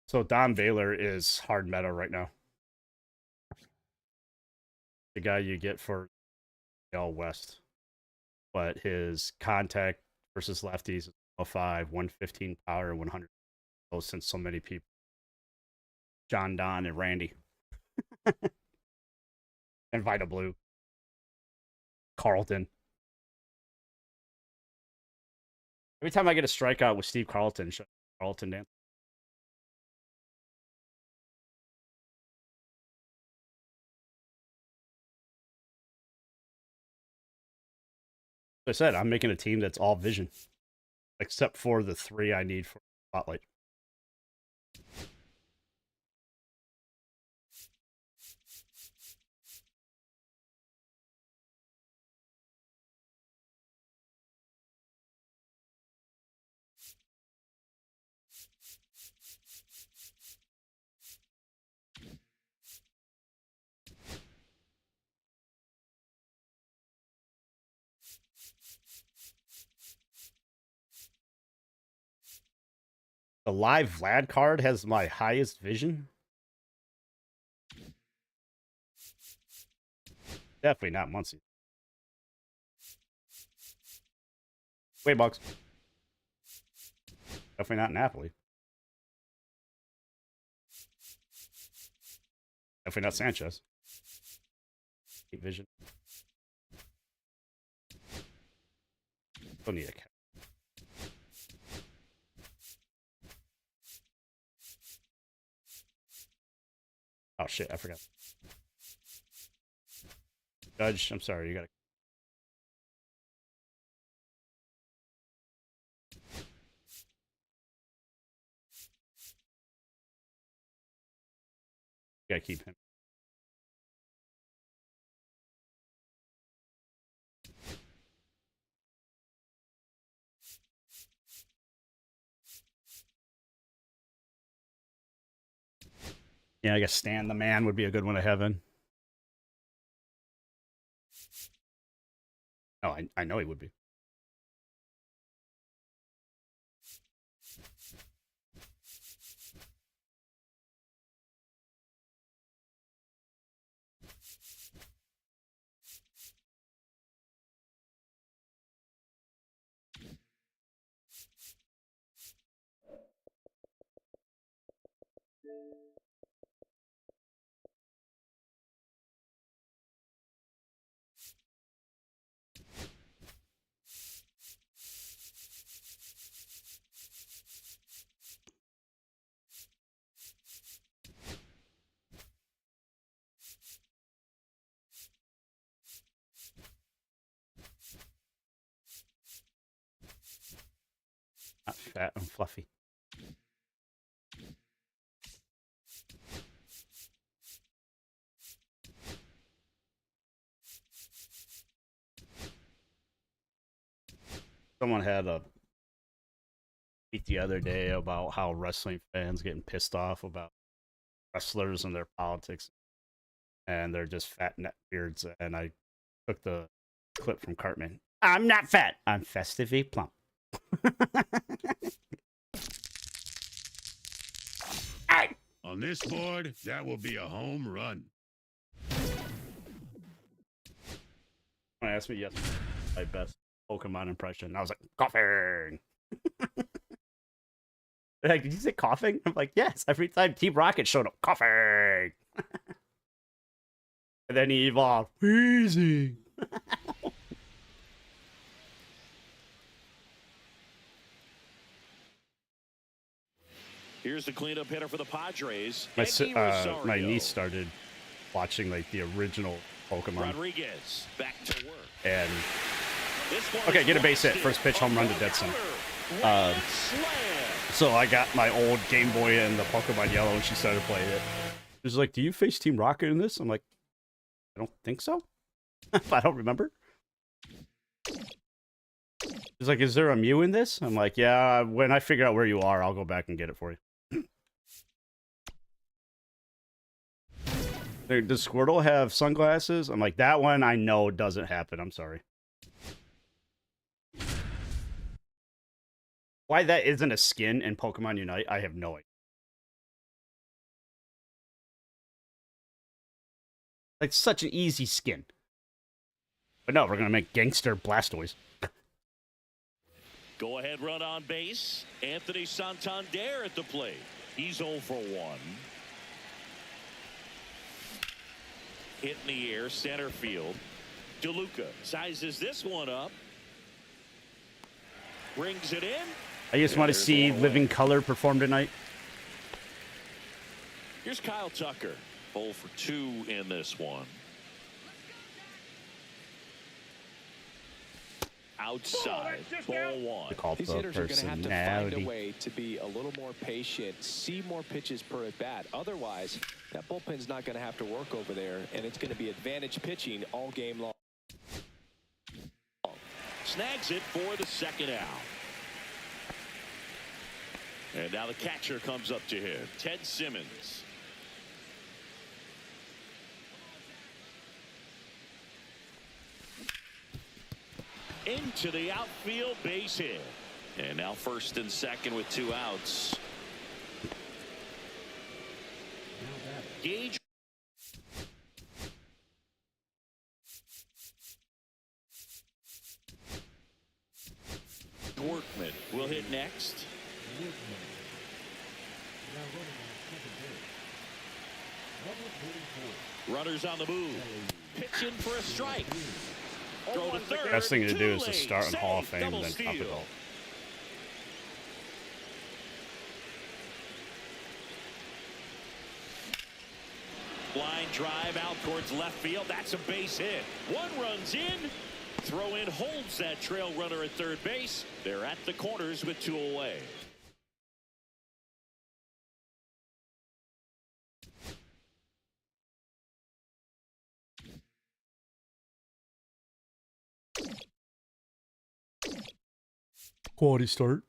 So Don Baylor is hard meta right now. The guy you get for L West. But his contact versus lefties is 5, 115 power, 100 since so many people. John Don and Randy. And Vita Blue. Carlton. Every time I get a strikeout with Steve Carlton, Carlton dance. Like I said, I'm making a team that's all vision, except for the 3 I need for Spotlight. The live Vlad card has my highest vision. Definitely not Muncie. Way Bucks. Definitely not Napoli. Definitely not Sanchez. Vision. Don't need a cat. Oh shit, I forgot. Judge, I'm sorry, you gotta. You gotta keep him. Yeah, I guess Stan the Man would be a good one to have in. Oh, I know he would be. Not fat and fluffy. Someone had a tweet the other day about how wrestling fans getting pissed off about wrestlers and their politics, and they're just fat neck beards. And I took the clip from Cartman. I'm not fat. I'm festively plump. Hey! On this board, that will be a home run. When asked me yesterday my best Pokemon impression, I was like, coughing. They're like, did you say coughing? I'm like, yes. Every time Team Rocket showed up, coughing. And then he evolved, wheezing. Here's the cleanup hitter for the Padres. My niece started watching like the original Pokemon. Rodriguez back to work. And okay, get a base hit, first pitch, home run to dead center. So I got my old Game Boy and the Pokemon Yellow, and she started playing it. She was like, "Do you face Team Rocket in this?" I'm like, "I don't think so. I don't remember." She's like, "Is there a Mew in this?" I'm like, "Yeah. When I figure out where you are, I'll go back and get it for you." Does Squirtle have sunglasses? I'm like, that one I know doesn't happen. I'm sorry. Why that isn't a skin in Pokemon Unite, I have no idea. Like such an easy skin. But no, we're gonna make gangster Blastoise. Go ahead run on base. Anthony Santander at the plate. He's 0 for 1. Hit in the air, center field. DeLuca sizes this one up. Brings it in. I just want to see Living Color perform tonight. Here's Kyle Tucker. 0 for 2 in this one. Outside, ball 1. These hitters are going to have to find a way to be a little more patient, see more pitches per at bat. Otherwise, that bullpen's not going to have to work over there, and it's going to be advantage pitching all game long. Snags it for the second out. And now the catcher comes up to him, Ted Simmons. Into the outfield, base hit. And now first and second with 2 outs. Gage. Workman will hit next. Runners on the move. Pitching for a strike. Throw to third. Best thing to do is to start in Hall of Fame and then top it all. Line drive out towards left field. That's a base hit. 1 runs in. Throw in holds that trail runner at third base. They're at the corners with 2 away. Quality start.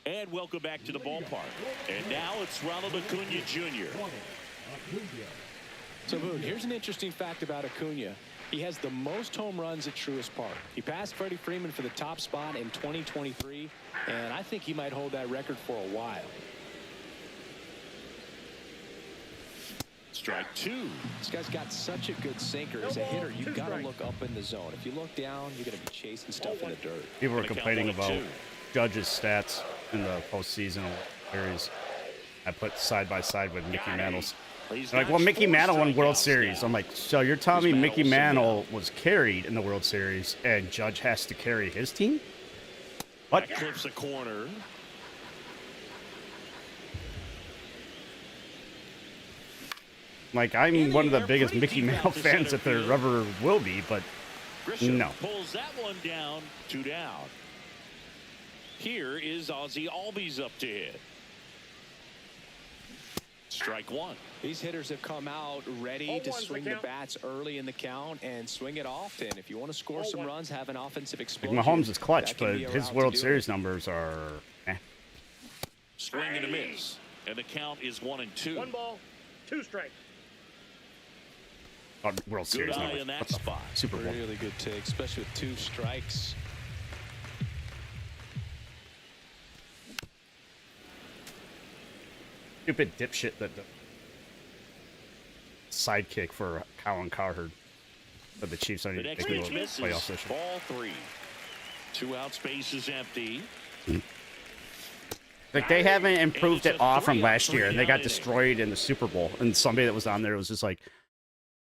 And welcome back to the ballpark. And now it's Ronald Acuna Jr. So, Boone, here's an interesting fact about Acuna. He has the most home runs at Truist Park. He passed Freddie Freeman for the top spot in 2023, and I think he might hold that record for a while. Strike 2. This guy's got such a good sinker. As a hitter, you've got to look up in the zone. If you look down, you're going to be chasing stuff in the dirt. People were complaining about Judge's stats in the postseason series. I put side by side with Mickey Mantle's. They're like, well, Mickey Mantle won World Series. I'm like, so you're telling me Mickey Mantle was carried in the World Series and Judge has to carry his team? What? Clips a corner. Like, I'm one of the biggest Mickey Mantle fans that there ever will be, but no. Pulls that one down, 2 down. Here is Ozzie Albies up to hit. Strike 1. These hitters have come out ready to swing the bats early in the count and swing it often. If you want to score some runs, have an offensive explosion. Like Mahomes is clutch, but his World Series numbers are Swing and a miss. And the count is 1-2. 1 ball, 2 strikes. World Series numbers. In that spot. Super Bowl. Really good take, especially with 2 strikes. Stupid dipshit that the sidekick for Colin Cowherd. But the Chiefs don't even think we will playoff this year. Ball 3. 2 out, space is empty. Like, they haven't improved at all from last year, and they got destroyed in the Super Bowl. And somebody that was on there was just like,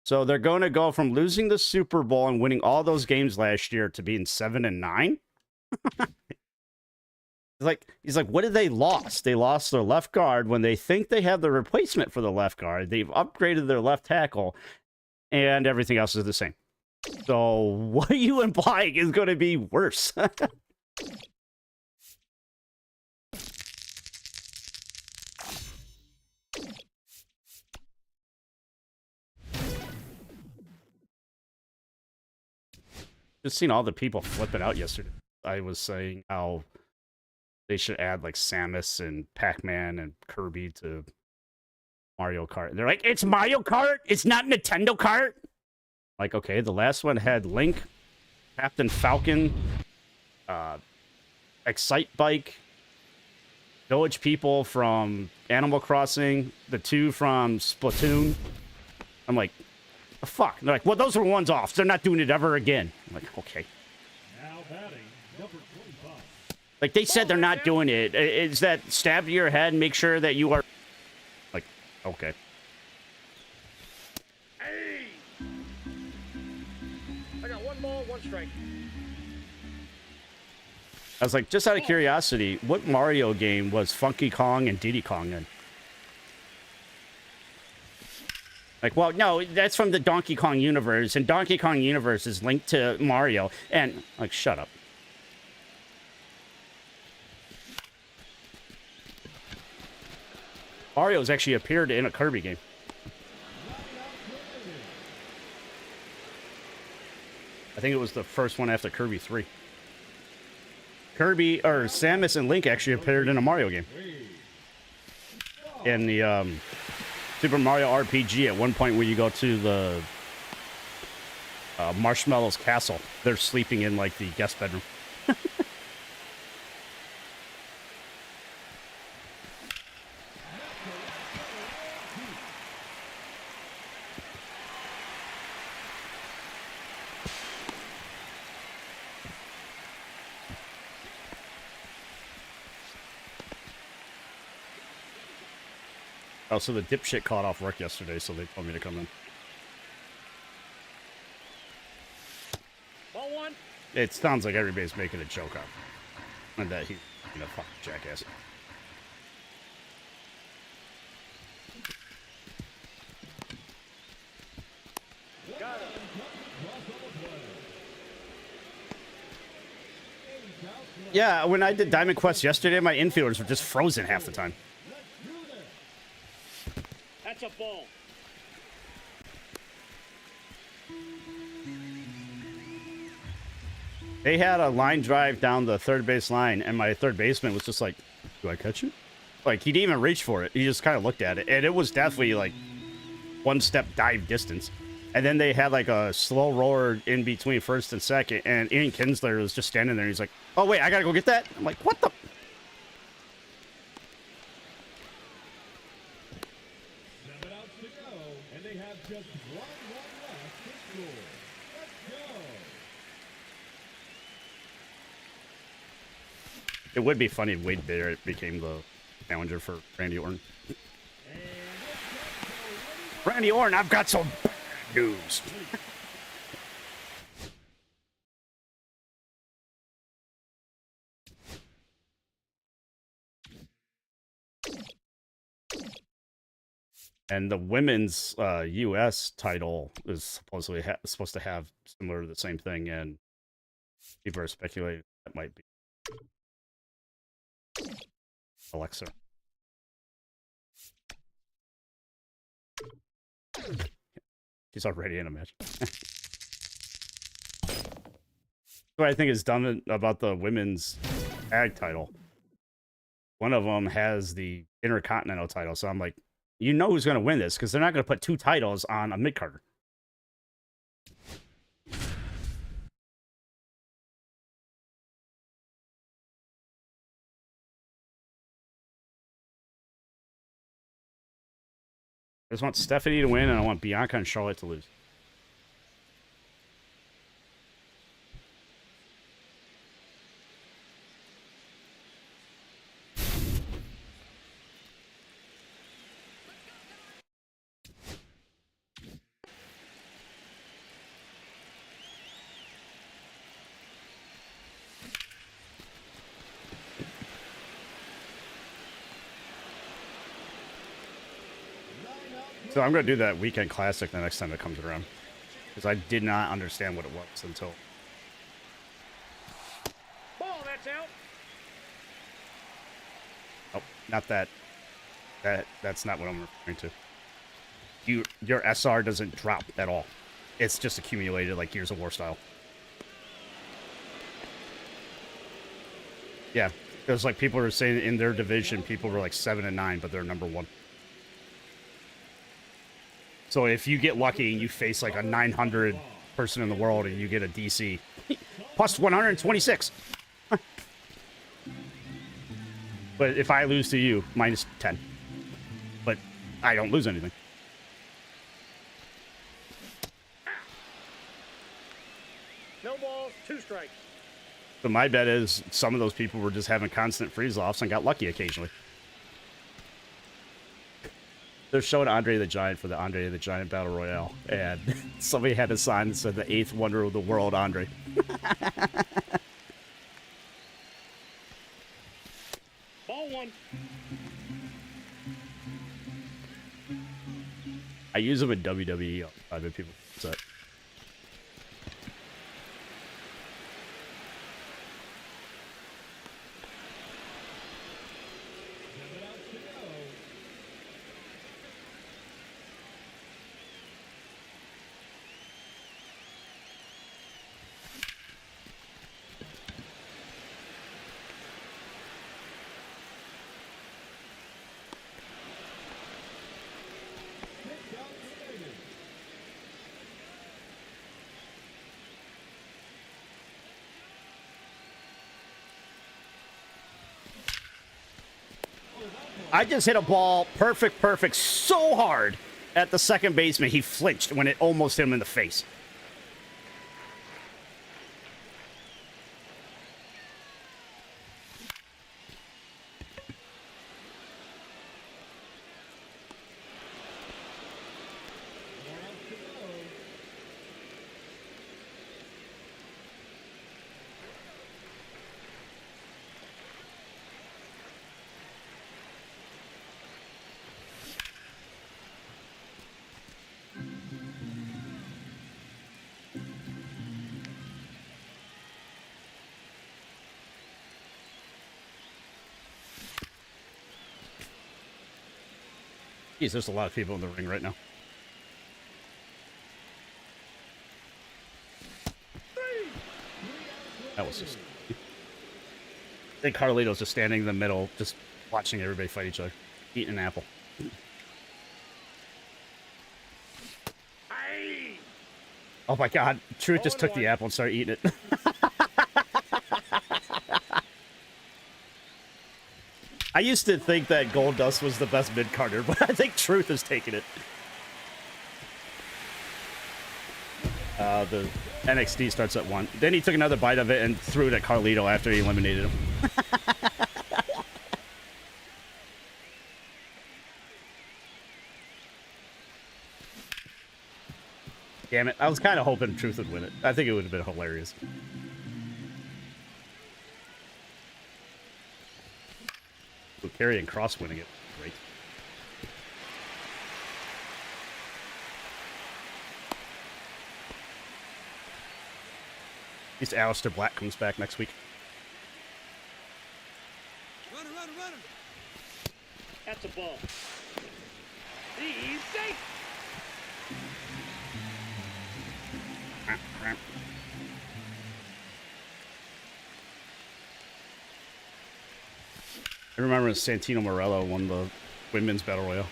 so they're going to go from losing the Super Bowl and winning all those games last year to being 7-9? He's like, what did they lost? They lost their left guard when they think they have the replacement for the left guard. They've upgraded their left tackle, and everything else is the same. So what are you implying is going to be worse? just seen all the people flipping out yesterday. I was saying how they should add like Samus and Pac-Man and Kirby to Mario Kart. And they're like, it's Mario Kart. It's not Nintendo Kart. Like, okay, the last one had Link, Captain Falcon, Excite Bike, Village People from Animal Crossing, the 2 from Splatoon. I'm like, the fuck? And they're like, well, those were ones off. They're not doing it ever again. I'm like, okay. Now batting, number 25. Like, they said they're not doing it. Is that stab to your head and make sure that you are... Like, okay. Hey! I got 1 ball, 1 strike. I was like, just out of curiosity, what Mario game was Funky Kong and Diddy Kong in? Like, well, no, that's from the Donkey Kong universe, and Donkey Kong universe is linked to Mario, and, like, shut up. Mario's actually appeared in a Kirby game. I think it was the first one after Kirby 3. Kirby, or Samus and Link actually appeared in a Mario game. In the Super Mario RPG, at one point where you go to the Marshmallow's castle, they're sleeping in, like, the guest bedroom. Oh, so the dipshit caught off work yesterday, so they told me to come in. Ball 1. It sounds like everybody's making a joke of him. And that he's a fucking jackass. Got it. Yeah, when I did Diamond Quest yesterday, my infielders were just frozen half the time. That's a ball. They had a line drive down the third base line, and my third baseman was just like, do I catch it? Like, he didn't even reach for it. He just kind of looked at it, and it was definitely, like, 1-step dive distance. And then they had, like, a slow roller in between first and second, and Ian Kinsler was just standing there. He's like, oh, wait, I gotta go get that? I'm like, what the... 7 outs to go, and they have just 1 run left to score. Let's go. It would be funny if Wade Barrett became the challenger for Randy Orton. Randy Orton, I've got some bad news. And the women's U.S. title is supposedly supposed to have similar to the same thing, and people are speculating that might be Alexa. She's already in a match. What I think is dumb about the women's tag title, one of them has the Intercontinental title, so I'm like, you know who's going to win this, because they're not going to put 2 titles on a mid-carder. I just want Stephanie to win, and I want Bianca and Charlotte to lose. So I'm going to do that weekend classic the next time it comes around. Because I did not understand what it was until... Ball, that's out. Oh, not that. That's not what I'm referring to. Your SR doesn't drop at all. It's just accumulated like Gears of War style. Yeah, there's like people are saying in their division, people were like 7-9, but they're number 1. So if you get lucky and you face like a 900 person in the world and you get a DC, plus 126. But if I lose to you, minus 10. But I don't lose anything. No balls, 2 strikes. So my bet is some of those people were just having constant freeze-offs and got lucky occasionally. They're showing Andre the Giant for the Andre the Giant Battle Royale, and somebody had a sign that said the 8th wonder of the world, Andre. Ball 1. I use them in WWE. I've been people upset. I just hit a ball perfect, so hard at the second baseman. He flinched when it almost hit him in the face. Jeez, there's a lot of people in the ring right now. That was just... I think Carlito's just standing in the middle, just watching everybody fight each other. Eating an apple. Oh my god, Truth just took the apple and started eating it. I used to think that Goldust was the best mid-carder, but I think Truth has taken it. The NXT starts at 1. Then he took another bite of it and threw it at Carlito after he eliminated him. Damn it. I was kind of hoping Truth would win it. I think it would have been hilarious. Carry and Cross winning it. Great. At least Aleister Black comes back next week. Run him. That's a ball. Easy. I remember when Santino Morello won the women's battle royale.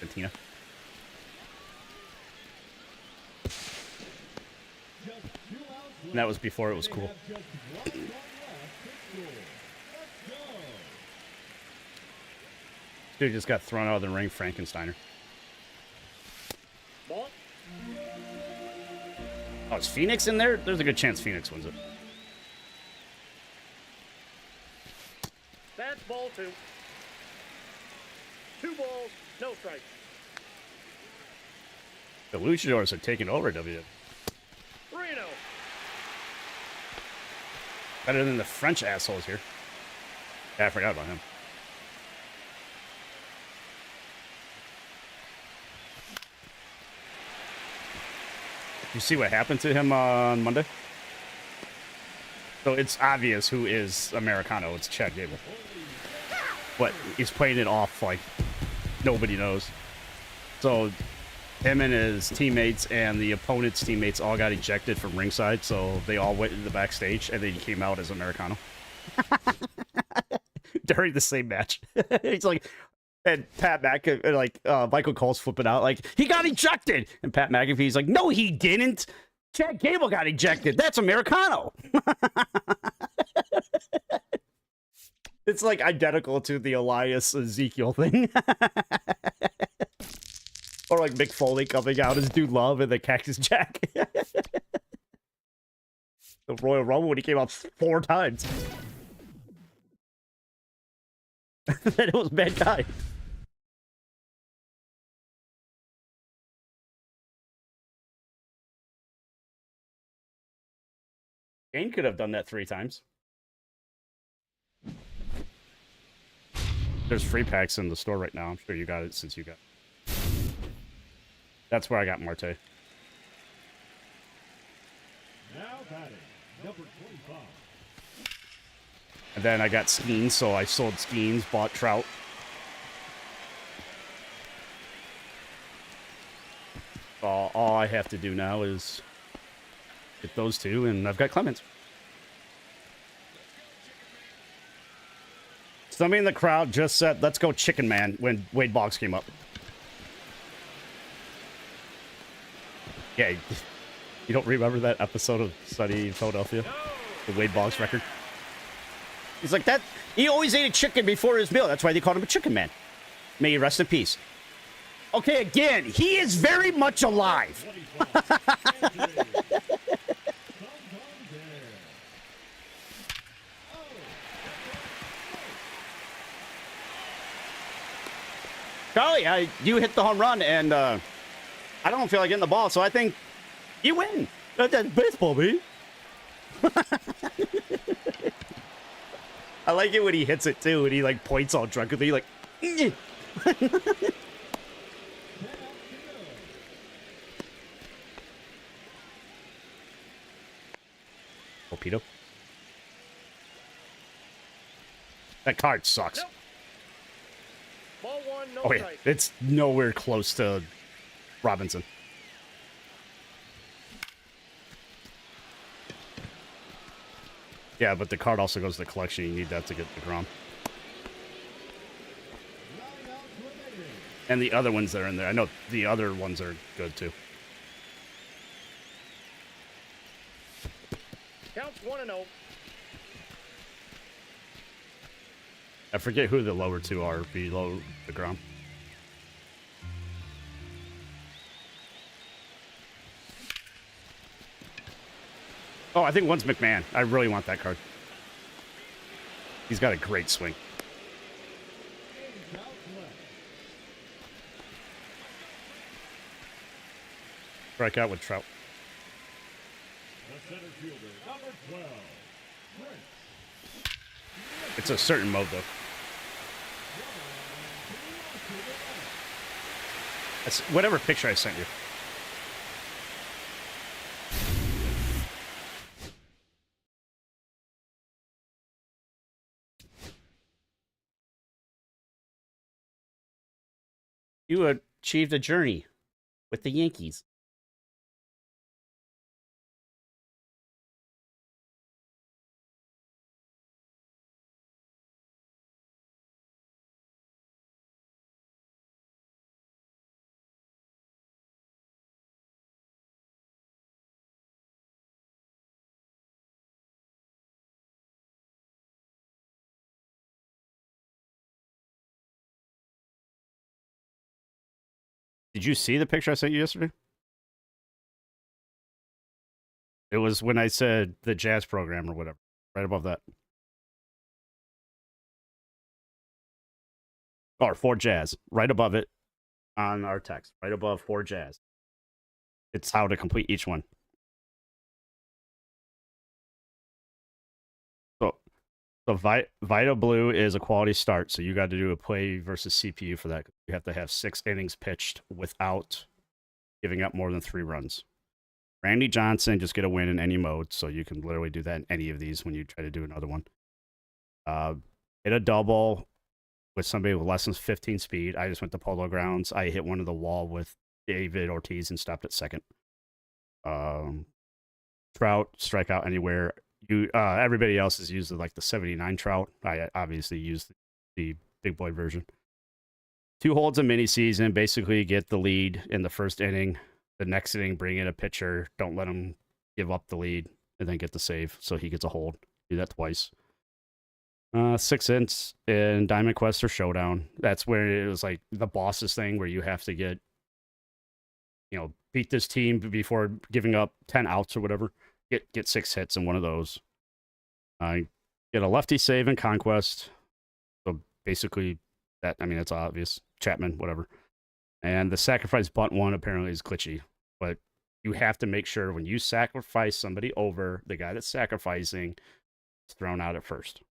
Santina. And that was before it was cool. Dude just got thrown out of the ring, Frankensteiner. Ball. Oh, is Phoenix in there? There's a good chance Phoenix wins it. That's ball 2. 2 balls, no strikes. The Luchadors are taking over WWE. Reno. Better than the French assholes here. Yeah, I forgot about him. You see what happened to him on Monday? So it's obvious who is Americano. It's Chad Gable. But he's playing it off like nobody knows. So him and his teammates and the opponent's teammates all got ejected from ringside, so they all went to the backstage, and then he came out as Americano. During the same match. He's like, and Pat McAfee, like, Michael Cole's flipping out, like, he got ejected! And Pat McAfee's like, no, he didn't! Chad Gable got ejected! That's Americano! It's like identical to the Elias Ezekiel thing. Or like Mick Foley coming out as Dude Love and the Cactus Jack. The Royal Rumble when he came out 4 times. Then it was Mankind. Kane could have done that 3 times. There's free packs in the store right now. I'm sure you got it since you got it. That's where I got Marte. Now batting, number 25. And then I got Skeens, so I sold Skeens, bought Trout. All I have to do now is get those 2, and I've got Clemens. Somebody in the crowd just said, let's go Chicken Man, when Wade Boggs came up. Yeah, you don't remember that episode of Sunny in Philadelphia? The Wade Boggs record? He's like, that. He always ate a chicken before his meal. That's why they called him a Chicken Man. May he rest in peace. Okay, again, he is very much alive. Charlie, you hit the home run, and I don't feel like getting the ball, so I think you win. That's baseball, baby. I like it when he hits it, too, and he, like, points all drunkenly, like... Torpedo. That card sucks. Nope. Ball 1, no Oh, yeah. strike. It's nowhere close to Robinson. Yeah, but the card also goes to the collection. You need that to get the Grom. And the other ones that are in there. I know the other ones are good, too. Counts 1-0. I forget who the lower 2 are below the Grom. Oh, I think one's McMahon. I really want that card. He's got a great swing. Strike out with Trout. The center fielder, number 12. It's a certain mode, though. That's whatever picture I sent you. You achieved a journey with the Yankees. Did you see the picture I sent you yesterday? It was when I said the jazz program or whatever. Right above that. Or for jazz. Right above it on our text. Right above for jazz. It's how to complete each one. So Vita Blue is a quality start. So you got to do a play versus CPU for that. You have to have 6 innings pitched without giving up more than 3 runs. Randy Johnson, just get a win in any mode. So you can literally do that in any of these when you try to do another one. Hit a double with somebody with less than 15 speed. I just went to Polo Grounds. I hit one of the wall with David Ortiz and stopped at second. Trout strike out anywhere. Everybody else is using like the 79 Trout. I obviously used the big boy version. 2 holds a mini season. Basically, get the lead in the first inning. The next inning, bring in a pitcher. Don't let him give up the lead, and then get the save, so he gets a hold. Do that twice. 6 ints in Diamond Quest or Showdown. That's where it was like the bosses thing, where you have to get, beat this team before giving up 10 outs or whatever. Get 6 hits in one of those. Get a lefty save in Conquest. So basically, that's obvious. Chapman, whatever. And the sacrifice bunt one apparently is glitchy, but you have to make sure when you sacrifice somebody over, the guy that's sacrificing is thrown out at first.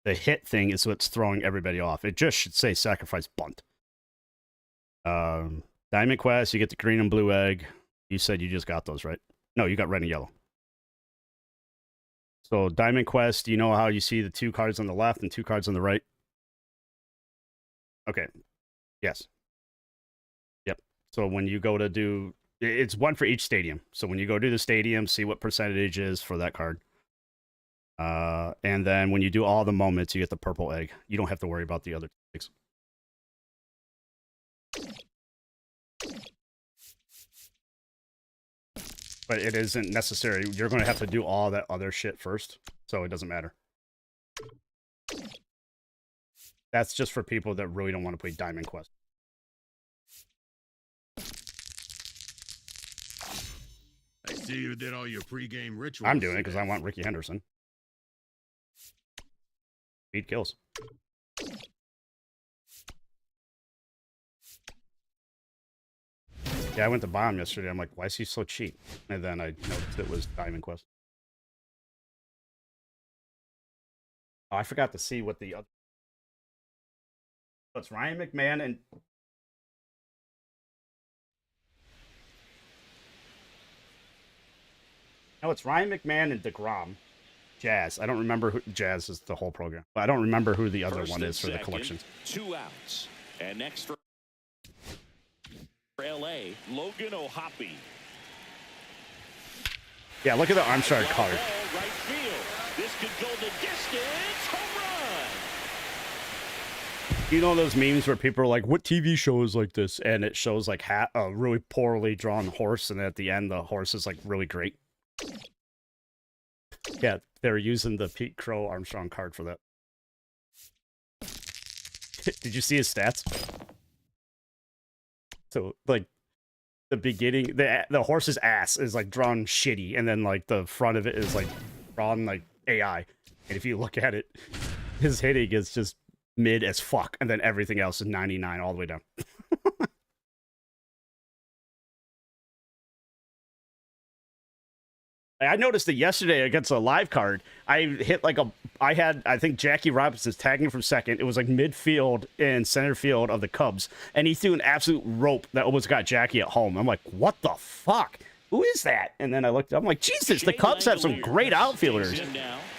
The hit thing is what's throwing everybody off. It just should say sacrifice bunt. Diamond Quest, you get the green and blue egg. You said you just got those, right? No, you got red and yellow. So Diamond Quest, you know how you see the 2 cards on the left and 2 cards on the right? Okay. Yes. Yep. So when you go to do, it's 1 for each stadium. So when you go to the stadium, see what percentage is for that card. And then when you do all the moments, you get the purple egg. You don't have to worry about the other eggs. But it isn't necessary. You're going to have to do all that other shit first, so it doesn't matter. That's just for people that really don't want to play Diamond Quest. I see you did all your pregame rituals. I'm doing it because I want Ricky Henderson. Speed kills. Yeah, I went to buy him yesterday. I'm like, why is he so cheap? And then I noticed it was Diamond Quest. Oh, I forgot to see what the other... It's Ryan McMahon and... No, it's Ryan McMahon and DeGrom. Jazz. I don't remember who... Jazz is the whole program. But I don't remember who the other one is for the collection. 2 outs. And next for LA, Logan O'Hoppe. Yeah, look at the Armstrong card. Right field. This could go the distance. Home run. You know those memes where people are like, what TV show is like this? And it shows like a really poorly drawn horse, and at the end the horse is like really great. Yeah, they're using the Pete Crow Armstrong card for that. Did you see his stats? So, like, the beginning, the horse's ass is, like, drawn shitty, and then, like, the front of it is, like, drawn, like, AI. And if you look at it, his hitting is just mid as fuck, and then everything else is 99 all the way down. I noticed it yesterday against a live card. I hit like I think Jackie Robinson's tagging from second. It was like midfield and center field of the Cubs. And he threw an absolute rope that almost got Jackie at home. I'm like, what the fuck? Who is that? And then I looked, I'm like, Jesus, the Cubs have some great outfielders.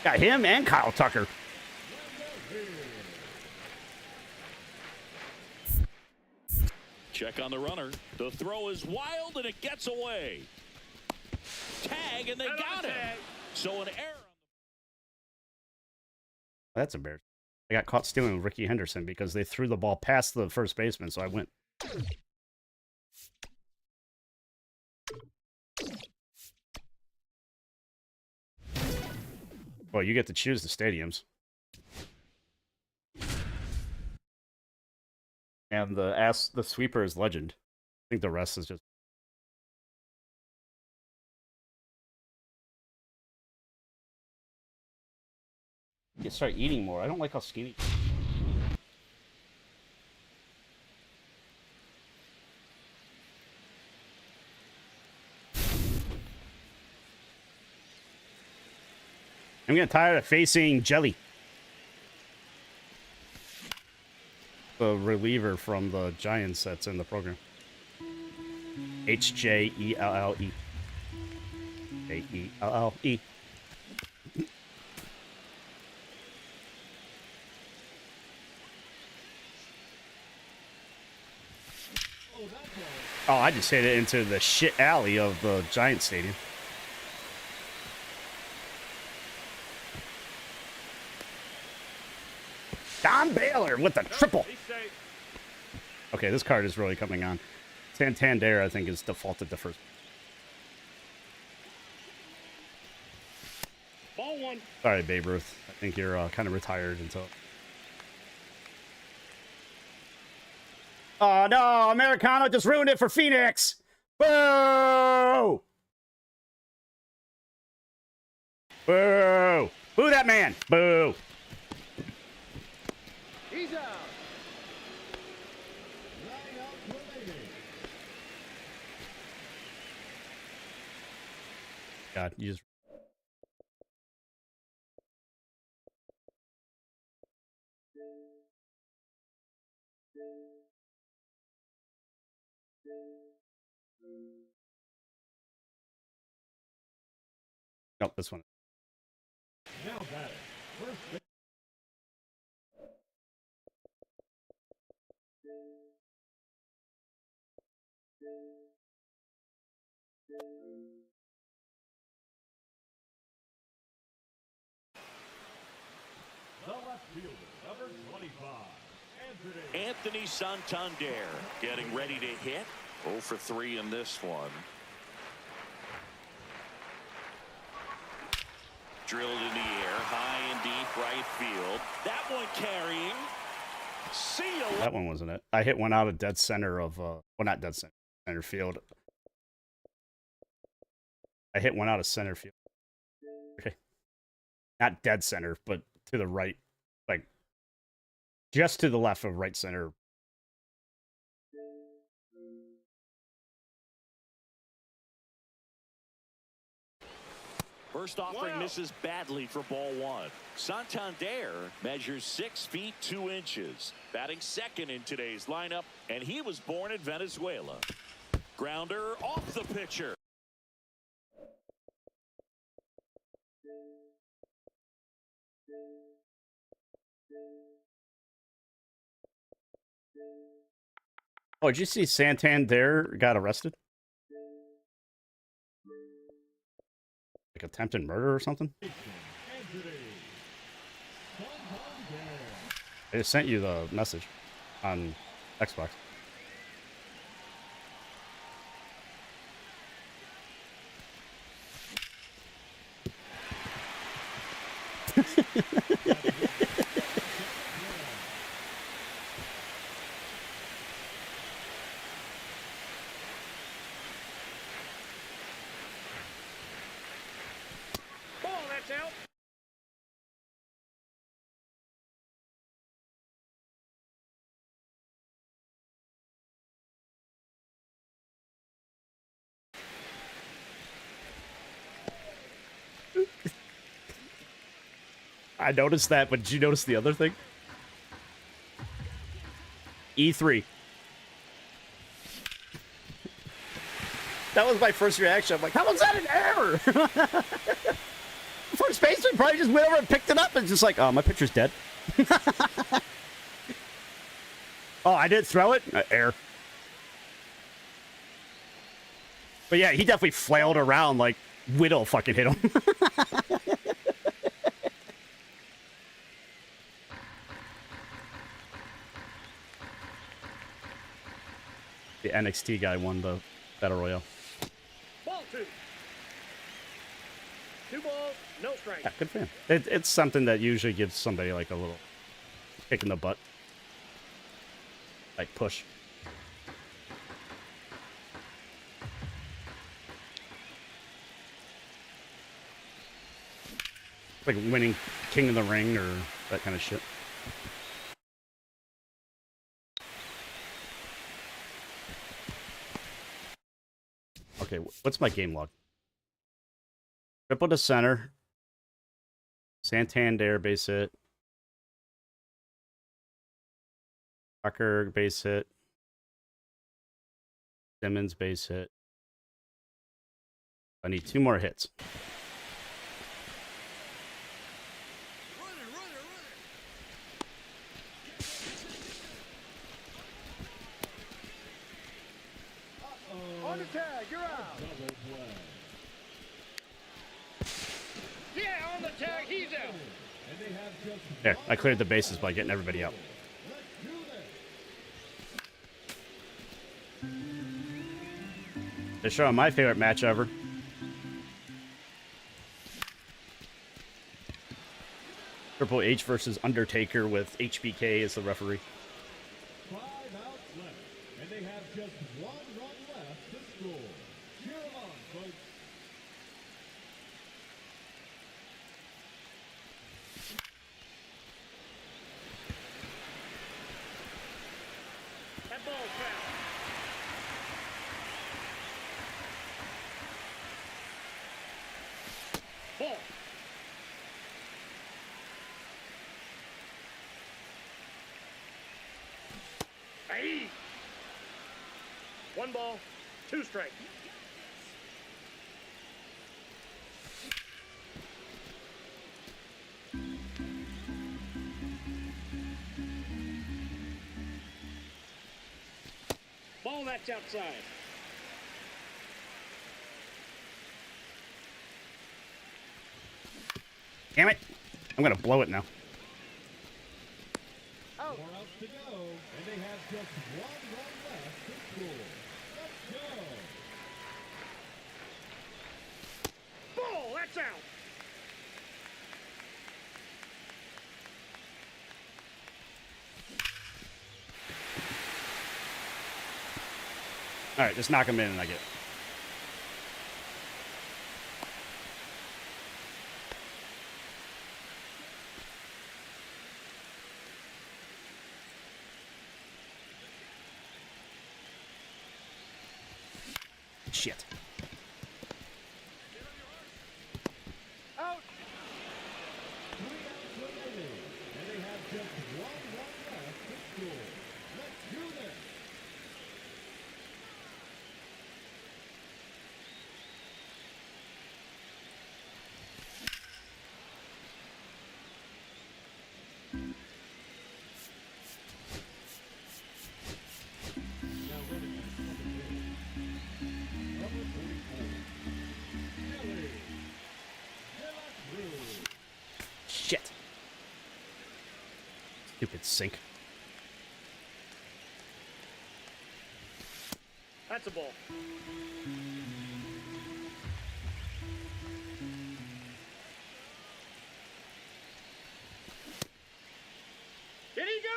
Got him and Kyle Tucker. Check on the runner. The throw is wild and it gets away. Tag, and they got him. So an error. That's embarrassing. I got caught stealing with Ricky Henderson because they threw the ball past the first baseman, so I went. Well, you get to choose the stadiums. And the sweeper is legend. I think the rest is just... You start eating more. I don't like how skinny. I'm getting tired of facing Jelly, the reliever from the Giants that's in the program. H-J-E-L-L-E. J-E-L-L-E. Oh, I just hit it into the shit alley of the Giant Stadium. Don Baylor with the triple. Okay, this card is really coming on. Santander, I think, is defaulted to first. Ball one. Sorry, Babe Ruth. I think you're kind of retired until. Oh no, Americano just ruined it for Phoenix. Boo! Boo! Boo that man! Boo! He's out. God, you just. Nope, this one. Now batting. First base. The left fielder, number 25, Anthony Santander getting ready to hit. 0 for 3 in this one. Drilled in the air, high and deep right field. That one carrying. See ya. That one wasn't it. I hit one out of dead center of, well, not dead center, center field. I hit one out of center field. Okay. Not dead center, but to the right. Like, just to the left of right center. First offering misses badly for ball one. Santander measures 6 feet 2 inches. Batting second in today's lineup, and he was born in Venezuela. Grounder off the pitcher. Oh, did you see Santander got arrested? Like attempted murder or something? I just sent you the message on Xbox. Ball, that's out. I noticed that, but did you notice the other thing? E3. That was my first reaction. I'm like, how was that an error? First baseman probably just went over and picked it up and just like, oh, my pitcher's dead. Oh, I didn't throw it? Error. But yeah, he definitely flailed around like Whittle fucking hit him. The NXT guy won the Battle Royale. Ball two. 2 balls, no strikes. Yeah, good for him. It's something that usually gives somebody like a little kick in the butt. Like push. Like winning King of the Ring or that kind of shit. Okay, what's my game log? Triple to center. Santander base hit. Tucker base hit. Simmons base hit. I need 2 more hits. There, I cleared the bases by getting everybody out. They're showing my favorite match ever. Triple H versus Undertaker with HBK as the referee. 5 outs left, and they have just 1 run left to score. Cheer 'em on, folks. That ball's foul. Ball. Hey. 1 ball, 2 strikes. Ball that's outside. Damn it! I'm gonna blow it now. 4 outs to go, and they have just 1 run left to score. Let's go. Ball that's out. All right, just knock him in and I get it. Shit. Out. 3 outs remaining, and they have just 1 run left to score. Let's do this. Now running at second base, number 44, Billy De La Cruz. Shit. Stupid sink. That's a ball. Did he go?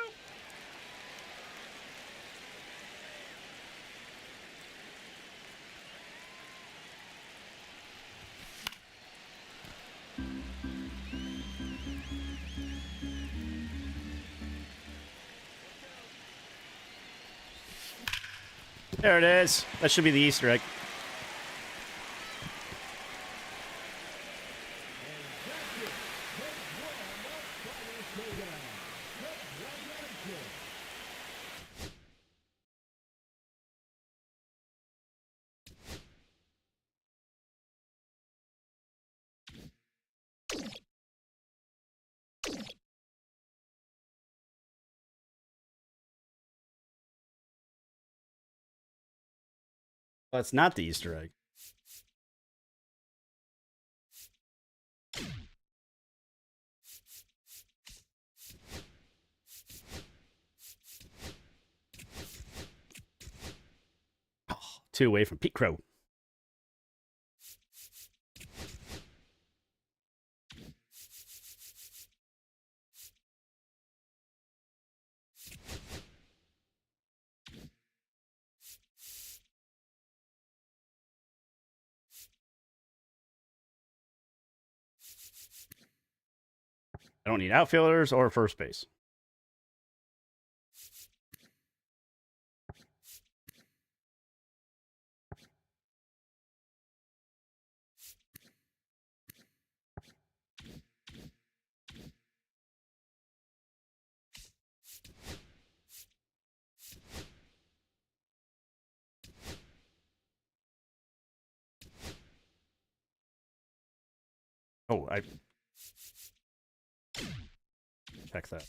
There it is. That should be the Easter egg. Well, it's not the Easter egg. Oh, 2 away from Pete Crow. I don't need outfielders or first base. Oh, I check that.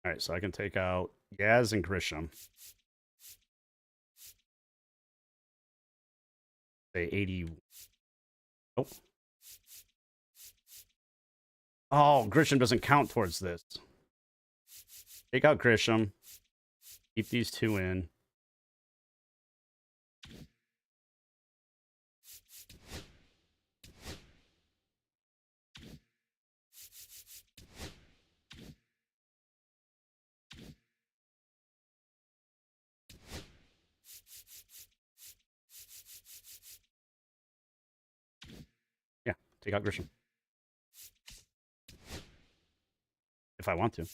All right, so I can take out Yaz and Grisham. say 80. Oh. Oh, Grisham doesn't count towards this. Take out Grisham. Keep these 2 in. Yeah, take out Grisham. If I want to.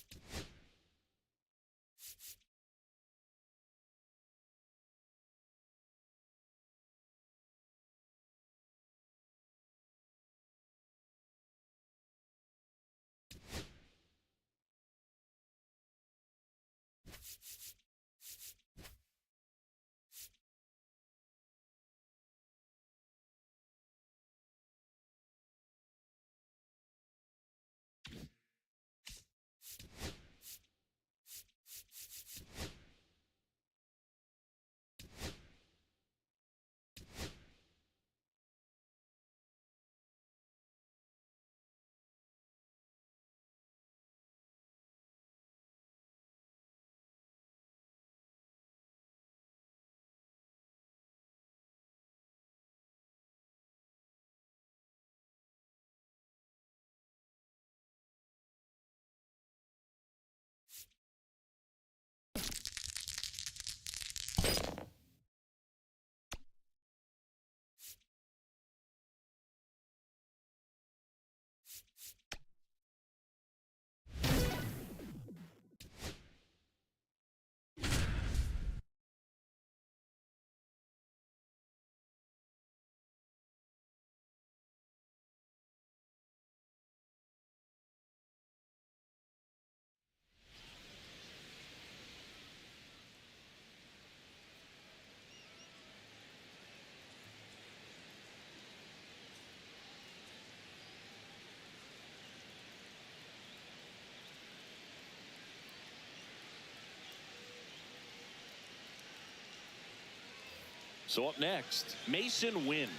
So up next, Mason Wynn.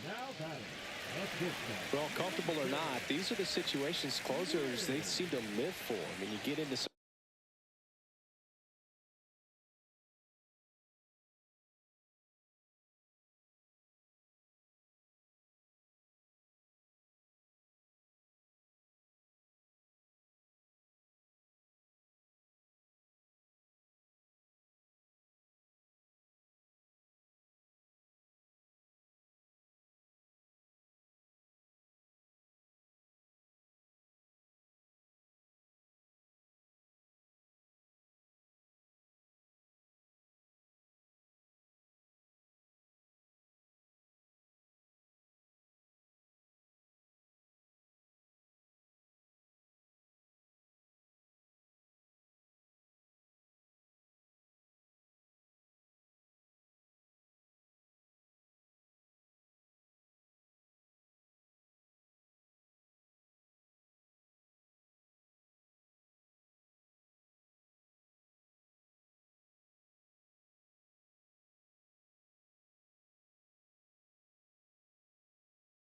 Now batting. Let's get started. Well, comfortable or not, these are the situations closers they seem to live for. I mean, you get into some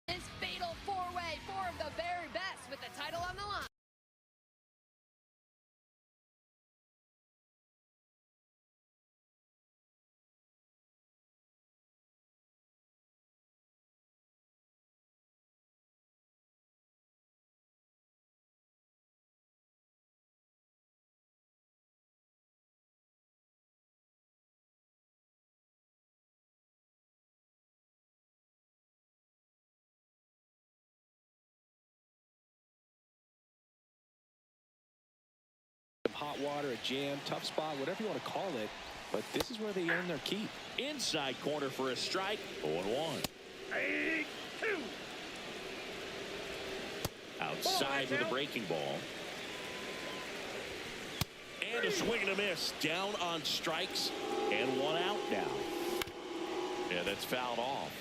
This fatal four-way, 4 of the very best with the title on the line. hot water, a jam, tough spot, whatever you want to call it. But this is where they earn their keep. Inside corner for a strike. 0-1. Strike 2. Outside with a breaking ball. And a swing and a miss. Down on strikes. And 1 out now. Yeah, that's fouled off.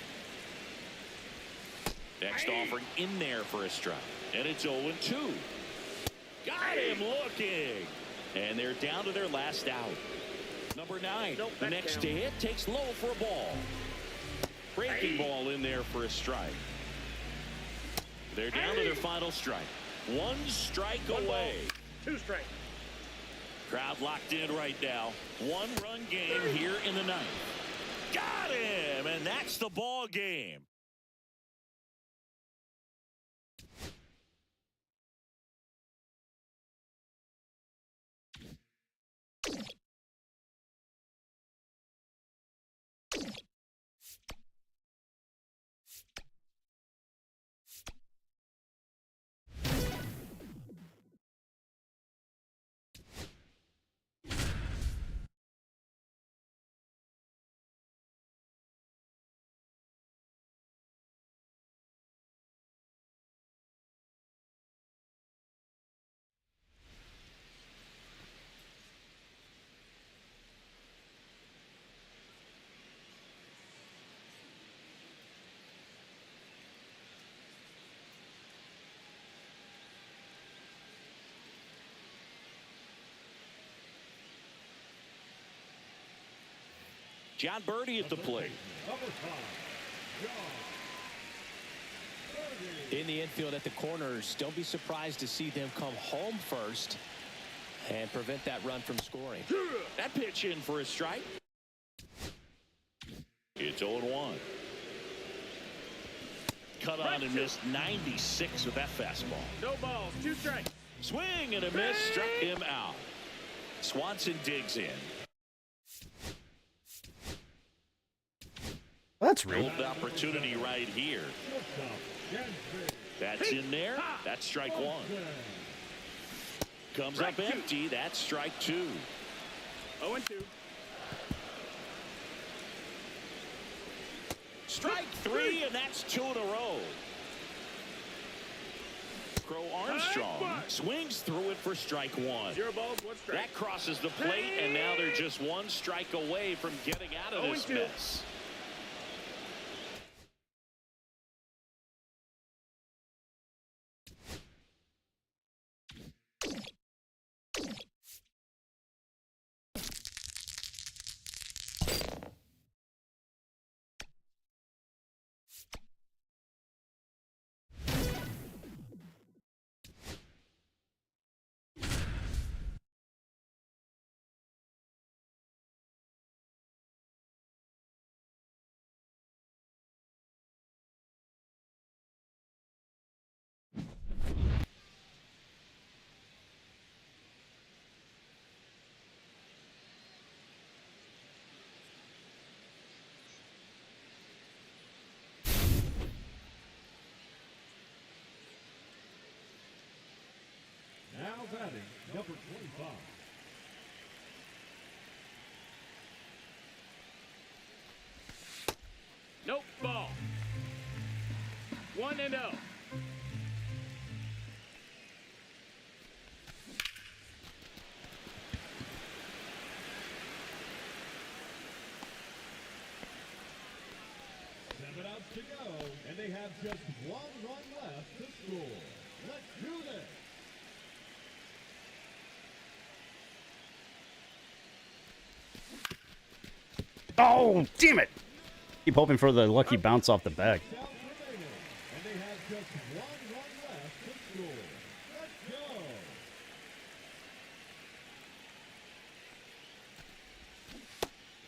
Next offering in there for a strike. And it's 0-2. Got him looking. And they're down to their last out. Number 9, Nope, the that's next down. to hit takes low for a ball. breaking ball in there for a strike. They're down to their final strike. One strike away. 2 strikes. Crowd locked in right now. 1-run game here in the 9th. Got him, and that's the ball game. John Birdie at the plate. In the infield at the corners, don't be surprised to see them come home first and prevent that run from scoring. That pitch in for a strike. It's 0-1. Cut on and missed 96 with that fastball. No balls. 2 strikes. Swing and a miss, struck him out. Swanson digs in. That's rude. Golden opportunity right here. That's in there. That's strike 1. Comes up empty. That's strike 2. 0-2. Strike 3, and that's 2 in a row. Crow Armstrong swings through it for strike 1. 0 balls. 1 strike. That crosses the plate, and now they're just 1 strike away from getting out of this 0-2. mess. Now batting, number 25. Nope. Ball. 1-0. Seven outs to go, and they have just 1 run left to score. Let's do this. Oh, damn it. Keep hoping for the lucky bounce off the bag. Outs remaining, and they have just 1 run left to score. Let's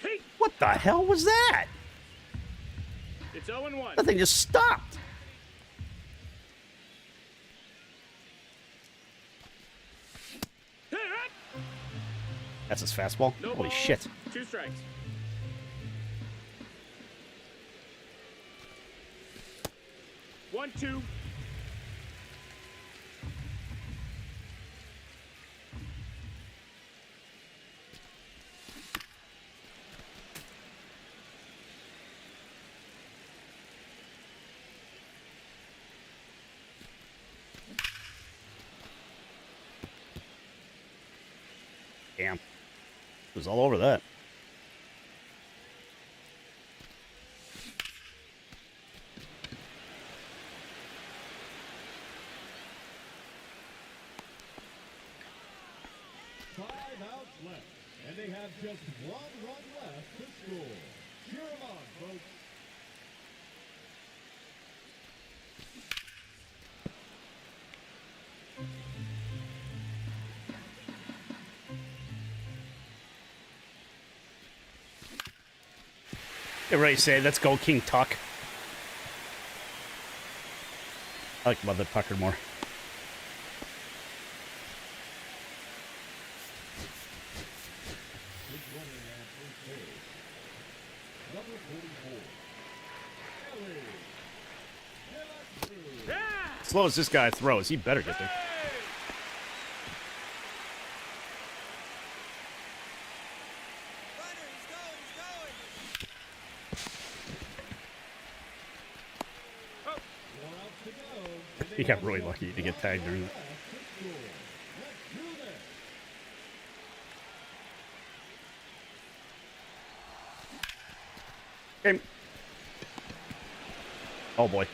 go. Hey, What the hell was that? it's 0-1. That thing just stopped. That's his fastball? No Holy balls, shit. 2 strikes. One, 2. Damn. It was all over that. And they have just 1 run left to score. Cheer them on, folks. Get ready to say, let's go, King Tuck. I like Mother Tucker more. As slow as this guy throws, he better get there. He got really lucky to get tagged during it. Okay. Oh boy.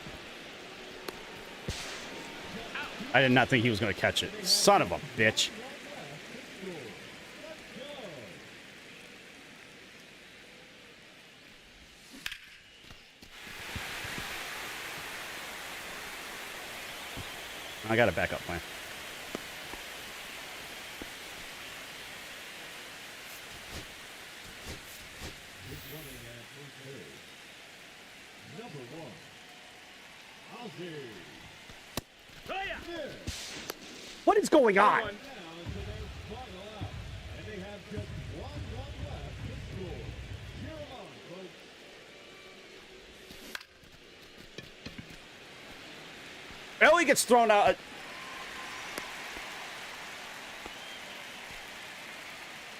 I did not think he was going to catch it. Son of a bitch. I got a backup plan. What is going on? Ellie gets thrown out.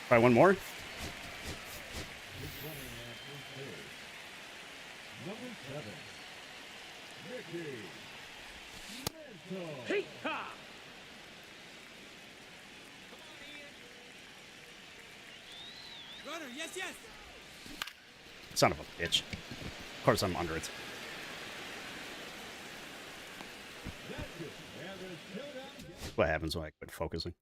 Try one more. Hey, ha! Runner, yes, yes. Son of a bitch. Of course I'm under it. What happens when I quit focusing?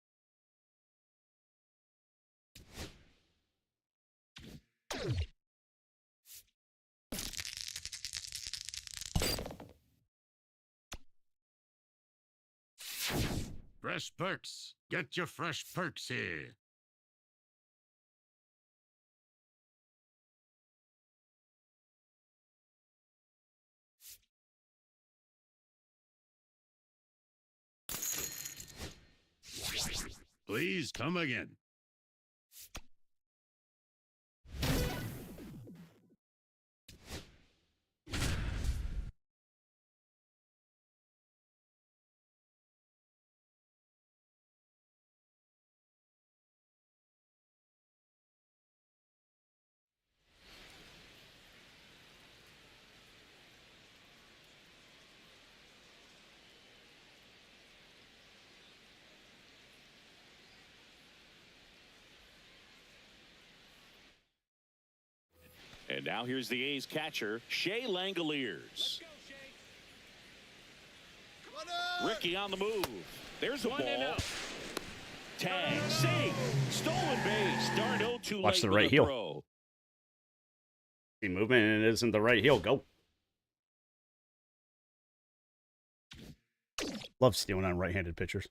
Fresh perks. Get your fresh perks here. Please come again. And now here's the A's catcher, Shea Langoliers. Ricky on the move. There's a ball. Tag, save, stolen base. Darno too late. Watch the right heel. Throw. See movement and it isn't the right heel. Go. Love stealing on right-handed pitchers.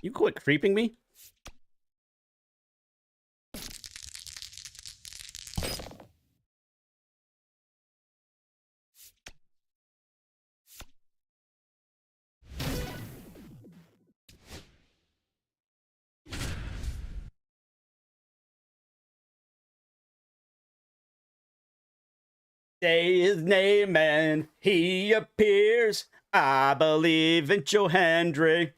You quit creeping me? Say his name and he appears. I believe in Joe Hendry.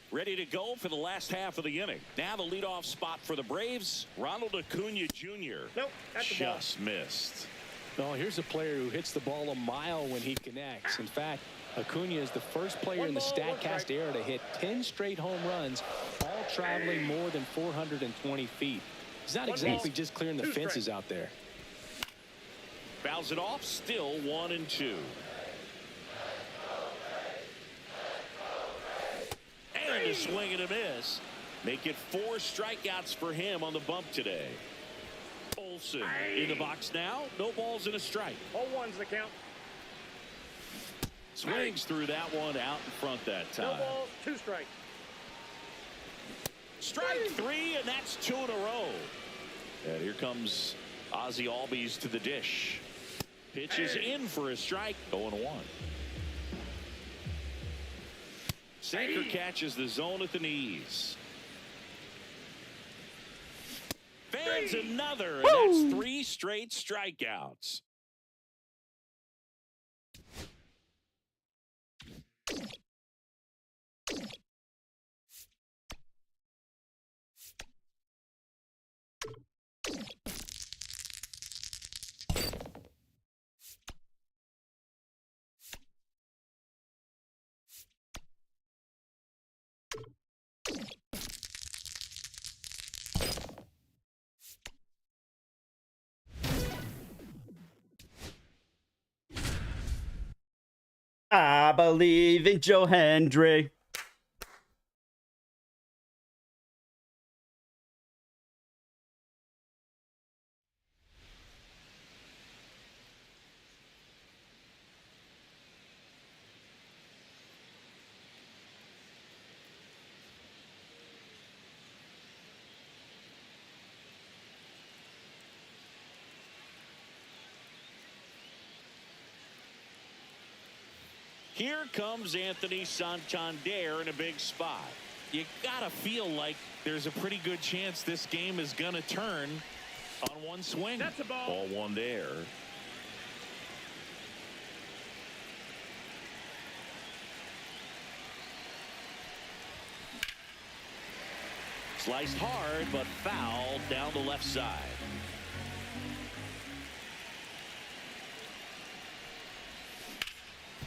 Ready to go for the last half of the inning. Now the leadoff spot for the Braves, Ronald Acuna Jr. Nope, that's the ball. Just missed. Well, here's a player who hits the ball a mile when he connects. In fact, Acuna is the first player in the StatCast era to hit 10 straight home runs, all traveling more than 420 feet. He's not exactly just clearing the fences out there. Fouls it off, still 1-2. And a swing and a miss. Make it 4 strikeouts for him on the bump today. Olsen in the box now. No balls and a strike. All one's the count. Swings through that one out in front that time. No balls, 2 strikes. Strike 3, and that's 2 in a row. And here comes Ozzie Albies to the dish. Pitches in for a strike. 0-1. Sinker catches the zone at the knees. Fans another, and that's 3 straight strikeouts. I believe in Joe Hendry. Here comes Anthony Santander in a big spot. You gotta feel like there's a pretty good chance this game is gonna turn on one swing. That's a ball. Ball 1 there. Sliced hard, but foul down the left side.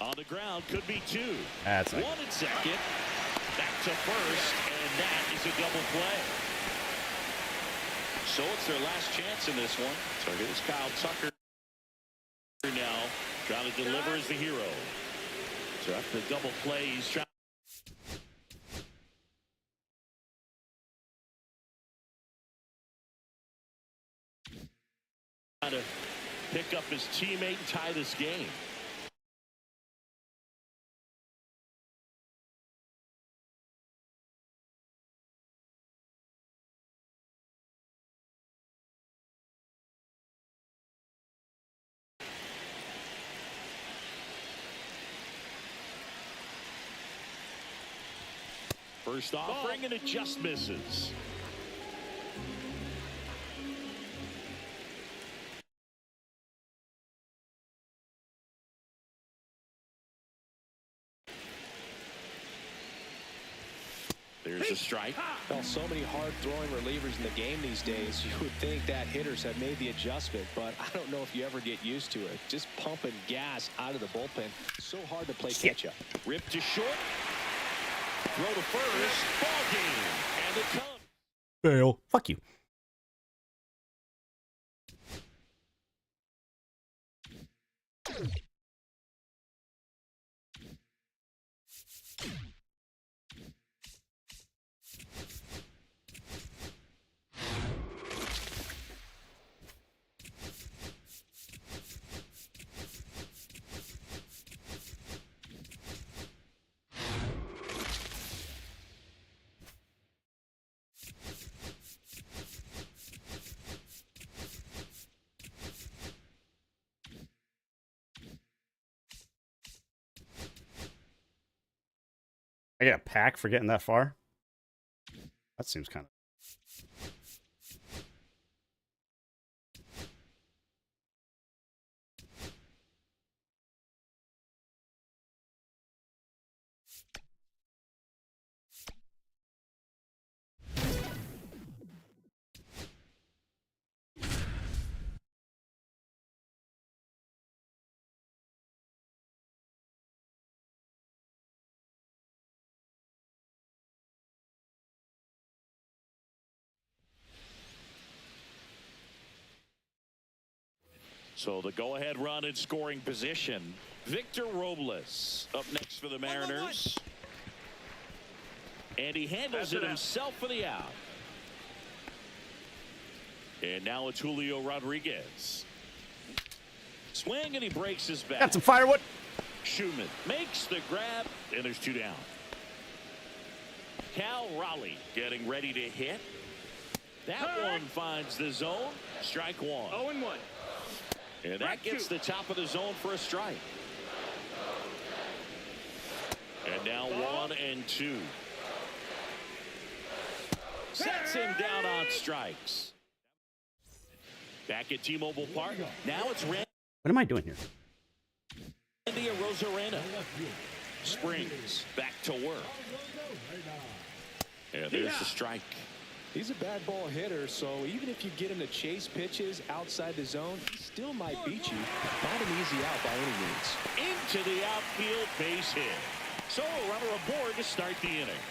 On the ground, could be 2. That's like 1 at second. Back to first, and that is a double play. So it's their last chance in this one. So here's Kyle Tucker now trying to deliver as the hero. So after the double play, he's trying to pick up his teammate and tie this game. First offering, and it just misses. There's a strike. Well, so many hard-throwing relievers in the game these days. You would think that hitters have made the adjustment, but I don't know if you ever get used to it. Just pumping gas out of the bullpen. So hard to play catch-up. Ripped to short. Throw to first. Ball game. And the Cubs. fail. Fuck you. I get a pack for getting that far? That seems kind of... So the go-ahead run in scoring position. Victor Robles up next for the Mariners. And he handles it himself for the out. And now it's Julio Rodriguez. Swing, and he breaks his back. Got some firewood. Schumann makes the grab, and there's 2 down. Cal Raleigh getting ready to hit. That one finds the zone. Strike 1. 0-1. And that gets the top of the zone for a strike. And now 1-2. Sets him down on strikes. Back at T-Mobile Park. Now it's What am I doing here? Randy Rosarena. Springs back to work. And there's the strike. He's a bad ball hitter, so even if you get him to chase pitches outside the zone, he still might beat you. Not an easy out by any means. Into the outfield, base hit. So a runner aboard to start the inning.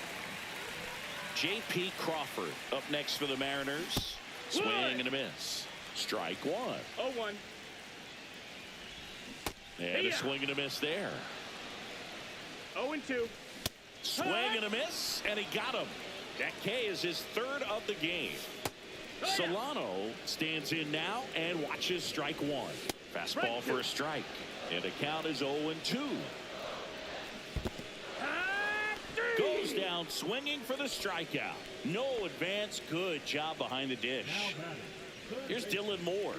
J.P. Crawford up next for the Mariners. Swing and a miss. Strike 1. 0-1. And a swing and a miss there. 0-2. Swing and a miss, and he got him. That K is his 3rd of the game. Solano stands in now and watches strike 1. Fastball for a strike. And the count is 0-2. Goes down swinging for the strikeout. No advance. Good job behind the dish. Here's Dylan Moore.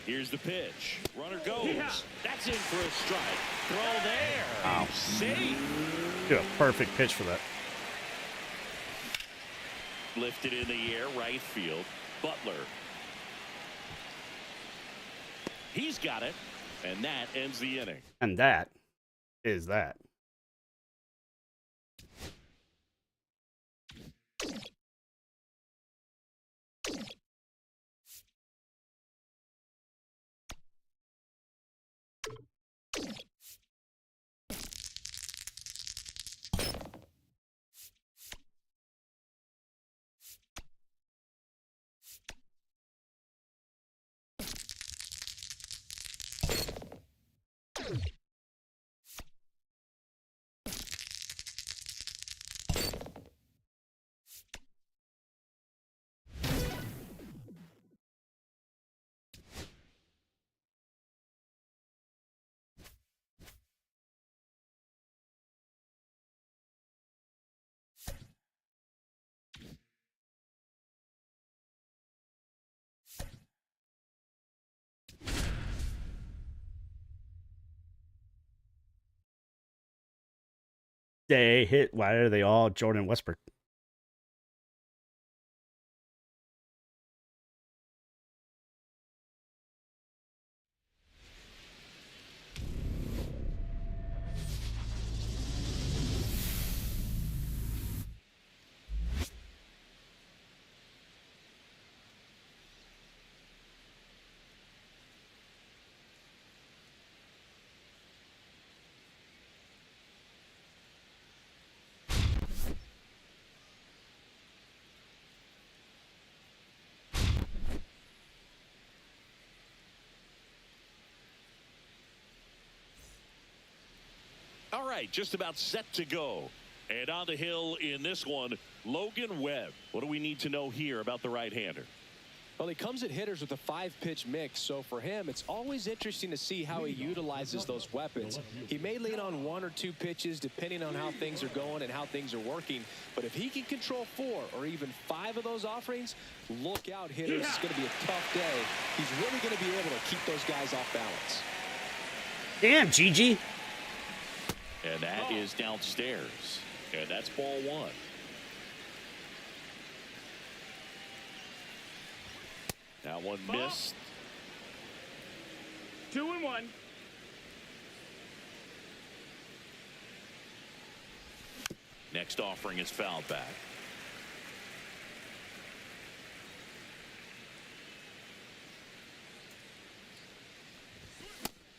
Here's the pitch. Runner goes. That's in for a strike. Throw there. Wow. Safe. Dude, a perfect pitch for that. Lifted in the air, right field. Butler. He's got it. And that ends the inning. And that is that. They hit. Why are they all Jordan Westbrook? All right, just about set to go. And on the hill in this one, Logan Webb. What do we need to know here about the right-hander? Well, he comes at hitters with a 5-pitch mix, so for him, it's always interesting to see how he utilizes those weapons. He may lean on 1 or 2 pitches depending on how things are going and how things are working, but if he can control 4 or even 5 of those offerings, look out, hitters. It's going to be a tough day. He's really going to be able to keep those guys off balance. Damn, Gigi. And that is downstairs. And that's ball 1. That one missed. 2-1. Next offering is fouled back.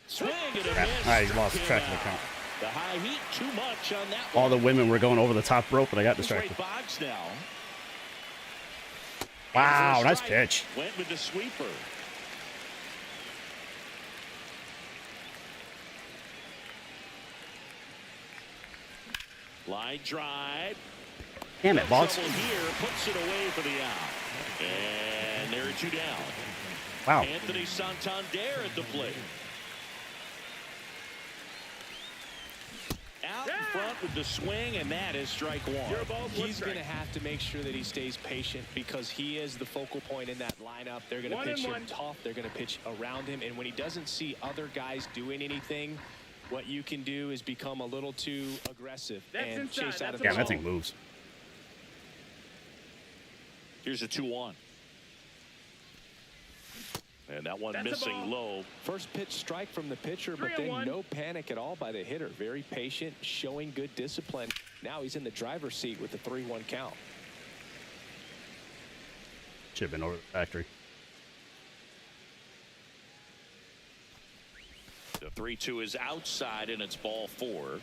Swing and a miss. I lost track of the count. The high heat too much on that All one. the women were going over the top rope, but I got distracted. Box now. Wow, And for a nice strike, pitch. Went with the sweeper. Line drive. Damn it, Boggs. Trouble here, puts it away for the out. And there 2 down. Wow. Anthony Santander at the plate. Out in front with the swing, and that is strike 1. He's going to have to make sure that he stays patient because he is the focal point in that lineup. They're going to pitch him tough. They're going to pitch around him. And when he doesn't see other guys doing anything, what you can do is become a little too aggressive and chase out of the Yeah, that zone. thing moves. Here's a 2-1. And that one missing low. First pitch strike from the pitcher, but then no panic at all by the hitter. Very patient, showing good discipline. Now he's in the driver's seat with the 3-1 count. Should have been over the factory. The 3-2 is outside, and it's ball 4.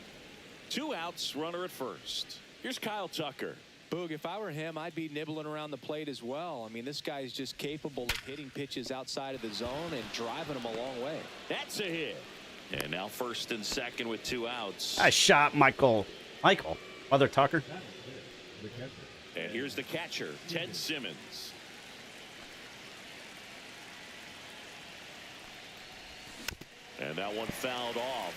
2 outs, runner at first. Here's Kyle Tucker. Boog, if I were him, I'd be nibbling around the plate as well. I mean, this guy's just capable of hitting pitches outside of the zone and driving them a long way. That's a hit. And now first and second with 2 outs. I shot Michael. Mother Tucker. And here's the catcher, Ted Simmons. And that one fouled off.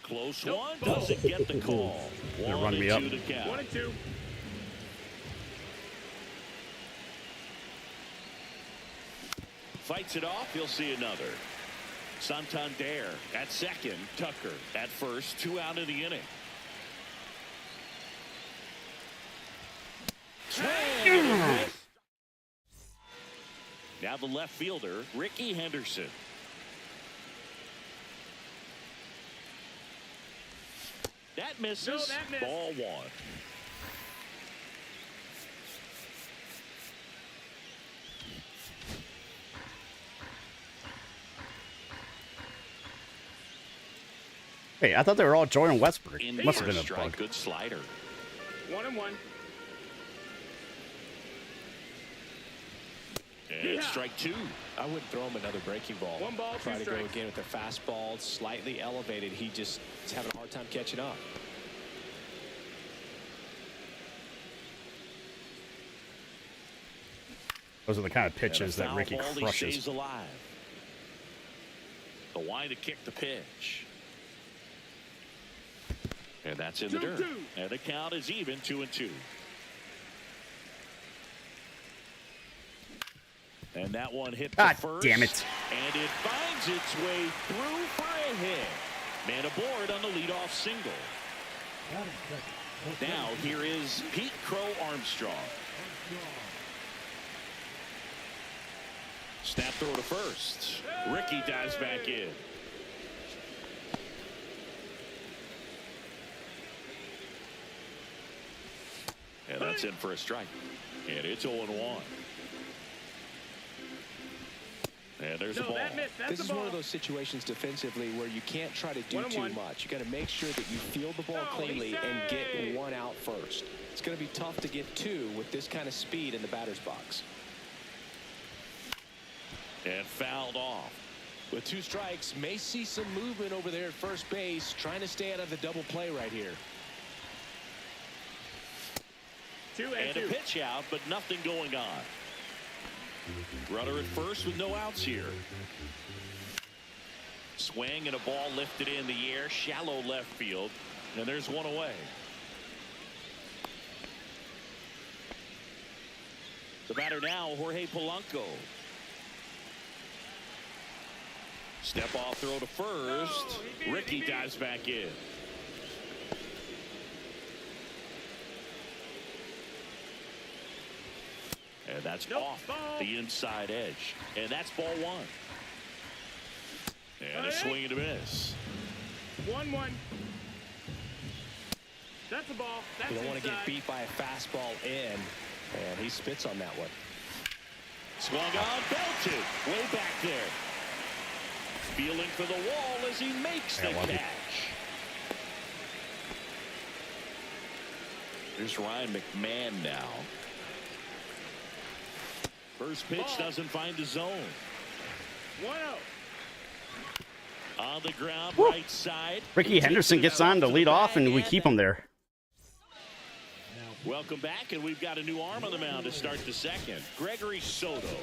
Close one, doesn't get the call. They're running me up. 1-2 to count. 1-2. Fights it off, he'll see another. Santander at second, Tucker at first, 2 out of the inning. Now the left fielder, Ricky Henderson. That misses. No, that missed. Ball 1. Hey, I thought they were all Jordan Westbrook. In Must have for been a strike, bug. good slider. 1-1. And strike 2. I wouldn't throw him another breaking ball. 1 ball, 2 Try to go strikes. again with the fastball, slightly elevated. He just is having a hard time catching up. Those are the kind of And a pitches that foul Ricky ball, he crushes. stays alive. The wide to kick the pitch. And that's in the dirt. 2-2. And the count is even, 2-2. And that one hit to God first. damn it. And it finds its way through for a hit. Man aboard on the leadoff single. Now here is Pete Crow Armstrong. Snap throw to first. Ricky dives back in. And that's in for a strike. And it's 0-1. And there's a ball. This is one of those situations defensively where you can't try to do too much. You got to make sure that you field the ball cleanly and get 1 out first. It's going to be tough to get 2 with this kind of speed in the batter's box. And fouled off. With 2 strikes, may see some movement over there at first base, trying to stay out of the double play right here. 2-2. And a pitch out, but nothing going on. Runner at first with no outs here. Swing and a ball lifted in the air, shallow left field, and there's 1 away. The batter now, Jorge Polanco. Step off throw to first. Ricky dives back in. And that's off the inside edge. And that's ball 1. And a swing and a miss. 1-1. That's a ball. That's You don't want to get inside. beat by a fastball in, and he spits on that one. Swung on, belted. Way back there. Feeling for the wall as he makes the catch. Here's Ryan McMahon now. First pitch doesn't find the zone. 1-0. On the ground, Woo. right side. Ricky Henderson gets on to lead off, and we keep him there. Welcome back, and we've got a new arm on the mound to start the second. Gregory Soto.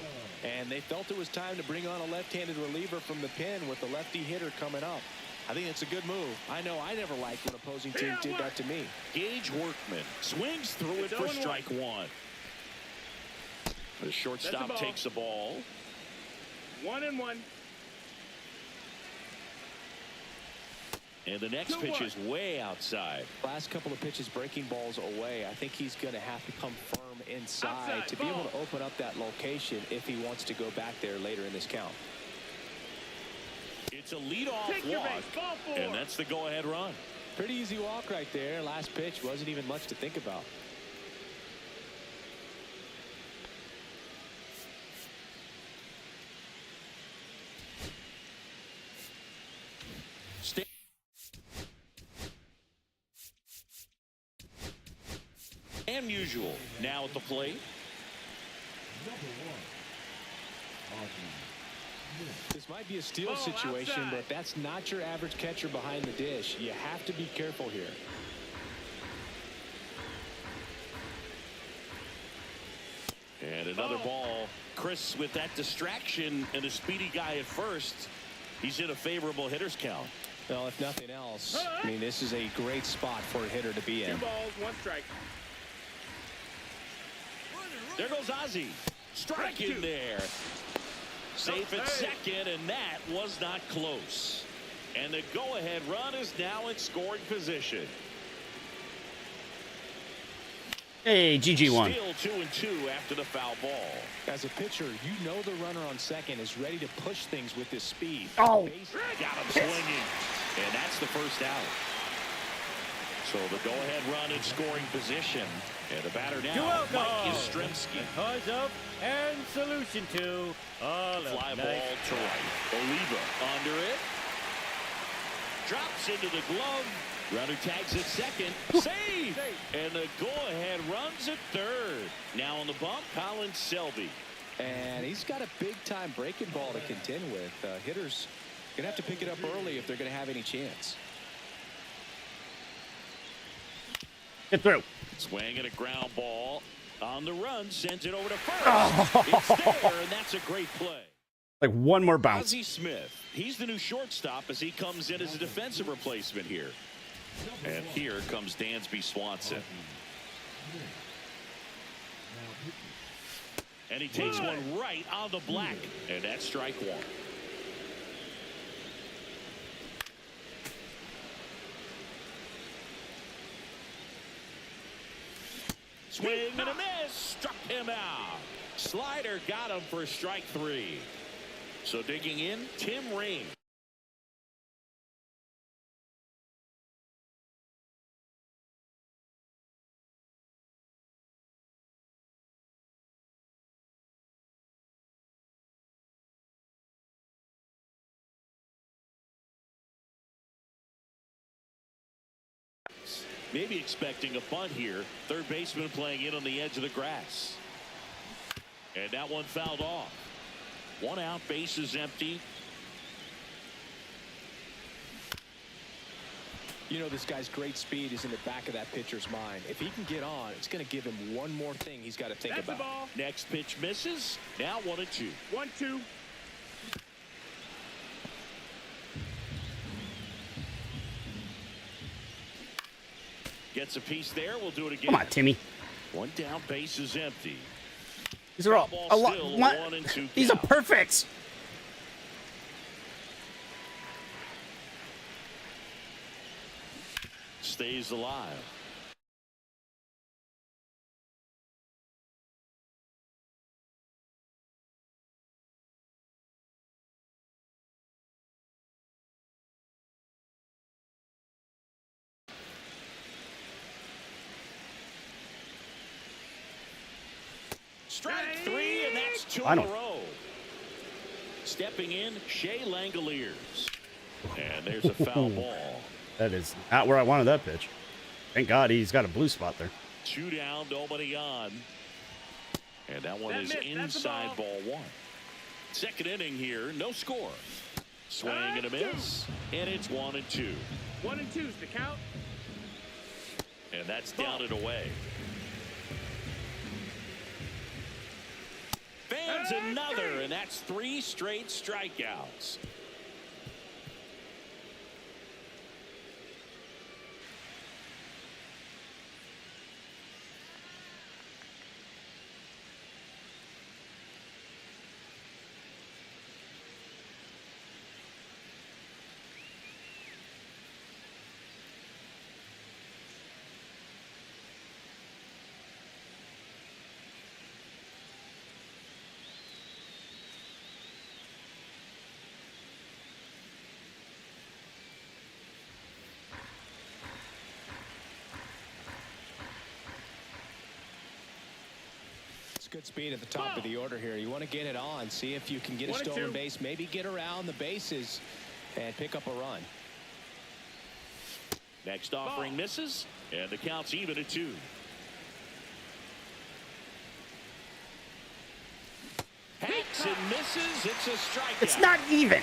And they felt it was time to bring on a left-handed reliever from the pen with the lefty hitter coming up. I think it's a good move. I know I never liked when opposing teams did that to me. Gage Workman swings through it for strike one. The shortstop takes the ball. 1-1. And the next pitch is way outside. Last couple of pitches breaking balls away. I think he's going to have to come firm inside to be able to open up that location if he wants to go back there later in this count. It's a leadoff walk, and that's the go-ahead run. Pretty easy walk right there. Last pitch wasn't even much to think about. And usual now at the plate. This might be a steal situation, but that's not your average catcher behind the dish. You have to be careful here. And another ball. Chris, with that distraction and a speedy guy at first, he's in a favorable hitter's count. Well, if nothing else, I mean, this is a great spot for a hitter to be in. 2 balls, 1 strike. There goes Ozzie. Strike in there. Safe at second, and that was not close. And the go-ahead run is now in scoring position. Hey, GG1. Still 2-2 after the foul ball. As a pitcher, you know the runner on second is ready to push things with his speed. Oh, got him swinging, and that's the first out. So the go-ahead run in scoring position, and the batter now, Mike Yastrzemski. Cause of and solution to all of Fly ball to right. Oliva under it. Drops into the glove. Runner tags at second. Save! And the go-ahead runs at third. Now on the bump, Colin Selby. And he's got a big-time breaking ball to contend with. Hitters going to have to pick it up early if they're going to have any chance. Get through. Swing and a ground ball. On the run, sends it over to first. It's there, and that's a great play. Like one more bounce. Ozzie Smith. He's the new shortstop as he comes in as a defensive replacement here. And here comes Dansby Swanson. And he takes one right on the black. And that's strike one. Swing and a miss. Struck him out. Slider got him for strike three. So digging in, Tim Raines. Maybe expecting a bunt here. Third baseman playing in on the edge of the grass. And that one fouled off. One out, base is empty. You know, this guy's great speed is in the back of that pitcher's mind. If he can get on, it's going to give him one more thing he's got to think That's about. The ball. Next pitch misses. Now 1-2. 1-2. Gets a piece there. We'll do it again. Come on, Timmy. One down, base is empty. These are all a lot. Still What? 1-2 These are count. perfects. Stays alive. Strike three, and that's two in a row. Stepping in, Shea Langoliers. And there's a foul ball. That is not where I wanted that pitch. Thank God he's got a blue spot there. 2 down, nobody on. And that one is inside ball 1. Second inning here, no score. Swing and a miss. And it's 1-2. 1-2's the count. And that's down and away. Fans another, and that's 3 straight strikeouts. Good speed at the top of the order here. You want to get it on, see if you can get a stolen base, maybe get around the bases and pick up a run. Next offering misses, and the count's even at 2. Hacks and misses. It's a strikeout. It's not even.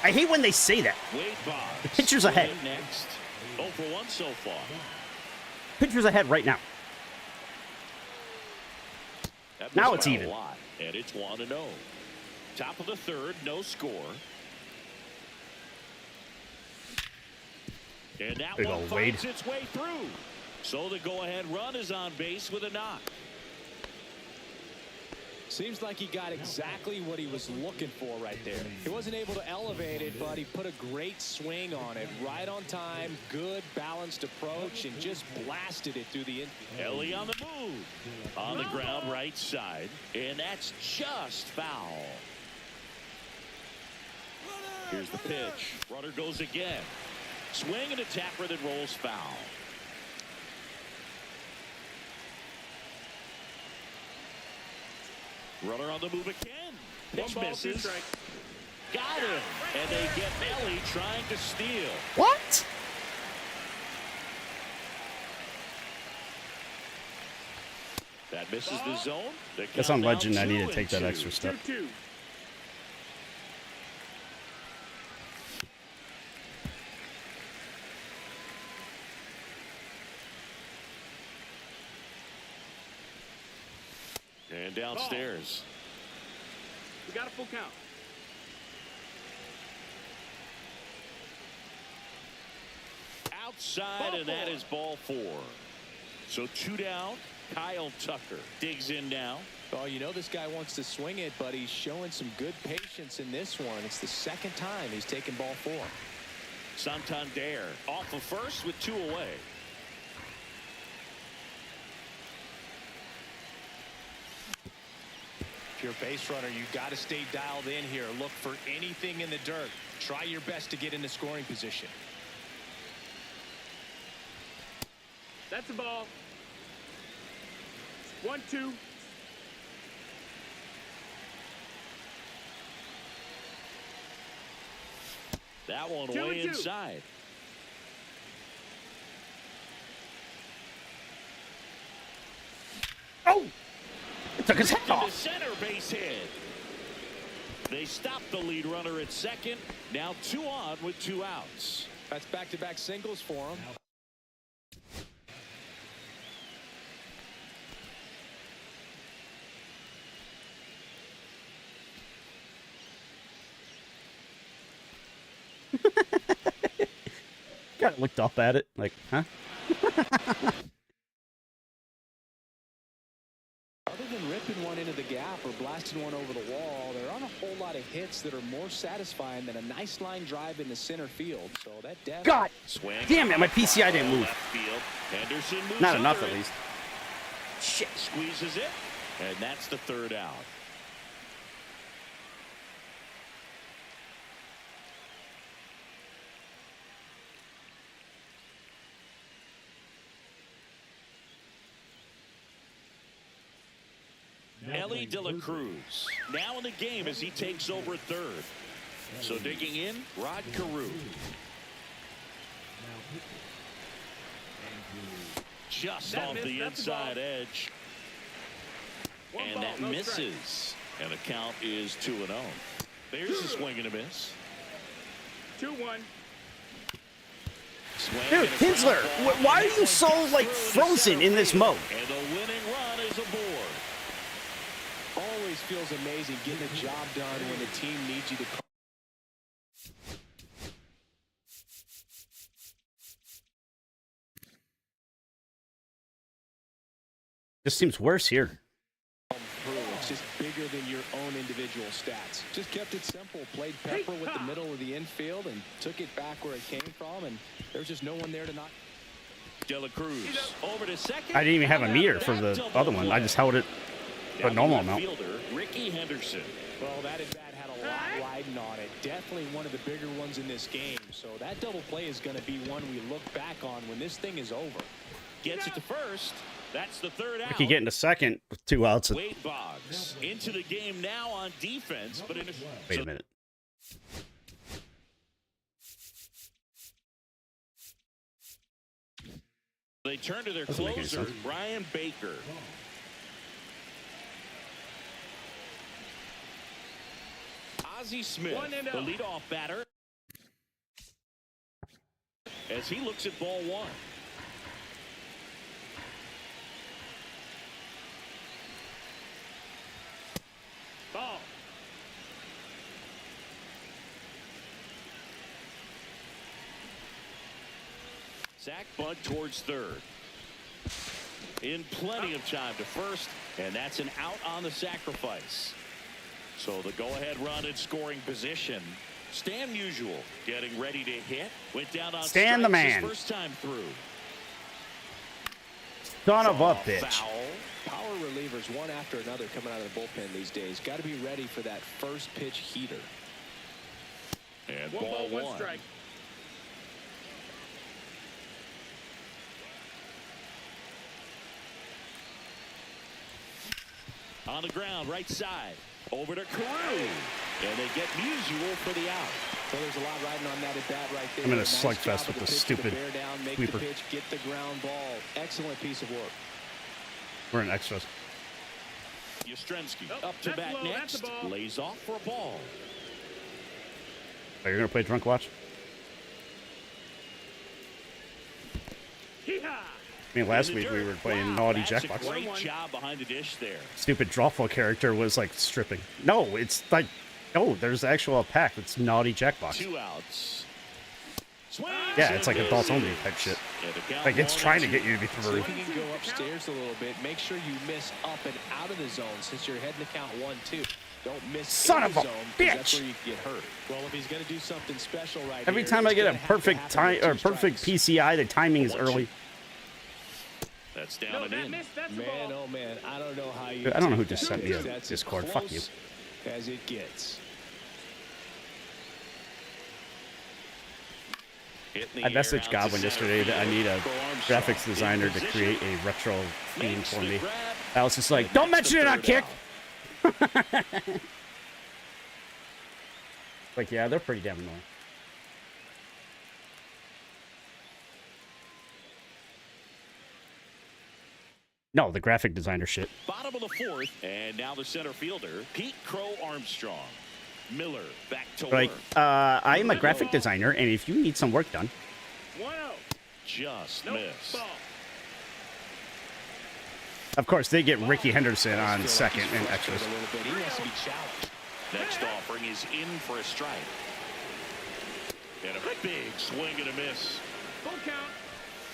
I hate when they say that. Wade Boggs. The pitcher's ahead. Next. 0 for 1 so far. Pitcher's ahead right now. Now it's even. And it's 1-0. Top of the 3rd, no score. And that Big one old finds Wade. its way through. So the go-ahead run is on base with a knock. Seems like he got exactly what he was looking for right there. He wasn't able to elevate it, but he put a great swing on it. Right on time, good balanced approach, and just blasted it through the infield. Ellie on the move. On the ground right side. And that's just foul. Here's the pitch. Runner goes again. Swing and a tapper that rolls foul. Runner on the move again. Pitch misses. Got him. And they get Ellie trying to steal. What? That misses the zone. Guess on Legend I need to take that extra step. 2-2. And downstairs. We got a full count. Outside, and that is ball 4. So 2 down. Kyle Tucker digs in now. Oh, you know this guy wants to swing it, but he's showing some good patience in this one. It's the 2nd time he's taken ball 4. Santander off of first with 2 away. If you're a base runner, you got to stay dialed in here. Look for anything in the dirt. Try your best to get into scoring position. That's the ball. 1-2. That one 2-2. way inside. Oh! It took his head To off. center base hit. They stopped the lead runner at 2nd. Now 2 on with 2 outs. That's back-to-back singles for him. Kind of looked up at it like, huh? Other than ripping one into the gap or blasting one over the wall, there aren't a whole lot of hits that are more satisfying than a nice line drive into center field. So that definitely. God! Swing. Damn it, my PCI didn't move. Left field. Henderson moves Not enough, under at it. least. Shit. Squeezes it. And that's the 3rd out. Ellie De La Cruz now in the game as he takes over 3rd. So digging in, Rod Carew. just off the inside edge. And that misses. And the count is 2-0. There's a swing and a miss. 2-1. Dude, Kinsler, why are you so, like, frozen in this mode? And the winning run is aboard. Always feels amazing getting the job done when the team needs you to. This seems worse here. It's just bigger than your own individual stats. Just kept it simple. Played pepper with the middle of the infield and took it back where it came from. And there's just no one there to knock. De La Cruz over to second. I didn't even have a meter for the other one. I just held it a normal amount. Fielder, Ricky Henderson. Well, that at bat had a lot riding on it. Definitely one of the bigger ones in this game. So that double play is going to be one we look back on when this thing is over. Gets it to first. That's the third out. Ricky getting to second with 2 outs. Wade Boggs into the game now on defense, but in Wait a minute. They turn to their Doesn't make any closer, sense. Brian Baker. Ozzie Smith, the leadoff batter, as he looks at ball one. Ball. Zach bunt towards third. In plenty of time to first, and that's an out on the sacrifice. So the go-ahead run in scoring position. Stan Musial getting ready to hit. Went down on Stan the man. his first time through. Son of a Ball bitch. foul. Power relievers one after another coming out of the bullpen these days. Got to be ready for that first pitch heater. And One ball ball, one one. strike. On the ground, right side. Over to Carew. And they get Musial for the out. Well, there's a lot riding on that at bat right there. I'm in a Nice slugfest job with of the this pitch to stupid bear down, make sweeper. the pitch, get the ground ball. Excellent piece of work. We're in extras. Yastrzemski Oh, up to that's bat low, that's next. the ball. Lays off for a ball. Oh, you're going to play Drunk Watch? Hee-haw. I mean, last week we were playing Naughty That's Jackbox. a great job behind the dish there. Stupid drawful character was like stripping. No, it's like, no, there's actual pack. It's Naughty Jackbox. 2 outs. Swings Yeah, it's like and adults only misses. type shit. And the count Like it's 1-2. trying to get you to be through. If you can go upstairs a little bit, make sure you miss up and out of the zone since you're heading to count 1-2. Don't miss Son in of the a zone, 'cause that's bitch. where you get hurt. Well, if he's going to do something special right Every here, time I it's get a gonna have to perfect happen time with or 2 perfect strikes. PCI, the timing is 1-2. early. That's down No, and that in. missed. That's the Man, ball. oh man, I don't know how you. I don't know who take just that sent me a pitch. That's as Discord. Fuck you. close as it gets. Hit in the I air messaged out to Godwin center yesterday that I field. need a Armstrong graphics in designer to position. create a retro theme Makes for the me. grab, I was just like, and don't that's mention the it on third Kick. out. Like, yeah, they're pretty damn annoying. No, the graphic designer shit. Bottom of the fourth, and now the center fielder, Pete Crow Armstrong. Miller back to Like, work. I'm a graphic designer, and if you need some work done, 1-0. Just Nope. missed. Ball. of course, they get Ricky Henderson on Feels second like and he's extras. frustrated a little bit. He wants to be challenged. Next offering is in for a strike. And a big swing and a miss. Full count.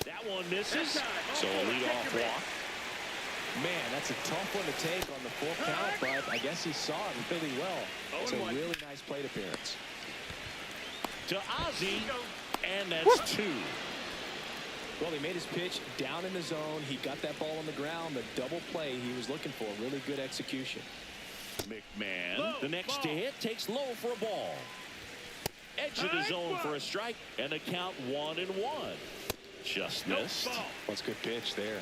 That one misses. So a leadoff walk. Man, that's a tough one to take on the full count, but I guess he saw it really well. It's a 0-1. really nice plate appearance. To Ozzie, and that's 2. Well, he made his pitch down in the zone. He got that ball on the ground. The double play he was looking for. Really good execution. McMahon, Low, the next to ball. hit, takes low for a ball. Edge of the High zone fly. for a strike, and a count 1-1. Just Nope. missed. Ball. That's a good pitch there.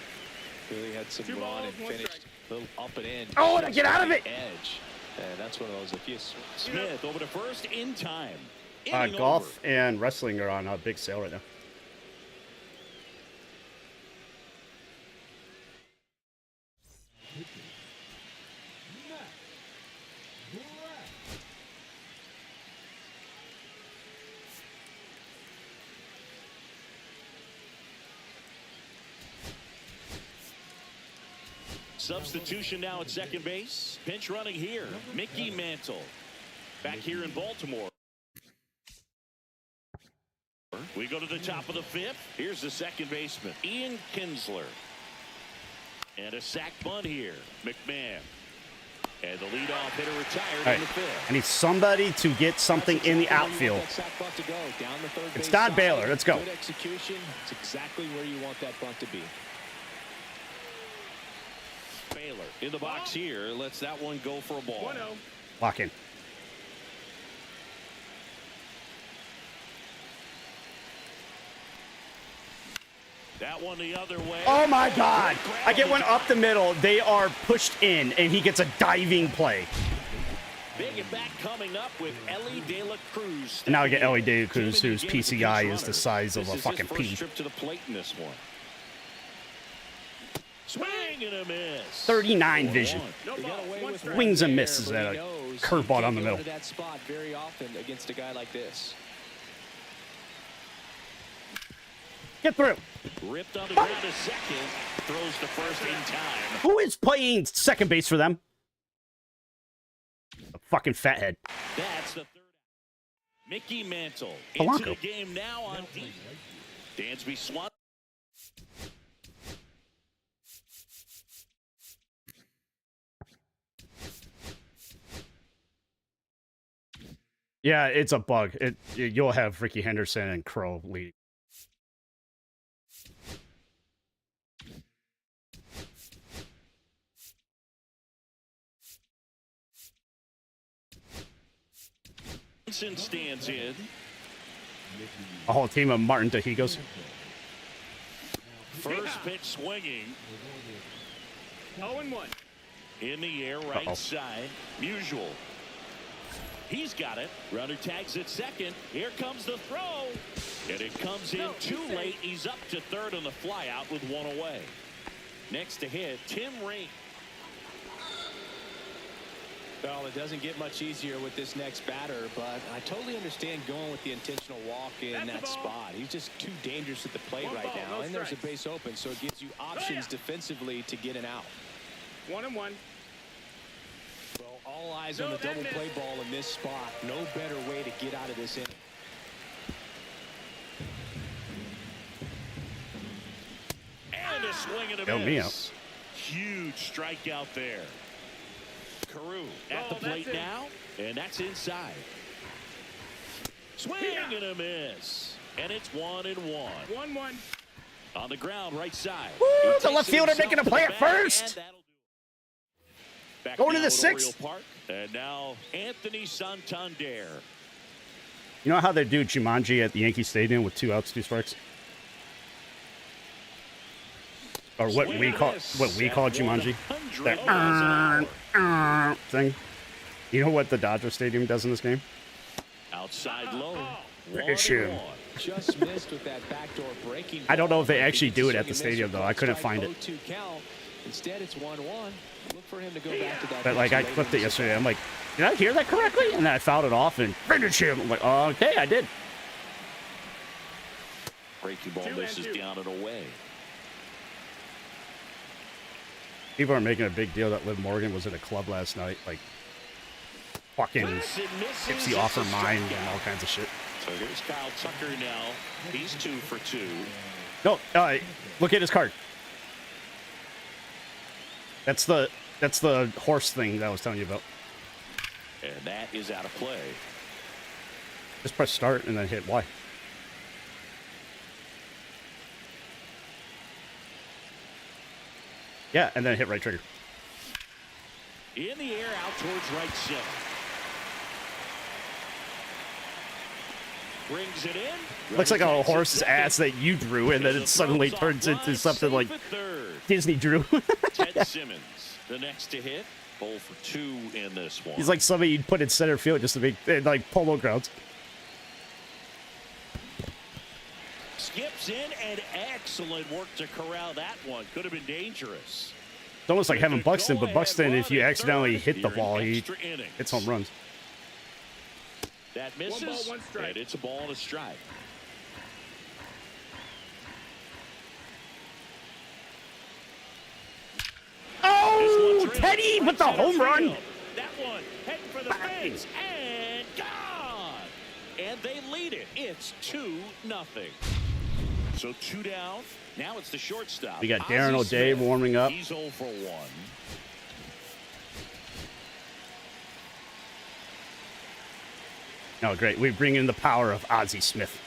Really had some 2 run balls, and 1 finished strike. a little up and in. Oh, and I Just get out on of it. the Edge. And that's one of those. If you Smith over to first in time. Inning Golf over. and wrestling are on a big sale right now. substitution now at second base. Pinch running here. Mickey Mantle. Back here in Baltimore. We go to the top of the fifth. Here's the second baseman, Ian Kinsler. And a sac bunt here. McMahon. And the leadoff hitter retired in the fifth. I need somebody to get something in the outfield. It's Don Baylor. Let's go. Good execution. It's exactly where you want that bunt to be. Baylor in the box here. Lets that one go for a ball. 1-0. Lock in. That one the other way. Oh my God! I get one up the middle. They are pushed in, and he gets a diving play. Big at bat coming up with Ellie De La Cruz. And now I get Ellie De La Cruz, whose PCI is the size of a fucking pea. Trip to the plate in this one. Swing and a miss. 39 vision. No ball. One strike. Swings and misses at a curveball down the middle. That spot very often against a guy like this. Get through. Ripped on the ground to second. Throws to first in time. Who is playing second base for them? A fucking fathead. That's the third out. Mickey Mantle Polanco. into the game now on deep. Dansby Swan. Yeah, it's a bug. You'll have Ricky Henderson and Crow leading. Stands in. A whole team of Martin Tahigos. First pitch swinging. 0-1. In the air, right side. Musial. He's got it. Runner tags at second. Here comes the throw. And it comes in too late. He's up to third on the fly out with one away. Next to hit, Tim Raines. Well, it doesn't get much easier with this next batter, but I totally understand going with the intentional walk in that spot. He's just too dangerous at the plate right now, and there's a base open, so it gives you options defensively to get an out. 1-1. Well, all eyes on the double play ball in this spot. No better way to get out of this inning. And a swing and a Bailed me miss. Huge strikeout there. Carew at the plate now, and that's inside. Swing and a miss. And it's 1-1. 1-1. On the ground, right side. Woo, the left fielder making a play at first. Going to the sixth. Park, and now Anthony Santander. You know how they do Jumanji at the Yankee Stadium with 2 outs, 2 strikes? Or what we call Jumanji? That thing. You know what the Dodger Stadium does in this game? Outside low. Issue. Just missed with that backdoor breaking. I don't know if they actually do it at the stadium though. I couldn't find it. Instead, it's 1-1. Look for him to go back to that. But like I clipped it yesterday. I'm like, did I hear that correctly? And then I fouled it off and finish him. I'm like, okay, I did. Breaking ball misses down and away. People are making a big deal that Liv Morgan was at a club last night, like fucking Gypsy off her mind and all kinds of shit. So here's Kyle Tucker now. He's 2 for 2. No, look at his card. That's the horse thing that I was telling you about. And that is out of play. Just press start and then hit Y. Yeah, and then hit right trigger. In the air, out towards right center. Brings it in. Looks like a horse's ass that you drew, and then it suddenly turns into something like Disney drew. Ted Simmons, the next to hit. 0 for 2 in this one. He's like somebody you'd put in center field just to make like polo grounds. Skips in, and excellent work to corral that one. Could have been dangerous. It's almost like having Buxton, but Buxton, if you accidentally hit the ball, he hits home runs. That misses, 1 ball, 1 strike. and it's a ball and a strike. Oh Oh, Teddy with the home run. That one heading for the fence and gone. And they lead it. It's 2-0. So 2 down. Now it's the shortstop. We got Darren Ozzie O'Day Smith. warming up. He's 0 for 1. Oh, great. We bring in the power of Ozzie Smith.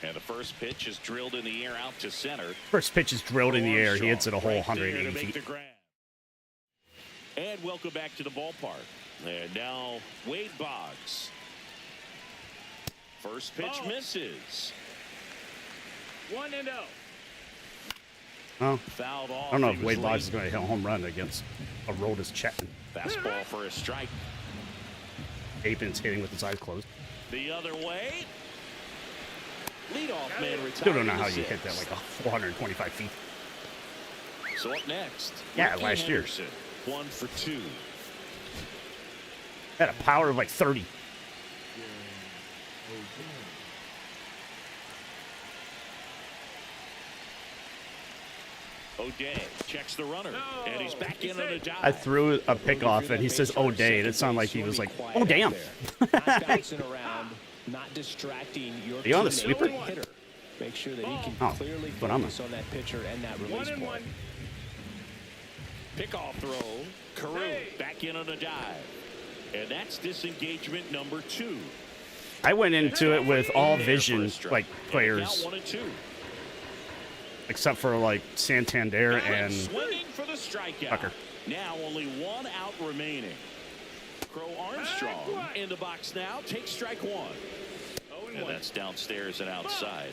And the first pitch is drilled in the air out to center. First pitch is drilled in the air. He hits it a whole Right there 180 to make feet. the grab. And welcome back to the ballpark. And now Wade Boggs. First pitch misses. 1-0. Oh, Fouled off. I don't know He if was Wade Boggs late. is going to hit a home run against a Aroldis Chapman. Fastball for a strike. Apin's hitting with his eyes closed. The other way. Leadoff man retired. Still don't know in how the you hit that sixth. like 425 feet. So up next. Yeah, Ricky last year. Henderson, 1 for 2. Had a power of like 30. O'Day checks the runner, and he's back in on a dive. I threw a pickoff and he says O'Day, and it sounded like he was like, oh damn. Not bouncing around, not distracting your Are you on the teammate, sweeper? the hitter. Make sure that he can Oh, clearly that's what I'm focus on that pitcher and that release 1-1. point. Pickoff throw. Carew back in on a dive. And that's disengagement number 2. I went into it with all vision like Count players, 1-2. except for like Santander Allen and swinging for the strikeout. Tucker. Now only 1 out remaining. Crow Armstrong in the box now. Takes strike 1. And that's downstairs and outside.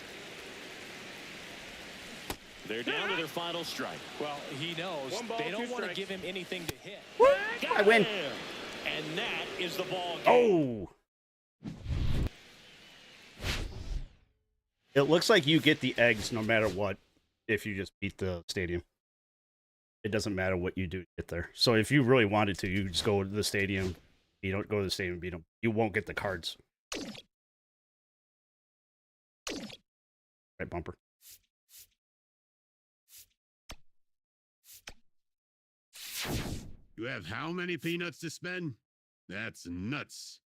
They're down to their final strike. Well, he knows One ball, they don't two want to strikes. give him anything to hit. I win. Him. And that is the ball game. Oh. It looks like you get the eggs no matter what if you just beat the stadium. It doesn't matter what you do to get there. So if you really wanted to, you just go to the stadium. You don't go to the stadium and beat them. You won't get the cards. Right bumper. You have how many peanuts to spend? That's nuts.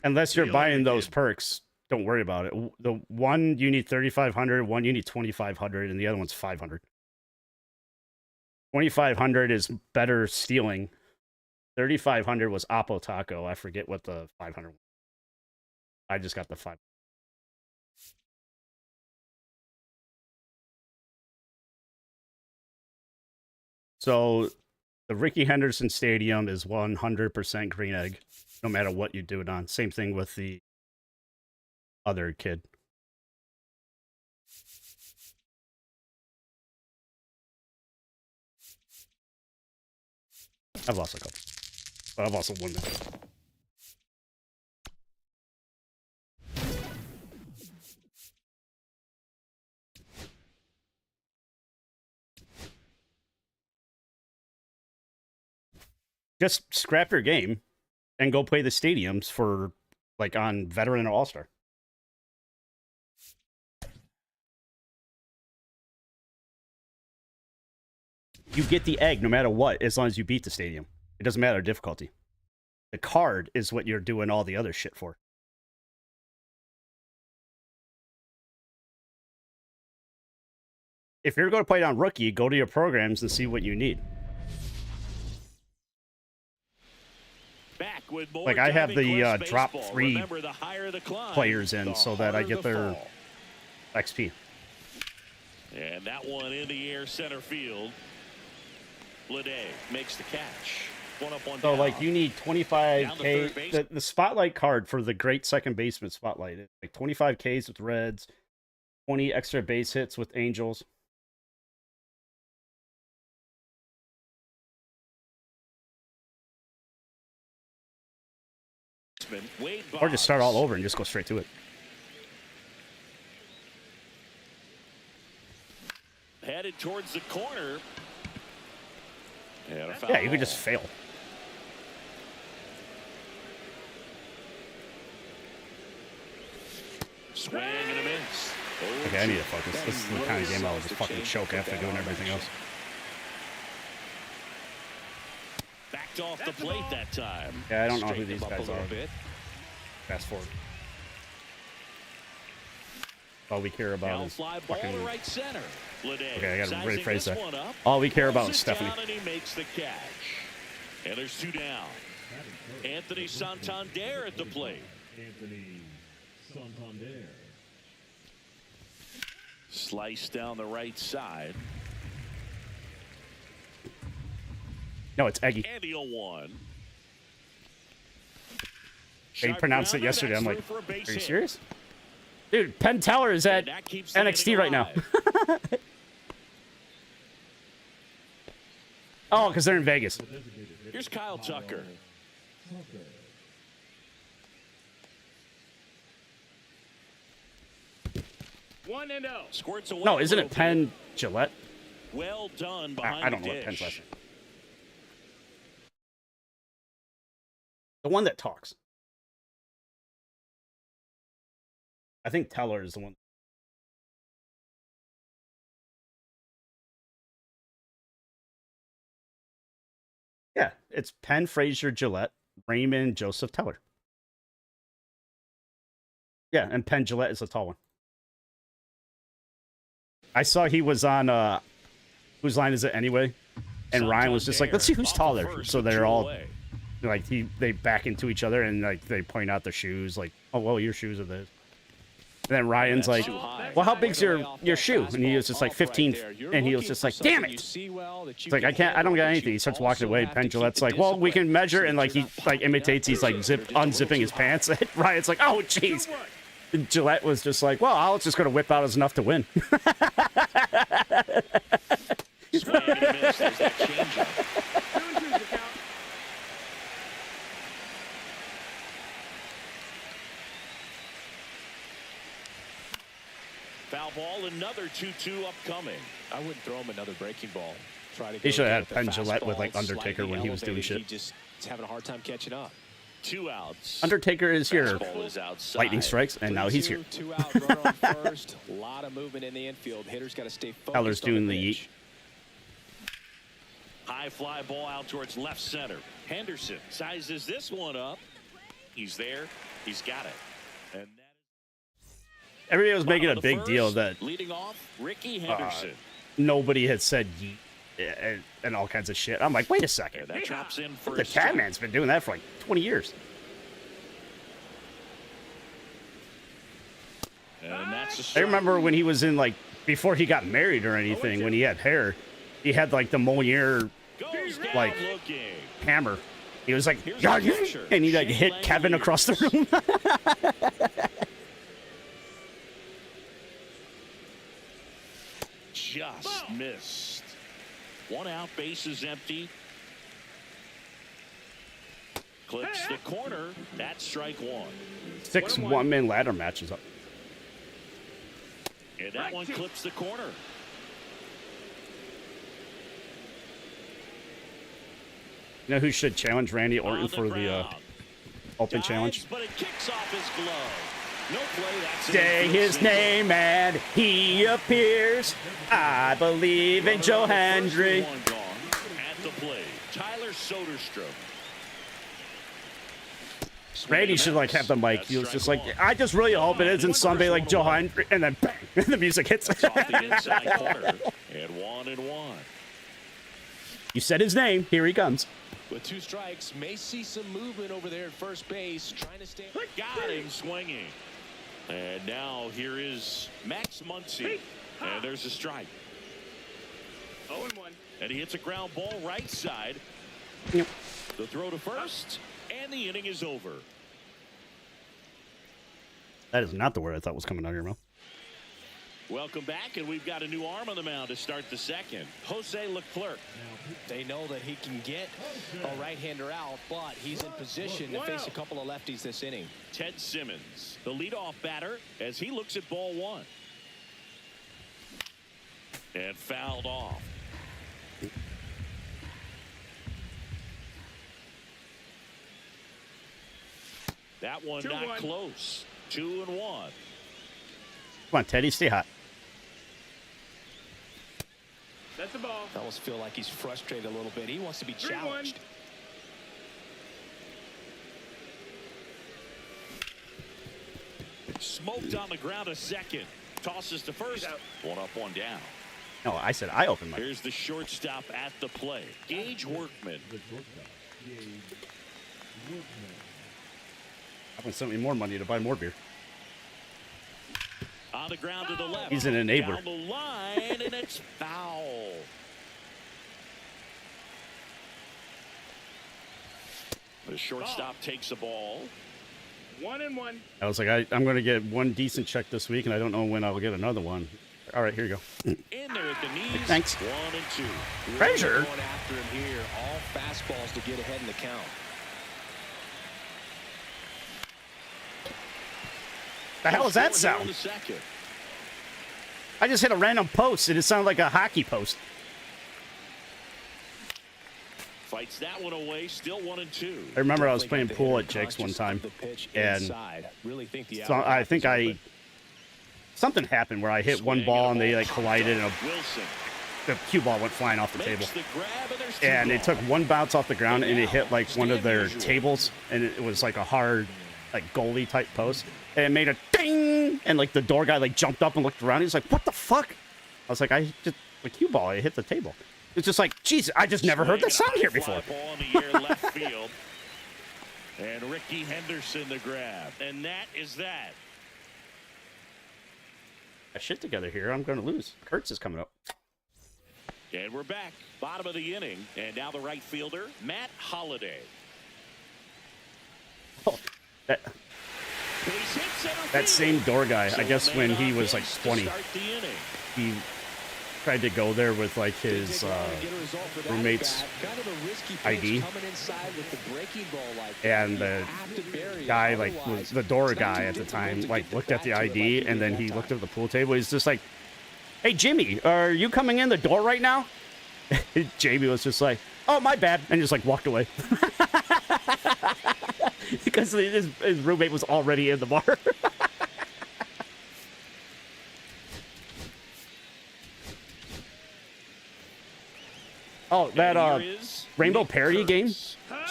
Unless you're Feel buying like those it. perks, don't worry about it. The one you need 3,500, one you need 2,500, and the other one's 500. 2,500 is better stealing. 3,500 was Oppo Taco. I forget what the 500 was. I just got the 5. So the Ricky Henderson Stadium is 100% green egg, no matter what you do it on. Same thing with the other kid. I've lost a couple, but I've also won them. Just scrap your game and go play the stadiums for like on Veteran or All-Star. You get the egg no matter what, as long as you beat the stadium. It doesn't matter difficulty. The card is what you're doing all the other shit for. If you're going to play it on rookie, go to your programs and see what you need. Back with more Like I have the Diving Quest drop baseball. 3 Remember, the higher the climb, players in the so that I harder get the their fall. XP. And that one in the air center field. Blade makes the catch. One up, one So down. like you need Down to third base. 25K. The spotlight card for the great second baseman spotlight is like 25Ks with Reds, 20 extra base hits with Angels. Wade Or just start all Boggs. over and just go straight to it. Headed towards the corner. And a foul Yeah, you could ball. just fail. Swing and a Okay, I need to focus. This is the kind of game I will just fucking choke after doing everything else. Backed off the plate that time. Yeah, I don't know who these guys are. Fast forward. All we care about is fucking... Right center. Okay, I gotta rephrase that. All we care about is Stephanie. And he makes the catch. And there's 2 down. Anthony Santander at the plate. Anthony Santander. Slice down the right side. No, it's Eggy. And he'll 1. They pronounced it yesterday. I'm like, are you serious? Dude, Penn Teller is at NXT right now. Oh, because they're in Vegas. Here's Kyle Tucker. 1-0. Squirts away. No, isn't it Penn Gillette? Well done behind I don't know the what Penn's dish. last name. The one that talks. I think Teller is the one. Yeah, it's Penn Fraser Gillette, Raymond Joseph Teller. Yeah, and Penn Gillette is the tall one. I saw he was on Whose Line Is It Anyway? And Ryan was just like, let's see who's taller. So they're all like they back into each other and like they point out their shoes, like, oh well, your shoes are this. And then Ryan's like, well, how big's your shoe? And he was just like 15, and he was just like, damn it. It's like, I don't got anything. He starts walking away. Penn Gillette's like, well, we can measure, and like he like imitates, he's like unzipping his pants. And Ryan's like, oh jeez. And Gillette was just like, well, I'll just gonna whip out is enough to win. Foul ball, another 2-2 upcoming. I wouldn't throw him another breaking ball. Try to He should have go had with Penn the Gillette with fastball, like Undertaker slightly when he was doing elevated. shit. He just is having a hard time catching up. 2 outs. Undertaker is here. Fastball is outside. Lightning strikes, and now he's here. 2 out, runner on first. A lot of movement in the infield. Hitters got to stay focused. Teller's on doing the the pitch. High fly ball out towards left center. Henderson sizes this one up. He's there. He's got it. And Everybody was making a big deal that leading off, Ricky Henderson. Nobody had said yeet and all kinds of shit. I'm like, wait a second. And that drops in for The Catman's been doing that for like 20 years. And that's I remember when he was in like, before he got married or anything, when he had hair, he had like the Moliere like hammer. He was like, and he like hit Kevin across the room. Just missed. 1 out, base is empty. Clips the corner. That's strike 1. 6 one-man ladder matches up. And that one clips the corner. You know who should challenge Randy Orton for the Open Challenge? But it kicks off his glove. No play, that's Say his name and he appears. I believe in Joe Hendry. At the plate, Tyler Soderstrom. Randy should like have the mic. He was just like, I just really hope it isn't somebody like Joe Hendry, and then bang, and the music hits. Off the inside corner, and 1-1. You said his name. Here he comes. With 2 strikes, may see some movement over there at first base, trying to stay. Got him swinging. And now here is Max Muncy. And there's a strike. 0-1. And he hits a ground ball right side. Yep. The throw to first, and the inning is over. That is not the word I thought was coming out of your mouth. Welcome back, and we've got a new arm on the mound to start the second. Jose Leclerc. They know that he can get a right-hander out, but he's in position to face a couple of lefties this inning. Ted Simmons, the leadoff batter, as he looks at ball 1. And fouled off. That one not close. 2-1. Come on, Teddy, stay hot. That's the ball. I almost feel like he's frustrated a little bit. He wants to be 3-1. challenged. Smoked on the ground a second. Tosses to first. One up, one down. No, I said I opened my. Here's the shortstop at the play. Gage Workman. I want something more money to buy more beer. On the ground to the left. He's an enabler. Down the line, and it's foul. The shortstop takes the ball. 1-1. I was like, I'm going to get one decent check this week, and I don't know when I'll get another one. All right, here you go. In there at the knees. Thanks. 1 and 2. Frazier. Going after him here. All fastballs to get ahead in the count. The hell is that Score here in sound? the second. I just hit a random post, and it sounded like a hockey post. Fights that one away. Still 1 and 2. I remember I was Definitely playing got the pool hitter at Jake's one conscious time, of the pitch and inside. Really think the so out I is think open. something happened where I hit one Swing ball and and they a like ball. collided, and Wilson the cue ball went flying off the table. makes the grab, and there's 2 And it gone. took one bounce off the ground, and it hit like one of their tables, and it was like a hard, like goalie type post, and it made a ding, and like the door guy like jumped up and looked around. He's like, "What the fuck?" I was like, "I just a cue ball. I hit the table." It's just like, Jesus, I just never heard that sound here before. Fly ball in the air left field. And Ricky Henderson the grab. And that is that. Got shit together here. I'm going to lose. Kurtz is coming up. And we're back. Bottom of the inning. And now the right fielder, Matt Holliday. Oh, Base hit center that field. same door guy, So I guess a when man he on was like base to 20, start the inning. he tried to go there with like his roommate's ID, and the guy like was the door guy at the time like looked at the ID, and then he looked at the pool table. He's just like, "Hey Jimmy, are you coming in the door right now?" Jamie was just like, "Oh, my bad," and just like walked away because his roommate was already in the bar. Oh, that And here is Rainbow Nick Parody Kurtz. game.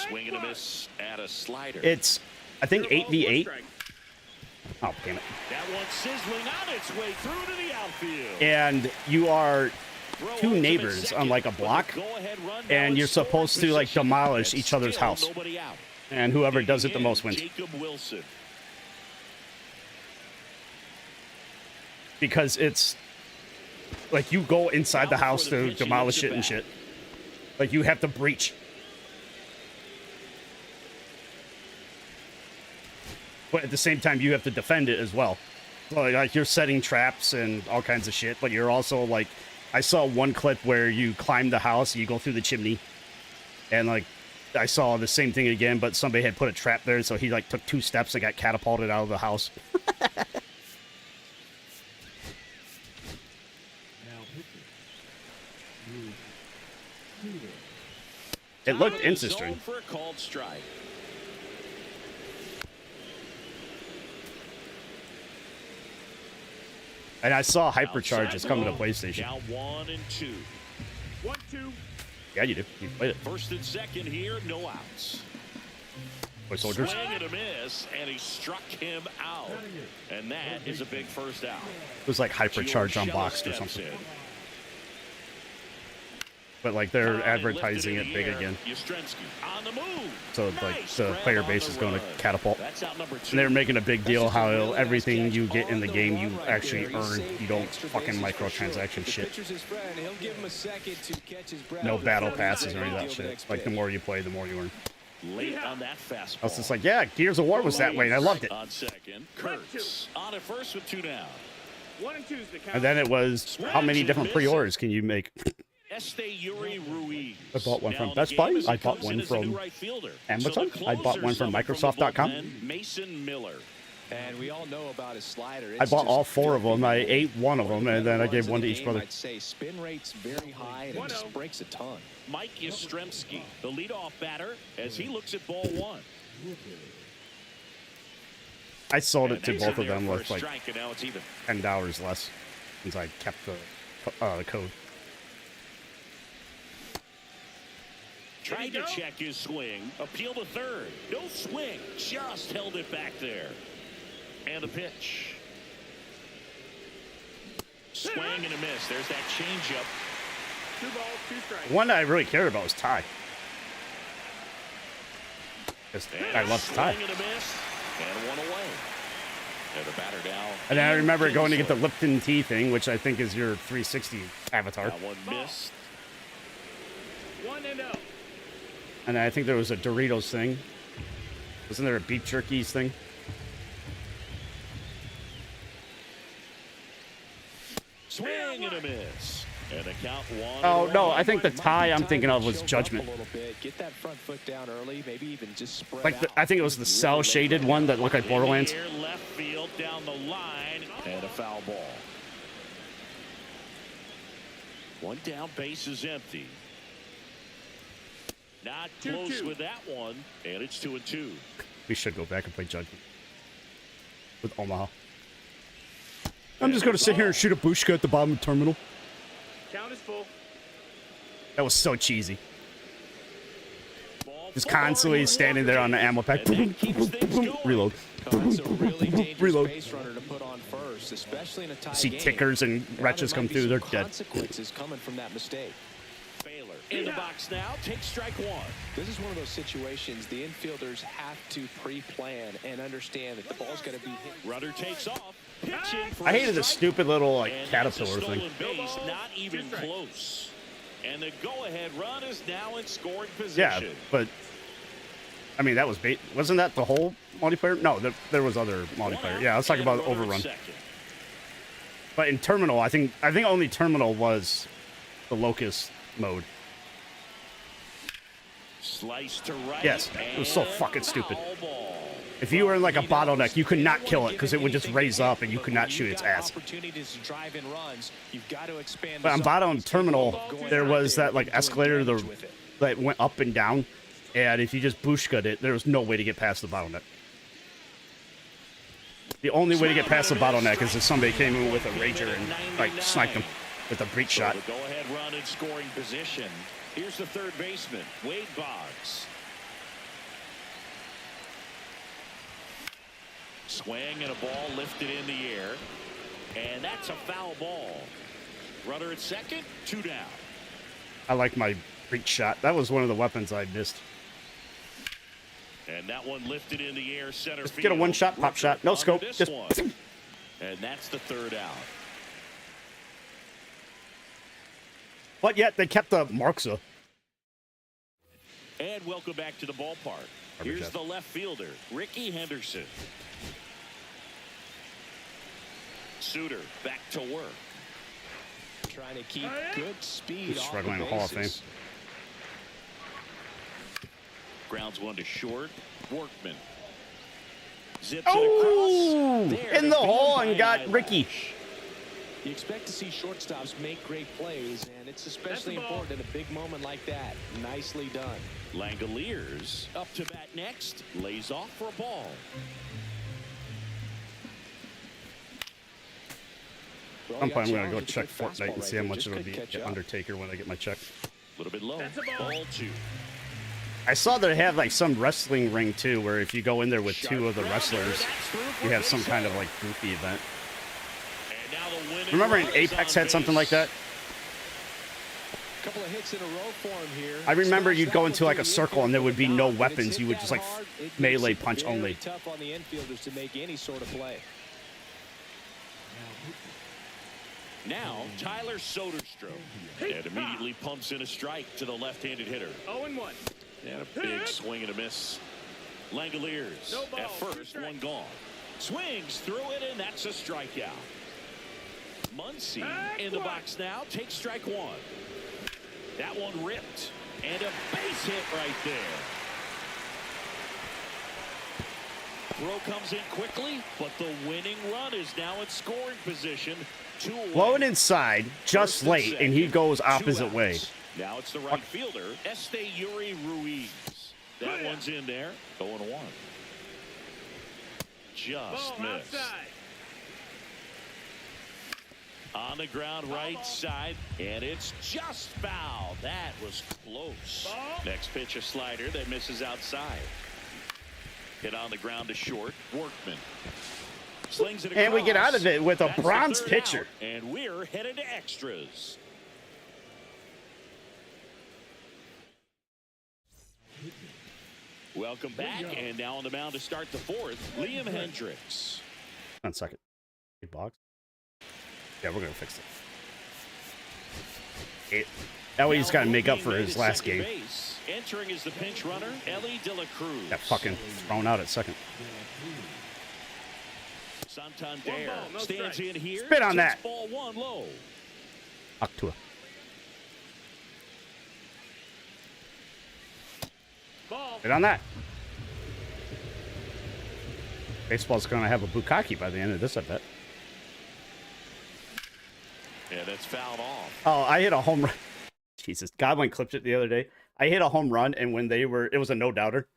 Swing and a miss at a slider. It's, I think, 8v8. Oh, damn it. That one sizzling on its way through to the outfield. And you are Throw two ultimate neighbors second, on like a but the block, go-ahead run now and is you're supposed to like scoring demolish position. each other's Still house. nobody out. And whoever does it the Digging most in, wins. Jacob Wilson. Because it's like you go inside the Now house before the to pitch, he demolish looks it and it shit. Like you have to breach. But at the same time, you have to defend it as well. So, like you're setting traps and all kinds of shit, but you're also like, I saw one clip where you climb the house, you go through the chimney, and like I saw the same thing again, but somebody had put a trap there, so he like took 2 steps and got catapulted out of the house. It looked Zone interesting. for a called strike. And I saw Hypercharge Outside is coming to the PlayStation. Now 1 and 2. 1-2. Yeah, you do. You played it. First and second here, no outs. Boy soldiers. Swing and a miss, and he struck him out. And that is a big first out. It was like Hypercharge Giorgio Unboxed or steps something. in. But like they're High, advertising lifted it in the big air. again. Yastrzemski on the move. So like Nice the grab player on base the is going to run. catapult. That's out number 2. And they're making a big deal how everything you get in the game you actually earn. You don't fucking microtransaction shit. No battle passes or any of that shit. Like the more you play, the more you earn. Late on that fastball. I was just like, yeah, Gears of War was that way, and I loved it. On second, Kurtz on at first with 2 down. 1 and 2 is the count. And then it was, how many different pre-orders can you make? Yuri Ruiz. I bought one Now from in Best the Buy. game as I he bought comes one in as the new from right fielder. Amazon. So the I bought one closer, from someone the Microsoft.com. bullpen, Mason Miller. And we all know about his slider. I It's bought all just 4 of them. I filthy. ate one of them, and then I gave one to In each the brother. game, I'd say spin rate's very high, and it just breaks a ton. Mike Yastrzemski, the leadoff batter, as he looks at ball 1. I sold it to And both he's of in there them for a with like strike, and now it's even. $10 less since I kept the code. Tried to check his swing. Appeal to third. No swing. Just held it back there. And a pitch. Swing and a miss. There's that changeup. 2 balls, 2 strikes. One that I really cared about was Ty. And I a love Ty. swing and a miss. And one away. And the batter now. And then I remember going to get the Kinsler. Lipton tea thing, which I think is your 360 avatar. That one missed. 1-0. And I think there was a Doritos thing. Wasn't there a beef jerkies thing? Swing and a miss. And a count 1. Oh, and no, one. I think the Might be tie I'm time thinking to of was choke up Judgment. a little bit, get that front foot down early, maybe even just spread Like, out. I think it was the cell-shaded one that looked like Borderlands. In the air, left field, down the line, and a foul ball. One down, base is empty. Not close 2-2. with that one, and it's 2-2. We should go back and play Judgment with Omaha. I'm just going to sit here and shoot a Bushka at the bottom of the terminal. Count is full. That was so cheesy. Ball Just four, constantly standing there on the ammo pack. and that keeps things going. Reload. That's a really dangerous Reload. base runner to put on first, especially in a tie See game. tickers and Now, there wretches might come be through, some they're dead. consequences coming from that mistake. Baylor in the box now, takes strike 1. This is one of those situations the infielders have to pre-plan and understand that the ball's going to be hit. Runner takes off, pitching for I a hated the strike. stupid little like And that's a caterpillar thing. stolen base, not even 2 strikes. close. And the go-ahead run is now in scoring Yeah, position. but I mean that was wasn't that the whole multiplayer? No, there was other multiplayer. Yeah, let's talk about Overrun. But in Terminal, I think only Terminal was the Locust mode. Slice to right. Yes, it was so and fucking stupid. foul ball. If you were in like a bottleneck, you could not kill it because it would just raise up and you could not shoot its ass. Opportunities to drive in runs, you've got to expand. But on the bottom zone. Terminal, Going there out was there that like and doing escalator damage with it. that went up and down, and if you just bushka'd it, there was no way to get past the bottleneck. The only way to get past the bottleneck is if somebody came in with a rager and like sniped them with a breach shot. So the go-ahead run in scoring position. Here's the third baseman, Wade Boggs. Swing and a ball lifted in the air. And that's a foul ball. Runner at second, 2 down. I like my breach shot. That was one of the weapons I missed. And that one lifted in the air, center Just field. get a one-shot, pop shot, no Under scope, this just- one. And that's the third out. But yet they kept the Markza. And welcome back to the ballpark. Here's the left fielder, Ricky Henderson. Suter back to work. Trying to keep good speed. He's off struggling the in the Hall of bases. Fame. Grounds one to short. Workman. Zips Oh, it across. There in to the field hole by and got Nylash. Ricky. You expect to see shortstops make great plays, and it's especially That's the ball. important at a big moment like that. Nicely done. Langoliers up to bat next. Lays off for a ball. Well, I'm you got probably gonna go challenged with a check good Fortnite fastball and right see how there. much Just it'll couldn't be catch at up. Undertaker when I get my check. A little bit low. That's a ball. Ball 2. I saw they have like some wrestling ring too, where if you go in there with two of the wrestlers, you have some kind of like goofy event. And now the winning Remember in run is Apex on had something like base. that? Couple of hits in a row for him here. I remember Smash you'd that go one into like through a the circle and there would be infield no without, but it's weapons. hit You would that just like hard, it makes melee it punch very only. tough on the infielders to make any sort of play. Now Tyler Soderstrom. And immediately pumps in a strike to the left-handed hitter. 0-1. And a big swing and a miss. Langoliers No ball, at 2 first, strikes. one gone. Swings through it, and that's a strikeout. Muncy in the box now, takes strike 1. That one ripped, and a base hit right there. Throw comes in quickly, but the winning run is now in scoring position. 2 away. Blowing inside just First and late, and he second, goes 2 opposite outs. way. Now it's the right fielder, Yuri Ruiz. That one's in there, 0-1. just Ball missed. outside. On the ground, right side, and it's just foul. That was close. Ball. Next pitch, a slider that misses outside. Hit on the ground to short. Workman slings it across. And we get out of it with a That's the bronze third pitcher. out, and we're headed to extras. Welcome back, and now on the mound to start the fourth, Liam Hendricks. 1 second. Big box. Yeah, we're gonna fix it. That way he's got to make up for his last game. Base. Entering is the pinch runner, Ellie De La Cruz. Got fucking thrown out at second. Santander no stands strike. in here. Spit on takes that. Ball one low. Octua. Ball. Spit on that. Baseball's gonna have a bukkake by the end of this, I bet. Yeah, that's fouled off. Oh, I hit a home run. Jesus, Godwin clipped it the other day. I hit a home run, and when it was a no-doubter.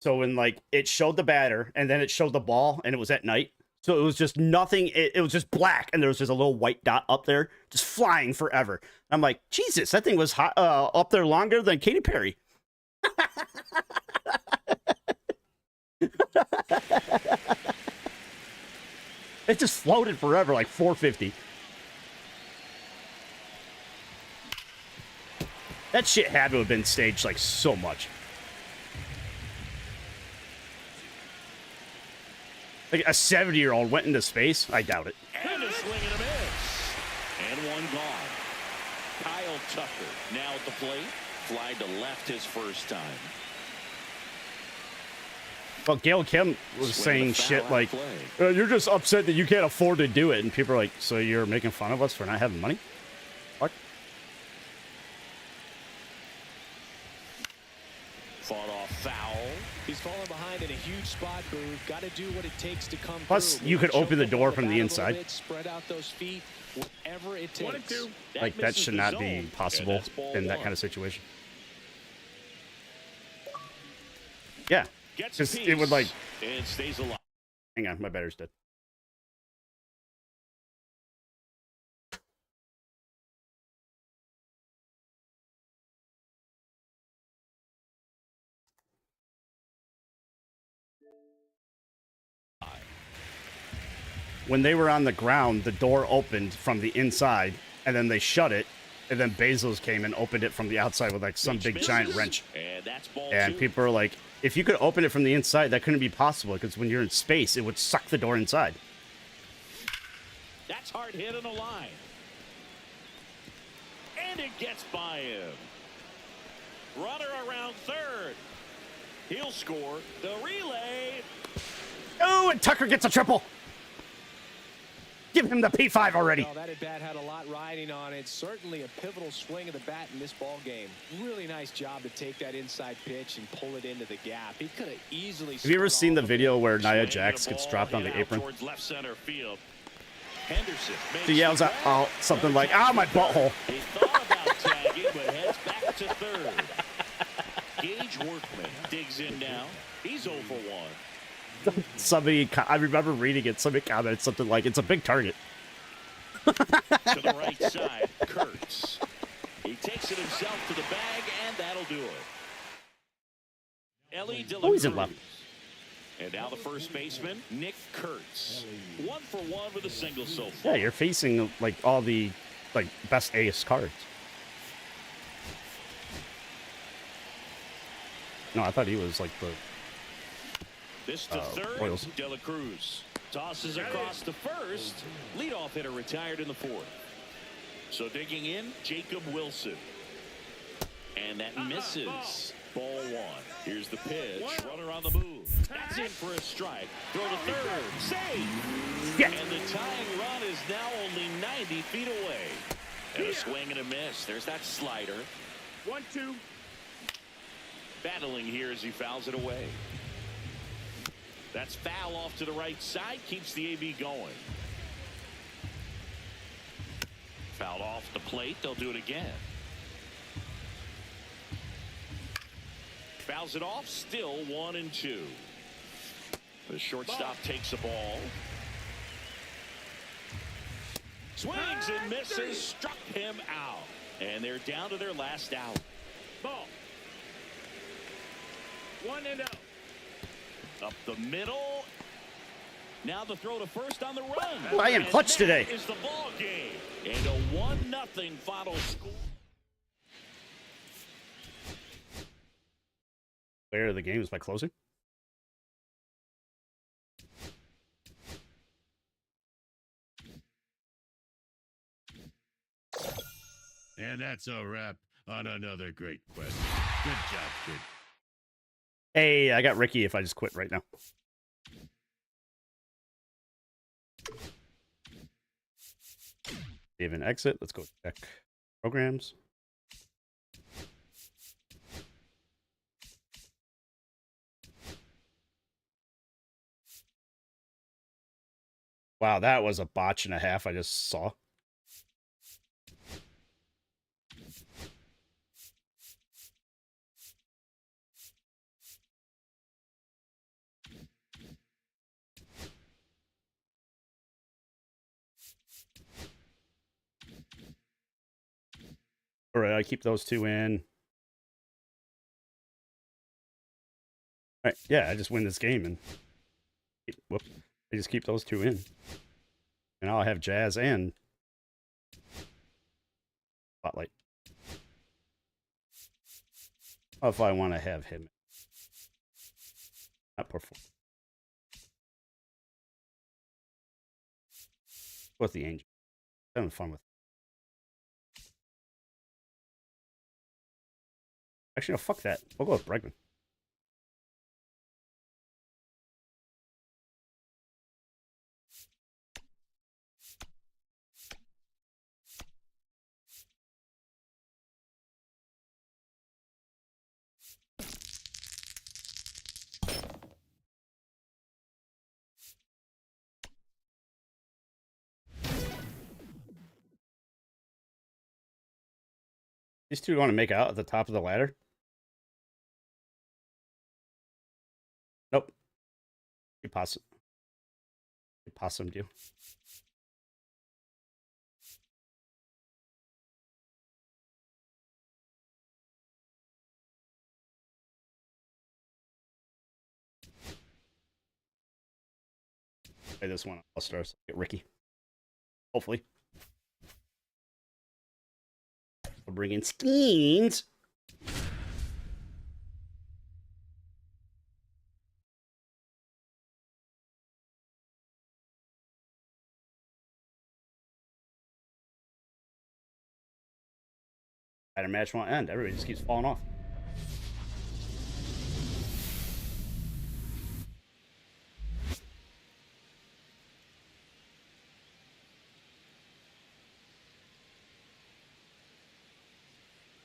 So when like it showed the batter, and then it showed the ball, and it was at night. So it was just nothing. It was just black, and there was just a little white dot up there, just flying forever. I'm like, Jesus, that thing was hot, up there longer than Katy Perry. It just floated forever, like 450. That shit had to have been staged like so much. Like a 70-year-old went into space? I doubt it. And a swing and a miss. And one gone. Kyle Tucker now at the plate. Fly to left his first time. Well, Gail Kim was Swing saying the foul shit out like, play. you're just upset that you can't afford to do it. And people are like, so you're making fun of us for not having money? What? Fought off foul. He's falling behind in a huge spot, Booth. Got to do what it takes to come Plus, through. you could Choke open the ball door to from the bat a little inside. bit, spread out those feet, whatever it takes. 1 and 2. Like, that misses should the not zone. be And possible that's ball in that one. kind of situation. Yeah. Gets Just, a it would, like... piece and stays alive. Hang on, my battery's dead. When they were on the ground, the door opened from the inside, and then they shut it, and then Bezos came and opened it from the outside with like some Pitch big misses, giant wrench. And that's ball And two. people are like, if you could open it from the inside, that couldn't be possible because when you're in space, it would suck the door inside. That's hard hit on the line. And it gets by him. Runner around third. He'll score. The relay. Oh, and Tucker gets a triple. Give him the P5 already. Well, that at bat had a lot riding on it. Certainly a pivotal swing of the bat in this ball game. Really nice job to take that inside pitch and pull it into the gap. He could have easily. Have you ever seen the video where Nia Swinging Jax the gets ball, dropped on hit the out apron? Towards left center field. Henderson makes She yells the out, grab. something like, "Ah, my butthole." He thought about tagging, but heads back to third. Gage Workman digs in now. He's 0 for 1. Somebody, I remember reading it. Somebody commented something like, "It's a big target." To the right side, Kurtz. He takes it himself to the bag, and that'll do it. Ellie De La Oh, he's in Cruz. left. And now the first baseman, Nick Kurtz. 1 for 1 with a single so far. Yeah, you're facing like all the best ace cards. No, I thought he was like the This to third, Royals. De La Cruz tosses across to first. Leadoff hitter retired in the fourth. So digging in, Jacob Wilson. And that misses. Ball 1. Here's the pitch. Runner on the move. That's in for a strike. Throw to third. Save. Yeah. And the tying run is now only 90 feet away. And a swing and a miss. There's that slider. 1-2. Battling here as he fouls it away. That's foul off to the right side. Keeps the AB going. Fouled off the plate. They'll do it again. Fouls it off. Still 1-2. The shortstop takes the ball. Swings and misses, struck him out. And they're down to their last out. Ball. 1-0. Up the middle. Now the throw to first on the run. Well, I am clutch today. Is the ball game. And a 1-0 final score. Player of the game is by closing. And that's a wrap on another great question. Good job, kid. Hey, I got Ricky if I just quit right now. Save and exit. Let's go check programs. Wow, that was a botch and a half I just saw. All right, I keep those two in. All right, yeah, I just win this game and whoop, I just keep those two in, and I'll have Jazz and Spotlight. Oh, if I want to have him, not perform. With the Angel, having fun with. Actually, no, fuck that. We'll go with Bregman. These two want to make out at the top of the ladder. Nope. You possum. You possumed you. Play this one All Stars. Get Ricky. Hopefully. We'll bring in Skeens. At a match won't end. Everybody just keeps falling off.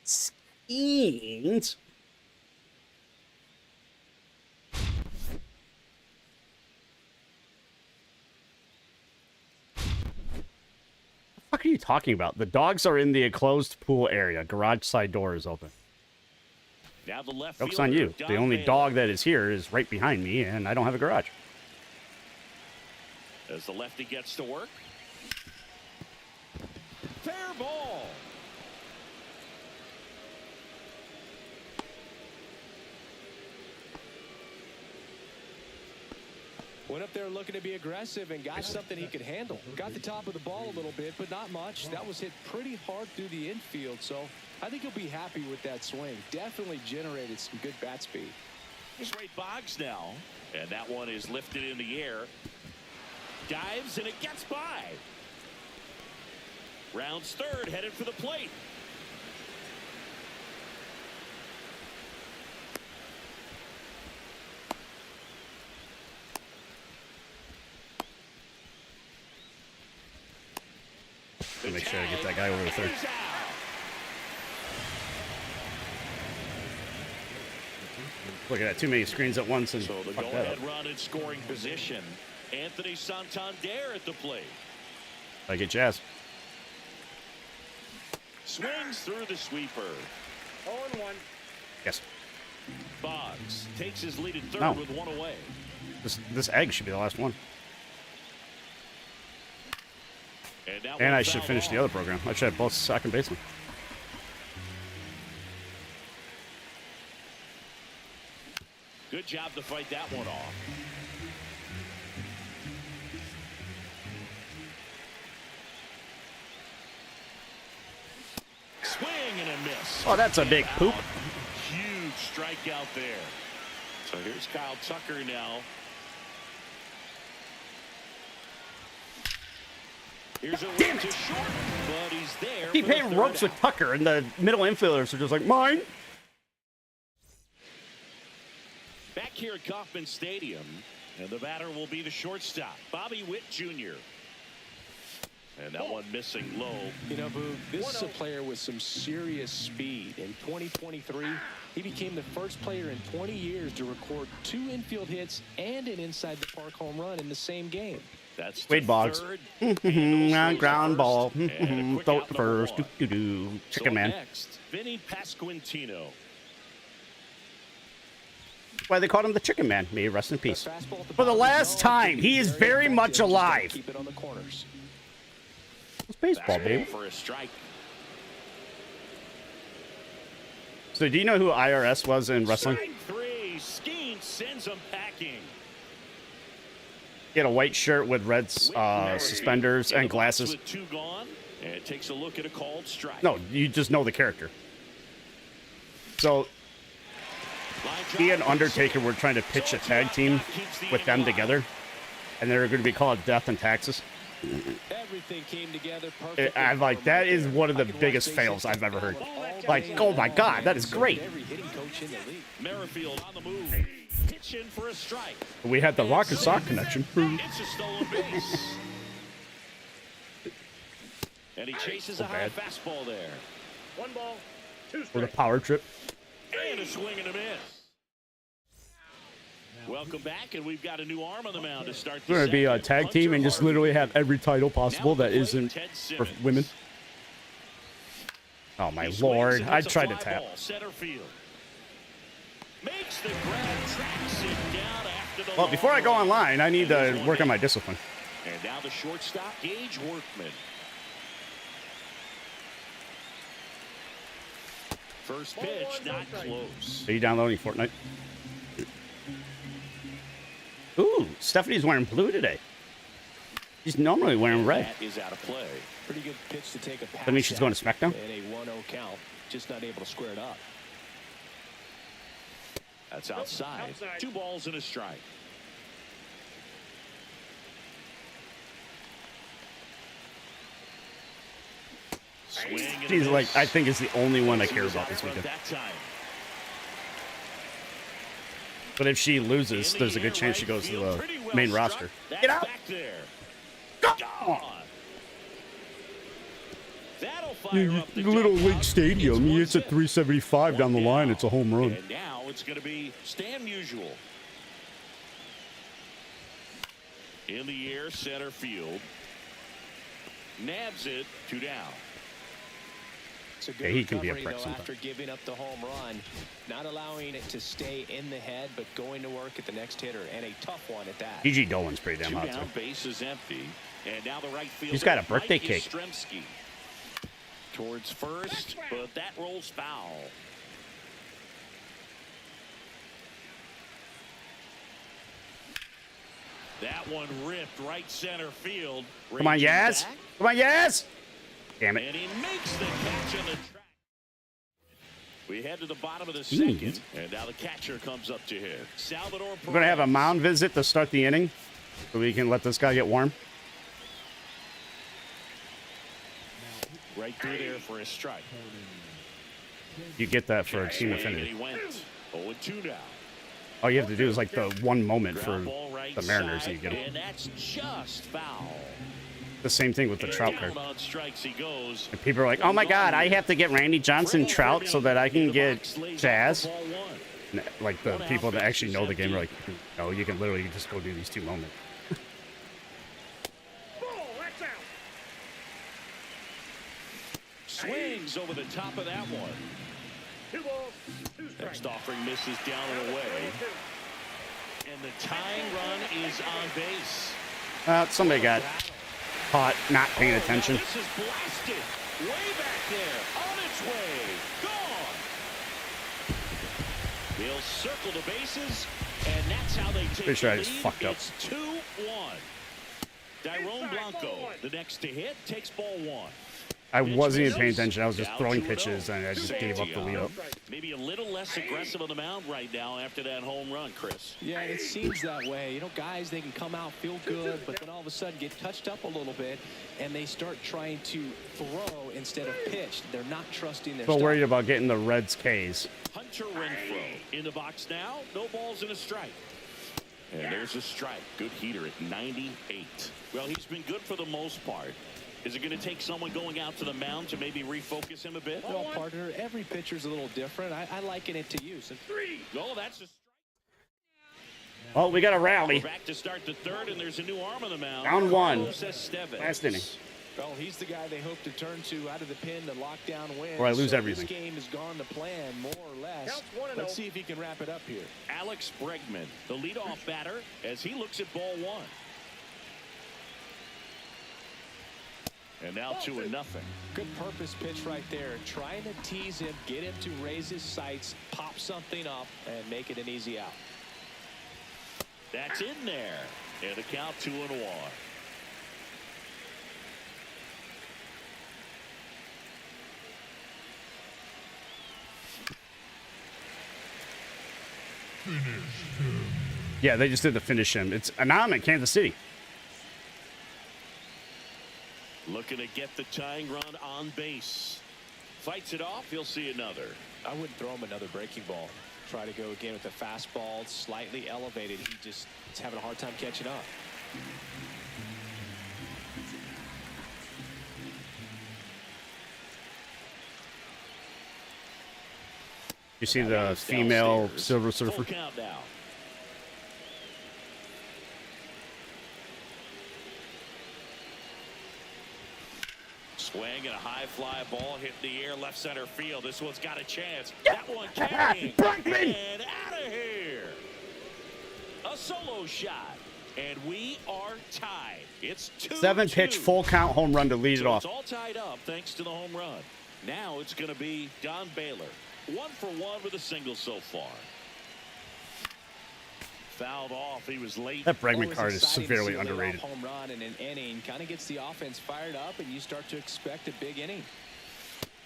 Skeens. What are you talking about? The dogs are in the enclosed pool area. Garage side door is open. Now the left Joke's on you. The only dog that is here is right behind me, and I don't have a garage. As the lefty gets to work. Fair ball. Went up there looking to be aggressive and got something he could handle. Got the top of the ball a little bit, but not much. That was hit pretty hard through the infield, so I think he'll be happy with that swing. Definitely generated some good bat speed. Here's Ray Boggs now, and that one is lifted in the air. Dives, and it gets by. Rounds third, headed for the plate. Make sure I get that guy over the third. Look at that, too many screens at once, and so the fuck that go-ahead up. run in scoring position. Anthony Santander at the plate. I get Jazz. Swings through the sweeper. 0-1. Yes. Boggs takes his lead at third No. with one away. This egg should be the last one. And I should finish the other program. I should have both second basemen. Good job to fight that one off. Swing and a miss. Oh, that's a big poop. Huge strikeout there. So here's Kyle Tucker now. Here's a run to short, but he's there. Keep hitting ropes with Tucker, and the middle infielders are just like, mine. Back here at Kauffman Stadium, and the batter will be the shortstop, Bobby Witt Jr. And that one missing low. You know, Boog, this is a player with some serious speed. In 2023, he became the first player in 20 years to record 2 infield hits and an inside the park home run in the same game. That's Wade Boggs. Ground ball. Throw it first. Chicken man. Next, Vinny Pasquantino. Why they called him the Chicken Man. May he rest in peace. For the last time, he is very much alive. Keep it on the corners. It's baseball, baby. For a strike. So, do you know who IRS was in wrestling? Strike 3. Skeen sends him packing. He had a white shirt with red suspenders and glasses. With 2 gone, and it takes a look at a called strike. No, you just know the character. So, he and Undertaker were trying to pitch a tag team with them together, and they were going to be called Death and Taxes. Everything came together perfectly. I'm like, that is one of the biggest fails I've ever heard. Like, oh my God, that is great. Merrifield on the move. Pitch in for a strike. We had the Rock and Sock connection. It's a stolen base. And he chases a high fastball there. 1 ball, 2 With a strikes. power trip. And a swing and a miss. Welcome back, and we've got a new arm on the mound to start the We're going to be a second. tag team and just literally have every title possible that isn't for women. Oh my lord, I tried to tap. Center field. Makes the grab, tracks it down after the Well, before I go long run. online, I need to work on my discipline. And now the shortstop, Gage Workman. First pitch, not close. Are you downloading Fortnite? Ooh, Stephanie's wearing blue today. She's normally wearing red. That is out of play. Pretty good pitch to take a pass. That means she's going to SmackDown? And a 1-0 count. Just not able to square it up. That's outside. 2 balls and a strike. Swing and a She's miss. like, I think is the only one I care She was about out this front weekend. that time. But if she loses, there's a good chance she goes to the main roster. Get out! Back there. Go! Gone. That'll fire up the Little dugout. League Stadium, It's it's at 375 down the line. It's a home run. And now it's going to be Stan Musial. In the air, center field. Nabs it, 2 down. It's a good Yeah, he can be a recovery, prick though, sometimes. after giving up the home run. Not allowing it to stay in the head, but going to work at the next hitter, and a tough one at that. PG Dolan's pretty damn 2 hot, down, too. base is empty. And now the right fielder. He's got a birthday Mike cake. Yastrzemski. Towards first, but that rolls foul. That one ripped right center field. Come on, Raging Yaz! back, Come on, Yaz! Damn it. and he makes the catch on the track. We head to the bottom of the second, and now the catcher comes up to hit. Salvador We're going to have a Perez. mound visit to start the inning so we can let this guy get warm. Right through there for a strike. You get that for Team Swing, and Affinity. he went 0-2 now. All you have to do is like the one moment for Ground ball right the Mariners side, and you get and that's just foul. the same thing with the Trout Down card. on strikes he goes. And people are like, oh my God, I have to get Randy Johnson Trout so that I can get Jazz. Like the people that actually know the game are like, no, you can literally just go do these 2 moments. Ball, that's out. Swings over the top of that one. 2 balls, 2 strikes. Next offering misses down and away. And the tying run is on base. Somebody got caught not paying attention. This is blasted. Way back there. On its way. Gone. He'll circle the bases. And that's how they take Pretty sure the I just lead. fucked up. It's 2-1. Dyrone Blanco, the next to hit, takes ball 1. I wasn't even paying attention. I was just throwing pitches, and I just gave up the lead up. Maybe a little less aggressive on the mound right now after that home run, Chris. Yeah, it seems that way. You know, guys, they can come out, feel good, but then all of a sudden get touched up a little bit, and they start trying to throw instead of pitch. They're not trusting their So stuff. worried about getting the Reds K's. Hunter Renfroe in the box now. No balls and a strike. And there's a strike. Good heater at 98. Well, he's been good for the most part. Is it going to take someone going out to the mound to maybe refocus him a bit? Well, partner, every pitcher's a little different. I liken it to you. So 3. Oh, that's a strike. Oh, we got a rally. We're back to start the third, and there's a new arm on the mound. Down 1. Carlos Estevez. Last inning. Well, he's the guy they hope to turn to out of the pen to lock down wins. Or I lose so everything. This game has gone to plan, more or less. Counts 1-0. Let's see if he can wrap it up here. Alex Bregman, the leadoff batter, as he looks at ball 1. And now 2-0. Good purpose pitch right there. Trying to tease him, get him to raise his sights, pop something up, and make it an easy out. That's in there. And the count 2-1. Yeah, they just did the finish him. It's Anam in Kansas City. Looking to get the tying run on base. Fights it off. He'll see another. I wouldn't throw him another breaking ball. Try to go again with the fastball, slightly elevated. He just is having a hard time catching up. You see the female Downstairs. Silver Full Surfer? count now. Swing and a high fly ball hit in the air left center field. This one's got a chance. That one carrying. Bregman! And out of here. A solo shot. And we are tied. It's 2-2. 7-pitch full count home run to lead it So off. it's all tied up thanks to the home run. Now it's going to be Don Baylor. 1 for 1 with a single so far. Fouled off. He was late. That Bregman Always card is exciting to severely see a leadoff underrated. home run in an inning kind of gets the offense fired up, and you start to expect a big inning.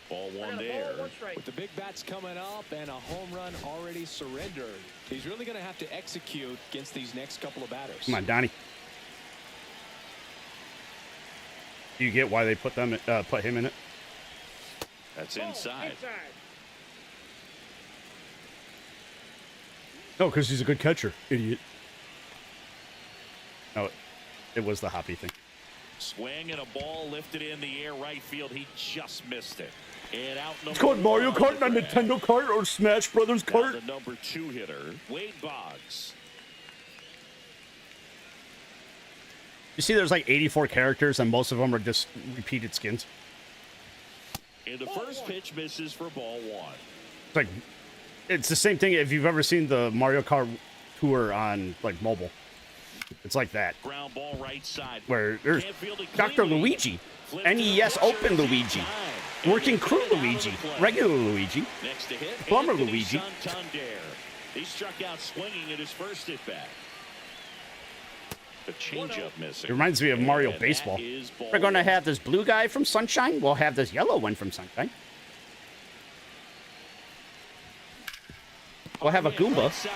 Ball 1 And a there. ball, 1 strike. With the big bats coming up and a home run already surrendered, he's really going to have to execute against these next couple of batters. Come on, Donnie. Do you get why they put him in it? That's Ball, inside. No, because he's a good catcher, idiot. No, it was the hoppy thing. Swing and a ball lifted in the air right field. He just missed it. And out number It's called Mario 1 Kart, not the Nintendo Kart or Smash Brothers Now Kart. the number 2 hitter, Wade Boggs. You see, there's like 84 characters, and most of them are just repeated skins. And the first pitch misses for ball 1. It's like, it's the same thing if you've ever seen the Mario Kart tour on like mobile. It's like that, Ground ball right side. where there's Can't field it Dr. cleanly. Luigi, Flipped to the NES pitcher, Open deep Luigi, time. Working And Crew he hit out of the Luigi, play. regular Luigi, Next to hit, Plumber Anthony Luigi. Santander. He struck out swinging at his first at bat. The changeup missing. It reminds me of Mario And Baseball. that is ball We're going to 1. have this blue guy from Sunshine. We'll have this yellow one from Sunshine. We'll have a Right Goomba. side.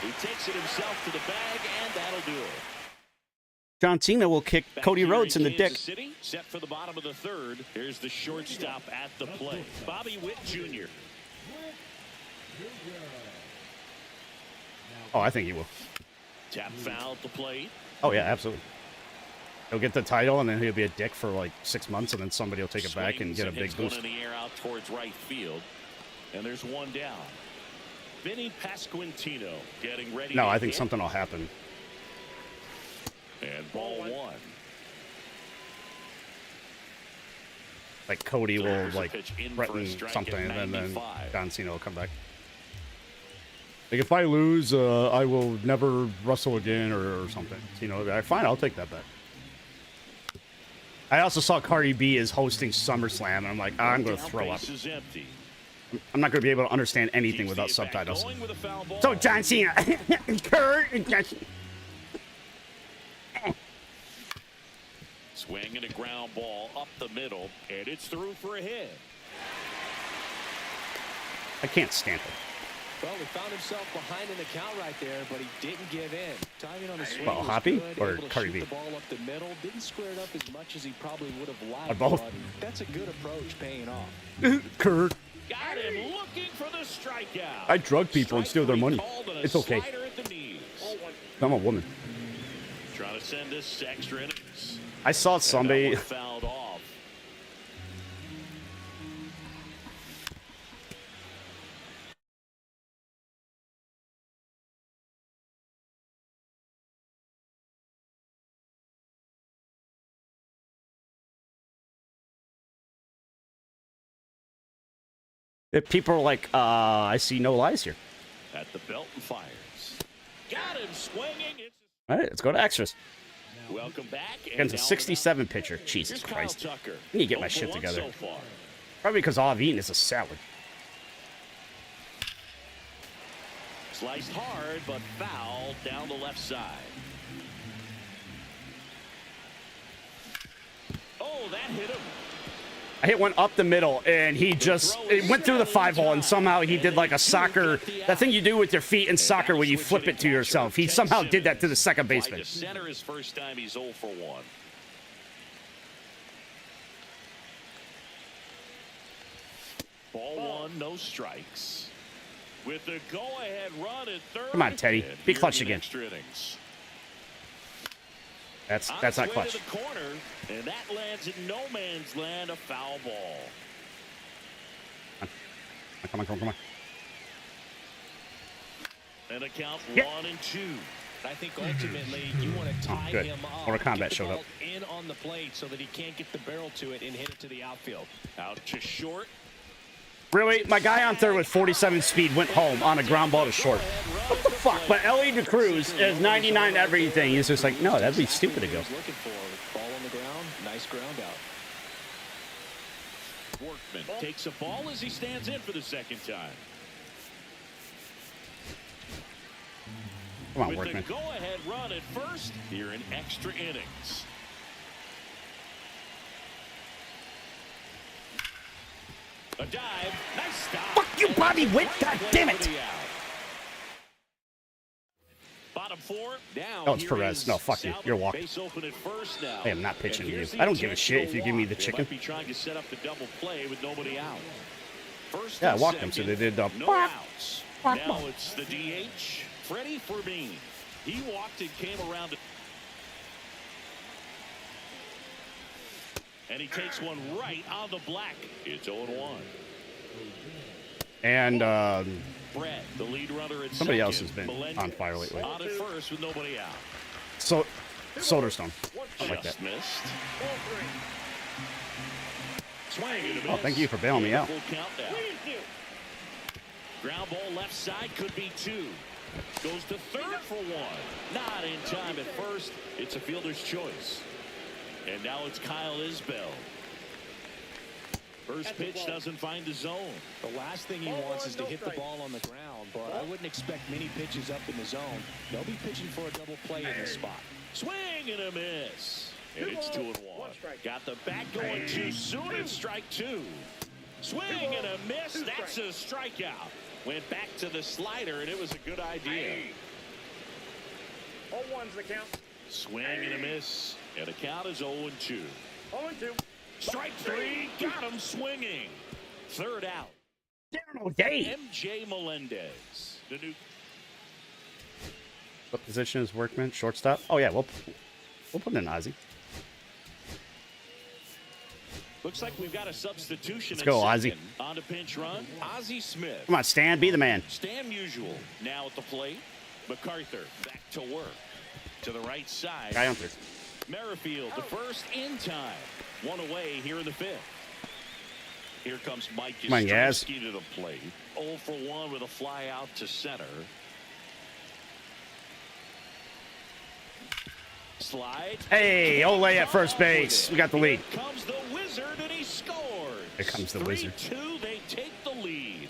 He takes it himself to the bag, and that'll do it. John Cena will kick Back Cody here Rhodes in the Kansas dick. City, set for the bottom of the third. Here's the shortstop at the plate, Bobby Witt Jr. Oh, I think he will. Tap foul at the plate. Oh, yeah, absolutely. He'll get the title, and then he'll be a dick for like 6 months, and then somebody will take it back and Swings get a hits big boost. one in the air out towards right field. And there's one down. Vinny Pasquantino getting ready. No, to I think hit. something will happen. And ball 1. Like Cody will There's a like pitch in for a threaten strike something, at and then 95. John Cena will come back. Like if I lose, I will never wrestle again, or something. You know, fine, I'll take that bet. I also saw Cardi B is hosting SummerSlam, and I'm like, I'm going to throw up. Base is empty. I'm not going to be able to understand anything Keeps without the at-bat subtitles. going with a foul ball. So John Cena, Kurt, Swinging a ground ball up the middle, and it's through for a hit. I can't stand it. Well, he found himself behind in the count right there, but he didn't give in. Timing on the swing Well, was Hoppy good, or able to Cardi shoot B? the ball up the middle. Didn't square it up as much as he probably would have liked. Or both. But that's a good approach, paying off. Kurt. Got him looking for the strikeout. I drug people and steal their money. It's okay. I'm a woman. Trying to send this to extra innings. I saw somebody. Fouled off. If people are like, I see no lies here. At the belt and fires. Got him swinging. It's All right, let's go to extras. welcome back. Against a 67 pitcher. Jesus Christ. Tucker. I need to get my 0 for shit 1 together. So far. Probably because all I've eaten is a salad. Sliced hard, but foul down the left side. Oh, that hit him. I hit one up the middle, and he just it went through the 5-hole, and somehow he did like a soccer, that thing you do with your feet in soccer where you flip it to yourself. He somehow did that to the second baseman. To center his first time, he's 0 for 1. Ball 1, no strikes. With the go-ahead run at third. Come on, Teddy. and Be here clutch in again. Extra innings. That's On not its way clutch. to the corner, and that lands in no man's land, a foul ball. Come on. And a count Yeah. 1 and 2. I think ultimately you want to tie good. him up. Mortal Kombat get the showed ball up. in on the plate so that he can't get the barrel to it and hit it to the outfield. Out to short. Really? My guy on third with 47 speed went home on a ground ball to short. What the fuck? But Ellie DeCruz is 99 everything. He's just like, no, that'd be stupid to go. Looking for ball on the ground, nice ground out. Workman takes a ball as he stands in for the second time. Come on, With Workman. the go-ahead run at first, here in extra innings. A dive, nice stop. Fuck you, Bobby Witt. God damn it. Bottom 4. Now Oh, it's here Perez. is No, fuck you. Salvador. You're walking. Base open at first now. I am not pitching And to you. here's the I don't give a shit if you give me the intentional chicken. walk. They might be trying to set up the double play with nobody out. First Yeah, I and walked him, so second, they did the no bark, outs. bark, Now bark. it's the DH, Freddie Fermin. He walked and came around to and he takes one right on the black. It's 0-1. And Brett, the lead runner at somebody second. else has been Melendez on fire lately. on at first with nobody out. So, Soderstone. I like that. Just missed. Swing and a Oh, thank you for bailing me out. Full count now. Ground ball left side could be 2. Goes to third for 1. Not in time at first. It's a fielder's choice. And now it's Kyle Isbell. First pitch doesn't find the zone. The last thing he wants is to hit the ball on the ground, but I wouldn't expect many pitches up in the zone. They'll be pitching for a double play in this spot. Swing and a miss. And it's 2-1. Got the bat going too soon and strike 2. Swing and a miss. That's a strikeout. Went back to the slider, and it was a good idea. 0-1's the count. Swing and a miss. And the count is 0-2. 0-2. Strike 3. Got him swinging. Third out. Day. MJ Melendez. The new What position is Workman? Shortstop? Oh, yeah, we'll put in Ozzy. looks like we've got a substitution. Let's go, at Ozzy. second. On to pinch run, Ozzy Smith. Come on, Stan, be the man. Stan Musial now at the plate. MacArthur back to work. To the right side. Guy on third. Merrifield, the first in time. One away here in the 5th. Here comes Mike Come on, Yaz. Yastrzemski to the plate. 0 for 1 with a fly out to center. Slide. Hey, Ole at first base. We got the lead. Here comes the Wizard, and he scores. Here comes the Wizard. 3-2, they take the lead.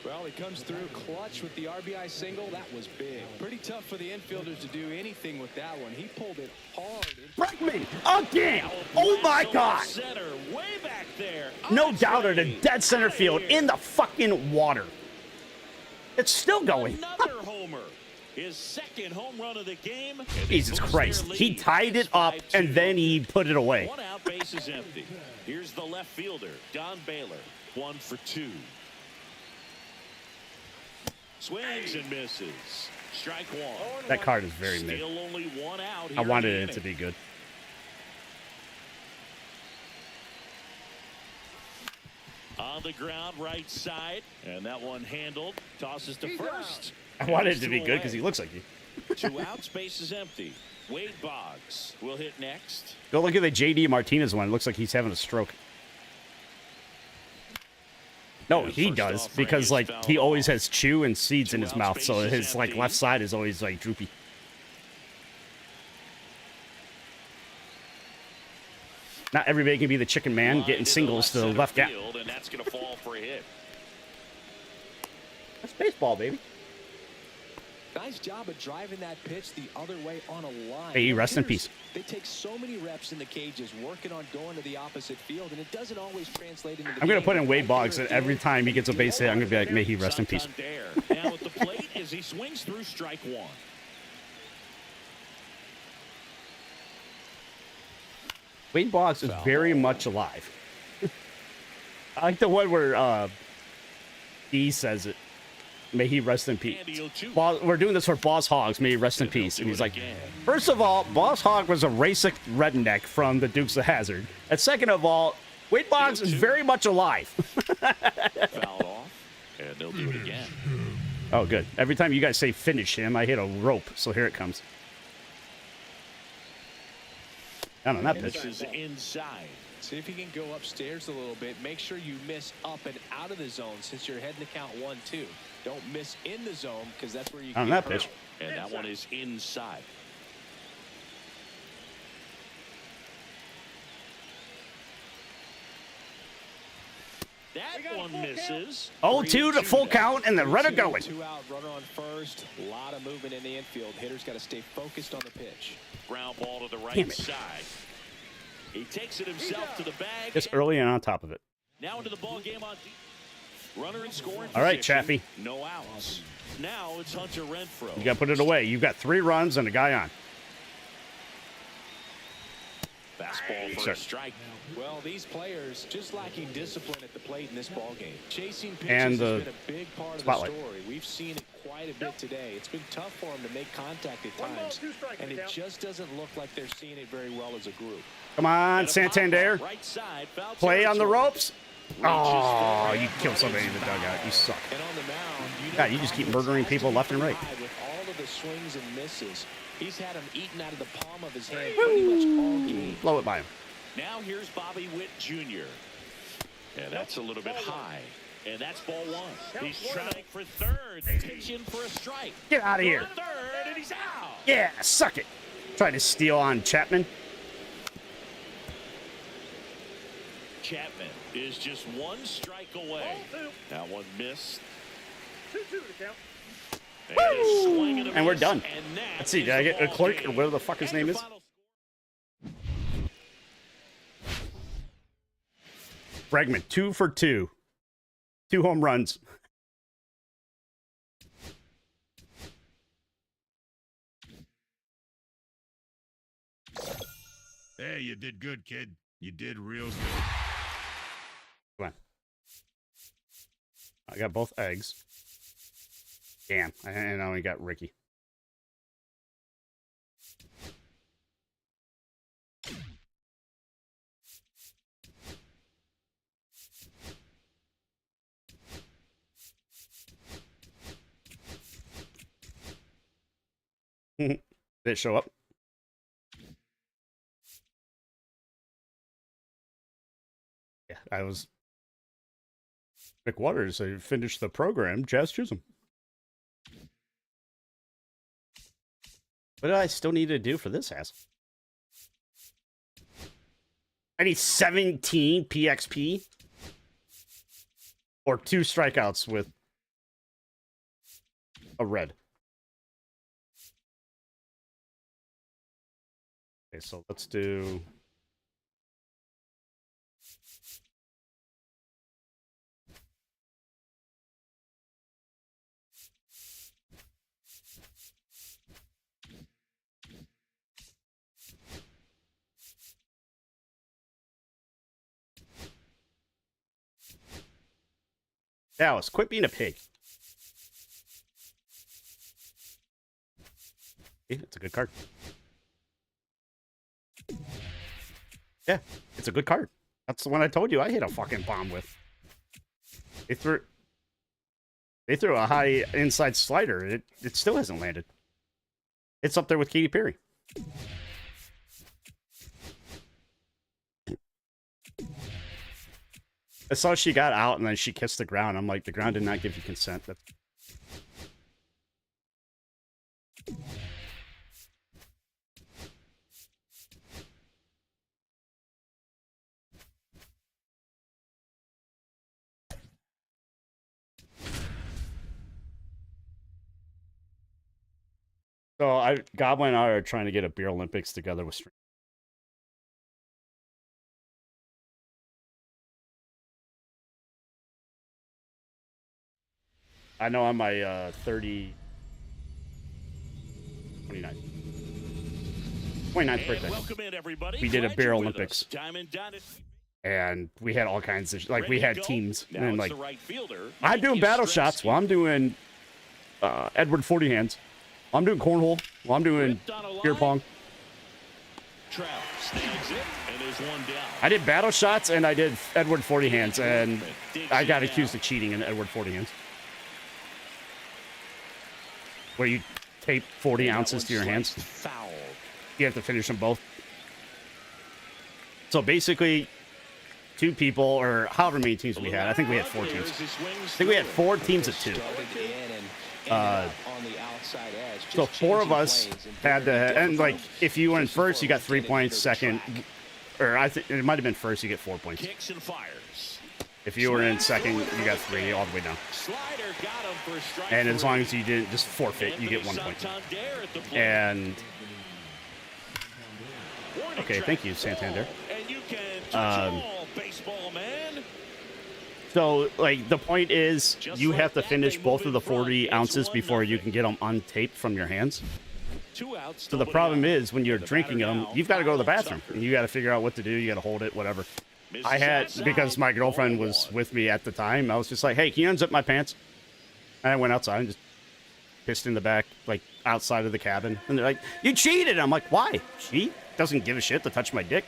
Well, he comes through clutch with the RBI single. That was big. Pretty tough for the infielders to do anything with that one. He pulled it hard. Bregman again. Oh my God. Center, way back there. No doubter to dead center field in the fucking water. It's still going. Another homer. His second home run of the game. Jesus Christ. He tied it up and then he put it away. 1 out, base is empty. Here's the left fielder, Don Baylor. 1 for 2. Swings and misses. Strike 1. That card is very mid. Still only 1 out. I wanted it to be good. On the ground, right side, and that one handled. Tosses to first. I wanted it to be good because he looks like you. 2 outs, base is empty. Wade Boggs will hit next. Go look at the JD Martinez one. It looks like he's having a stroke. No, he does because like he always has chew and seeds in his mouth, so his like left side is always like droopy. Not everybody can be the chicken man getting singles to the left gap. And that's going to fall for a hit. That's baseball, baby. Nice job of driving that pitch the other way on a line. Hey, rest in peace. They take so many reps in the cages working on going to the opposite field, and it doesn't always translate into the I'm going to game. put in Wade Boggs, and every time he gets a base hit, I'm going to be like, may he rest in peace. Santander now at the plate as he swings through strike 1. Wade Boggs is very much alive. I like the one where D says it. May he rest in peace. We're doing this for Boss Hogs. May he rest in peace. And he's like, first of all, Boss Hog was a racist redneck from the Dukes of Hazzard. And second of all, Wade Boggs is very much alive. Fouled off, and they'll do it again. Oh, good. Every time you guys say finish him, I hit a rope. So here it comes. I don't know, that pitch. This is inside. See if you can go upstairs a little bit. Make sure you miss up and out of the zone since you're heading to count 1-2. Don't miss in the zone because that's where you On that pitch. And that one is inside. That one misses. 0-2 to full count, and the runner going. 2 out, runner on first. A lot of movement in the infield. Hitters got to stay focused on the pitch. Ground ball to the right side. He takes it himself to the bag. Just early and on top of it. Now into the ball game on deep. Runner in scoring. All right, position. Chaffee. No outs. Now it's Hunter Renfroe. You got to put it away. You've got 3 runs and a guy on. Fastball for a strike. Well, these players just lacking discipline at the plate in this ball game. Chasing pitches And has the been a big part of spotlight. the story. We've seen it quite a bit today. It's been tough for them to make contact at times, and it just doesn't look like they're seeing it very well as a group. Come on, Santander. Right side, foul Play on the territory. ropes. Oh, you killed somebody in the dugout. You suck. And on the mound, God, you just keep murdering people left and right. With all of the swings and misses, he's had them eaten out of the palm of his hand pretty much all game. Blow it by him. Now here's Bobby Witt Jr. And that's a little bit high. And that's ball 1. He's trying for third. Pitch in for a strike. Get out of here. Third, and he's out. Yeah, suck it. Trying to steal on Chapman. Chapman is just 1 strike away. That one missed. 2-2 to count. And we're done. Let's see, did I get a clerk or whatever the fuck his name is? Bregman, 2 for 2. 2 home runs. Hey, you did good, kid. You did real good. Come on. I got both eggs. Damn, and I only got Ricky. Did it show up? Yeah, I was McWaters, they finished the program. Jazz Chisholm. What do I still need to do for this ass? I need 17 PXP or 2 strikeouts with a red. Okay, so let's do... Dallas, quit being a pig. Yeah, it's a good card. Yeah, it's a good card. That's the one I told you I hit a fucking bomb with. They threw a high inside slider. It still hasn't landed. It's up there with Katy Perry. I saw she got out and then she kissed the ground. I'm like, the ground did not give you consent. So Goblin and I are trying to get a beer Olympics together with Stream. I know on my 29th birthday, welcome in, everybody. we did a Glad beer you're with Olympics. us. Diamond Dynasty. And we had all kinds of like Ready we to had go? teams Now and it's like the right fielder. I'm doing Mike battle Yastrzemski. shots while I'm doing Edward 40 hands. I'm doing cornhole while I'm doing Ripped on a beer line. pong. Trout snags it, and there's one down. I did battle shots and I did Edward 40 hands, and Digs I got it accused out. of cheating in Edward 40 hands, where you tape 40 And that ounces one to your hands. sliced Foul. You have to finish them both. So basically, 2 people, or however many teams we had. I think we had 4 teams. There's his swings I think we had through it. 4 teams of 2. Started in and ended up on the outside edge. So Just 4 of changing us lanes and had to, figuring and like different if you were in just first, you got before 3 points. getting into the Second, track. or I think it might have been first, you get 4 points. Kicks and fires. If you were in second, you got 3 all the way down. Slider got him for a strike. And as long 3. as you didn't just forfeit, you get 1 point. Santander at the plate. And Warning okay, track thank you, Santander. ball, and you can touch all, baseball man. So, like, the point is, Just you like have to that, finish they both move of the in front. 40 It's ounces before you 1-0. can get them untaped from your hands. 2 outs. So the nobody problem out. is, when you're The drinking batter them, now, you've got to go to the Kyle bathroom. Tucker. And you got to figure out what to do. You got to hold it, whatever. Misses I had, outside. because my girlfriend Ball was 1. with me at the time, I was just like, hey, can you unzip my pants? And I went outside and just pissed in the back, like, outside of the cabin. And they're like, you cheated! I'm like, why? She doesn't give a shit to touch my dick.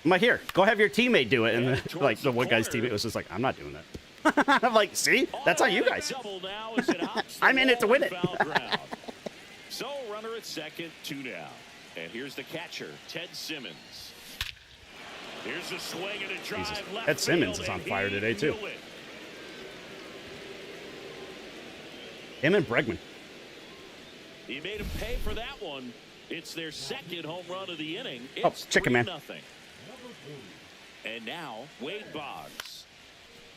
I'm like, here, go have your teammate do it. And then, like, the one guy's teammate was just like, I'm not doing that. I'm like, see? That's how you guys. Double now as it hops I'm the in it to wall win and it. foul ground. So runner at second, 2 down. And here's the catcher, Ted Simmons. Here's a swing and a drive Jesus. left Ted Simmons field, is on and fire he today, too. knew it. Him and Bregman. He made him pay for that one. It's their second home run of the inning. Oh, It's chicken man. 3-0. And now Wade Boggs.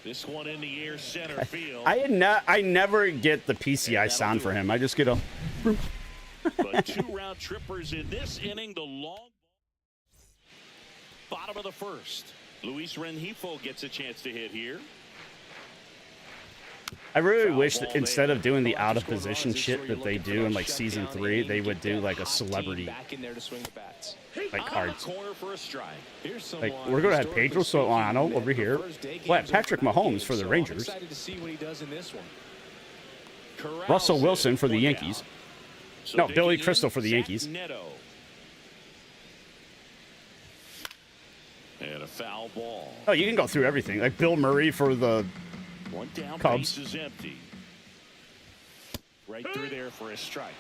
This one in the air center field. I never get the PCI sound for him. I just get a. But 2 round trippers in this inning. The long bottom of the first. Luis Rengifo gets a chance to hit here. I really Foul wish ball that instead there. of doing the out of position shit that they do in like season 3, they would do like a celebrity back in there to swing the bats. like On the cards. corner for a strike. Here's Like someone we're gonna have historically Pedro speaking, Solano that over here. prefers day We'll have games Patrick over night Mahomes games, for the so I'm Rangers. excited to see what he does in this one. Corrals Russell it, Wilson for the 1 Yankees. down. So No, Billy digging Crystal in, for the Zach Yankees. Neto. And a foul ball. Oh, you can go through everything. Like Bill Murray for the 1 down, Cubs. base is empty. Right through there for a strike.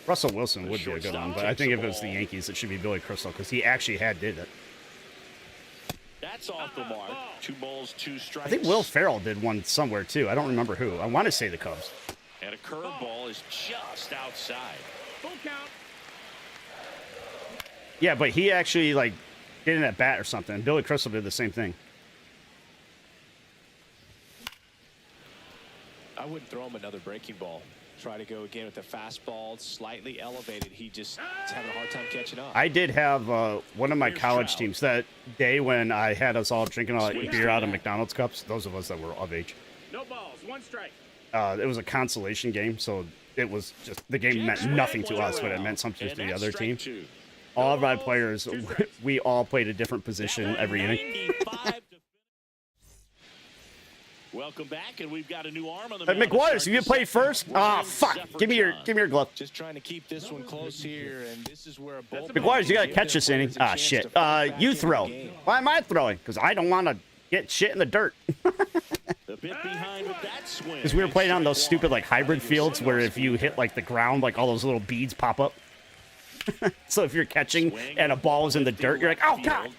Russell Wilson would be a good one, but I think if it was the Yankees, it should be Billy Crystal because he actually did it. That's off the mark. 2 balls, 2 strikes. I think Will Ferrell did one somewhere too. I don't remember who. I want to say the Cubs. And a curveball is just outside. Full count. Yeah, but he actually like did it at bat or something. Billy Crystal did the same thing. I wouldn't throw him another breaking ball. Try to go again with the fastball slightly elevated. He just is having a hard time catching up. I did have one of my college teams that day when I had us all drinking all that beer out of McDonald's cups. Those of us that were of age. No balls. 1 strike. It was a consolation game, so it was just the game meant nothing to us, but it meant something to the other team. All of my players, we all played a different position every inning. Welcome back, and we've got a new arm on the McGuire, you play first? Ah, fuck! Give me your glove. Just trying to keep this one close here, and this is where a bullpen. McGuire, you gotta catch this inning. Ah, shit. You throw. Why am I throwing? Because I don't want to get shit in the dirt. Because we were playing on those stupid like hybrid fields where if you hit like the ground, like all those little beads pop up. So if you're catching and a ball is in the dirt, you're like, oh god.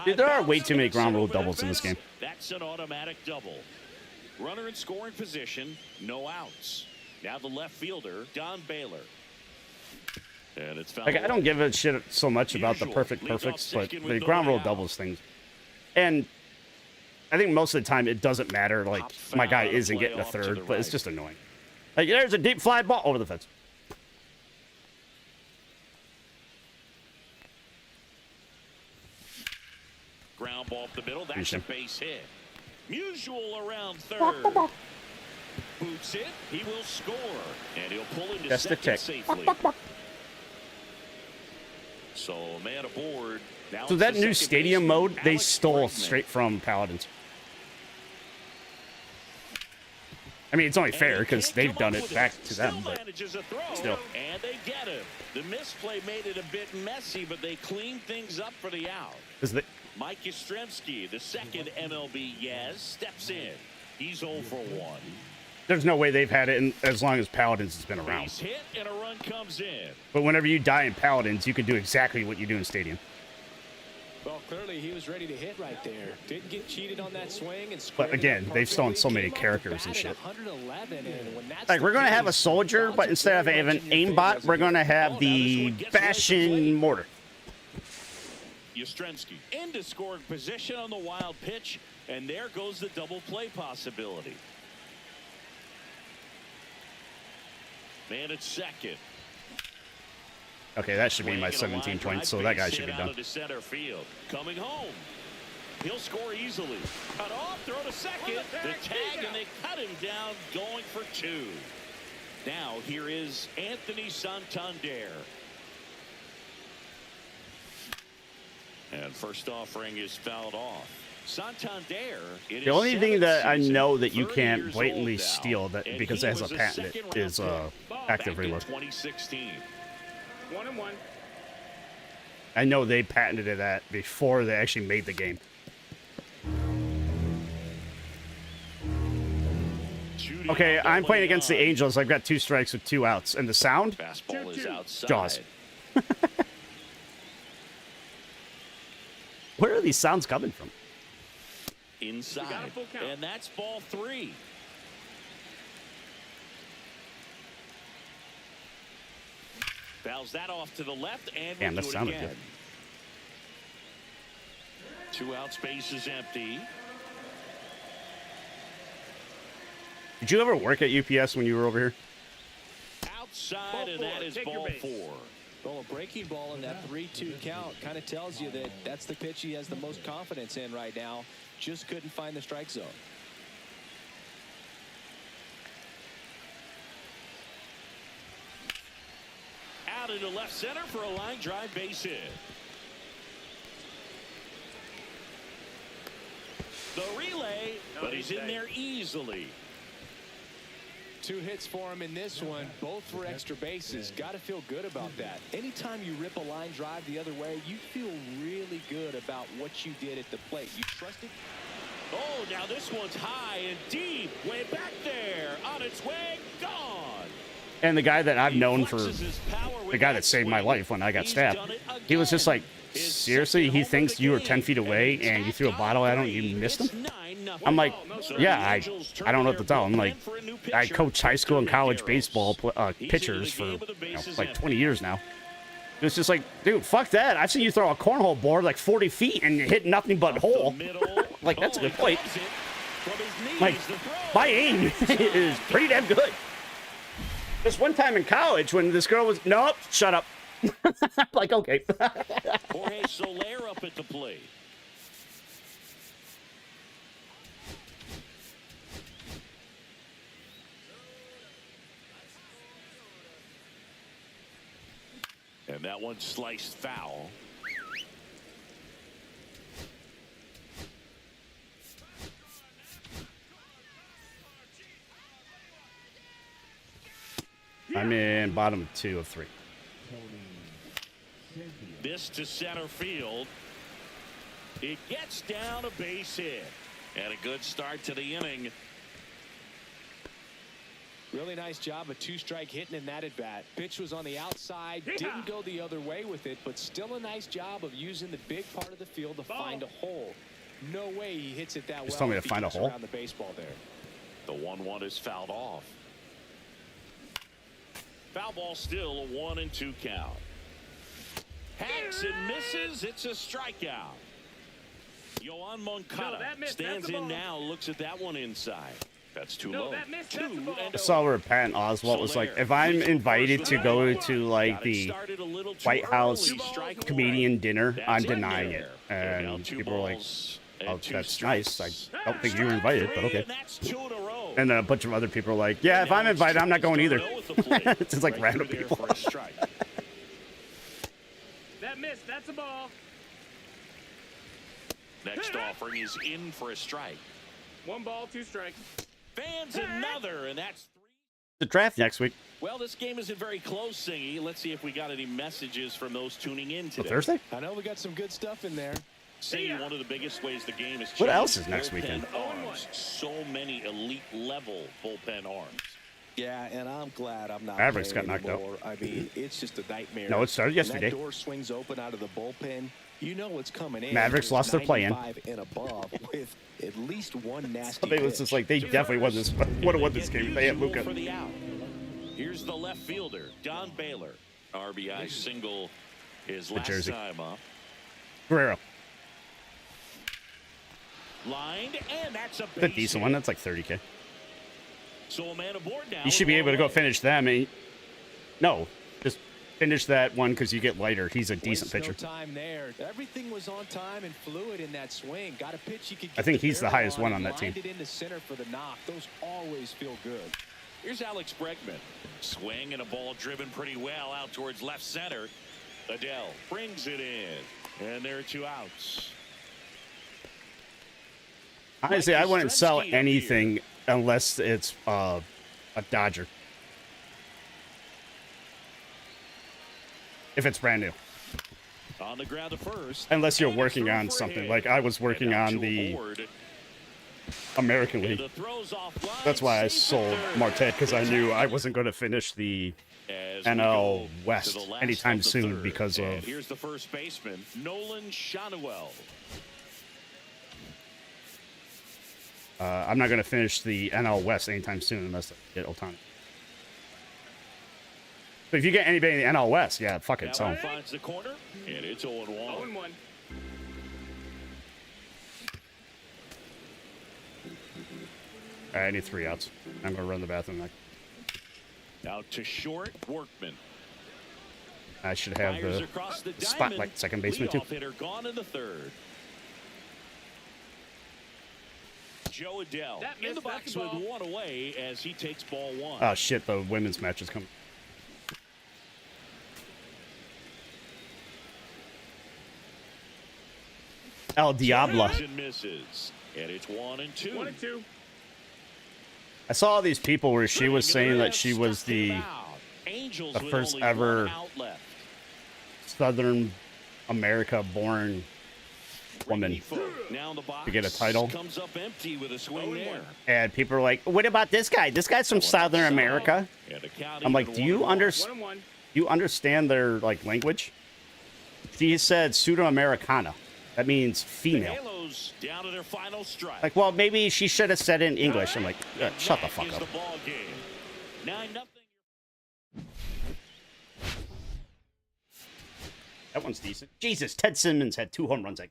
Dude, there are way too many ground rule doubles in this game. That's an automatic double. Runner in scoring position, no outs. Now the left fielder, Don Baylor. And it's like I don't give a shit so much about the perfects, but the ground rule doubles things. And I think most of the time it doesn't matter. Like my guy isn't getting a third, but it's just annoying. Like there's a deep fly ball over the fence. Ground ball up the middle. That's a base hit. Musial around third. Boots it. He will score. And he'll pull into second safely. So man aboard. Now so that new stadium mode, they stole straight from Paladins. I mean, it's only fair because they've done it back to them, but still. And they get him. The misplay made it a bit messy, but they cleaned things up for the out. Mike Yastrzemski, the second MLB Yaz, steps in. He's 0 for 1. There's no way they've had it in, as long as Paladins has been around. Base hit and a run comes in. But whenever you die in Paladins, you can do exactly what you do in Stadium. Well, clearly he was ready to hit right there. Didn't get cheated on that swing. And but again, they've stolen so many characters and shit. 111, and like, we're going to have a soldier, but instead of having an aimbot, we're going to have the Bastion Mortar. Yastrzemski into scoring position on the wild pitch, and there goes the double play possibility. Man at second. Okay, that should be my 17 points, so that guy should be done. To center field. Coming home. He'll score easily. Cut off, throw to second. The tag, and they cut him down, going for 2. Now, here is Anthony Santander. And first offering is fouled off. Santander. The only thing that I know that you can't blatantly steal that because it has a patent is active reload. 2016. 1-1. I know they patented it that before they actually made the game. Okay, I'm playing against the Angels. I've got 2 strikes with 2 outs, and the sound? Fastball is outside. Jaws. Where are these sounds coming from? Inside, and that's ball 3. Fouls that off to the left, and damn, that sounded good. 2 out, space is empty. Did you ever work at UPS when you were over here? Outside, and that is ball 4. Well, a breaking ball in that 3-2 count kind of tells you that that's the pitch he has the most confidence in right now. Just couldn't find the strike zone. Out into left center for a line drive base hit. The relay, but he's in there easily. 2 hits for him in this one, both for extra bases. Got to feel good about that. Anytime you rip a line drive the other way, you feel really good about what you did at the plate. You trust it. Oh, now this one's high and deep, way back there, on its way, gone. And the guy that I've known for, the guy that saved my life when I got stabbed, he was just like, seriously, he thinks you were 10 feet away and you threw a bottle at him and you missed him? I'm like, yeah, I don't know what to tell him. Like, I coach high school and college baseball pitchers for like 20 years now. It's just like, dude, fuck that. I've seen you throw a cornhole board like 40 feet and hit nothing but hole. Like, that's a good point. Like, my aim is pretty damn good. This one time in college when this girl was, nope, shut up. Like, okay. Jorge Soler up at the plate. And that one sliced foul. I'm in bottom 2 of 3. This to center field. It gets down a base hit. And a good start to the inning. Really nice job of two-strike hitting in that at-bat. Pitch was on the outside, didn't go the other way with it, but still a nice job of using the big part of the field to find a hole. No way he hits it that well. Just told me to find a hole. Around the baseball there. The 1-1 is fouled off. Foul ball still a 1-2 count. Hacks and misses. It's a strikeout. Yohan Moncada stands in now, looks at that one inside. That's too low. I saw where Pat Oswalt was like, if I'm invited to go to like the White House comedian dinner, I'm denying it. And people were like, oh, that's nice. I don't think you were invited, but okay. And then a bunch of other people are like, yeah, if I'm invited, I'm not going either. It's just like random people. That missed. That's a ball. Next offering is in for a strike. 1 ball, 2 strikes. Fans another, and that's 3. The draft next week. Well, this game isn't very close, Singy. Let's see if we got any messages from those tuning in today. Thursday? I know we got some good stuff in there. Singy, one of the biggest ways the game is changed. What else is next bullpen weekend? Arms. So many elite level bullpen arms. Yeah, and I'm glad I'm not. Mavericks got knocked out. I mean, it's just a nightmare. No, it started yesterday. When that door swings open out of the bullpen. You know what's coming in. Mavericks lost their play-in. And above with at least one nasty. It was just like they definitely won this. Would have won this game. They had Luka. For the out. Here's the left fielder, Don Baylor. RBI single his last Jersey. time up. Guerrero. Lined, and that's a The decent one. That's like 30K. So a man aboard now. You should be able to go finish them. No, just finish that one because you get lighter. He's a decent pitcher. No time there. Everything was on time and fluid in that swing. Got a pitch you could. I think he's the highest one on that team. Lined it into center for the knock. Those always feel good. Here's Alex Bregman. Swing and a ball driven pretty well out towards left center. Adele brings it in, and there are 2 outs. Honestly, I wouldn't sell anything unless it's a Dodger. If it's brand new. On the ground to first. Unless you're working on something. Like I was working on the American League. That's why I sold Martet, because I knew I wasn't going to finish the NL West anytime soon because of. Here's the first baseman, Nolan Schanuel. I'm not going to finish the NL West anytime soon unless I get Ohtani. But if you get anybody in the NL West, yeah, fuck it, sell him. Finds the corner, and it's 0-1. 0-1. I need 3 outs. I'm going to run the bathroom next. Out to short, Workman. I should have the spotlight second baseman too. Hitter gone in the 3rd. Joe Adele in the box with 1 away as he takes ball 1. Oh shit, the women's match is coming. El Diablo. And misses. And it's 1-2. 1-2. I saw all these people where she was saying that she was the first ever Southern America born woman to get a title. Comes up empty with a swing there. And people are like, what about this guy? This guy's from Southern America. I'm like, do you understand their like language? She said pseudo-Americana. That means female. Halos down to their final strike. Like, well, maybe she should have said it in English. I'm like, shut the fuck Is up. the ball game. 9-0. That one's decent. Jesus, Ted Simmons had 2 home runs that game.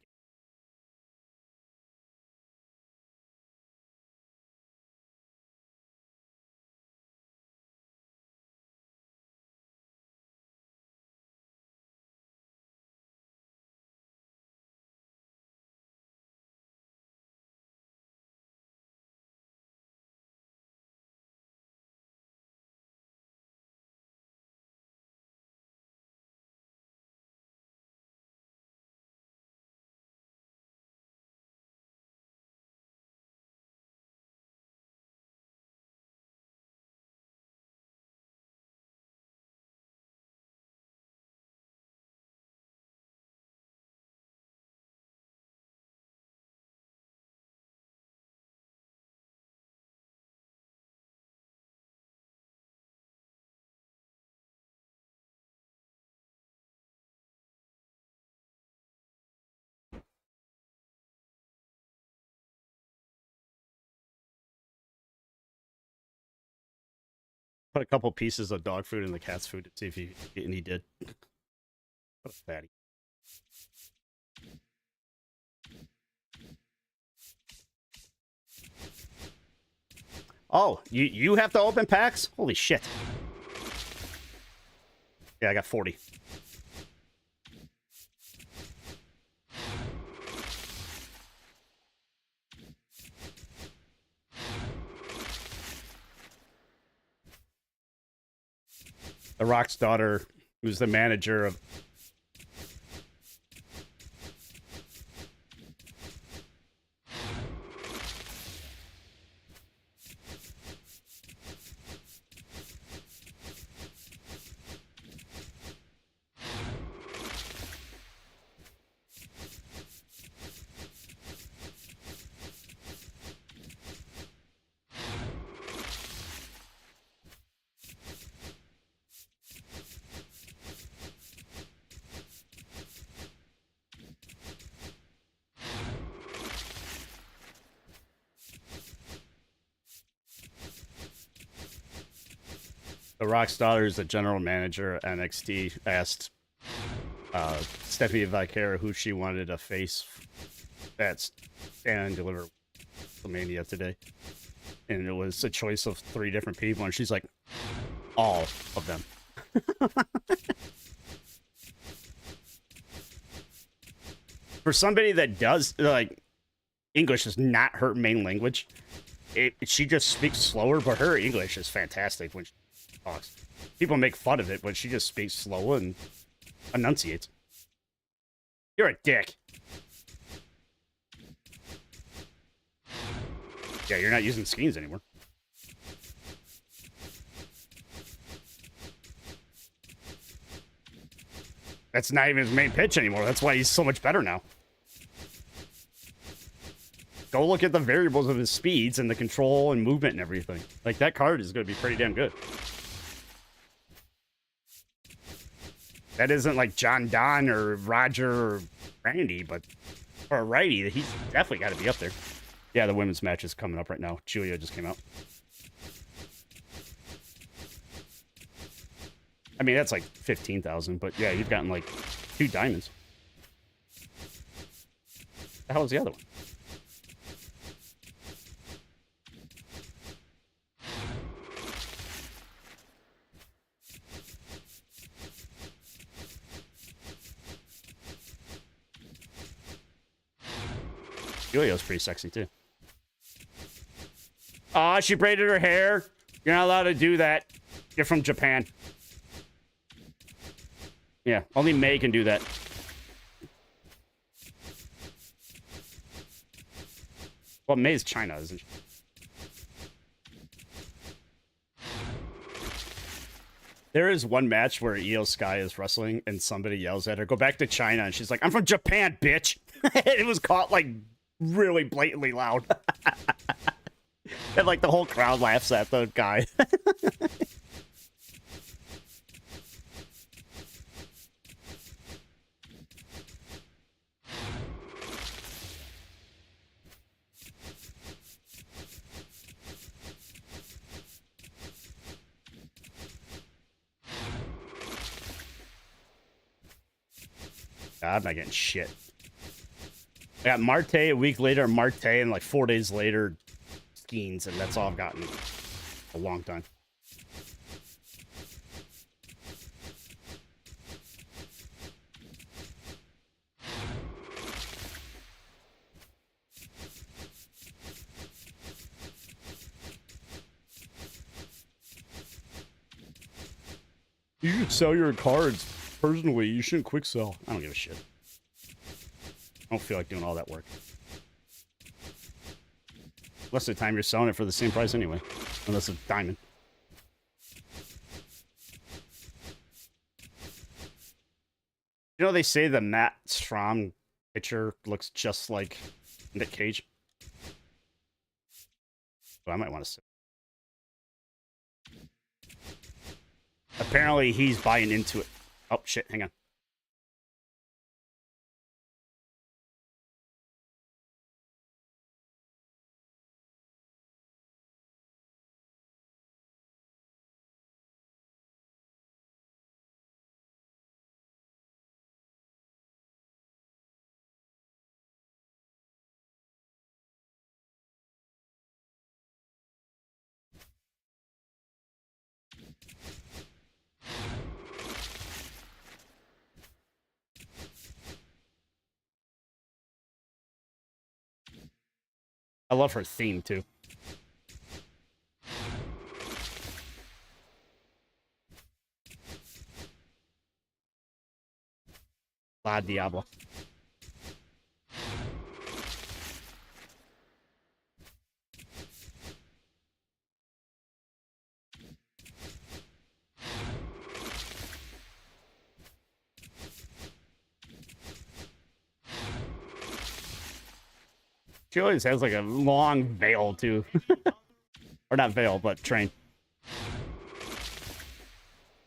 Put a couple pieces of dog food in the cat's food to see if he and he did. What a fatty. Oh, you have to open packs? Holy shit. Yeah, I got 40. The Rock's daughter, who's the manager of... The Rock's daughter is the general manager at NXT. Asked Stephanie Vicera who she wanted to face at Stand and Deliver Wrestlemania today. And it was a choice of 3 different people. And she's like, all of them. For somebody that does, like, English is not her main language. She just speaks slower, but her English is fantastic when she talks. People make fun of it, but she just speaks slow and enunciates. You're a dick. Yeah, you're not using skeins anymore. That's not even his main pitch anymore. That's why he's so much better now. Go look at the variables of his speeds and the control and movement and everything. Like, that card is going to be pretty damn good. That isn't like John Don or Roger or Randy, but for a righty, he's definitely got to be up there. Yeah, the women's match is coming up right now. Julia just came out. I mean, that's like 15,000, but yeah, you've gotten like 2 diamonds. The hell is the other one? Julia's pretty sexy too. Aw, she braided her hair. You're not allowed to do that. You're from Japan. Yeah, only May can do that. Well, May's China, isn't she? There is one match where Io Sky is wrestling and somebody yells at her, "Go back to China," and she's like, "I'm from Japan, bitch." It was caught like really blatantly loud. And like the whole crowd laughs at the guy. I'm not getting shit. I got Marte a week later, Marte, and like 4 days later, Skeens, and that's all I've gotten a long time. You should sell your cards personally. You shouldn't quick sell. I don't give a shit. I don't feel like doing all that work. Most of the time, you're selling it for the same price anyway, unless it's diamond. You know, they say the Matt Strom picture looks just like Nick Cage. So I might want to say. Apparently, he's buying into it. Oh, shit. Hang on. I love her theme, too. La Diablo. She always has like a long veil, too. Or not veil, but train.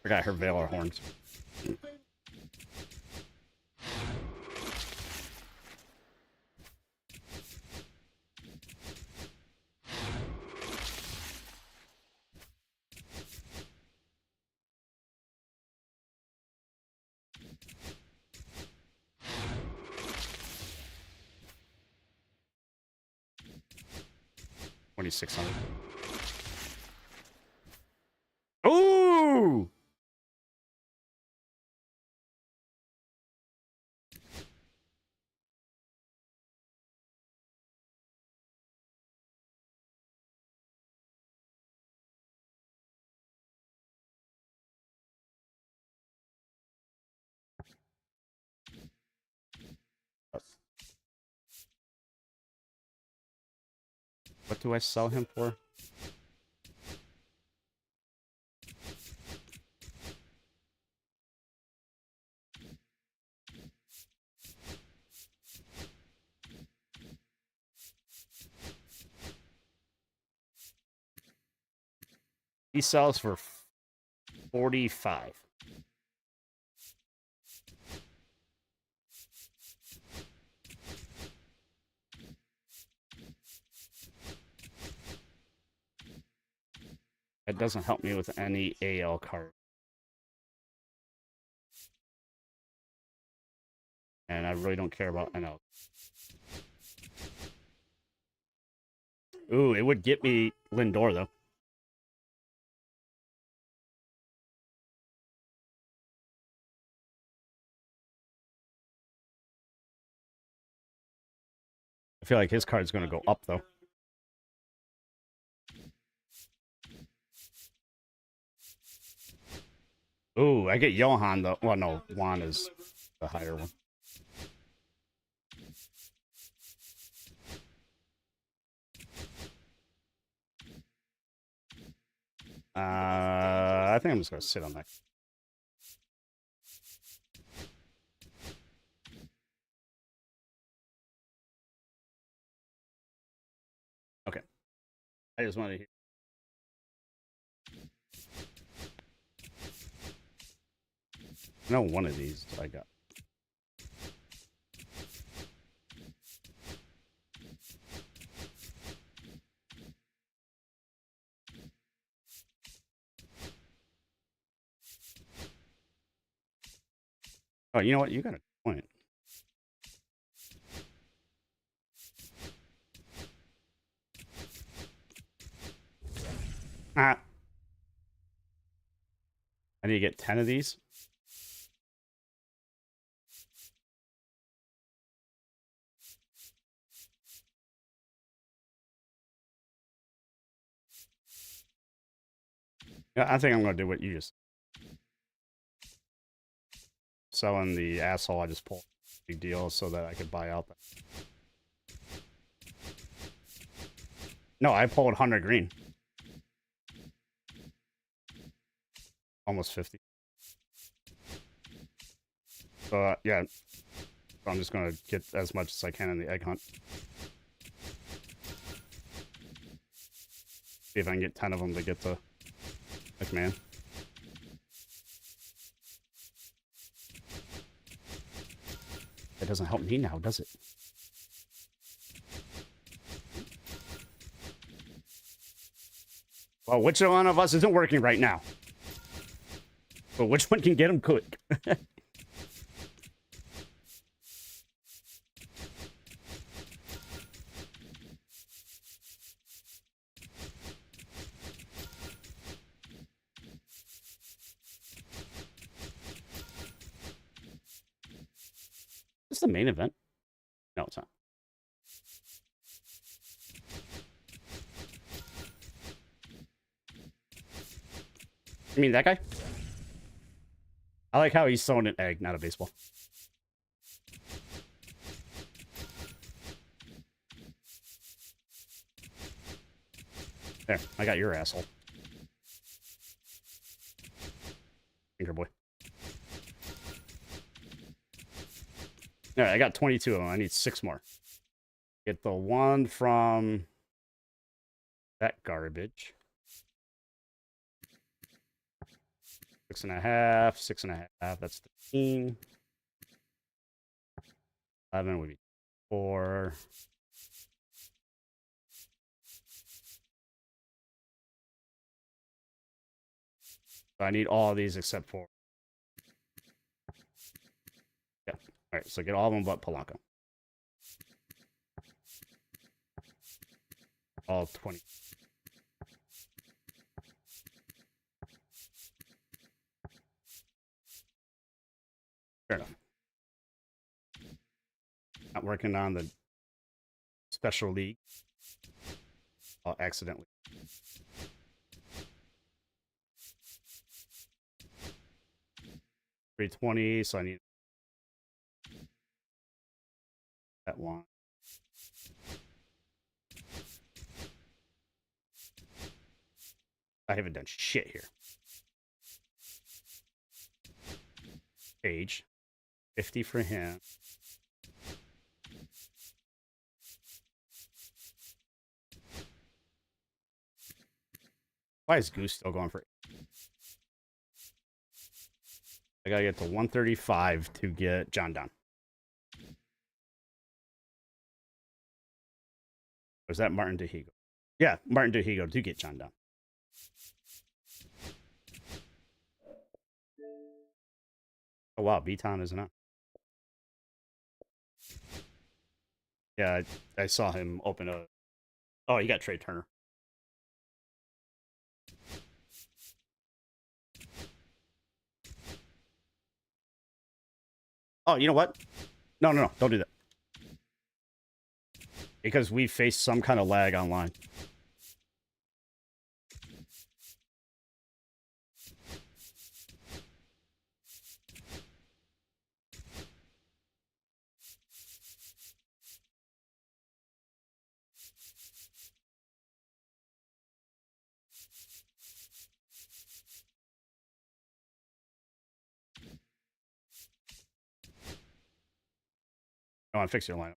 Forgot her veil or horns. $2,600. Ooh! What do I sell him for? He sells for 45. That doesn't help me with any AL card. And I really don't care about NL. Ooh, it would get me Lindor, though. I feel like his card's going to go up, though. Ooh, I get Johan, though. Well, no, Juan is the higher one. I think I'm just going to sit on that. Okay. I just want to hear. No, one of these I got. Oh, you know what? You got a point. Ah. I need to get 10 of these. Yeah, I think I'm going to do what you just... Selling the asshole I just pulled. Big deal so that I could buy out that. No, I pulled 100 green. Almost 50. So, yeah. I'm just going to get as much as I can in the egg hunt. See if I can get 10 of them to get the McMahon. That doesn't help me now, does it? Well, which one of us isn't working right now? But which one can get them quick? Is this the main event? No, it's not. You mean that guy? I like how he's throwing an egg, not a baseball. There, I got your asshole. Finger boy. Alright, I got 22 of them. I need 6 more. Get the one from that garbage. 6.5, 6.5. That's 13. 11 would be 4. So I need all of these except for... Yeah. Alright, so get all of them but Polanco. All 20. Fair enough. Not working on the special league. I'll accidentally. $320, so I need that one. I haven't done shit here. Page. 50 for him. Why is Goose still going for it? I gotta get to 135 to get John down. Or is that Martin DeHigo? Yeah, Martin DeHigo to get John down. Oh wow, B-Town isn't up. Yeah, I saw him open a... Oh, he got Trey Turner. Oh, you know what? No, don't do that. Because we faced some kind of lag online. I want to fix your lineup.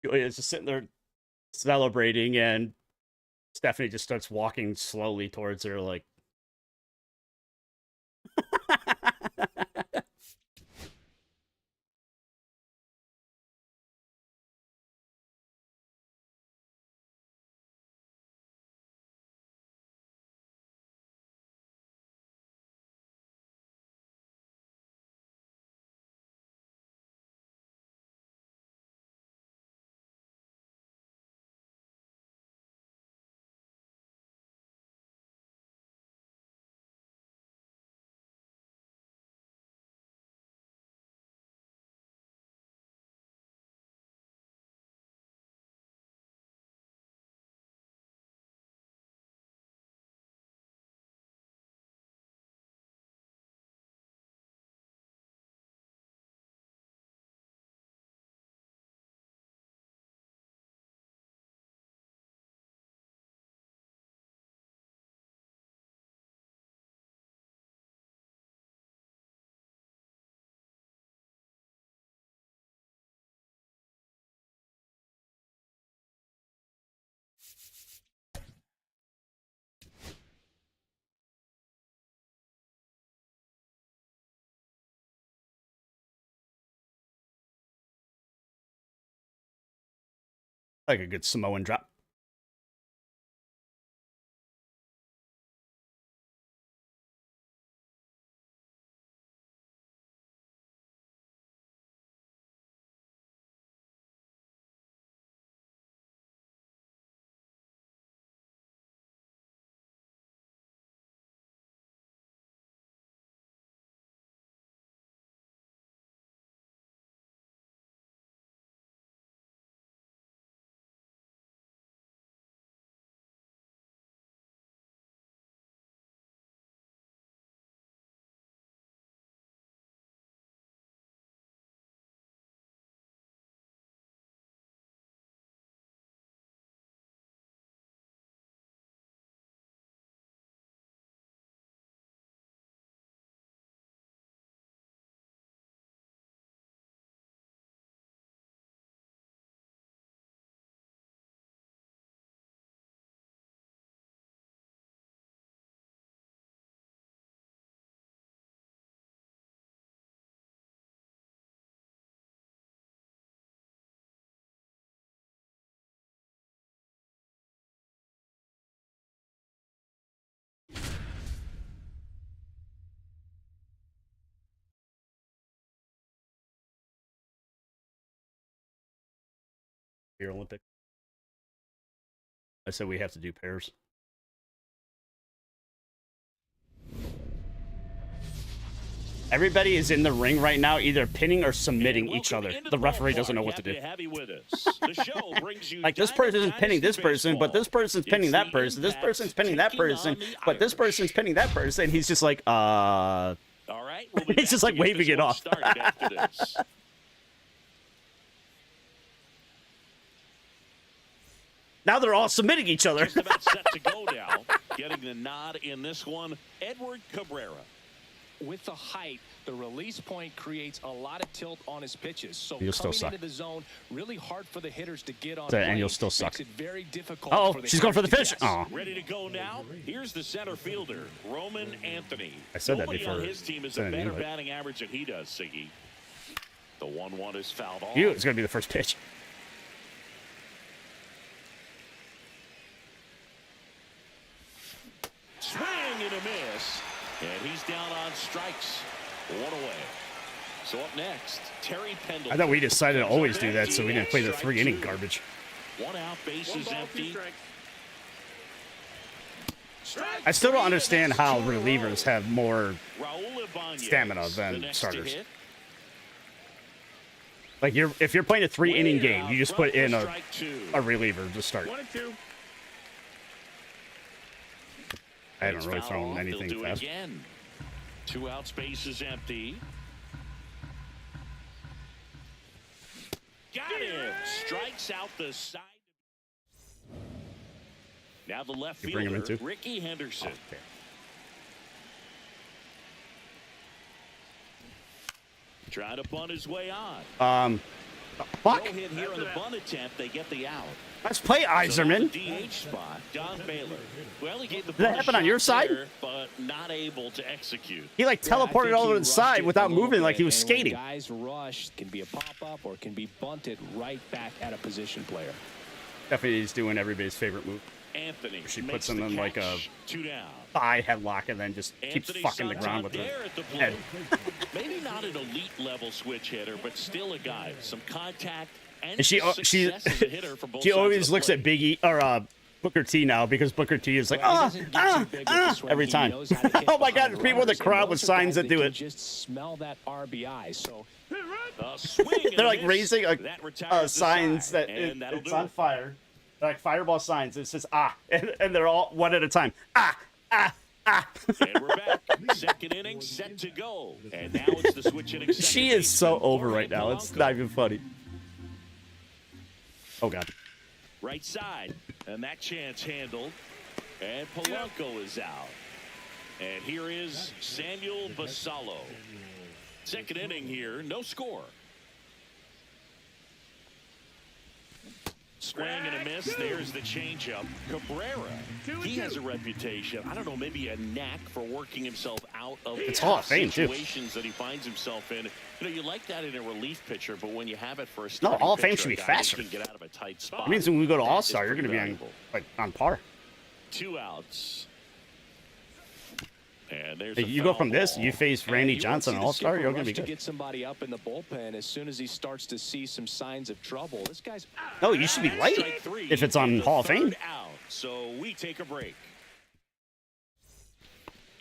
Julia's just sitting there celebrating, and Stephanie just starts walking slowly towards her, like. Like a good Samoan drop. Here, Olympic. I said we have to do pairs. Everybody is in the ring right now, either pinning or submitting each other. The referee doesn't know what to do. Like, this person is pinning this person, but this person's pinning that person. This person's pinning that person, but this person's pinning that person. He's just like, All right, he's just like waving it off. Now they're all submitting each other. Just about set to go now. Getting the nod in this one, Edward Cabrera. With the height, the release point creates a lot of tilt on his pitches. So you'll still coming suck. into the zone, really hard for the hitters to get on. And you'll still suck. Makes it very difficult. Oh, she's going for the finish. Oh. Ready to go now. Here's the center fielder, Roman Anthony. I said Nobody that before. on his team is a better batting average than he does, Siggy. The 1-1 is fouled off. It's going to be the first pitch. Swing and a miss. And he's down on strikes. One away. So up next, Terry Pendleton. I thought we decided to always do that so we didn't play the 3-inning garbage. One out, base is empty. I still don't understand how relievers have more stamina than starters. Like, if you're playing a 3-inning game, you just put in a reliever to start. 1-2. I haven't really thrown anything fast. 2 outs, base is empty. Got him. Strikes out the side. Now the left You bring him fielder, into? Ricky Henderson. Okay. Trying to bunt his way on. Fuck. No hit here on the bunt attempt. They get the out. Let's play Iserman. DH spot, Don Baylor. Well, he gave the Did that happen on your side? there, but not able to execute. He like teleported all over the side without moving, like he was skating. Guys rush can be a pop-up or can be bunted right back at a position player. Definitely he's doing everybody's favorite move. Anthony. She makes puts him the in like a catch. 2 down. thigh headlock and then just keeps Anthony fucking the ground with Santander her at the plate. head. Maybe not an elite level switch hitter, but still a guy. Some contact And she success as a hitter from both she sides of always the looks plate. at Big E or Booker T now because Booker T is like every time. Oh my God, there's people in the crowd with signs that do it. Just smell that RBI. So They're like raising signs that and that'll it's do on it. fire. They're like fireball signs. It says and they're all one at a time. And we're back. Second inning set to go. And now it's the switch inning. She is so over right now. It's not even funny. Oh God. Right side. And that chance handled. And Polanco is out. And here is Samuel Basallo. Second inning here. No score. Swing and a miss. There's the changeup. Cabrera. He has a reputation. I don't know, maybe a knack for working himself out of It's Hall of Fame, too. situations that he finds himself in. You know, you like that in a relief pitcher, but when you have it for a No, starting Hall of Fame pitcher, should be a guy faster. who can get out of a tight spot. It means when we go to That All is Star, you're going to pretty be valuable. on par. 2 outs. And there's Hey, a you go foul from this, ball. you face Randy Johnson, All Star, you're going to be to good. get somebody up in the bullpen as soon as he starts to see some signs of trouble. This guy's No, you should be late Strike 3 if it's on and the Hall of Fame. third out. So we take a break.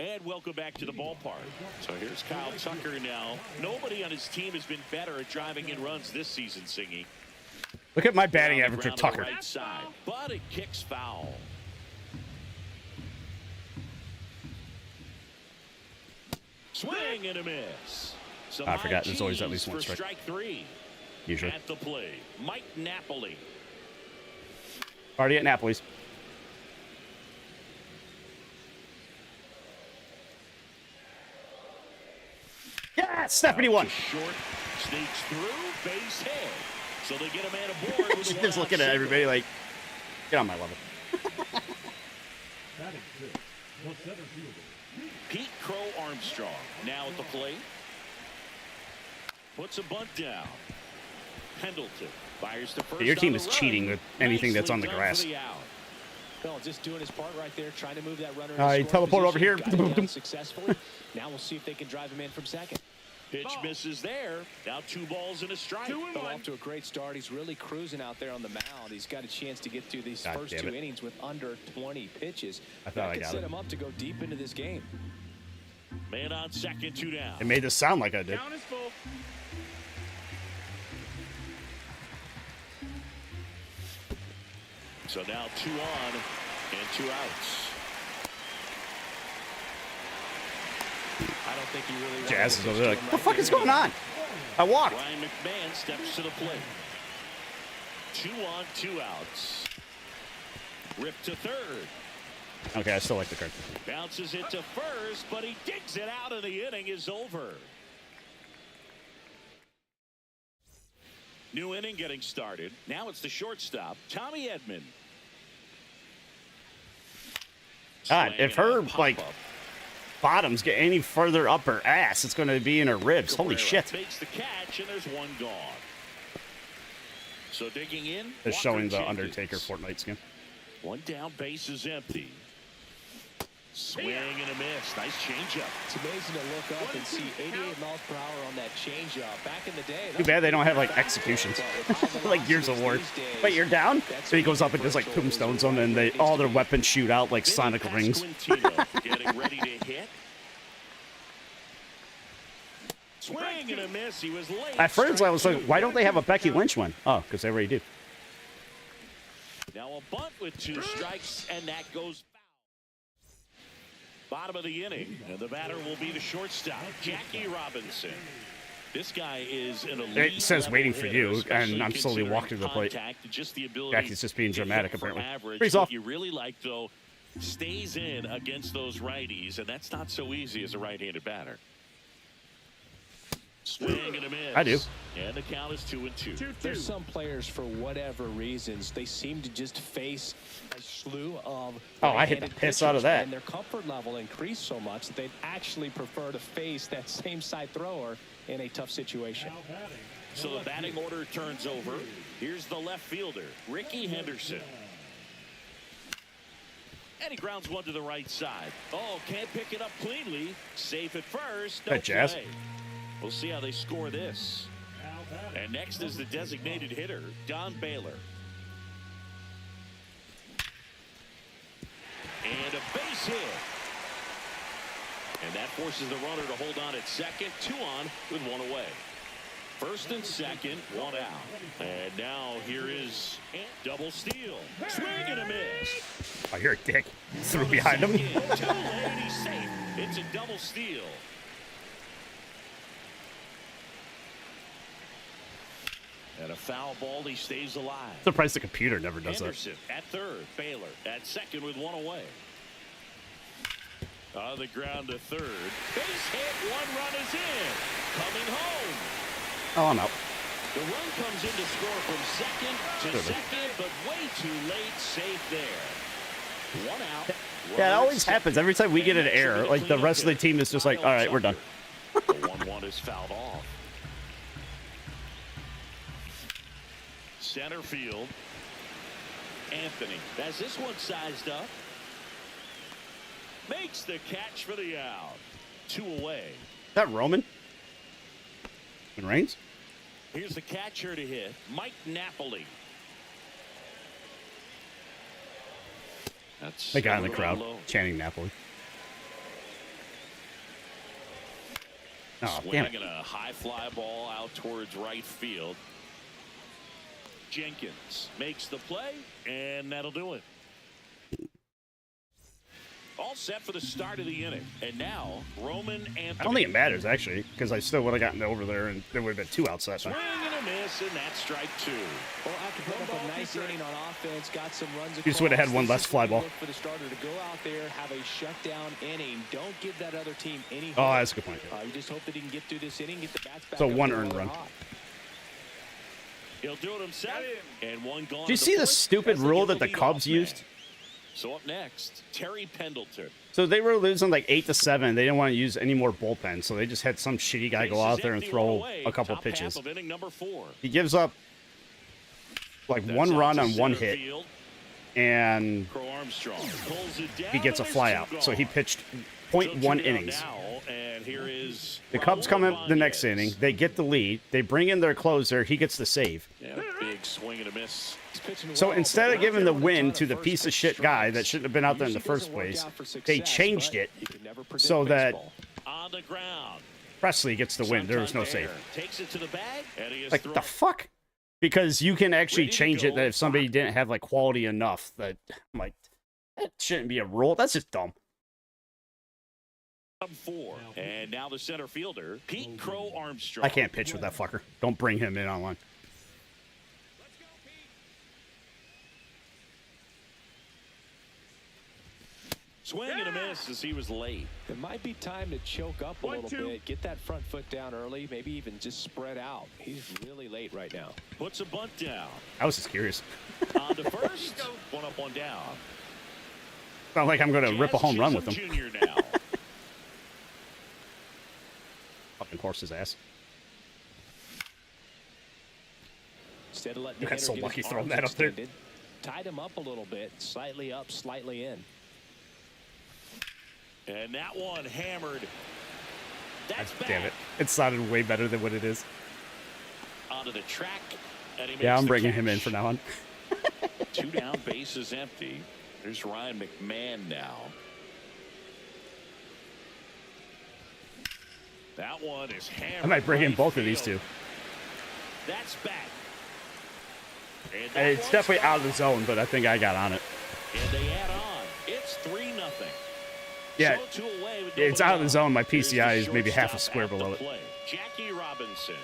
And welcome back to the ballpark. So here's Kyle Tucker now. Nobody on his team has been better at driving in runs this season, Singy. Look at my batting Down the average with ground to Tucker. the right side, but it kicks foul. Swing and a miss. Some I forgot, high there's always at least cheese one for strike. 3. Usually. At the plate, Mike Napoli. Party at Napoli's. Yeah, Stephanie won. Short, sneaks through, base hit. So they get a man aboard. With She's a just one-out looking at single. everybody like, get on my level. Batting six, the center fielder. Pete Crow Armstrong now at the plate. Puts a bunt down. Pendleton fires to first. Your team on is the cheating run. with anything that's Nicely on the done grass. for the out. well, just doing his part right there, trying to move that runner. All right, in scoring teleport over position, here. got him down successfully. Now we'll see if they can drive him in from second. Pitch misses there. Now 2 balls and a strike. Fell off to a great start. He's really cruising out there on the mound. He's got a chance to get through these God first damn 2 it. innings with under 20 pitches. I thought that I could got set it. him up to go deep into this game. Man on second, 2 down. It made this sound like I did. Count is full. So now 2 on and 2 outs. I don't think he really Jazz is over there like, him what the right fuck there. is going on? I walked. Ryan McMahon steps to the plate. 2 on, 2 outs. Ripped to third. Okay, I still like the card. Bounces it to first, but he digs it out, and the inning is over. New inning getting started. Now it's the shortstop, Tommy Edman. God, if her, Swinging on a like, pop-up. bottoms get any further up her ass, it's going to be in her ribs. Holy Cabrera shit. makes the catch, and there's 1 gone. So digging in. They're Walker showing the Jenkins. Undertaker Fortnite skin. 1 down, base is empty. Swing and a miss. Nice changeup. It's amazing to look up and see 88 miles per hour on that changeup. Back in the day. Too bad they don't have, like, executions. Like Gears of War. Wait, you're down? So he goes up and just, like, tombstones them, and they all their weapons shoot out like Sonic rings. Pasquantino getting ready to hit. Swing and a miss. He was late. At first, I was like, Strike 2. why don't they have a Becky Lynch one? Oh, because they already do. Now a bunt with 2 strikes, and that goes foul. Bottom of the inning, and the batter will be the shortstop, Jackie Robinson. This guy is an elite. It says waiting for hitter, you, especially and I'm slowly considering walking to the plate. contact and just the ability Jackie's just being to hit dramatic, for apparently. average. Freeze What off. you really like, though, stays in against those righties, and that's not so easy as a right-handed batter. Swing and a miss. I do. And the count is 2-2. 2-2. There's some players, for whatever reasons, they seem to just face a slew of Oh, I hit the right-handed piss out of pitchers, that. and their comfort level increased so much that they'd actually prefer to face that same side thrower in a tough situation. So the batting order turns over. Here's the left fielder, Ricky Henderson. And he grounds one to the right side. Oh, can't pick it up cleanly. Safe at first. No Hey, Jazz. play. We'll see how they score this. And next is the designated hitter, Don Baylor. And a base hit. And that forces the runner to hold on at second. 2 on with 1 away. First and second, 1 out. And now here is double steal. Swing and a miss. Oh, you're a dick. Threw behind him. Too late, he's safe. It's a double steal. And a foul ball, he stays alive. Surprised the computer never does that. Henderson at third, Baylor at second with 1 away. On the ground to third. Base hit, 1 run is in. Coming home. Oh, I'm out. The run comes in to score from second to Really? second, but way too late, safe there. 1 out. Yeah, it Runner always second. happens. Every time we get an And next error, will be like the cleanup rest of the hitter, team is just like, all Kyle right, we're done. Tucker. The 1-1 is fouled off. Center field. Anthony has this one sized up. Makes the catch for the out. 2 away. Is that Roman? And Reigns? Here's the catcher to hit, Mike Napoli. That's The guy in a the little crowd low. chanting Napoli. Oh, damn it. Swinging a high fly ball out towards right field. Jenkins makes the play, and that'll do it. All set for the start of the inning. And now, Roman Anthony. I don't think it matters, actually, because I still would have gotten over there, and there would have been 2 outs that time. Swing and a miss, and that's strike 2. Well, after putting up a nice inning on offense, got some runs across. just would have had one less fly ball. Look for the starter to go out there, have a shutdown inning. Don't give that other team any Oh, hope. that's a good point. You just hope that he can get through this inning, get the bats back. So up 1 there earned while run. they're hot. He'll do it himself, and 1 gone. Do you to see the fourth stupid as they rule get that the leadoff Cubs man. used? So up next, Terry Pendleton. So they were losing like 8-7. They didn't want to use any more bullpen, so they just had some shitty guy go Bases out there and empty, throw one away. a couple Top pitches. half of inning number 4. He gives up like That's 1 out run to on 1 center hit, field. and Crow Armstrong pulls it down, he gets a and fly it's out. 2 So he gone. pitched So 0.1 2 down innings. now, and here is The Cubs come in the next inning. They get the lead. They bring in their closer. He gets the save. Yeah, big swing and a miss. He's pitching So well, instead but of giving the not win on to the first piece of pitch shit guy strikes. that shouldn't have been out there in the Usually first doesn't work place, out for they success, changed but it you can never predict so that baseball. On the ground. Presley gets the win. There was no save. Santander takes it to the bag, and he is Like, thrown. the fuck? Because you can actually Ready to change it go. that if somebody didn't have, like, quality enough, that, I'm like, that shouldn't be a rule. That's just dumb. 4. And now the center fielder, Pete Crow Armstrong. I can't pitch with that fucker. Don't bring him in online. Swing and a miss as he was late. It might be time to choke up a 1-2. little bit, get that front foot down early, maybe even just spread out. He's really late right now. Puts a bunt down. I was just curious. On to first. 1 up, 1 down. It's not like I'm going to rip a home run with him. Jr. now. Fucking horse his ass. Instead of letting You the got so hitter get lucky his throwing arms that up there. extended, tied him up a little bit, slightly up, slightly in. And that one hammered. That's back. Damn it. It sounded way better than what it is. Onto the track. And he Yeah, makes I'm the bringing him in catch. from now on. 2 down, base is empty. There's Ryan McMahon now. That one is hammered. I might bring in right both of these field. two. That's back. And And that it's one's definitely out of the foul. zone, but I think I got on it. And they add on. It's 3-0. Yeah, So 2 away with it's nobody out of the out. zone. My Here's the PCI is maybe half a shortstop square at the below it. plate. Jackie Robinson.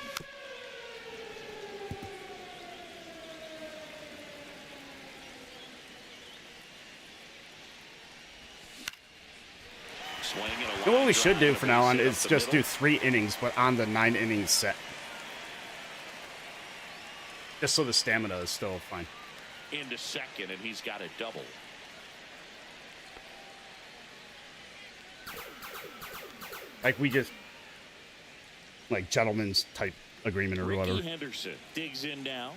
Swing and a You know what line we should drive do and for a now base on hit is up the just do middle. 3 innings, but on the 9 innings set. Just so the stamina is still fine. Into second, and he's got a double. Like we just, like gentleman's type agreement or Ricky whatever. Henderson digs in now.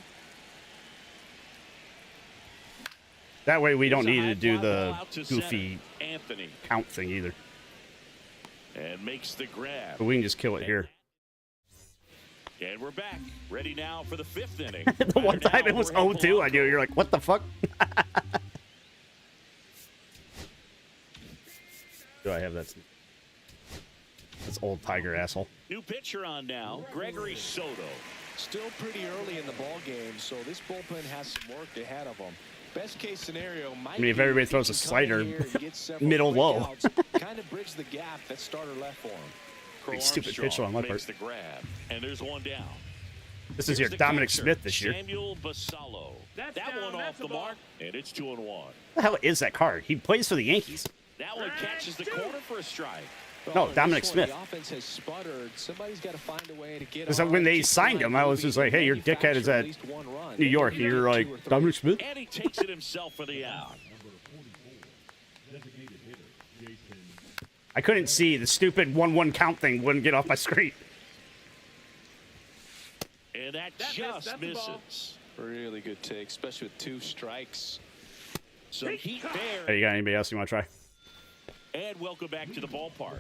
That way we don't Here's a need high to do fly the ball out to goofy center. Anthony count thing either. and makes the grab. But we can just kill it here. And we're back, ready now for the 5th inning. The one time it was 0-2, I knew. You're like, what the fuck? Do I have that? That's old Tiger asshole. New pitcher on now, Gregory Soto. Still pretty early in the ball game, so this bullpen has some work ahead of them. Best case scenario might I mean, if be everybody he throws a can come slider in here and get several middle quick low. outs, kind of bridge the gap that starter left for him. Crow Stupid Armstrong pitch on my makes part. the grab, and there's one down. This is Here's your the Dominic catcher, Smith this year. Samuel Basallo. That's That down, one off that's the a ball. mark, and it's 2-1. What the hell is that card? He plays for the Yankees. That one catches the corner for a strike. No, Well, Dominic this one, Smith. The offense has sputtered. Somebody's got to find a way to get Because on, when they keep signed the him, I was moving, just like, hey, your dickhead is manufacture at least one run. New York. Maybe You're two like, or three. Dominic Smith? And he takes it himself for the out. Designated hitter, Jason. I couldn't see. The stupid 1-1 count thing wouldn't get off my screen. And that That just that's a ball. misses. Really good take, especially with 2 strikes. Some heat Hey, there. you got anybody else you want to try? And welcome back to the ballpark.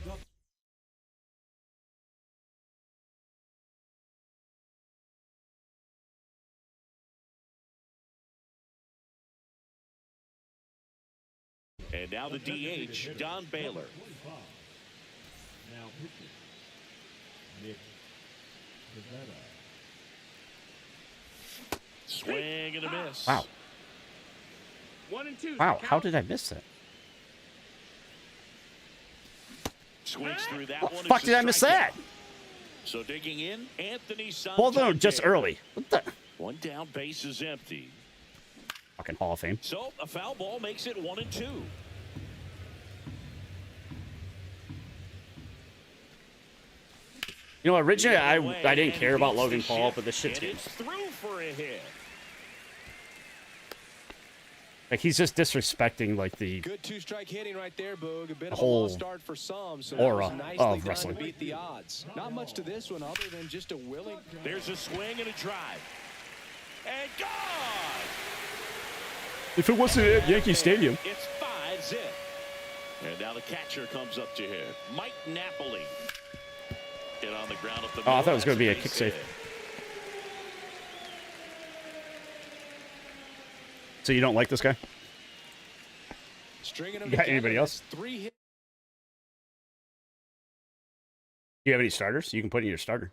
And now the DH, Don Baylor. 25. Now pitching. Nick Pivetta. Swing and a miss. Wow. 1 and 2. Wow, how did I miss that? Swings through that What one. the fuck It's a did I miss that? strikeout. So digging in, Anthony Santander. Both of them just early. What the? One down, base is empty. Fucking Hall of Fame. So a foul ball makes it 1-2. You know, originally I didn't care about Logan Paul, but this shit's and getting... it's through for a hit. Like, he's just disrespecting, like, the Good 2-strike hitting right there, Boog. A bit of a whole lost start for some, so aura that was nicely of done wrestling. to beat the odds. Not much to this one other than just a willing. There's a swing and a drive. And gone! If it wasn't at Yankee Stadium. It's 5-zip. And now the catcher comes up to hit. Mike Napoli. Hit on the ground up the Oh, I middle. thought it was going to be a That's kick base save. hit. So you don't like this guy? Stringing them You got together. anybody else? 3 hits. Do you have any starters? You can put in your starter.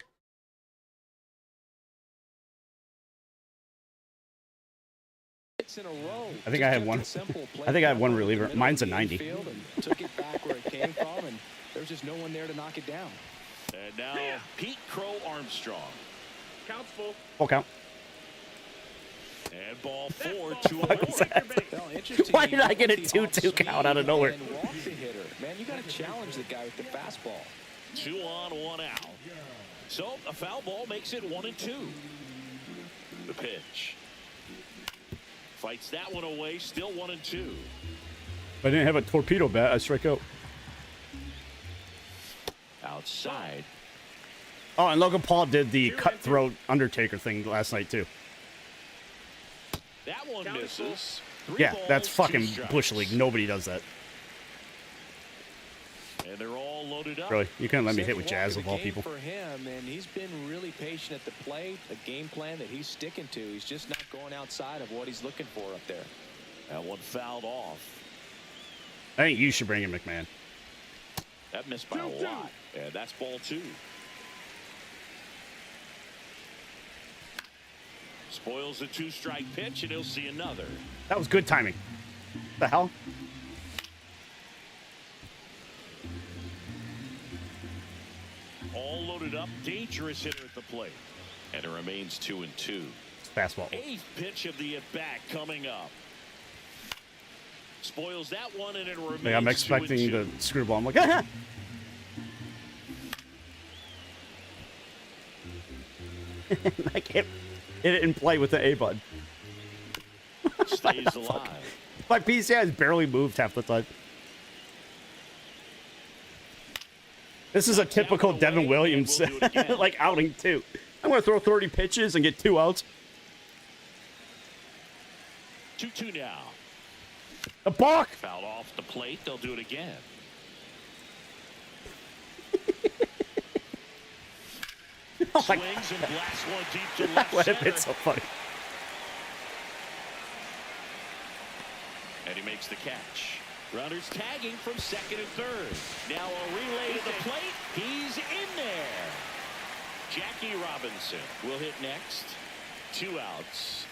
In a row. I think I have one. I think I have one reliever. Mine's a 90. Took it back where it came from, and there's just no one there to knock it down. And now Pete Crow Armstrong. Counts full. Full count. And ball That's 4, ball 2 four. on was that? Well, interesting. Why did I get a the 2-2 off-swing count out of nowhere? and walk the hitter. Man, you got to challenge the guy with the fastball. 2 on, 1 out. So a foul ball makes it 1-2. The pitch. Fights that one away, still 1-2. If I didn't have a torpedo bat, I'd strike out. Outside. Oh, and Logan Paul did the cutthroat Undertaker thing last night, too. That one Count it misses. Yeah, that's 3 balls, 2 fucking strikes. Bush League. Nobody does that. And they're all loaded up. Really. You couldn't let me hit Second with walk Jazz of of the all game people. For him, and he's been really patient at the plate, a game plan that he's sticking to. He's just not going outside of what he's looking for up there. That one fouled off. I think you should bring in McMahon. That missed by a 2-2. lot. And that's ball 2. Spoils the 2-strike pitch, and he'll see another. That was good timing. What the hell? All loaded up, dangerous hitter at the plate. And it remains 2-2. Fastball. 8th pitch of the at-bat coming up. Spoils that one, and it remains Like, I'm expecting 2-2. the screwball. I'm like, ah! Like, hit it in play with the A button. Stays alive. My PC has barely moved half the time. This is a typical Devin Williams like outing too. I'm gonna throw 30 pitches and get 2 outs. 2-2 now. The balk. Fouled off the plate. They'll do it again. Oh my Swings and blasts one deep to God. left What if center. it's so funny? And he makes the catch. Runners tagging from second and third. Now a relay to the plate. He's in there. Jackie Robinson will hit next. 2 outs.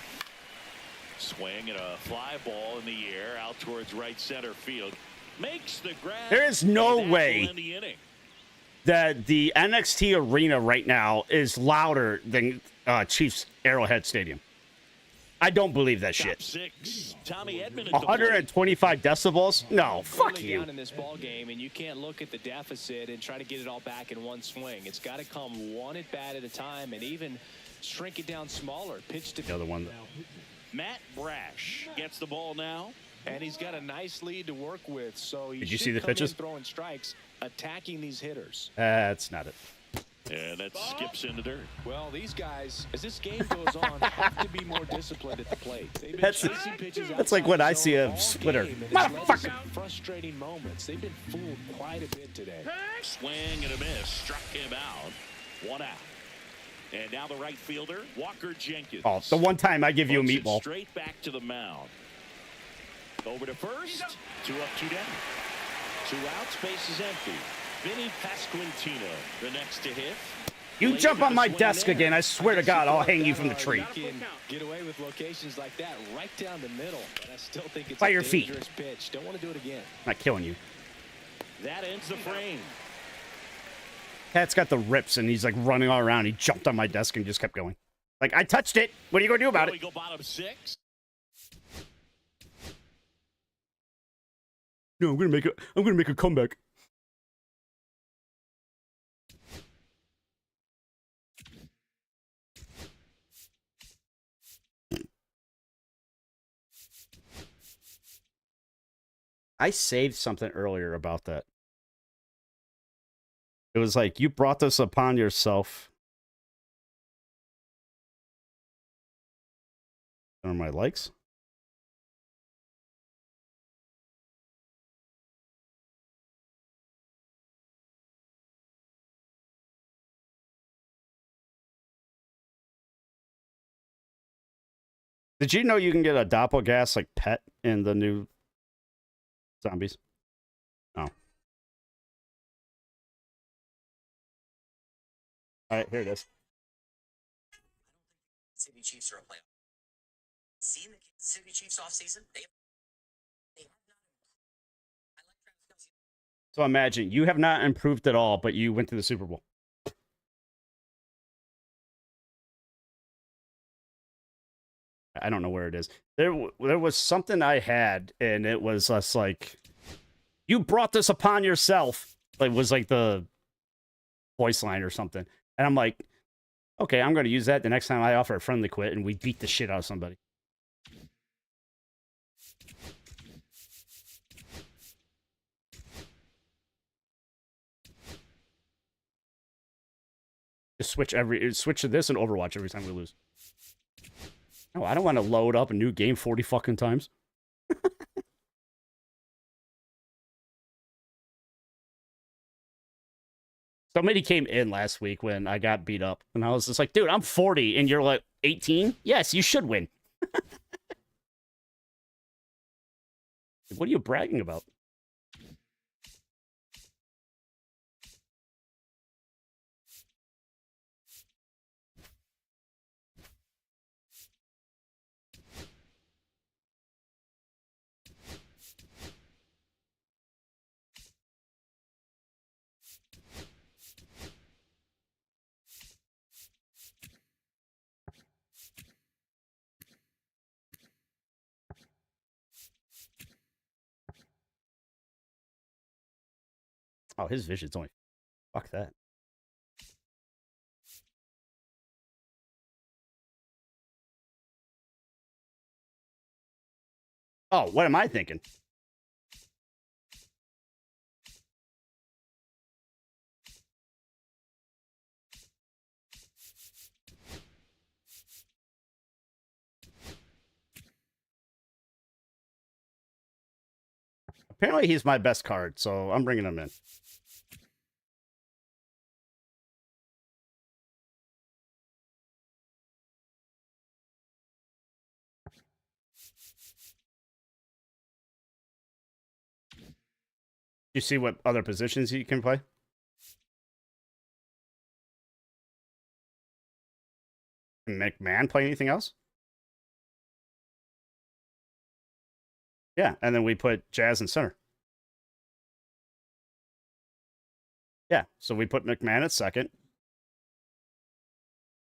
Swing and a fly ball in the air out towards right center field. Makes the grab. There is no and that way will end the inning. that the NXT arena right now is louder than Chiefs Arrowhead Stadium. I don't believe that Top shit. 6. Tommy Edman at the plate. 125 decibels? No, fuck Early you. down in this ball game, and you can't look at the deficit and try to get it all back in one swing. It's got to come one at bat at a time, and even shrink it down smaller. Pitch to The other one. Matt Brash gets the ball now. and he's got a nice lead to work with. So he Did you should see the come in pitches? throwing strikes, attacking these hitters. That's not it. And that skips in the dirt. Well, these guys, as this game goes on, have to be more disciplined at the plate. They've been That's- chasing pitches that's like outside when the I zone see a all splitter. game, and it's led to Motherfucker. some frustrating moments. They've been fooled quite a bit today. Swing and a miss. Struck him out. 1 out. And now the right fielder, Walker Jenkins. Oh, the one time I give you a Puts it meatball. straight back to the mound. Over to first. 2 up, 2 down. 2 outs, base is empty. Vinny Pasquantino, the next to hit. You Late jump with on the my swing desk there. again, I swear to God, I'll hang you from the tree. You can get away with locations like that right down the middle, but I still think it's By a your feet. dangerous pitch. Don't want to do it again. I'm not killing you. That ends the frame. Cat's got the rips and he's like running all around. He jumped on my desk and just kept going. Like, I touched it. What are you going to do about Here we it? go bottom 6. No, I'm gonna make a comeback. I saved something earlier about that. It was like, you brought this upon yourself. Are my likes? Did you know you can get a doppelgas like pet in the new zombies? Oh. All right, here it is. City Chiefs are a playoff. Seen the Kansas City Chiefs offseason? They have not. I like Travis Kelce. So imagine you have not improved at all, but you went to the Super Bowl. I don't know where it is. There was something I had, and it was just like, you brought this upon yourself. Like, was like the voice line or something. And I'm like, okay, I'm going to use that the next time I offer a friendly quit and we beat the shit out of somebody. Just switch to this and Overwatch every time we lose. No, I don't want to load up a new game 40 fucking times. Somebody came in last week when I got beat up, and I was just like, dude, I'm 40, and you're like 18? Yes, you should win. What are you bragging about? Oh, his vision's only. Fuck that. Oh, what am I thinking? Apparently, he's my best card, so I'm bringing him in. You see what other positions he can play? Can McMahon play anything else? Yeah, and then we put Jazz in center. Yeah, so we put McMahon at second,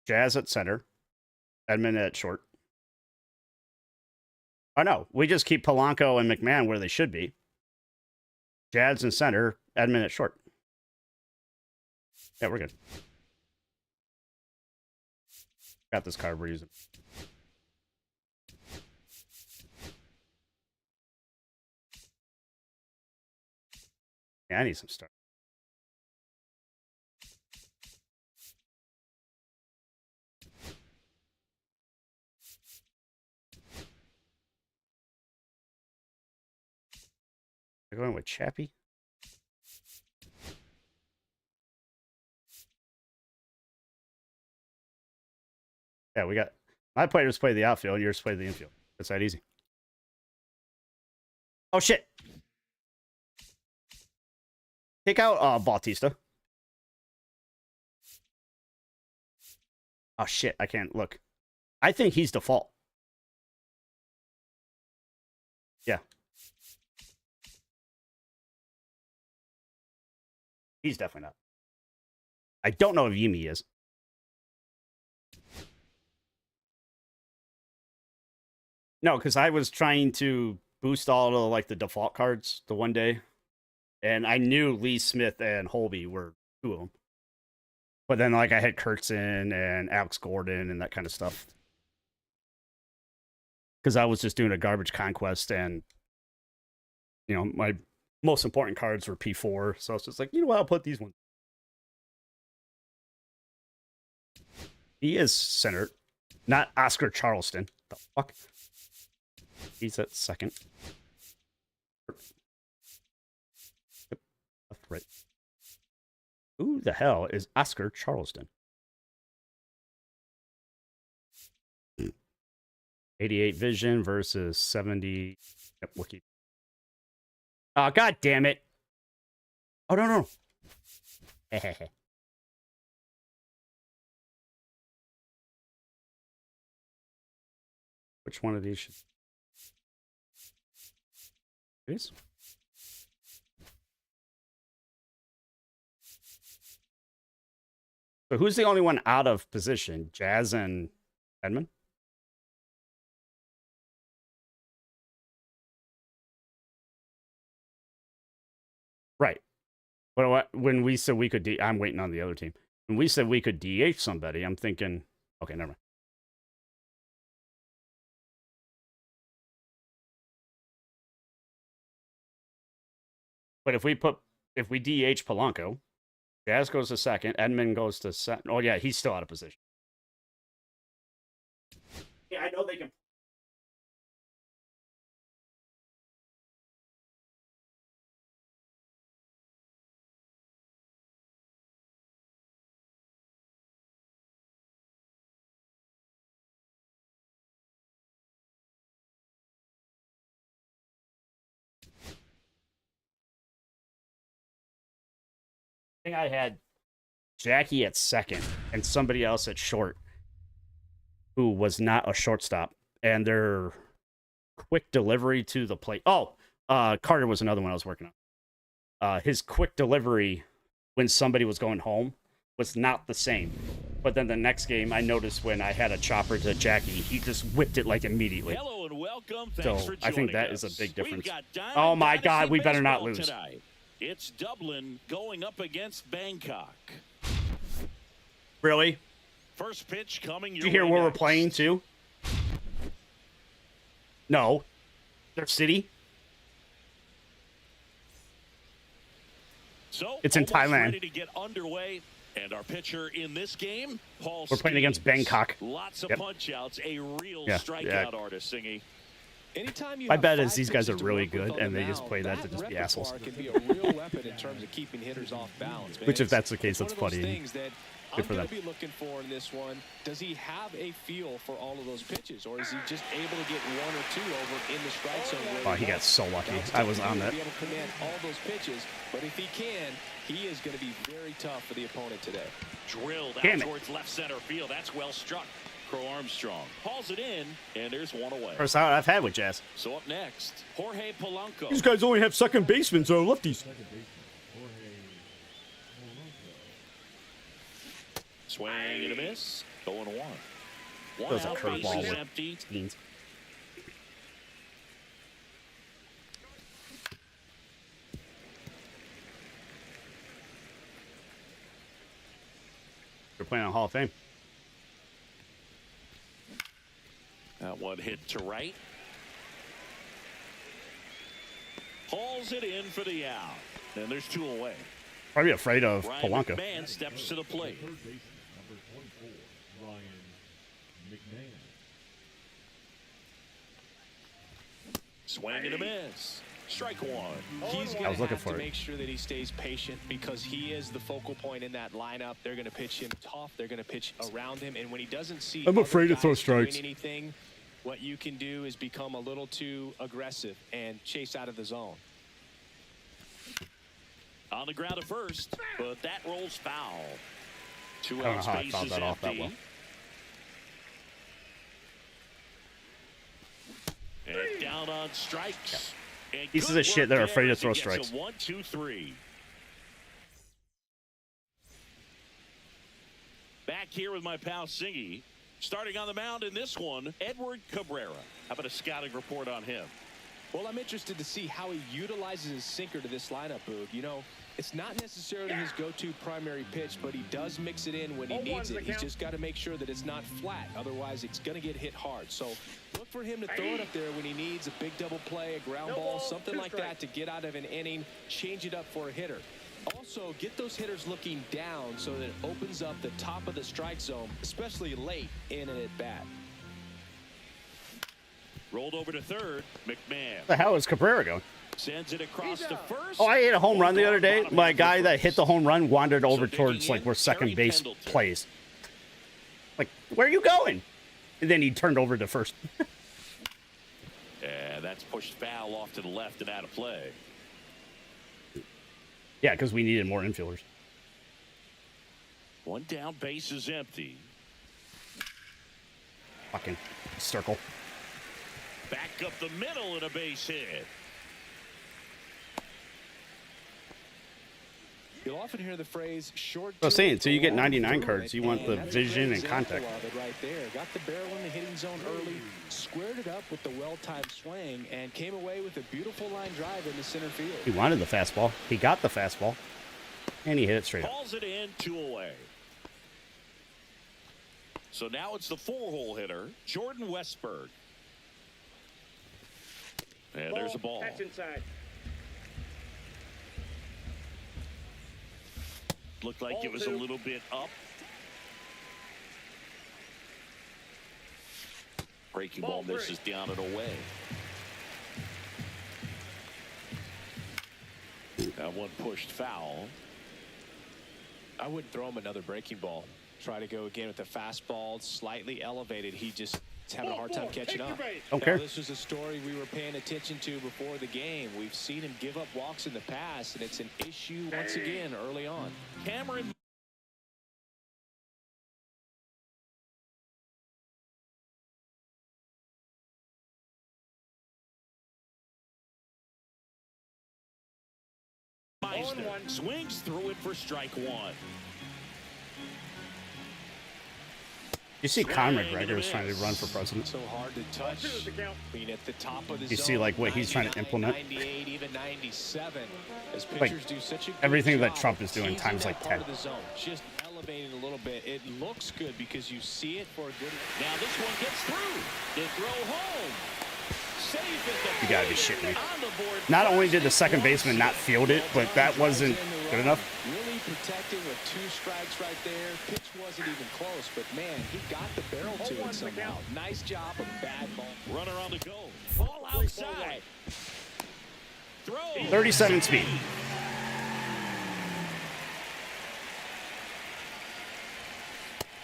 Jazz at center, Edmund at short. Oh, no, we just keep Polanco and McMahon where they should be. Jazz in center, Edmund at short. Yeah, we're good. Got this card we're using. Yeah, I need some stuff. We're going with Chappie. Yeah, we got my players play the outfield, yours play the infield. It's that easy. Oh shit! Take out Bautista. Oh shit! I can't look. I think he's default. Yeah. He's definitely not. I don't know if Yumi is. No, because I was trying to boost all of like the default cards the one day, and I knew Lee Smith and Holby were two of them. But then like I had Kurtzen and Alex Gordon and that kind of stuff. Because I was just doing a garbage conquest, and you know my most important cards were P4, so I was just like, you know what, I'll put these ones. He is centered, not Oscar Charleston. The fuck? He's at second. Yep, left, right. Who the hell is Oscar Charleston? 88 vision versus 70. Yep, wiki. Oh, god damn it. Oh, no. Which one of these should... This? So who's the only one out of position? Jazz and Edmund? Right. But when we said we could I'm waiting on the other team. When we said we could DH somebody, I'm thinking, okay, never mind. But if we DH Polanco, Jazz goes to second, Edmund goes to second. Oh yeah, he's still out of position. Yeah, I know they can. I think I had Jackie at second and somebody else at short who was not a shortstop, and their quick delivery to the plate. Oh, Carter was another one I was working on. His quick delivery when somebody was going home was not the same. But then the next game, I noticed when I had a chopper to Jackie, he just whipped it like immediately. Hello and welcome. So Thanks for I think that joining is a us. big difference. We've got Oh my Dynasty God, we better not Baseball lose. tonight. It's Dublin going up against Bangkok. Really? First pitch coming your Did you hear way where we're next. playing too? No. Their city? So It's in almost Thailand. ready to get underway. And our pitcher in this game, Paul We're playing against Stevens. Bangkok. Lots of Yep. punch outs, a real Yeah, strikeout artist, Singy. Anytime you My have bet is 5 these guys are pitches to really work with good, on and the they just mound, play that to just be assholes. repertoire can be a real weapon in terms of keeping hitters off balance. Man. Which, if It's- that's the case, it's that's one of those funny. things that Good I'm for going them. to be looking for in this one. Does he have a feel for all of those pitches, or is he just able to get one or two over in the strike zone? Oh, he got so lucky. I was on that. Be able to command all those pitches, but if he can, he is going to be very tough for the opponent today. Drilled out Damn it. towards left center field. That's well struck. Crow Armstrong hauls it in, and there's one away. First out I've had with Jazz. So up next, Jorge Polanco. These guys only have second basemen, so lefties. Second baseman, Jorge Polanco. Swing and a miss. 0-1. One Throws a out, curveball bases with empty. Skeens. They're playing on Hall of Fame. That one hit to right. Hauls it in for the out. And there's two away. Probably afraid of Ryan Polanco. McMahon steps to the plate. Third baseman, number 24, Ryan McMahon. Swing and a miss. Strike one. He's I going was to looking have for to it. make sure that he stays patient because he is the focal point in that lineup. They're going to pitch him tough. They're going to pitch around him. And when he doesn't see I'm other afraid to throw guys doing strikes. anything, what you can do is become a little too aggressive and chase out of the zone. On the ground at first, but that rolls foul. Two I don't know outs, how I fouled bases that off that empty. well. And down on strikes. And Pieces good of shit work that are there afraid to as he throw gets strikes. a 1, 2, 3. Back here with my pal Singy. Starting on the mound in this one, Edward Cabrera. How about a scouting report on him? Well, I'm interested to see how he utilizes his sinker to this lineup, Boog. You know, it's not necessarily his go-to primary pitch, but he does mix it in when he needs it. He's just got to make sure that it's not flat. Otherwise, it's going to get hit hard. So look for him to throw it up there when he needs a big double play, a ground ball, something like that to get out of an inning, change it up for a hitter. Also, get those hitters looking down so that it opens up the top of the strike zone, especially late in an at-bat. Rolled over to third, McMahon. Where the hell is Cabrera going? Sends it across to first. Oh, I hit a home run the other day. Bottom My of the guy that first. hit the home run wandered over digging towards in, like where second Terry base Pendleton. plays. Like, where are you going? And then he turned over to first. And that's pushed foul off to the left and out of play. Yeah, because we needed more infielders. One down, base is empty. Fucking circle. Back up the middle and a base hit. You'll often hear the phrase short. I was saying, until you get 99 through cards, it, you want the that's a great vision and example contact. of it right there. Got the barrel in the hitting zone early, squared it up with the well-timed swing, and came away with a beautiful line drive into center field. He wanted the fastball. He got the fastball. And he hit it straight up. Calls it in, 2 away. So now it's the 4-hole hitter, Jordan Westberg. And there's a ball. That's inside. Looked like Ball it was a 2. little bit up. Breaking ball Ball 3. misses down and away. That one pushed foul. I wouldn't throw him another breaking ball. Try to go again with the fastball, slightly elevated. He just is having a hard time catching up. Don't care. Now, this was a story we were paying attention to before the game. We've seen him give up walks in the past, and it's an issue once again early on. Cameron Meister swings through it for strike one. You see Conor McGregor is trying to run for president. So hard to touch. I mean, at the top of the You see, like, what he's trying to implement? 98, even 97. As Like, pitchers do such a good everything that job Trump of is doing teasing times that like part 10. of the zone. Just elevating a little bit. It looks good because you see it for a good. Now this one gets through. The throw home. Safe at the You gotta be shitting me. on the board. Not only did the second baseman not field it, but that wasn't good enough. Really protecting with 2 strikes right there. Pitch wasn't even close, but man, he got the barrel to it somehow. Nice job of bad ball. Runner on the go. Ball outside. Throw. 37 speed.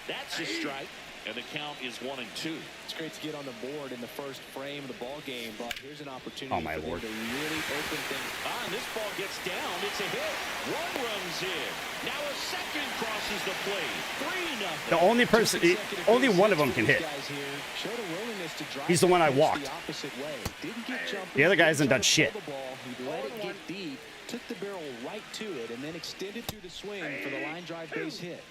That's a strike, and the count is 1-2. It's great to get on the board in the first frame of the ball game, but here's an opportunity Oh, my for them Lord. to really open things. And this ball gets down. It's a hit. One runs in. Now a second crosses the plate. 3-0. The only person, only one of them can hit. He's the one I walked. The other guy hasn't done shit. He let it get deep, took the barrel right to it, and then extended through the swing for the line drive base hit.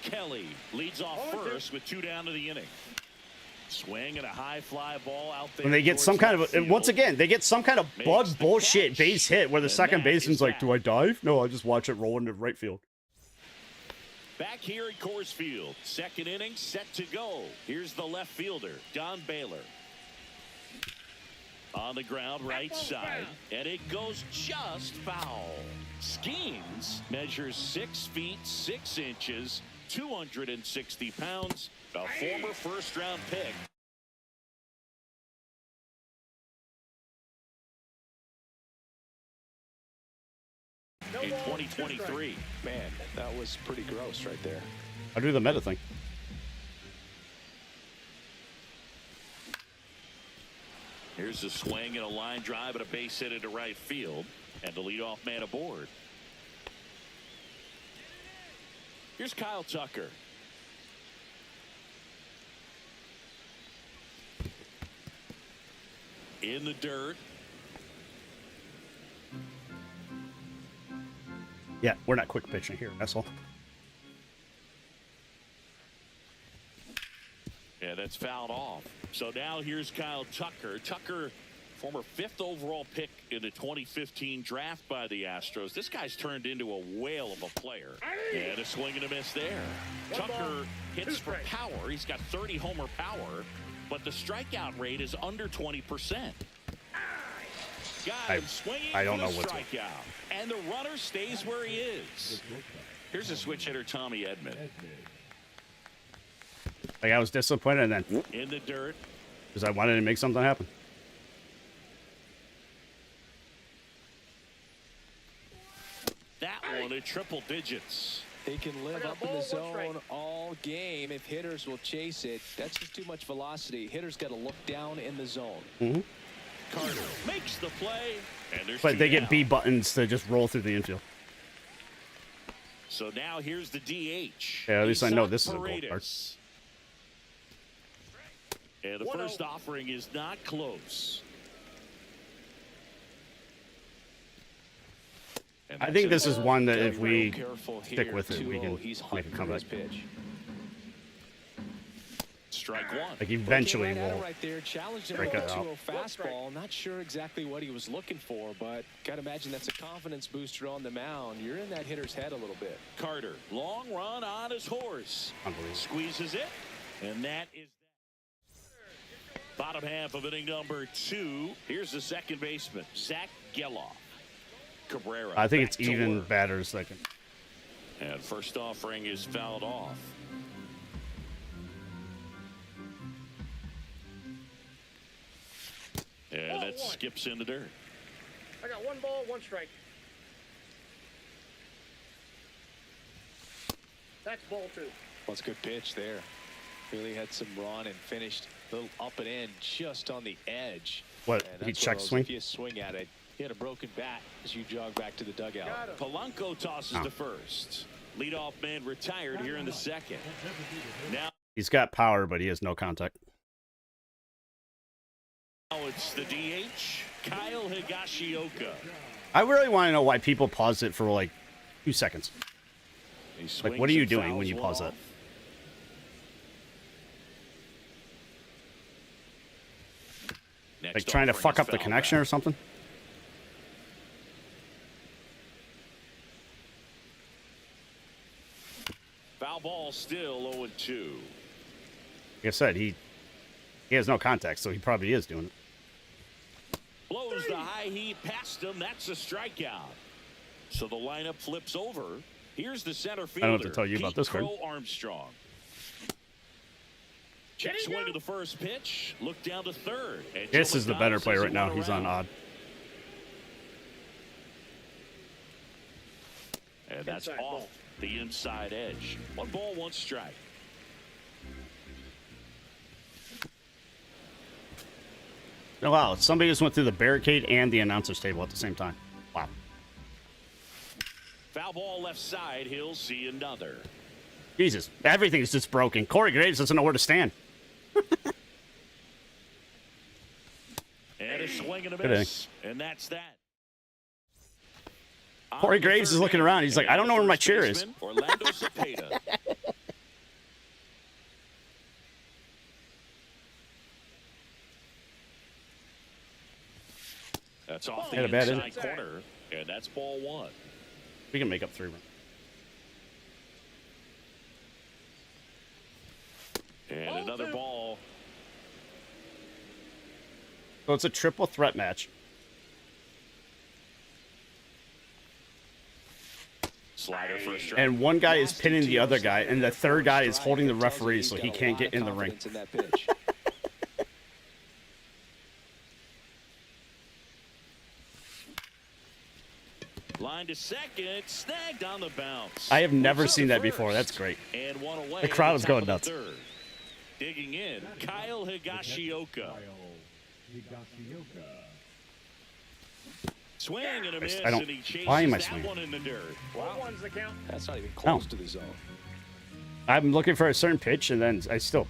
Kelly leads off first with 2 down to the inning. Swing and a high fly ball out there. When they get some kind of, once again, they get some kind of bug bullshit base hit where the second baseman's like, do I dive? No, I just watch it roll into right field. Back here at Coors Field, second inning set to go. Here's the left fielder, Don Baylor. On the ground, right side, and it goes just foul. Skeens measures 6 feet 6 inches, 260 pounds, a former first-round pick. In 2023. Man, that was pretty gross right there. I do the meta thing. Here's a swing and a line drive and a base hit into right field, and the leadoff man aboard. Here's Kyle Tucker. In the dirt. Yeah, we're not quick pitching here, asshole. Yeah, that's fouled off. So now here's Kyle Tucker. Tucker, former 5th overall pick in the 2015 draft by the Astros. This guy's turned into a whale of a player. And a swing and a miss there. Tucker hits for power. He's got 30 homer power, but the strikeout rate is under 20%. Got him swinging I don't for the know what's strikeout. And the runner stays where he is. Here's a switch hitter, Tommy Edman. Like, I was disappointed, and then In the dirt. because I wanted to make something happen. That one at triple digits. They can live up in the zone all game if hitters will chase it. That's just too much velocity. Hitters got to look down in the zone. Mm-hmm. Carter makes the play, and there's But two they get down. B buttons to just roll through the infield. So now here's the DH. Yeah, at least I know Isak this is a gold card. Paredes. And the first offering is not close. And I think this is one that if we Careful stick here, with it, we 2-0. can He's make a hunting for comeback. his pitch. Strike one. Like, eventually Looking right at we'll it right there, challenged him break with it a out. 2-0 fastball. Not sure exactly what he was looking for, but gotta imagine that's a confidence booster on the mound. You're in that hitter's head a little bit. Carter, long run on his horse. Unbelievable. Squeezes it, and that is bottom half of inning number 2. Here's the second baseman, Zach Geloff. Cabrera. I think it's back to even work. batters that can. And first offering is fouled off. And that skips in the dirt. I got 1 ball, 1 strike. That's ball 2. Well, it's a good pitch there. Really had some run and finished a little up and in just on the edge. What, And he that's one check of those, swing? If you swing at it, he had a broken bat as you jog back to the dugout. Polanco tosses to first. Leadoff man retired here in the second. Now He's got power, but he has no contact. it's the DH, Kyle Higashioka. I really want to know why people pause it for like 2 seconds. He Like, swings what are you and doing when fouls you pause off. next Like trying to offering fuck is up the foul connection back. or something? Foul ball still 0-2. Like I said, he has no contact, so he probably is doing it. Blows the high heat past him. That's a strikeout. So the lineup flips over. Here's the center fielder. I don't have to tell you about Pete this card. Crow Armstrong. Check swing to the first pitch. Look down to third. And This Joe is the McDonald better says player he right now. went He's on around. odd. And that's Inside off ball. the inside edge. 1 ball, 1 strike. Oh, wow, somebody just went through the barricade and the announcer's table at the same time. Wow. Foul ball left side. He'll see another. Jesus, everything's just broken. Corey Graves doesn't know where to stand. And a swing and a Good miss. And that's that. Corey On the Graves is third looking inning, around. He's like, I don't know where my first chair is. baseman, Orlando Cepeda. That's off the Had a bad inside inning. corner, and that's ball 1. We can make up 3 runs. And another ball. So it's a triple threat match. Slider for a strike. And one guy is pinning the other guy, and the third guy is holding the referee so he can't get in the ring. In that pitch. Line to second, snagged on the bounce. I have never Moves up seen to that before. first. That's great. And one away. The crowd was at going top of nuts. the third. Digging in, Kyle Higashioka. Kyle Higashioka. Swing and a miss, I don't- and he chases why am I that swinging? one in the dirt. Wow. 1's the count. That's not even close to the zone. I'm looking for a certain pitch, and then I still...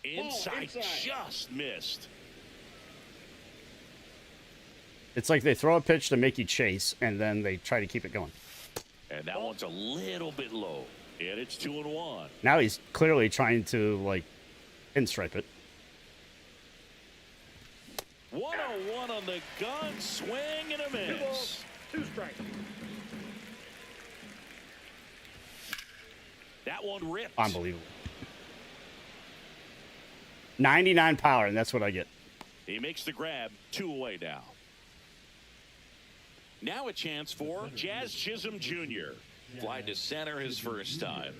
Inside, just missed. It's like they throw a pitch to make you chase, and then they try to keep it going. And that one's a little bit low. And it's 2-1. Now he's clearly trying to, like, pinstripe it. 101 on the gun, swing and a 2 miss. balls, 2 strikes. That one ripped. Unbelievable. 99 power, and that's what I get. He makes the grab, 2 away now. Now a chance for Jazz Chisholm Jr. Fly to center his first time.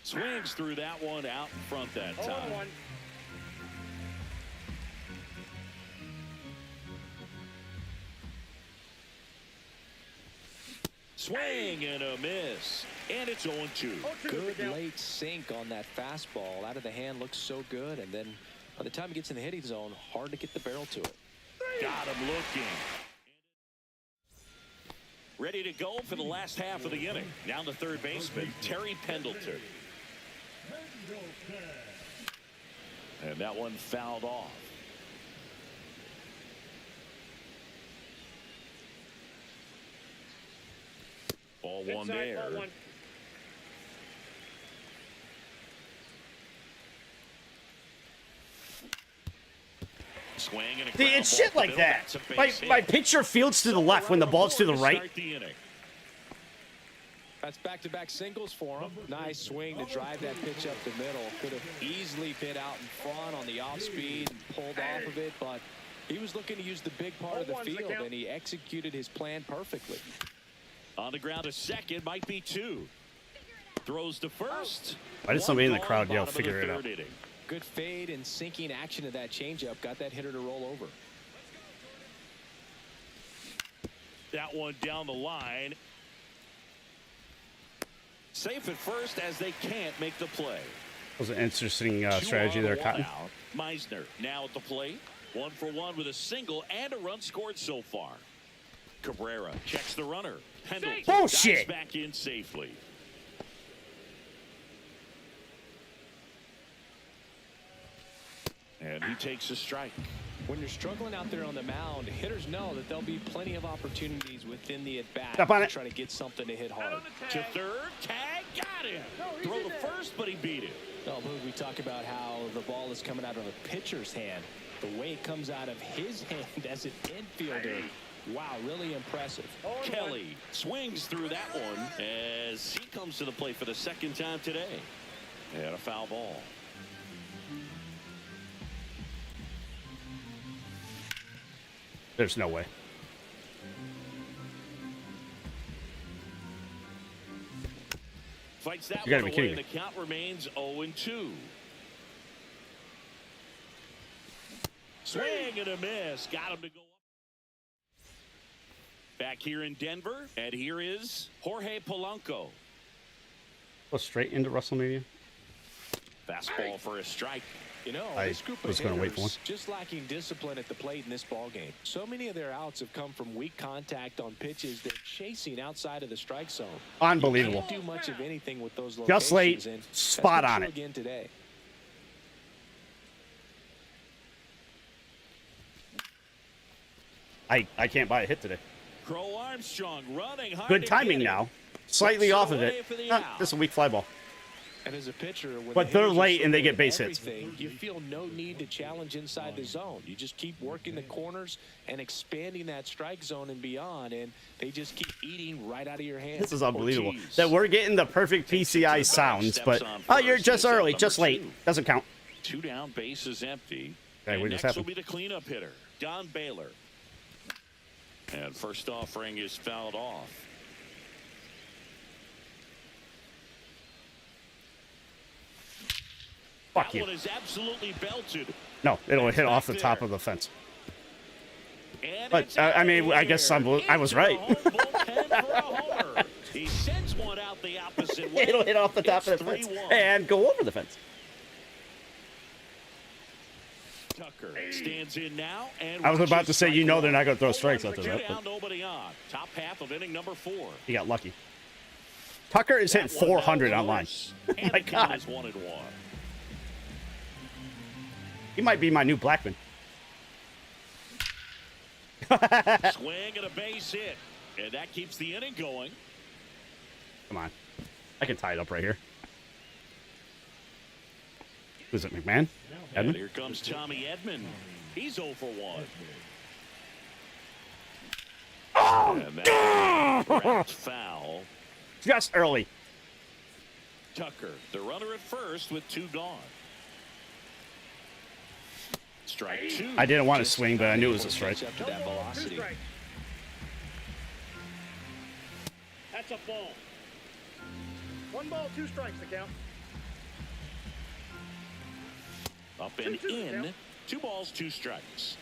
Swings through that one out in front that time. 0-1. Swing and a miss. And it's 0-2. Good late sink on that fastball. Out of the hand, looks so good. And then by the time he gets in the hitting zone, hard to get the barrel to it. Got him looking. Ready to go for the last half of the inning. Down to third baseman, Terry Pendleton. And that one fouled off. Ball 1 Inside, there. ball 1. Swing and a See, ground it's ball shit to like Bill. that. That's a My, base hit. my pitcher fields to the left when the ball's to the right. Start the inning. That's back-to-back singles for him. Nice swing to drive that pitch up the middle. Could have easily been out in front on the off-speed and pulled off of it, but he was looking to use the big part of the 0-1's the field, count. and he executed his plan perfectly. On the ground to second, might be 2. Throws to first. Why did somebody in the One crowd gone, yell, bottom of the "Figure it out"? third inning. Good fade and sinking action of that changeup got that hitter to roll over. That one down the line. Safe at first as they can't make the play. That was an interesting 2 strategy on, there, 1 Cotton. out. Meisner now at the plate. 1 for 1 with a single and a run scored so far. Cabrera checks the runner. Pendleton Bullshit. dives back in safely. And he takes a strike. When you're struggling out there on the mound, hitters know that there'll be plenty of opportunities within the at-bat Step on to it. try to get something to hit hard. To third, tag, got him. Throw to first, but he beat it. Oh, Boog, we talk about how the ball is coming out of a pitcher's hand. The way it comes out of his hand as an infielder. Wow, really impressive. Kelly swings through that one as he comes to the plate for the second time today. And a foul ball. There's no way. Fights that You gotta one be away. kidding me. The count remains 0-2. Swing and a miss. Got him to go up. Back here in Denver, and here is Jorge Polanco. Go straight into WrestleMania. Fastball for a strike. You know, I this group was of gonna wait for hitters just lacking discipline at the plate in this ball game. So many of their outs have come from weak contact on pitches they're chasing outside of the strike zone. Unbelievable. You can't do much of anything with those locations. Just late, and that's spot been on true it. again today. I can't buy a hit today. Crow Armstrong running hard. Good to timing get it. now. Slightly Puts off of away it. for the Ah, out. just a weak fly ball. And as a pitcher, when But the they're hitters are late and they so get good base at hits. everything, you feel no need to challenge inside the zone. You just keep working the corners and expanding that strike zone and beyond, and they just keep eating right out of your hands. This is unbelievable. Ortiz. That we're getting the perfect PCI sounds, but oh, you're just early, just late. Doesn't count. 2 down, base is empty. Okay, And what just next will happened? be the cleanup hitter, Don Baylor. And first offering is fouled off. Fuck That you. one is absolutely belted. No, it'll hit off the top of the fence. But I mean, I guess I was right. He sends one out the opposite way. It'll hit off the top of the fence and go over the fence. Tucker stands in now, and I was about to say, you know, they're not going to throw one. strikes after Two that. down, But nobody on. Top half of inning number 4. he got lucky. Tucker is hitting 400 online. Oh my God. 1-1. He might be my new Blackman. Swing and a base hit, and that keeps the inning going. Come on. I can tie it up right here. Who's it, McMahon? And Edmund? here comes Tommy Edmond. He's 0 for 1. And that's foul. Just early. Tucker, the runner at first with 2 gone. Strike 2. I didn't want to swing, but I knew it was a strike. Up to that velocity. That's a ball. 1 ball, 2 strikes to count. Up and in. 2 balls, 2 strikes.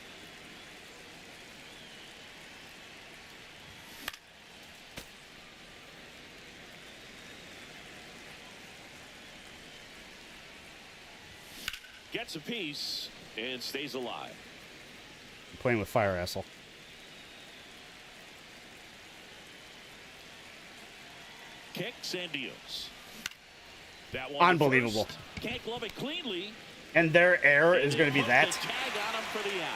Gets a piece and stays alive. Playing with fire, asshole. Kicks and deals. That one Unbelievable. first. Can't glove it cleanly. And their error is going to be Hooked that. the tag on him for the out.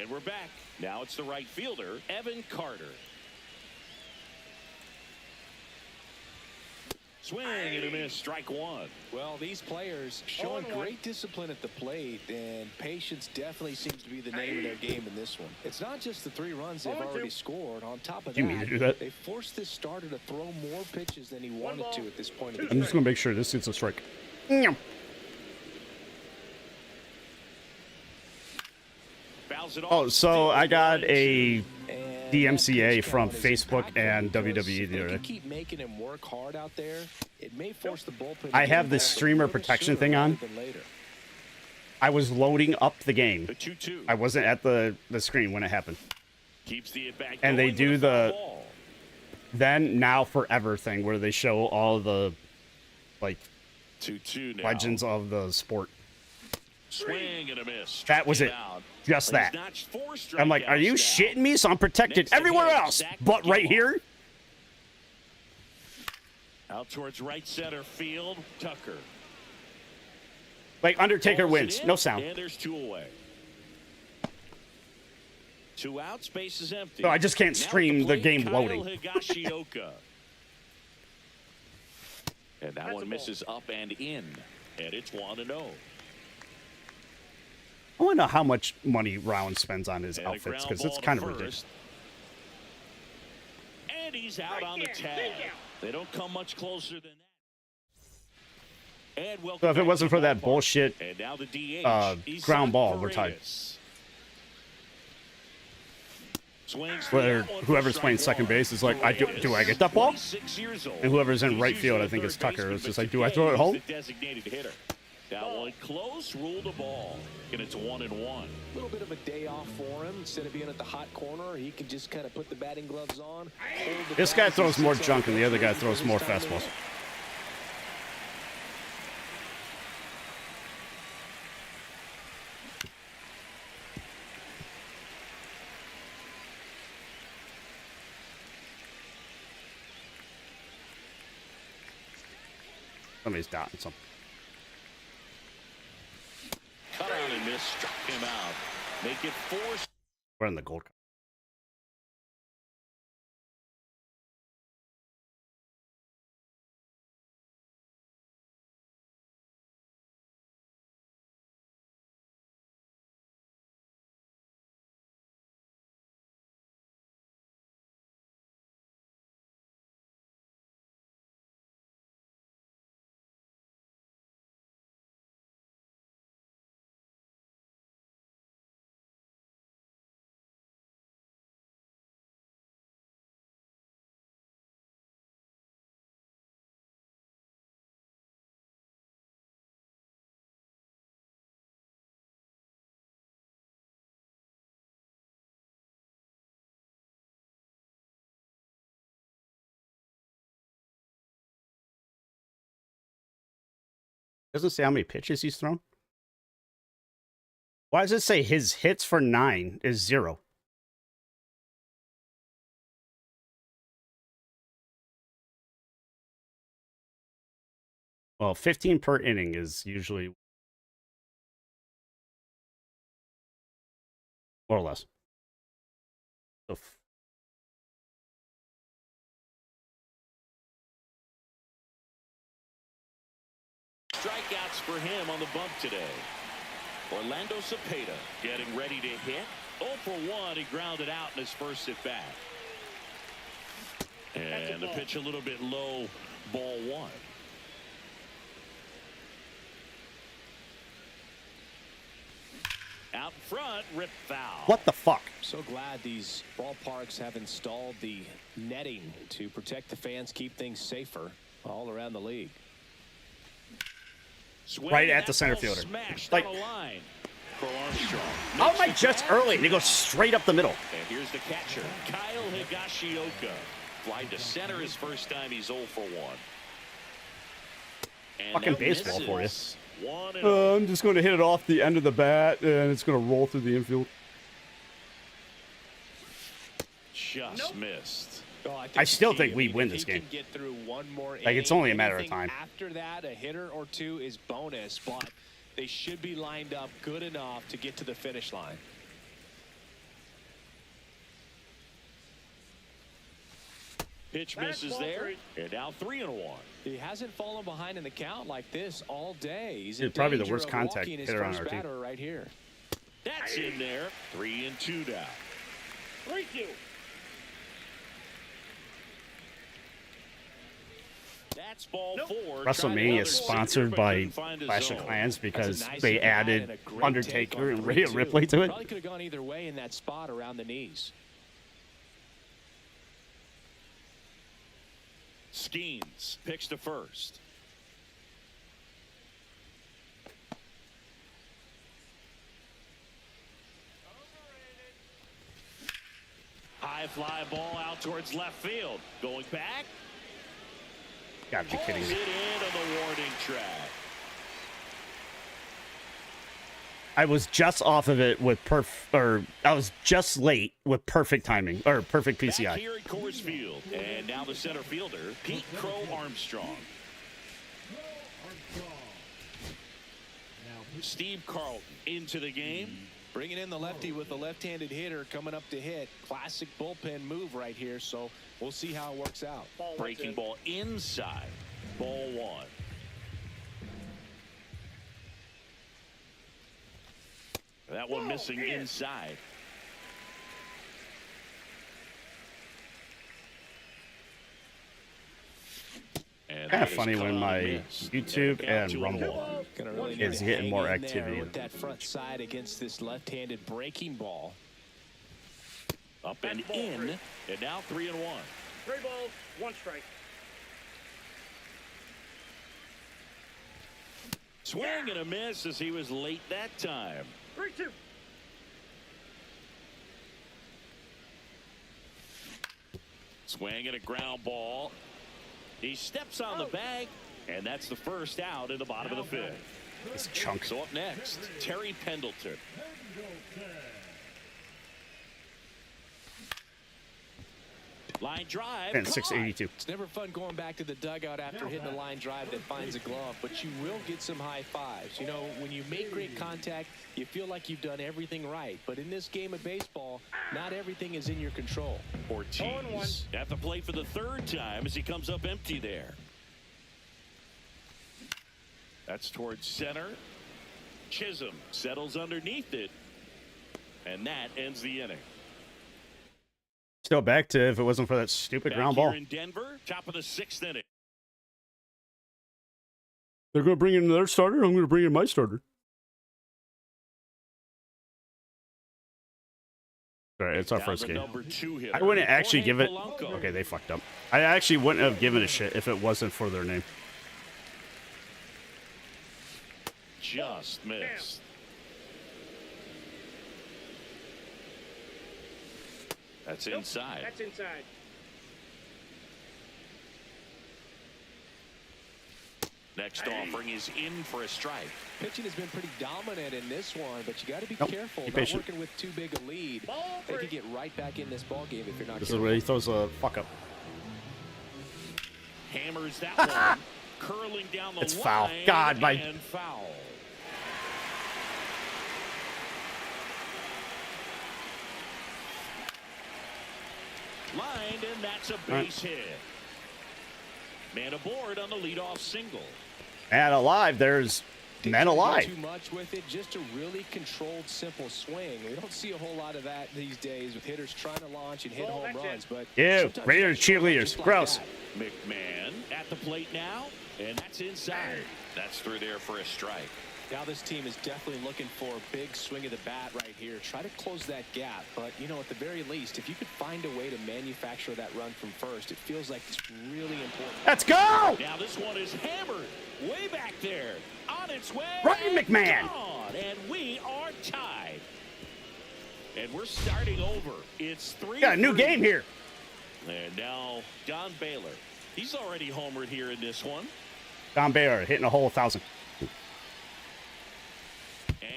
And we're back. Now it's the right fielder, Evan Carter. Swing and a miss, strike 1. Well, these players showing great discipline at the plate, and patience definitely seems to be the name of their game in this one. It's not just the 3 runs they've already scored. On top of You mean that, to do that? they forced this starter to throw more pitches than he wanted to at this point of the I'm game. just going to make sure this gets a strike. Fouls it off. Oh, so I got a And DMCA that pitch from count is Facebook impactful and because WWE if the they other can day. keep making him work hard out there, it may force the bullpen. I to have get the involved streamer a little protection sooner thing on. rather than later. I was loading up the game. The 2-2. I wasn't at the screen when it happened. Keeps the at bat And they going do with a foul the ball. then, now, forever thing where they show all the, like, 2-2 now. legends of the sport. Swing and a miss. That was Struck it. out. Just He's that. notched 4 I'm like, are you strikeouts now. shitting me? So I'm protected Next to everywhere him, else, Zach but right Gilmore. here? Out towards right center field, Tucker. Like Undertaker Calls it wins, in, no sound. And there's 2 away. 2 out, space is empty. So I just can't Now at stream the plate, game Kyle loading. Higashioka. And that one misses up and in. And it's 1-0. I want to know how much money Rowan spends on his And a outfits, ground because it's ball to kind of first. ridiculous. And he's out on the tag. They don't come much closer than that. And So if it wasn't for that bullshit and now the DH, ground ball, we're tied. Where whoever's playing second base is like, do I get that ball? And whoever's in right field, I think it's Tucker. It's just like, do I throw it home? Designated hitter. That one close, ruled a ball. And it's 1-1. A little bit of a day off for him. Instead of being at the hot corner, he can just kind of put the batting gloves on. This guy throws more junk and the other guy throws more fastballs. Somebody's dotting something. Cut out and miss, struck him out. Make it 4. We're in the Gold Cup. Doesn't say how many pitches he's thrown. Why does it say his hits for 9 is 0? Well, 15 per inning is usually more or less. So Strikeouts for him on the bump today. Orlando Cepeda getting ready to hit. 0 for 1. He grounded out in his first at bat. And the pitch a little bit low. Ball 1. Out in front, rip foul. what the fuck? So glad these ballparks have installed the netting to protect the fans, keep things safer all around the league. Swing, Right at that the center ball fielder. smashed Like- on a line for Armstrong. How am I just early? And he goes straight up the middle. And here's the catcher, Kyle Higashioka. Flied to center his first time. He's 0 for 1. And Fucking that baseball for you. misses. 1-0. I'm just going to hit it off the end of the bat, and it's going to roll through the infield. Just missed. Oh, I still think we if win he this can game. get through one more Like, it's inning, only a matter of anything time. After that, a hitter or two is bonus, but they should be lined up good enough to get to the finish line. Pitch misses there. And now 3-1. He hasn't fallen behind in the count like this all day. He's Dude, in probably the danger worst of contact walking his hitter on first our team. batter right here. That's in there. 3-2 down. 3-2. That's ball 4. WrestleMania is sponsored by Clash of Clans because That's a nice they hit and added a great Undertaker take on and Rhea 3-2. Ripley to it. Probably could have gone either way in that spot around the knees. Skeens picks to first. High fly ball out towards left field. Going back. Gotta be kidding Hit me. in on the warning track. I was just off of it with I was just late with perfect timing, or perfect Back PCI. here at Coors Field. And now the center fielder, Pete Crow Armstrong. Steve Carlton into the game. Bringing in the lefty with the left-handed hitter coming up to hit. Classic bullpen move right here, so we'll see how it works out. Breaking ball inside. Ball one. That one missing inside. Kind of funny when my YouTube and Rumble is getting more activity. With that front side against this left-handed breaking ball. Up and in, and now 3-1. 3 balls, 1 strike. Swing and a miss as he was late that time. 3-2. Swing and a ground ball. He steps on the bag, and that's the first out in the bottom of the 5th. It's a chunk. So up next, Terry Pendleton. Line drive. And 682. It's never fun going back to the dugout after hitting a line drive that finds a glove, but you will get some high fives. You know, when you make great contact, you feel like you've done everything right. But in this game of baseball, not everything is in your control. Ortiz at the plate for the 3rd time as he comes up empty there. That's towards center. Chisholm settles underneath it, and that ends the inning. Still back to if it wasn't for that stupid ground ball. In Denver, top of the 6th inning. They're going to bring in their starter. I'm going to bring in my starter. All right, it's our first game. I wouldn't actually give it. Okay, they fucked up. I actually wouldn't have given a shit if it wasn't for their name. Just missed. That's inside. That's inside. Next offering is in for a strike. Pitching has been pretty dominant in this one, but you got to be careful. Not working with too big a lead. They could get right back in this ball game if you're not. This is where he throws a fuck up. Hammers that one, curling down the line. It's foul. God, my. And foul. Lined, and that's a base hit. Man aboard on the leadoff single. And alive, there's men alive. Too much with it, just a really controlled, simple swing. We don't see a whole lot of that these days with hitters trying to launch and hit home runs. But ew, Raiders cheerleaders, gross. McMahon at the plate now, and that's inside. That's through there for a strike. Now this team is definitely looking for a big swing of the bat right here. Try to close that gap. But, you know, at the very least, if you could find a way to manufacture that run from first, it feels like it's really important. Let's go! Now this one is hammered way back there. On its way. Ryan McMahon. Gone, and we are tied. And we're starting over. It's 3-3. Got a new game here. And now Don Baylor. He's already homered here in this one. Don Baylor hitting a whole 1,000.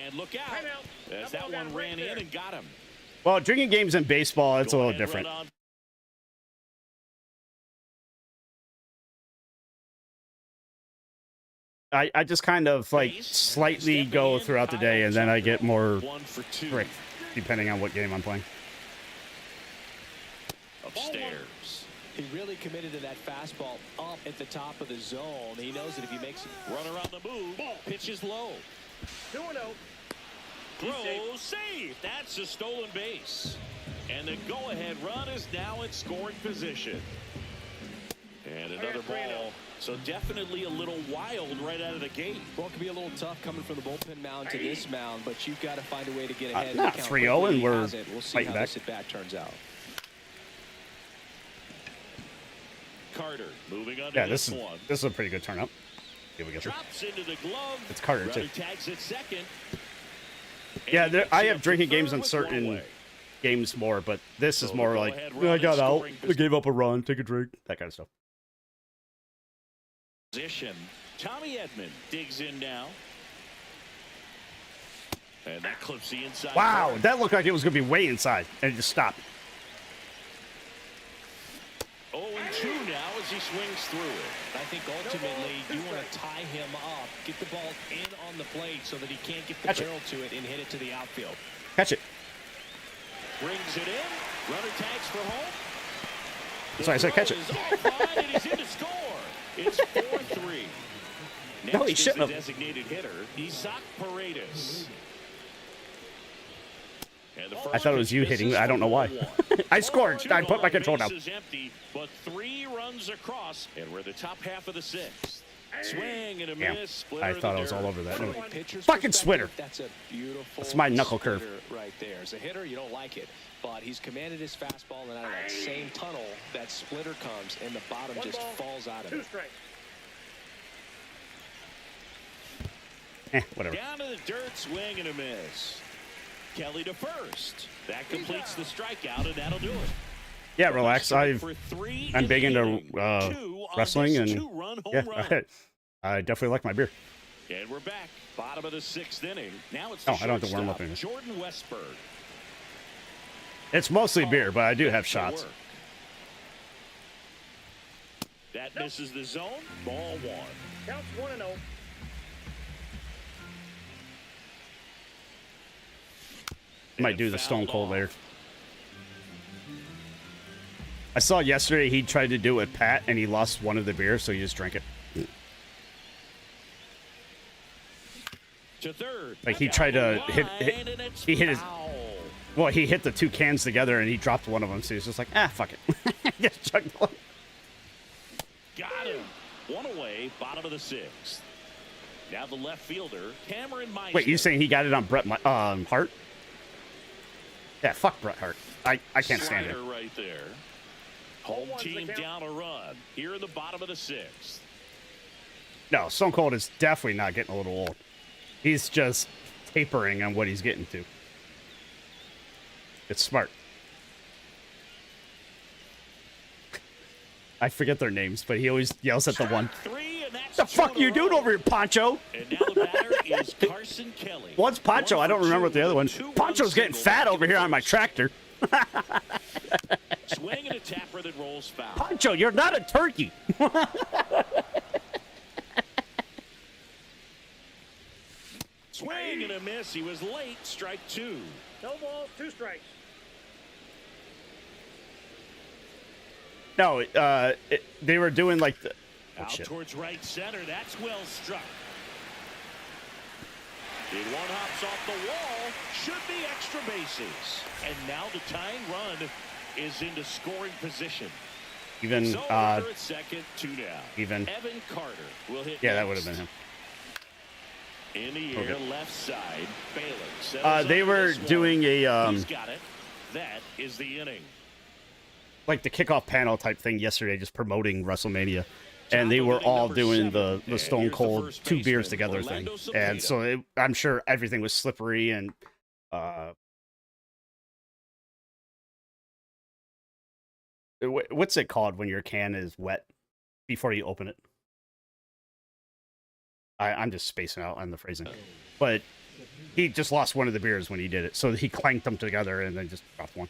And look out, as that one ran in and got him. Well, drinking games in baseball, it's a little different. I just kind of like slightly go throughout the day, and then I get more strict depending on what game I'm playing. Upstairs. He really committed to that fastball up at the top of the zone. He knows that if he makes it run around the move, pitches low. 2-0. Throw safe. That's a stolen base. And the go-ahead run is now in scoring position. And another ball. So definitely a little wild right out of the gate. Well, it could be a little tough coming from the bullpen mound to this mound, but you've got to find a way to get ahead. Not 3-0, and we're we'll see fighting how back. this at-bat turns out. Carter moving on Yeah, to this one. is a pretty good turn up. Here we go. Drops into the glove. It's Carter Runner too. tags at second. Yeah, I have drinking games on certain games more, but this is more like I got out, I gave up a run, take a drink, that kind of stuff. Position. Tommy Edman digs in now. And that clips the inside. Wow, corner. that looked like it was going to be way inside, and it just stopped. 0-2 now as he swings through it. I think ultimately you want to tie him up, get the ball in on the plate so that he can't get the barrel to it and hit it to the outfield. Catch it. Brings it in. Runner tags for home. So I said catch it. And he's in to score. It's 4-3. No, he shouldn't have. Designated hitter, Isaac Paredes. I thought it was you hitting. I don't know why. I scored. I put my control down. Empty, but 3 runs across, and we're the top half of the 6th. Swing and a miss. I thought I was all over that. Pitcher's Fucking splitter. That's a beautiful. That's my knuckle curve right there. As a hitter, you don't like it, but he's commanded his fastball, and out of that same tunnel, that splitter comes, and the bottom just falls out of it. Whatever. Down to the dirt, swing and a miss. Kelly to first. That completes the strikeout, and that'll do it. Yeah, relax. I'm big into wrestling, and yeah, I definitely like my beer. And we're back, bottom of the 6th inning. Now it's I don't have to warm up anything. Jordan Westberg. It's mostly beer, but I do have shots. That misses the zone. Ball 1. Counts 1-0. Might do the Stone Cold later. I saw yesterday he tried to do it with Pat, and he lost one of the beers, so he just drank it. To third. Like he tried to hit he hit his. Well, he hit the 2 cans together, and he dropped one of them, so he's just like, fuck it. Just chugged one. Got him. 1 away, bottom of the 6th. Now the left fielder, Cameron Meisner. Wait, you saying he got it on Bret Hart? Yeah, fuck Bret Hart. I can't stand it. Right there. Home team down a run. Here in the bottom of the 6th. No, Stone Cold is definitely not getting a little old. He's just tapering on what he's getting to. It's smart. I forget their names, but he always yells at the one. The fuck are you doing over here, Poncho? And now the batter is Carson Kelly. One's Poncho. I don't remember what the other one. Poncho's getting fat over here on my tractor. Swing and a tapper that rolls foul. Poncho, you're not a turkey. Swing and a miss. He was late. Strike 2. No balls, 2 strikes. No, they were doing like the... Out towards right center. That's well struck. It one hops off the wall. Should be extra bases. And now the tying run is into scoring position. Even, so at second, 2 down. Even. Evan Carter will hit Yeah, next. that would have been him. In the air, left side. Baylor. They were doing a... He's got it. That is the inning. Like the kickoff panel type thing yesterday, just promoting WrestleMania. And they were all doing the Stone Cold 2 beers together thing. And so I'm sure everything was slippery and... what's it called when your can is wet before you open it? I'm just spacing out on the phrasing. But he just lost one of the beers when he did it. So he clanked them together and then just dropped one.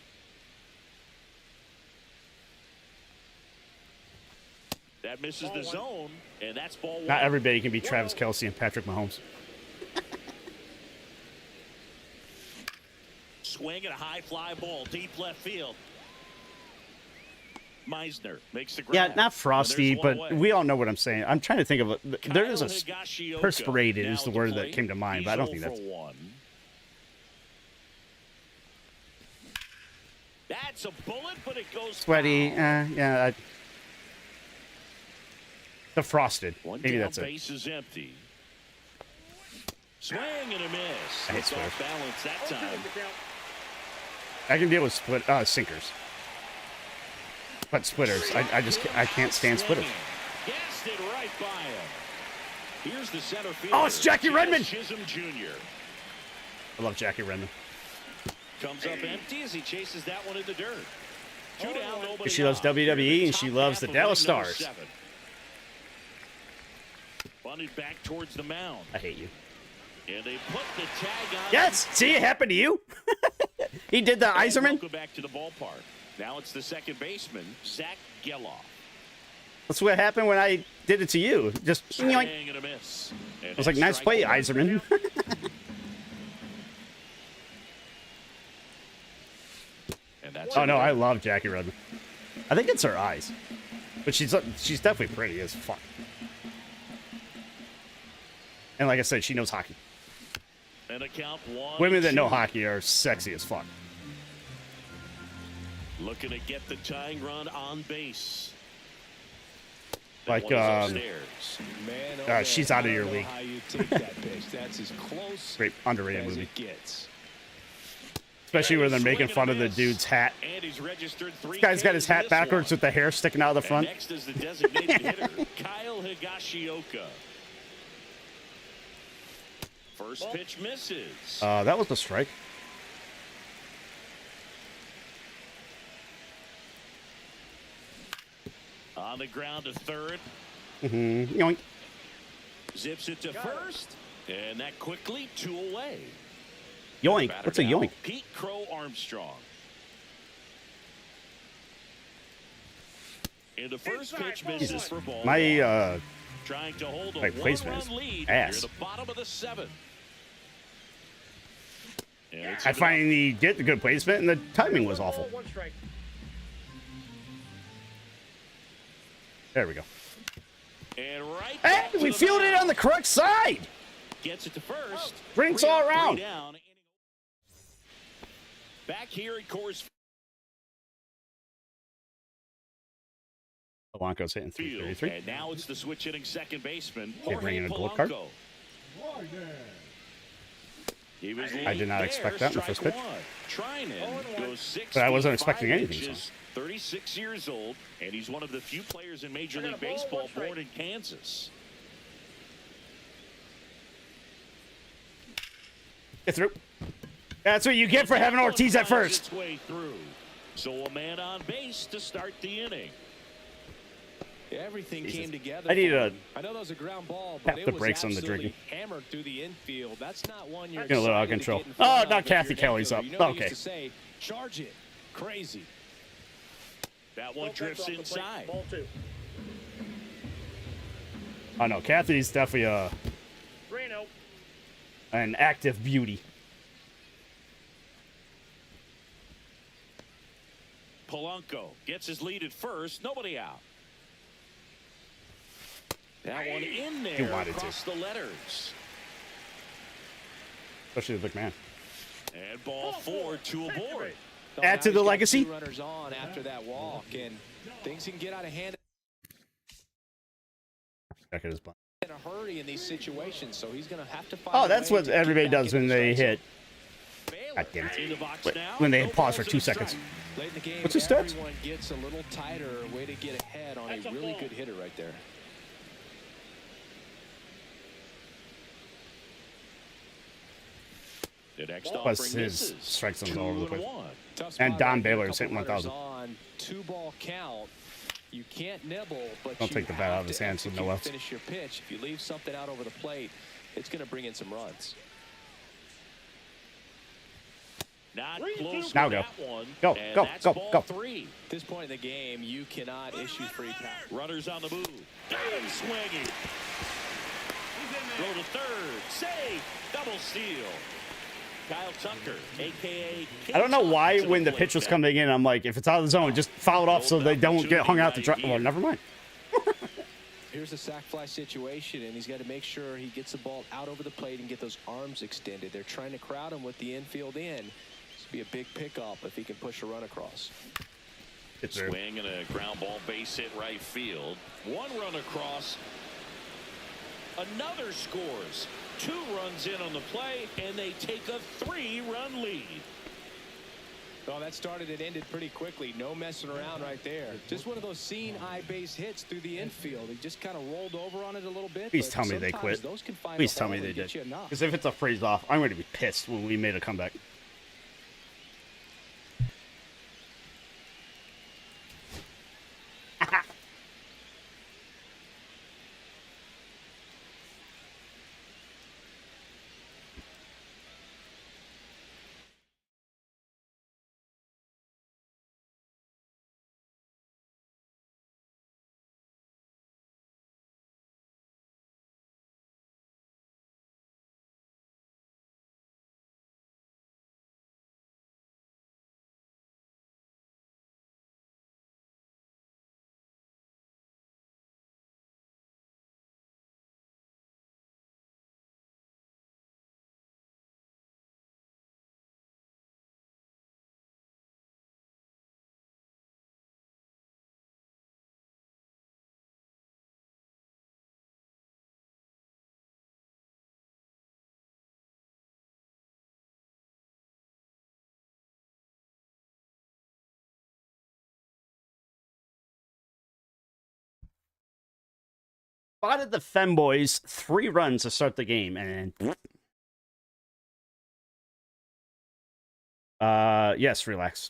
That misses the zone, and that's ball 1. Not everybody can be Travis Kelce and Patrick Mahomes. Swing and a high fly ball, deep left field. Meisner makes the grab. Yeah, not Frosty, but we all know what I'm saying. I'm trying to think of it. There is a perspirated is the word that came to mind, but I don't think that's. That's a bullet, but it goes sweaty. Yeah. The frosted. One Maybe down, that's it. Base is empty. Swing and a miss. I hate It's splitters. off balance that time. I can deal with sinkers. But splitters, I can't stand splitters. Guessed it right by him. Here's the center field. Oh, it's Jackie Redmond. Chisholm Jr. I love Jackie Redmond. Comes up empty as he chases that one in the dirt. 2 down, nobody She loves out. WWE and she loves the Top Dallas half of inning Stars. number 7. Bunted back towards the mound. I hate you. And they put the tag on. Yes, see, it happened to you. He did the Iserman. Go back to the ballpark. Now it's the second baseman, Zach Geloff. That's what happened when I did it to you. Just yoink. Swing and a miss. I was like, nice play, Iserman. And that's Oh no, I love Jackie Redmond. I think it's her eyes, but she's definitely pretty as fuck. And like I said, she knows hockey. And a count 1-2. Women that know hockey are sexy as fuck. Looking to get the tying run on base. Like, upstairs. Man, she's out of your league. How you take that pitch. That's as close Great underrated as movie. it gets. Especially when they're making fun of the dude's hat. And he's registered 3 This guy's got his hat backwards with the hair sticking out of the front. And next is the designated hitter, Kyle Higashioka. First pitch misses. That was a strike. On the ground to third. Yoink. Zips it to first. And that quickly 2 away. Yoink. Batter What's a now, yoink? Pete Crow Armstrong. And the first pitch misses for ball. My trying to hold a placement one-run lead ass. near the bottom of the 7th. I finally get the good placement, and the timing was awful. 1 strike. There we go. And right Hey, we fielded it on the correct side. Gets it to first. Drinks all 3 around. down. Back here at Coors Polanco's hitting Field. 333. And now it's the switch hitting second baseman, They Jorge bring in a gold card? Polanco. He was I did not expect that in the first pitch. Treinen goes 6 But I wasn't feet, expecting 5 anything, so. inches, 36 years old, and he's one of the few players in Major League Baseball born in Kansas. Get through. That's what you get for having Ortiz at first. Its way through. So a man on base to start the inning. Everything came together. I need a I know that was a ground ball, tap but the it was brakes on the absolutely drinking. hammered through the infield. That's not one you're Getting a little out of excited to control. get in front Oh, of now if Kathy you're Kelly's infielder. up. You know they Okay. used to say, charge it. Crazy. That one drifts inside. Ball 2. Oh no, Kathy's definitely 3-0. an active beauty. Polanco gets his lead at first. Nobody out. That one in there You wanted to. across the letters. Especially the big man. And ball 4, 2 aboard. Add to the legacy. 2 runners on after that walk, and things can get out of hand Check at his butt. in a hurry in these situations, so he's going to have to find Oh, a that's way what to get everybody back does in when the they strike hit. God damn In the it. box Wait, now. when they No pause for balls 2 in seconds. sight. zone. Late in the game, What's his stats? everyone gets a little tighter, a way to get ahead on That's a a really ball. good hitter right there. The next Plus offering his misses. strike zone's all over the place. 2-1. Tough And spot Don right here, Baylor's couple hitting runners 1,000. on, 2-ball count. You can't nibble, but Don't you take the bat out have of his to hands with no execute, outs. finish your pitch. If you leave something out over the plate, it's going to bring in some runs. Not close Now with go. that one. Go, And go, that's go, ball go. 3. At this point in the game, you cannot issue free pass. Runners on the move. Got him swinging. Throw to third. Save. Double steal. Kyle Tucker, a.k.a. I don't know why to the when the plate pitch was now. coming in, I'm like, if it's out of the zone, just foul it off so they don't get hung out to try. Well, never mind. Here's a sac fly situation, and he's got to make sure he gets the ball out over the plate and get those arms extended. They're trying to crowd him with the infield in. This would be a big pickup if he can push a run across. It's there. Swing and a ground ball base hit right field. 1 run across. Another scores. 2 runs in on the play, and they take a 3-run lead. Oh, that started and ended pretty quickly. No messing around right there. Just one of those seeing eye base hits through the infield. He just kind of rolled over on it a little bit. Please but tell me they sometimes quit. those can find Please a tell hole me they and get did. you enough. Because if it's a freeze off, I'm going to be pissed when we made a comeback. spotted the Femboys 3 runs to start the game, and yes, relax.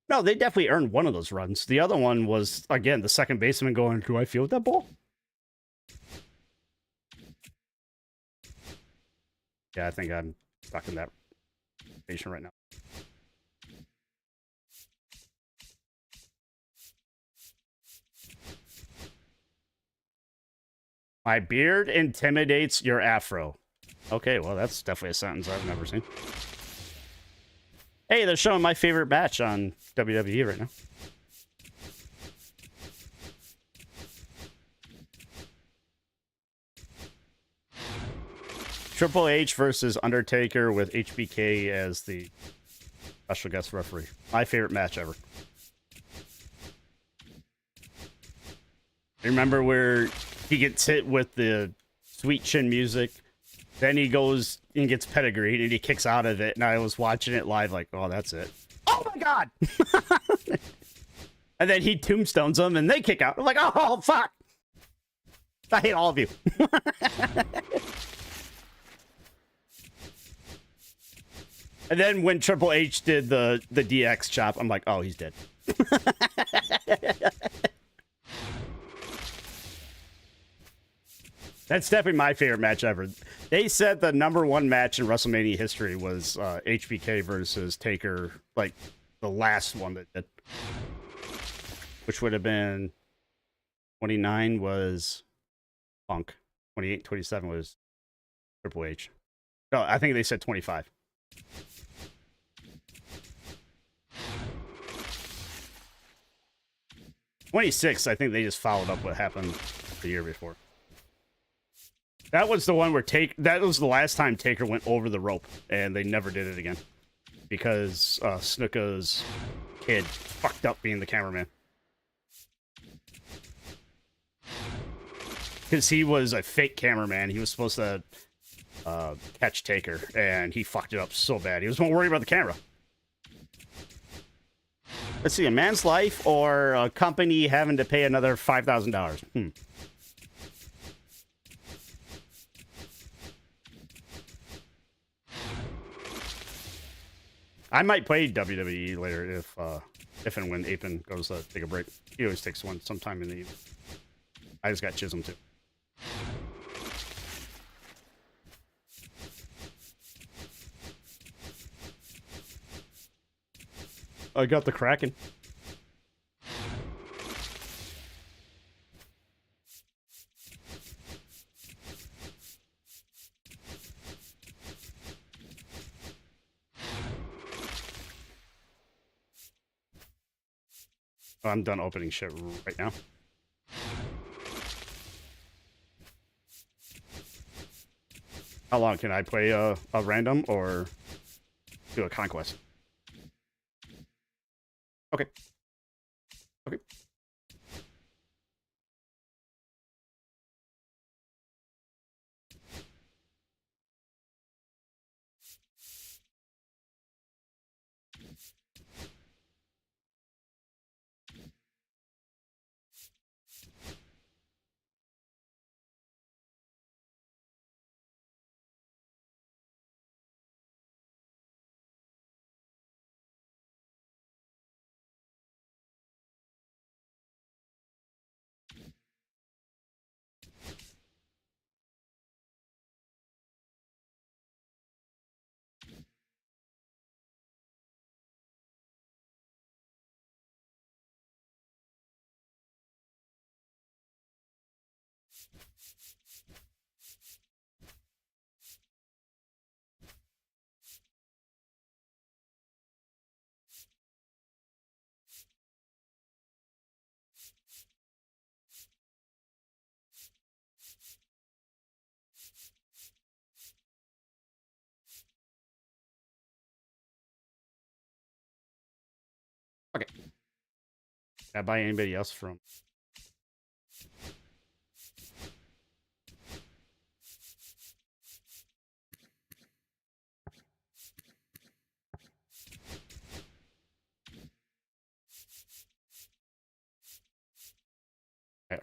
No, they definitely earned one of those runs. The other one was, again, the second baseman going, do I feel that ball? Yeah, I think I'm stuck in that station right now. My beard intimidates your afro. Okay, well, that's definitely a sentence I've never seen. Hey, they're showing my favorite match on WWE right now. Triple H versus Undertaker with HBK as the special guest referee. My favorite match ever. Remember where he gets hit with the sweet chin music, then he goes and gets pedigreed and he kicks out of it, and I was watching it live like, oh, that's it. Oh my god! And then he tombstones them and they kick out. I'm like, oh fuck! I hate all of you. And then when Triple H did the DX chop, I'm like, oh, he's dead. That's definitely my favorite match ever. They said the #1 match in WrestleMania history was HBK versus Taker, like the last one that did. Which would have been 29 was Punk. 28, 27 was Triple H. No, I think they said 25. '26, I think they just followed up what happened the year before. That was the one where that was the last time Taker went over the rope, and they never did it again. Because Snuka's kid fucked up being the cameraman. Because he was a fake cameraman. He was supposed to catch Taker, and he fucked it up so bad. He was more worried about the camera. Let's see, a man's life or a company having to pay another $5,000. I might play WWE later if and when Apin goes to take a break. He always takes one sometime in the evening. I just got Chisholm too. I got the Kraken. I'm done opening shit right now. How long can I play a random or do a conquest? Okay. Okay. Okay. Can I buy anybody else from?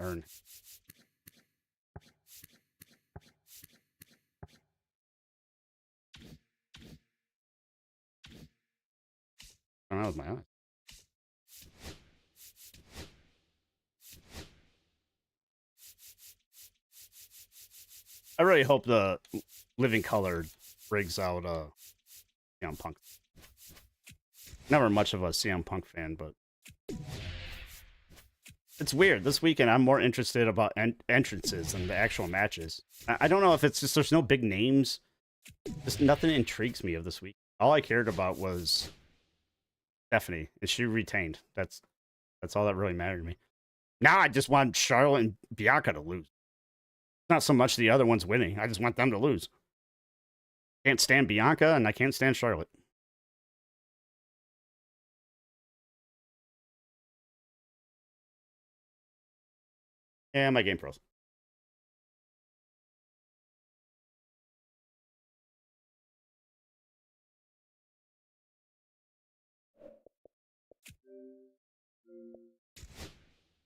turn. I don't know with my eyes. I really hope the Living Color brings out CM Punk. Never much of a CM Punk fan, but it's weird. This weekend, I'm more interested about entrances than the actual matches. I don't know if it's just there's no big names. Just nothing intrigues me of this week. All I cared about was Stephanie, and she retained. That's all that really mattered to me. Now I just want Charlotte and Bianca to lose. Not so much the other ones winning. I just want them to lose. Can't stand Bianca, and I can't stand Charlotte. Yeah, my game froze.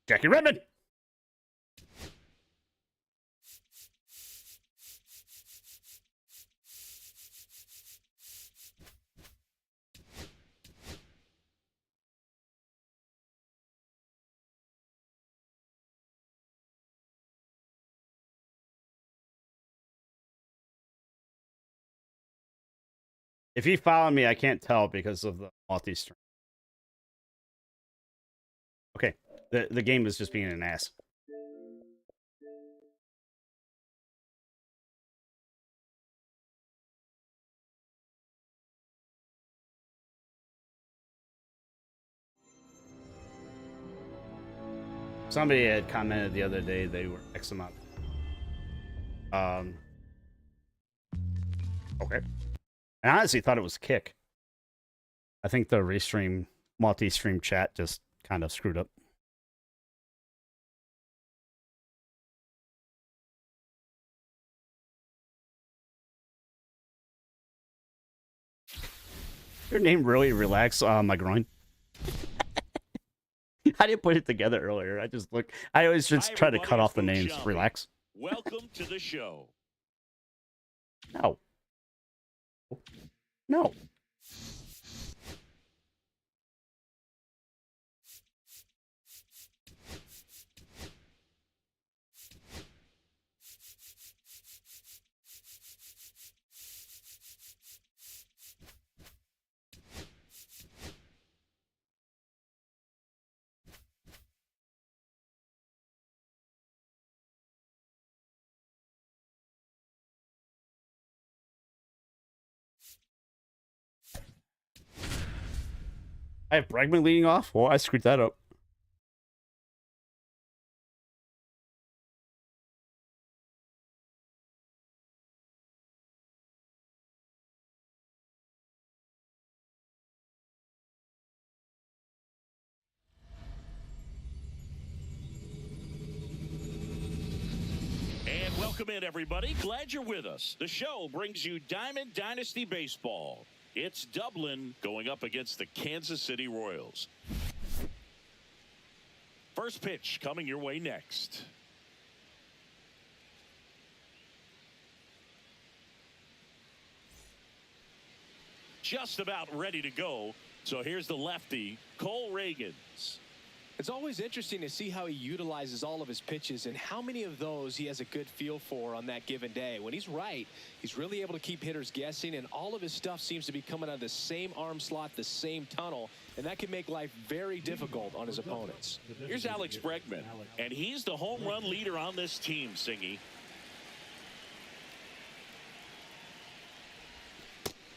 Jackie Redmond! If you follow me, I can't tell because of the multi-stream. Okay, the game is just being an ass. Somebody had commented the other day they were X amount. Okay. I honestly thought it was Kick. I think the restream, multi-stream chat just kind of screwed up. Your name really relaxed my groin. I didn't put it together earlier. I just look. I always just try to cut off the names. Relax. Welcome to the show. No. No. I have Bregman leading off? Well, I screwed that up. And welcome in, everybody. Glad you're with us. The show brings you Diamond Dynasty Baseball. It's Dublin going up against the Kansas City Royals. First pitch coming your way next. Just about ready to go. So here's the lefty, Cole Reagans. It's always interesting to see how he utilizes all of his pitches and how many of those he has a good feel for on that given day. When he's right, he's really able to keep hitters guessing, and all of his stuff seems to be coming out of the same arm slot, the same tunnel, and that can make life very difficult on his opponents. Here's Alex Bregman, and he's the home run leader on this team, Singy.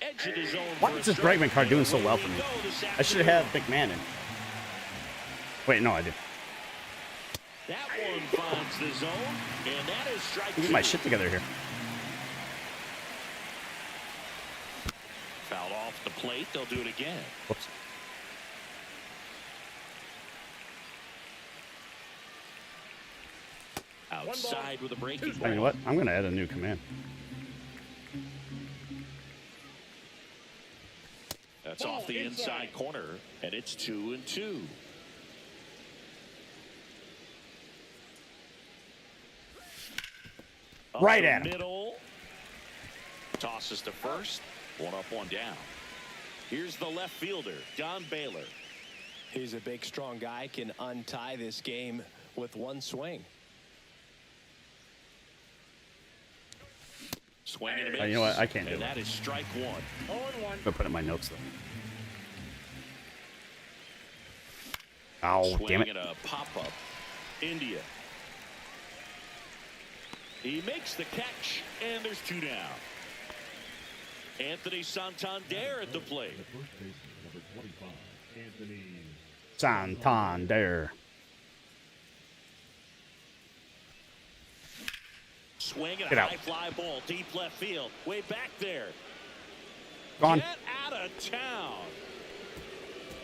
Edge of his zone. Why is this Bregman card doing so well for me? I should have McMahon in. Wait, no, I did. That one finds the zone, and that is strike Get my shit together here. Foul off the plate. They'll do it again. Whoops. Outside with a breaking ball. You know what? I'm going to add a new command. That's off the inside corner, and it's 2-2. Right the at him. middle. Tosses to first. One up, one down. Here's the left fielder, Don Baylor. He's a big, strong guy. Can untie this game with one swing. Swing and a miss. You know what? I can't do And it. that is strike one. 0-1. I'm gonna put it in my notes though. Oh, Swing damn it. and a pop-up. India. He makes the catch, and there's two down. Anthony Santander at the plate. The first baseman, number 25, Anthony. Santander. Swing and Get a out. high fly ball, deep left field. Way back there. Gone. Get out of town.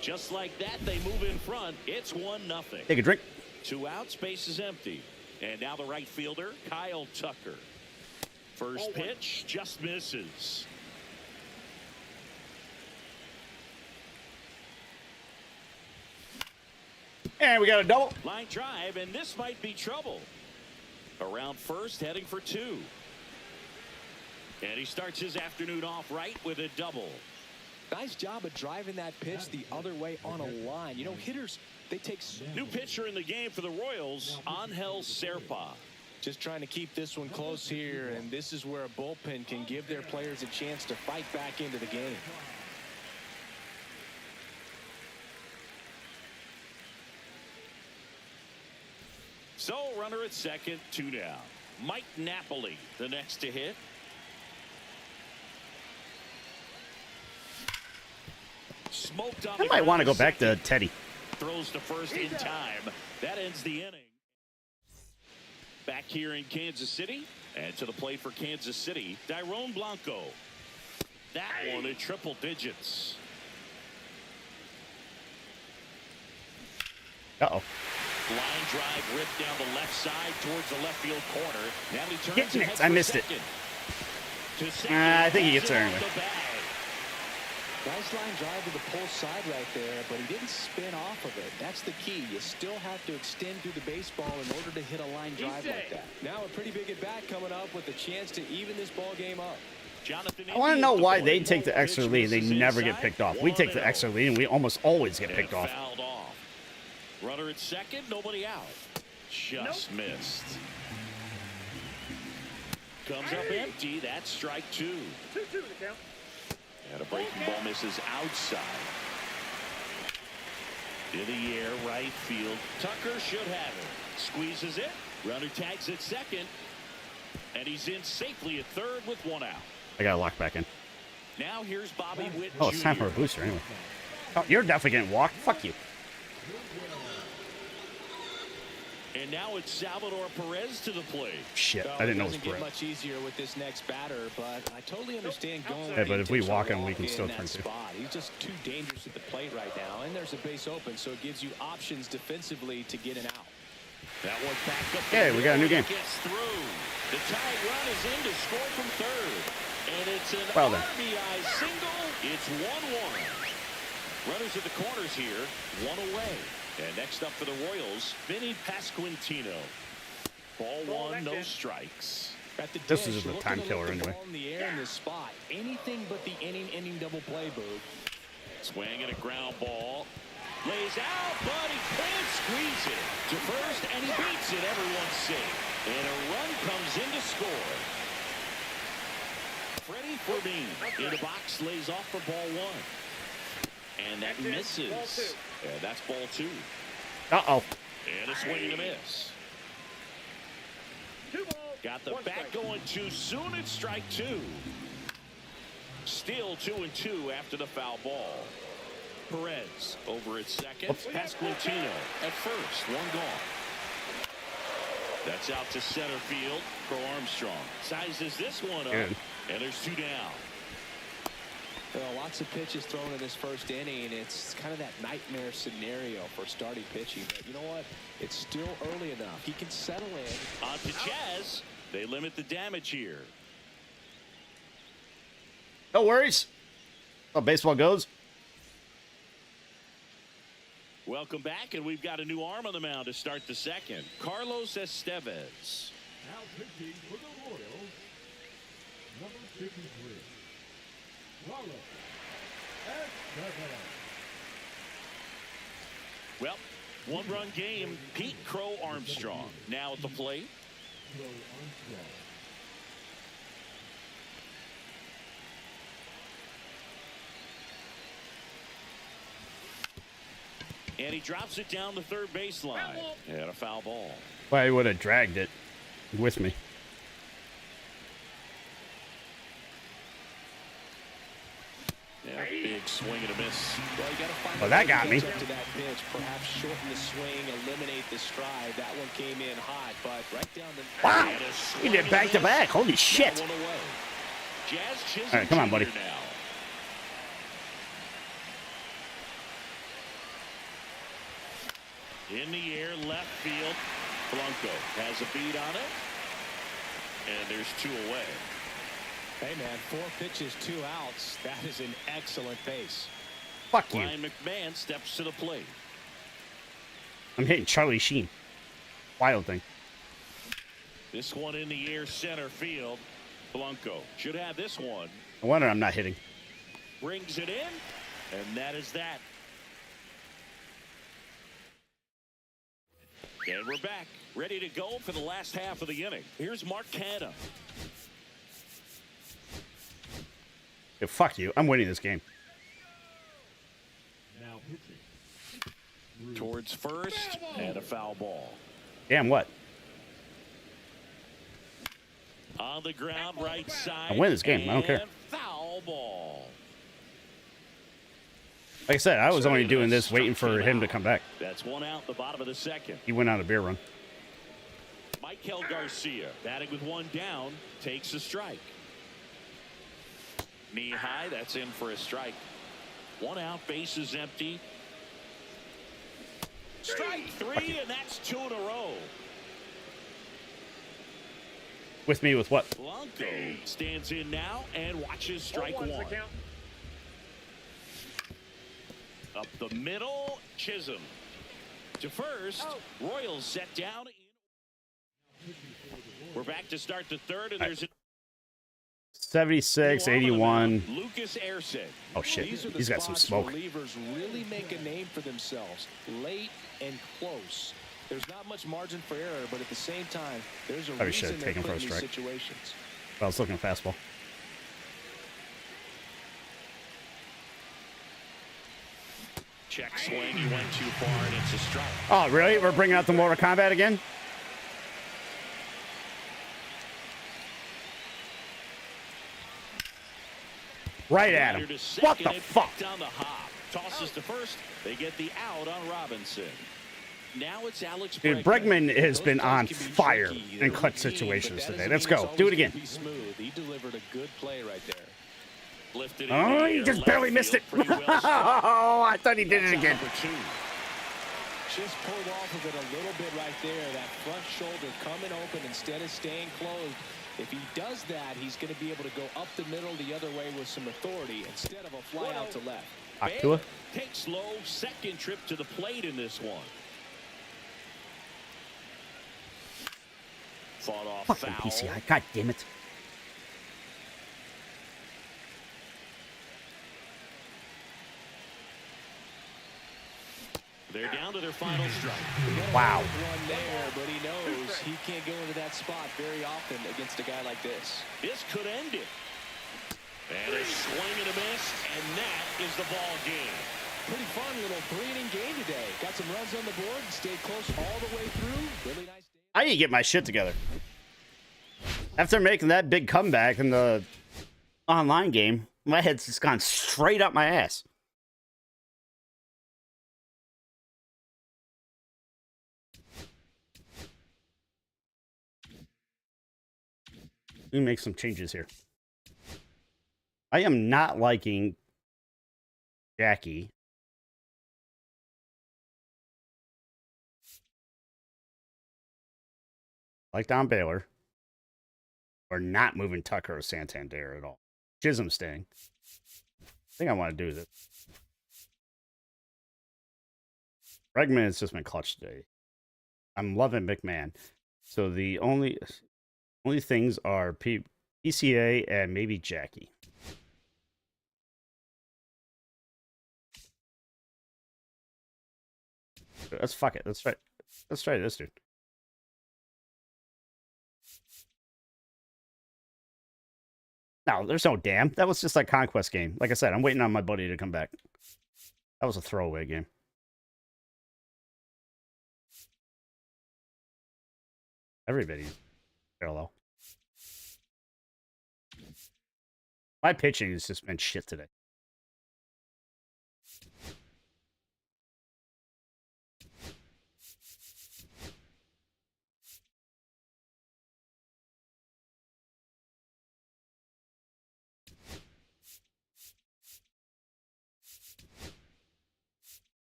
Just like that, they move in front. It's 1-0. Take a drink. 2 outs, base is empty. And now the right fielder, Kyle Tucker. First pitch just misses. And we got a double. Line drive, and this might be trouble. Around first, heading for 2. And he starts his afternoon off right with a double. Nice job of driving that pitch the other way on a line. You know, hitters, they take... New pitcher in the game for the Royals, Angel Serpa. Just trying to keep this one close here, and this is where a bullpen can give their players a chance to fight back into the game. So, runner at second, 2 down. Mike Napoli, the next to hit. Smoked on I the might want to go ground, back to second. Teddy. Throws to first in time. That ends the inning. Back here in Kansas City. And to the plate for Kansas City, Dairon Blanco. That one at triple digits. Uh-oh. Line drive ripped down the left side towards the left field corner. Now he turns Getting and it. heads I for missed it. second. To second, I think he pulls gets it there off anyway. the bag. Nice line drive to the pull side right there, but he didn't spin off of it. That's the key. You still have to extend through the baseball in order to hit a line drive like that. Now a pretty big at bat coming up with a chance to even this ball game up. Jonathan I want to know India why at the they plate. take the extra Pitch lead and they misses never get inside. picked off. We take the 1-0. extra lead and we almost always get And picked off. fouled off. Runner at second, nobody out. Just missed. Comes up empty. That's strike 2. 2-2 the count. And a breaking ball misses outside. In the air, right field. Tucker should have it. Squeezes it. Runner tags at second. And he's in safely at third with 1 out. I got to lock back in. Now here's Bobby Witt Oh, it's time Jr. for a booster anyway. Oh, you're definitely getting walked. Fuck you. And now it's Salvador Perez to the plate. Shit, Well, I didn't know it was doesn't get correct. much easier with this next batter, but I totally understand going. Yeah, but if we takes a walk him, we walk can in still that turn two. spot. He's just too dangerous at the plate right now, and there's a base open, so it gives you options defensively to get an out. That one back up. Yeah, we got a new game. Gets through. The tie run is in to score from third. And it's an Well then. RBI single. It's 1-1. Runners at the corners here. 1 away. And next up for the Royals, Vinny Pasquantino. Ball 1, no strikes. At the This dish, is a looking time to killer let the anyway. ball in the air in this spot. Anything but the inning double play, Boog. Swing and a ground ball. Lays out, but he can't squeeze it to first, and he beats it. Everyone's safe. And a run comes in to score. Freddie Fermin in the box, lays off for ball 1. And that misses. Ball 2. And that's ball 2. Uh-oh. And a swing and a miss. 2 balls. Got the 1 bat strike. going too soon. It's strike 2. Still 2-2 after the foul ball. Perez over at second. Oops. Pasquantino at first. 1 gone. That's out to center field for Armstrong. Sizes this one up. Good. And there's 2 down. Well, lots of pitches thrown in this first inning. It's kind of that nightmare scenario for starting pitching. But you know what? It's still early enough. He can settle in. On to Chaz. They limit the damage here. No worries. How baseball goes. Welcome back, and we've got a new arm on the mound to start the second. Carlos Estevez. Now pitching for the Royals, 53. Carlos Escobar. Well, one-run game. Pete Crow Armstrong now at the plate. Crow Armstrong. And he drops it down the third baseline. And a foul ball. Well, I would have dragged it with me. Yeah, big swing and a miss. Well, you got to find Well, that got me. to that pitch. Perhaps shorten the swing, eliminate the stride. That one came in hot, but right down the. Wow! And a He swing did and a back to miss. back. Holy shit! That one away. Jazz Chisholm All right, come on, buddy. Jr. now. In the air, left field. Blanco has a beat on it. And there's 2 away. Hey, man, 4 pitches, 2 outs. That is an excellent pace. Fuck you. Ryan McMahon steps to the plate. I'm hitting Charlie Sheen. Wild thing. This one in the air, center field. Blanco should have this one. No wonder I'm not hitting. Brings it in. And that is that. And we're back, ready to go for the last half of the inning. Here's Mark Canha. Yo, fuck you. I'm winning this game. Now pitching. Towards first, and a foul ball. Damn what? On the ground, right side. I win this game. I don't care. and Foul ball. Like I said, I was only doing this waiting for him to come back. That's 1 out in the bottom of the second. He went on a beer run. Michael Garcia, batting with 1 down, takes a strike. Knee high, that's in for a strike. 1 out, bases empty. Strike 3, and that's 2 in a row. With me with what? Blanco stands in now and watches strike 1. Up the middle, Chisholm. To first, Royals set down. We're back to start the third, and there's a 76, 81. Lucas Erceg. Oh, shit. These are the He's got some spots where smoke. relievers really make a name for themselves, late and close. There's not much margin for error, but at the same time, there's a Probably should reason have they're taken put for a in these strike. situations. I was looking at fastball. Check swing, he went too far, and it's a strike. Oh, really? We're bringing out the Mortal Kombat again? Right at him. Rider to What second, the it fuck? Down the hop. Tosses to first. They get the out on Robinson. Now it's Alex Dude, Bregman has been on fire in clutch situations today. Let's go. Do it again. He delivered a good play right there. Lifted in Oh, the he air, just left barely field, missed it. pretty well struck. Oh, I thought he did it That's again. number 2. Just pulled off of it a little bit right there. That front shoulder coming open instead of staying closed. If he does that, he's going to be able to go up the middle the other way with some authority instead of a fly out to left. Actua? Takes low, second trip to the plate in this one. Fought off Fucking foul. PCI. God damn it. They're down to their final strike. Wow. One there, but he knows he can't go into that spot very often against a guy like this. This could end it. And a swing and a miss, and that is the ball game. Pretty fun little 3-inning game today. Got some runs on the board, stayed close all the way through. Really nice. I need to get my shit together. After making that big comeback in the online game, my head's just gone straight up my ass. Let me make some changes here. I am not liking Jackie. Like Don Baylor. We're not moving Tucker or Santander at all. Chisholm staying. I think I want to do this. Bregman has just been clutch today. I'm loving McMahon. So the only things are PCA and maybe Jackie. Let's fuck it. Let's try this, dude. No, there's no damn. That was just like conquest game. Like I said, I'm waiting on my buddy to come back. That was a throwaway game. Everybody's parallel. My pitching has just been shit today.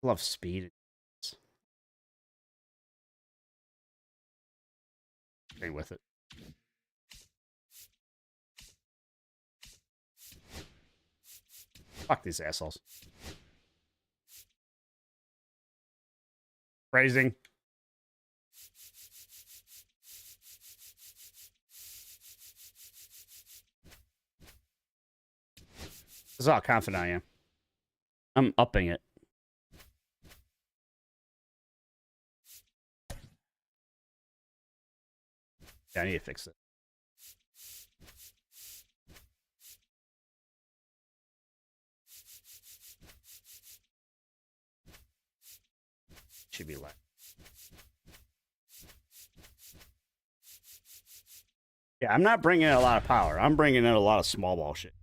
Love speed. Stay with it. Fuck these assholes. Phrasing. This is how confident I am. I'm upping it. Yeah, I need to fix it. Should be light. Yeah, I'm not bringing in a lot of power. I'm bringing in a lot of small ball shit.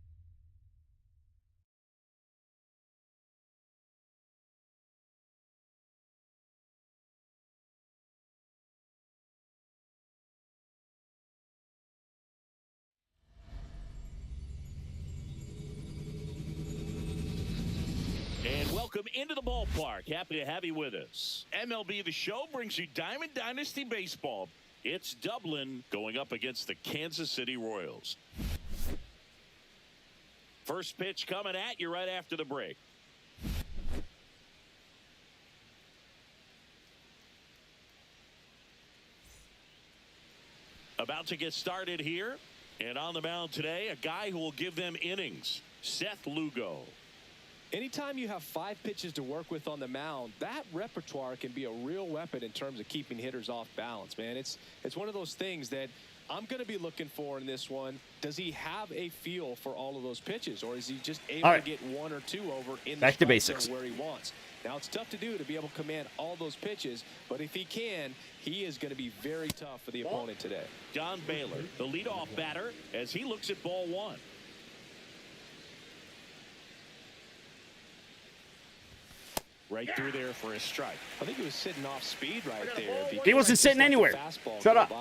And welcome into the ballpark. Happy to have you with us. MLB The Show brings you Diamond Dynasty Baseball. It's Dublin going up against the Kansas City Royals. First pitch coming at you right after the break. About to get started here. And on the mound today, a guy who will give them innings, Seth Lugo. Anytime you have 5 pitches to work with on the mound, that repertoire can be a real weapon in terms of keeping hitters off balance, man. It's one of those things that I'm going to be looking for in this one. Does he have a feel for all of those pitches, or is he just able to get 1 or 2 over in the Back to basics where he wants? Now, it's tough to do to be able to command all those pitches, but if he can, he is going to be very tough for the opponent today. Don Baylor, the leadoff batter, as he looks at ball 1. Right through there for a strike. I think he was sitting off speed right there. He wasn't sitting anywhere. Shut up.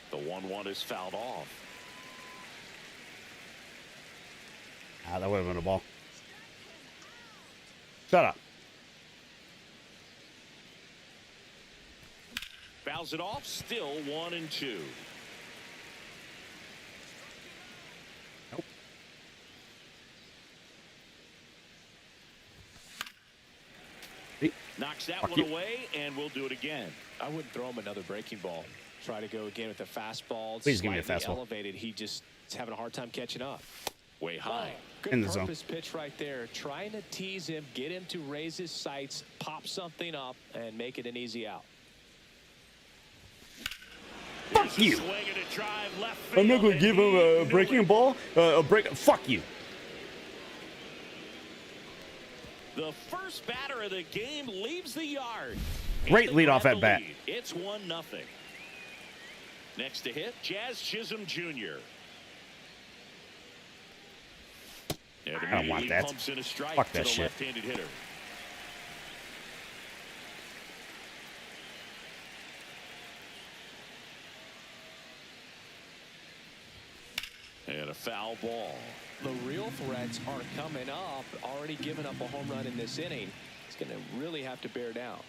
The 1-1 is fouled off. Ah, that would have been a ball. Shut up. Fouls it off. Still 1-2. Knocks that one away, and we'll do it again. I wouldn't throw him another breaking ball. Try to go again with the fastball. Please give me a fastball. Elevated. He just is having a hard time catching up. Way high. Good in the zone. purpose pitch right there. Trying to tease him, get him to raise his sights, pop something up, and make it an easy out. Fuck you. I'm not going to give him a breaking ball. Fuck you. The first batter of the game leaves the yard. Great leadoff at bat. It's 1-0. Next to hit, Jazz Chisholm Jr. I don't want that. Pumps in a strike Fuck that to the shit. left-handed hitter. And a foul ball. The real threats are coming up. Already given up a home run in this inning. He's going to really have to bear down.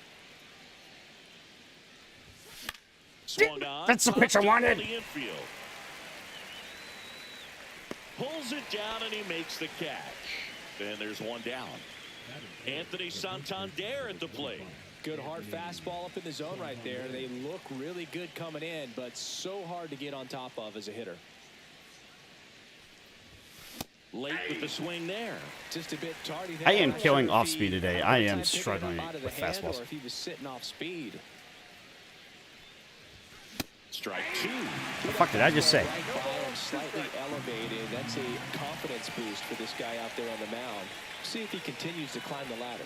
Swung on. That's the pitch I wanted. Pulls it down, and he makes the catch. And there's one down. Anthony Santander at the plate. Good hard fastball up in the zone right there. They look really good coming in, but so hard to get on top of as a hitter. Late with the swing there. Just a bit tardy. I am killing off speed today. I am struggling with fastballs. Or if he was sitting off speed. Strike two. The fuck did I just say? Slightly elevated. That's a confidence boost for this guy out there on the mound. See if he continues to climb the ladder.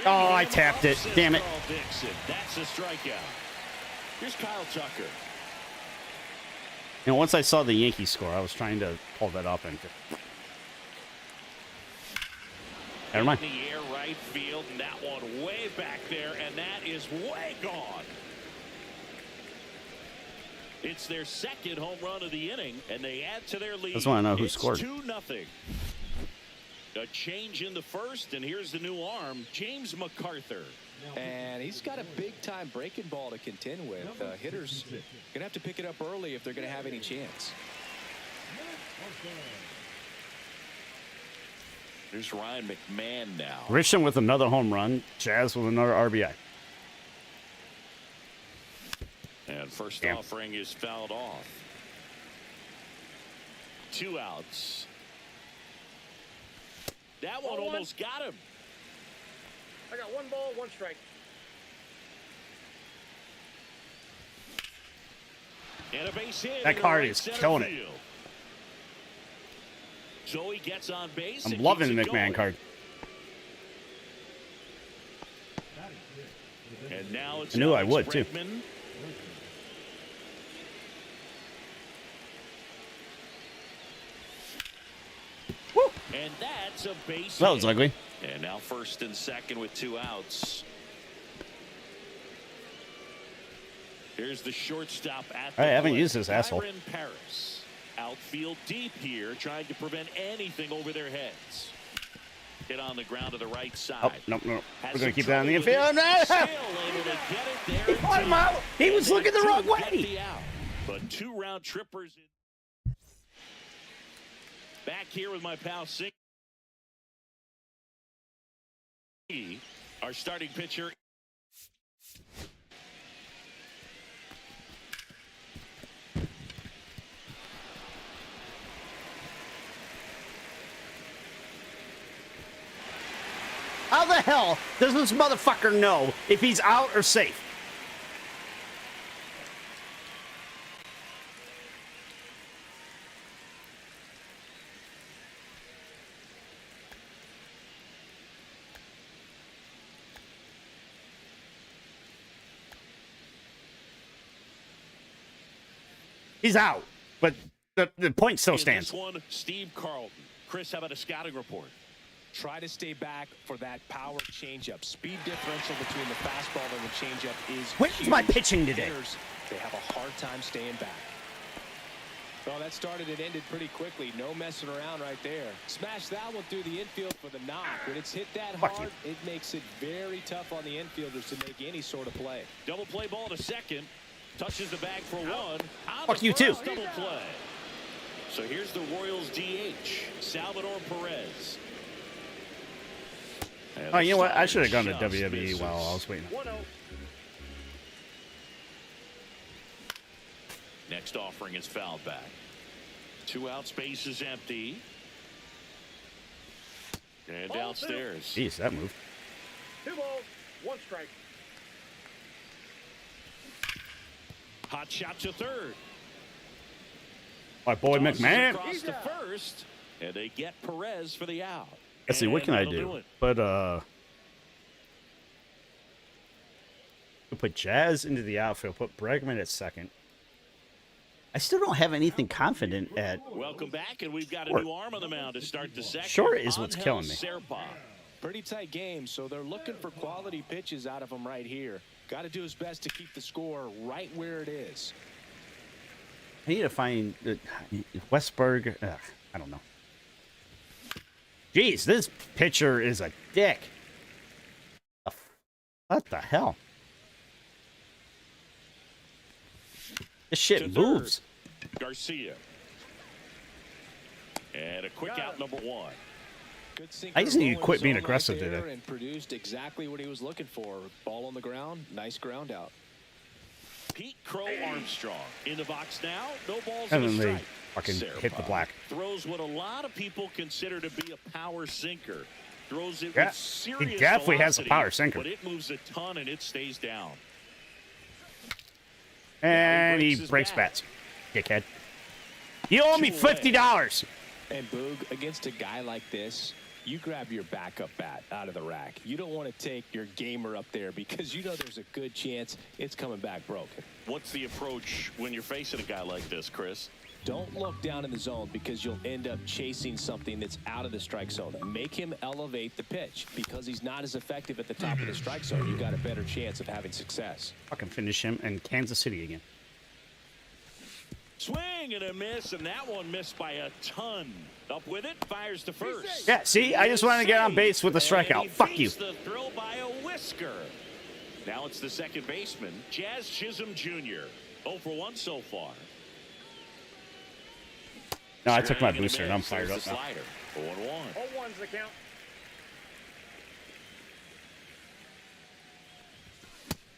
Oh, I tapped it. Damn it. Dixon. That's a strikeout. Here's Kyle Tucker. And once I saw the Yankees score, I was trying to pull that up and. Never mind. In the air, right field, and that one way back there, and that is way gone. It's their second home run of the inning, and they add to their lead. I just want to know who scored. 2-0. A change in the first, and here's the new arm, James MacArthur. And he's got a big-time breaking ball to contend with. Hitters going to have to pick it up early if they're going to have any chance. Here's Ryan McMahon now. Grisham with another home run. Jazz with another RBI. And first offering is fouled off. 2 outs. That one almost got him. I got 1 ball, 1 strike. And a base hit. That card is killing it. So he gets on base. I'm loving the McMahon card. And now it's I knew I Alex would, too. Bregman. Woo. And that's a base That was hit. ugly. And now first and second with 2 outs. Here's the shortstop at the I haven't plate. used this asshole. Byron Paris. Outfield deep here, trying to prevent anything over their heads. Hit on the ground to the right side. Oh, no. We're Has going to some keep that on the trouble infield. with it. No. Still able to get it there He in caught him time. out. He was And looking the that wrong two get way. the out. But 2 round trippers. Back here with my pal Singh. Our starting pitcher. How the hell does this motherfucker know if he's out or safe? He's out, but the point still stands. In this one, Steve Carlton. Chris, how about a scouting report? Try to stay back for that power changeup. Speed differential between the fastball and the changeup is Where's huge. my pitching today? Hitters, they have a hard time staying back. Well, that started and ended pretty quickly. No messing around right there. Smash that one through the infield for the knock. When it's hit that hard, it makes it very tough on the infielders to make any sort of play. Double play ball to second. Touches the bag for 1. Fuck you too. Double play. So here's the Royals DH, Salvador Perez. And Oh, you know what? I the should have gone to just WWE misses. while I was waiting. 1-0. Next offering is fouled back. 2 out, space is empty. And downstairs. Jeez, that moved. 2 balls, 1 strike. Hot shot to third. My boy Tosses McMahon. across to first, and they get Perez for the out. Let's see, what can I And that'll do? it. But, we'll put Jazz into the outfield, put Bregman at second. I still don't have anything confident at. Welcome back, and we've got a Short. new arm on the mound to start the second. Short is what's Angel killing me. Serpa. Pretty tight game, so they're looking for quality pitches out of him right here. Got to do his best to keep the score right where it is. I need to find Westberg. I don't know. Jeez, this pitcher is a dick. What the hell? This shit To third, moves. Garcia. And a quick out, number one. Good I just need to sinker quit being rolling aggressive right there today. and produced exactly what he was looking for. Ball on the ground, nice ground out. Pete Crow Armstrong in the box now. No balls And in then the they strike. fucking Sarah hit the black. throws what a lot of people consider to be a power sinker. Throws it Yeah, with serious he definitely has a velocity, power sinker. but it moves a ton and it stays down. And he his breaks bat. bats. Dickhead. You owe me $50. And Boog, against a guy like this, you grab your backup bat out of the rack. You don't want to take your gamer up there because you know there's a good chance it's coming back broken. What's the approach when you're facing a guy like this, Chris? Don't look down in the zone because you'll end up chasing something that's out of the strike zone. Make him elevate the pitch because he's not as effective at the top of the strike zone. You've got a better chance of having success. Fucking finish him in Kansas City again. Swing and a miss, and that one missed by a ton. Up with it, fires to first. Yeah, see? I just wanted to get on base with a strikeout. Fuck you. The throw by a whisker. Now it's the second baseman, Jazz Chisholm Jr. 0 for 1 so far. No, I took my Swing and a booster and I'm miss. fired There's up the now. slider. 0-1. 0-1's the count.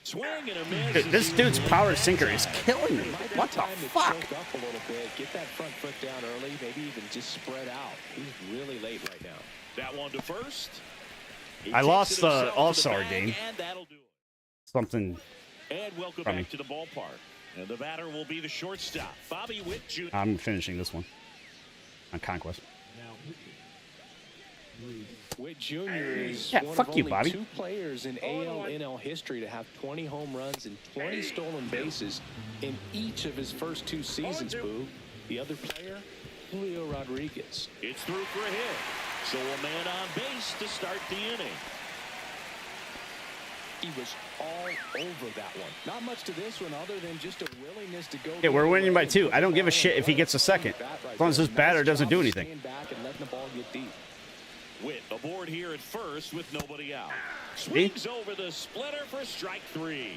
Swing and a miss. Dude, this dude's power sinker is killing me. What the fuck? Choke up a little bit, get that front foot down early, maybe even just spread out. He's really late right now. That one to first. He I takes lost it the himself to All-Star bag, game. And that'll do it. Something. And welcome From back me. to the ballpark. And the batter will be the shortstop, Bobby Witt Jr. I'm finishing this one on Conquest. Witt Jr. is Yeah, one fuck of you, only Bobby. 2 players in AL/NL history to have 20 home runs and 20 stolen bases in each of his first 2 seasons, Boo. The other player, Julio Rodriguez. It's through for a hit. So a man on base to start the inning. He was all over that one. Not much to this one other than just a willingness to go. Yeah, we're get winning away by and 2. put I don't the give a ball shit in if he play. gets a second. Right As long as there. this batter Nice doesn't job do of anything. staying back and letting the ball get deep. Witt aboard here at first with nobody out. Swings over the splitter for strike 3.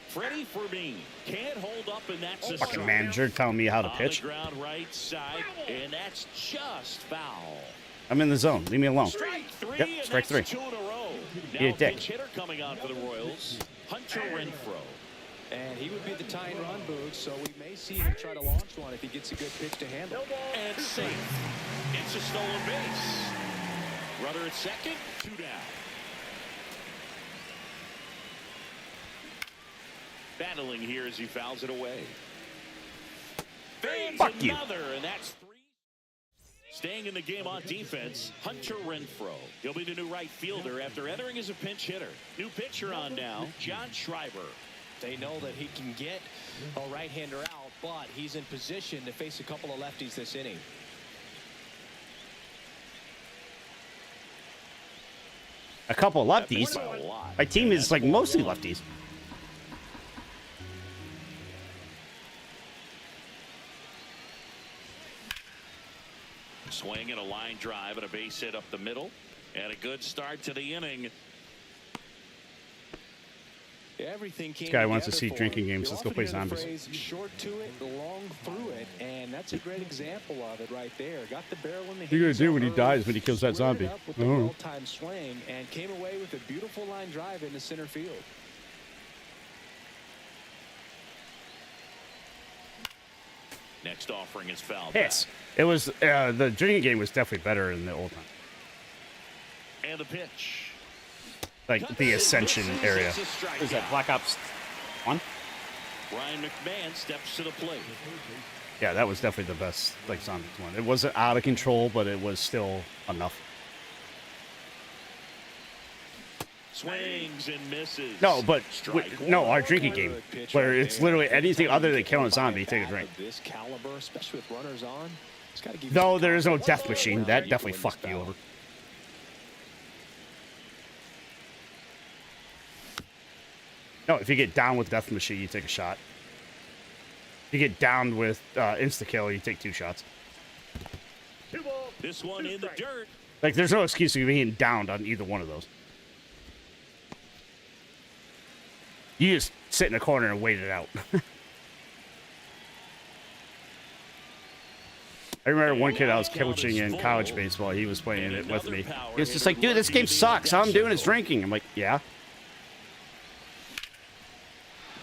Freddie Fermin can't hold up, and that's a Fucking strike. manager telling me how to On pitch. the ground right side, and that's just foul. I'm in the zone. Leave me alone. Strike 3, Yep, and strike that's 3. 2 in a row. Be Now a dick. pinch hitter coming on for the Royals, Hunter Renfroe. And he would be the tying run, Boog, so we may see him try to launch one if he gets a good pitch to handle. And safe. It's a stolen base. Runner at second, 2 down. Battling here as he fouls it away. Fans Fuck you. another, and that's 3. Staying in the game on defense, Hunter Renfroe. He'll be the new right fielder after entering as a pinch hitter. New pitcher on now, John Schreiber. They know that he can get a right-hander out, but he's in position to face a couple of lefties this inning. A couple lefties. By a lot. My team is like mostly lefties. Swing and a line drive and a base hit up the middle. And a good start to the inning. Everything came This guy wants to together see for drinking him. games. You Let's go often play hear the zombies. phrase, short to it, long through it, and that's a great example of it right there. Got the barrel in the What are you gonna hands do when he early, dies, when he kills that squared zombie? up with the Oh. well-timed swing, and came away with a beautiful line drive into center field. Next offering is fouled. Piss. It was the drinking game was definitely better in the old time. And the pitch. Like the Ascension area. It's a strikeout. Is that Black Ops 1? Ryan McMahon steps to the plate. Yeah, that was definitely the best like zombies one. It wasn't out of control, but it was still enough. Swings and misses. No, but Strike no, one. our drinking game where it's literally anything other than killing a zombie, take a drink. This caliber, especially with runners on, it's got to give you No, some there is no confidence death machine. around That you definitely to win this fucked you battle. over. No, if you get down with death machine, you take a shot. If you get down with insta kill, you take 2 shots. 2 balls. This one in the dirt. Like, there's no excuse for being downed on either one of those. You just sit in a corner and wait it out. I remember one kid I was coaching in college baseball. He was playing it with me. He was just like, dude, this game sucks. All I'm doing is drinking. I'm like, yeah.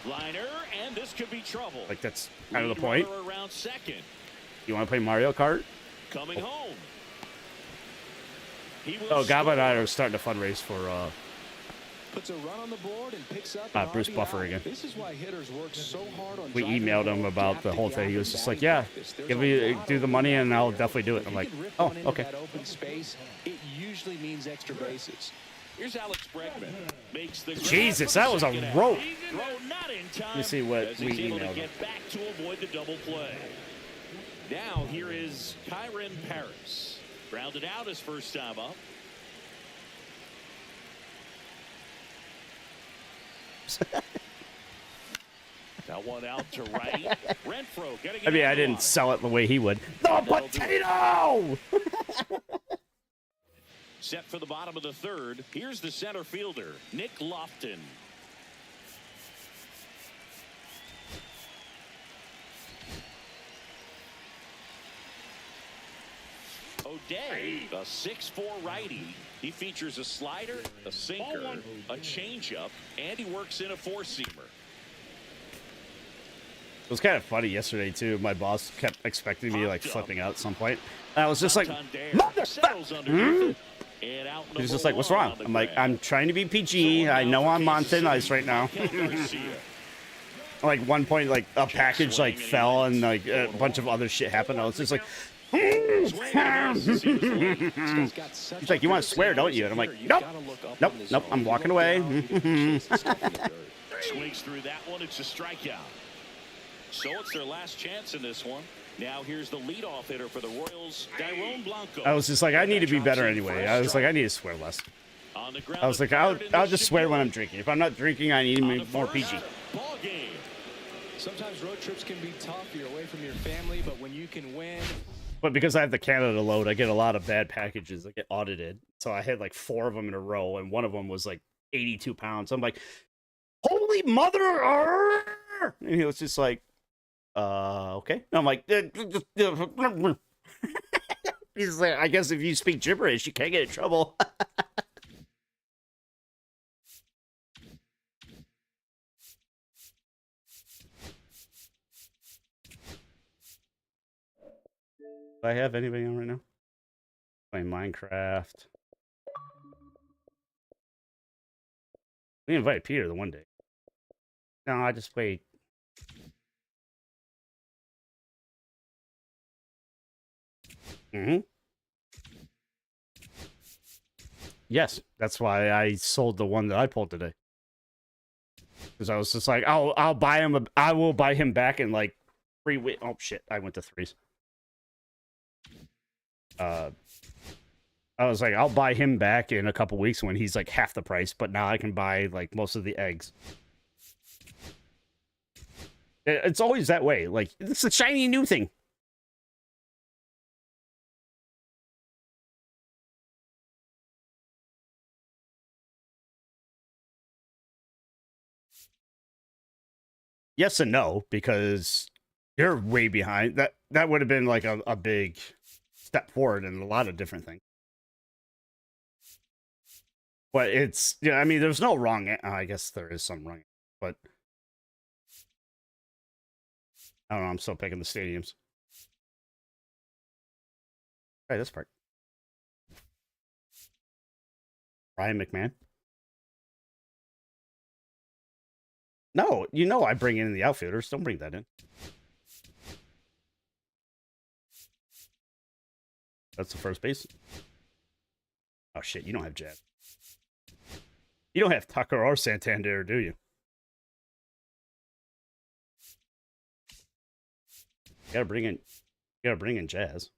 Liner, and this could be trouble. Like, that's kind of the point. Around second. You want to play Mario Kart? Coming home. Oh, Gaba and I are starting to fundraise for Puts a run on the board and picks up Bruce Buffer again. This is why hitters work so hard on We emailed him about the whole thing. He was just like, yeah, give me do the money and I'll definitely do it. I'm like, oh, okay. Open space, it usually means extra bases. Here's Alex Bregman. Makes the Jesus, that was a rope. Let me see what we emailed him. Get back to avoid the double play. Now here is Kyron Paris. Grounded out his first time up. That one out to right. Renfroe getting it. I mean, I didn't sell it the way he would. The potato! Set for the bottom of the third. Here's the center fielder, Nick Lofton. O'Day, a 6'4" righty. He features a slider, a sinker, a changeup, and he works in a four-seamer. It was kind of funny yesterday, too. My boss kept expecting me, like, flipping out at some point. And I was just like, motherfucker! He was just like, what's wrong? I'm like, I'm trying to be PG. I know I'm on thin ice right now. Like, one point, like, a package, like, fell and, like, a bunch of other shit happened. I was just like, he's like, you want to swear, don't you? And I'm like, nope, nope, nope, I'm walking away. Swings through that one. It's a strikeout. So it's their last chance in this one. Now here's the leadoff hitter for the Royals, Dairon Blanco. I was just like, I need to be better anyway. I was like, I need to swear less. I was like, I'll just swear when I'm drinking. If I'm not drinking, I need to be more PG. Sometimes road trips can be tough. You're away from your family, but when you can win. But because I have the Canada load, I get a lot of bad packages that get audited. So I had like 4 of them in a row, and one of them was like 82 pounds. I'm like, holy mother! And he was just like, okay. And I'm like, he's like, I guess if you speak gibberish, you can't get in trouble. Do I have anybody on right now? Playing Minecraft. We invited Peter the one day. No, I just played. Yes, that's why I sold the one that I pulled today. Because I was just like, I'll buy him. I will buy him back in like 3 weeks. Oh shit! I went to 3s. I was like, I'll buy him back in a couple weeks when he's like half the price. But now I can buy like most of the eggs. It's always that way. Like it's a shiny new thing. Yes and no, because you're way behind. That would have been like a big step forward in a lot of different things. But it's, yeah, I mean, there's no wrong. I guess there is some wrong, but I don't know. I'm still picking the stadiums. Try this part. Ryan McMahon. No, you know I bring in the outfielders. Don't bring that in. That's the first base. Oh shit, you don't have Jazz. You don't have Tucker or Santander, do you? You gotta bring in Jazz.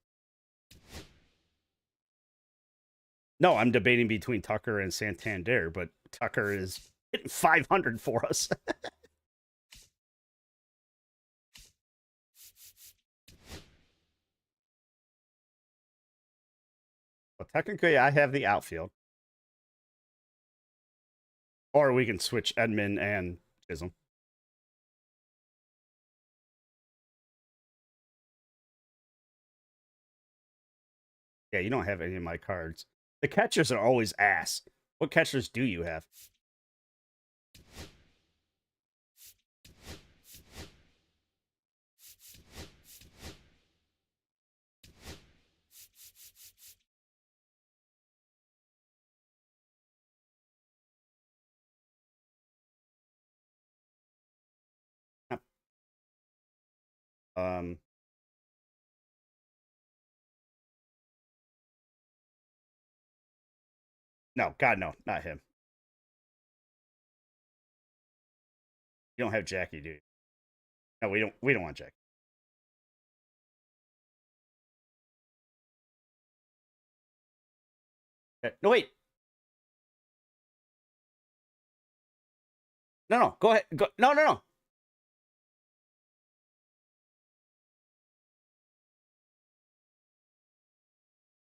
No, I'm debating between Tucker and Santander, but Tucker is hitting 500 for us. Well, technically, I have the outfield. Or we can switch Edmund and Chisholm. Yeah, you don't have any of my cards. The catchers are always ass. What catchers do you have? Um, no, God, no, not him. You don't have Jackie, do you? No, we don't. We don't want Jackie. No, wait. No, no. Go ahead. Go. No, no, no.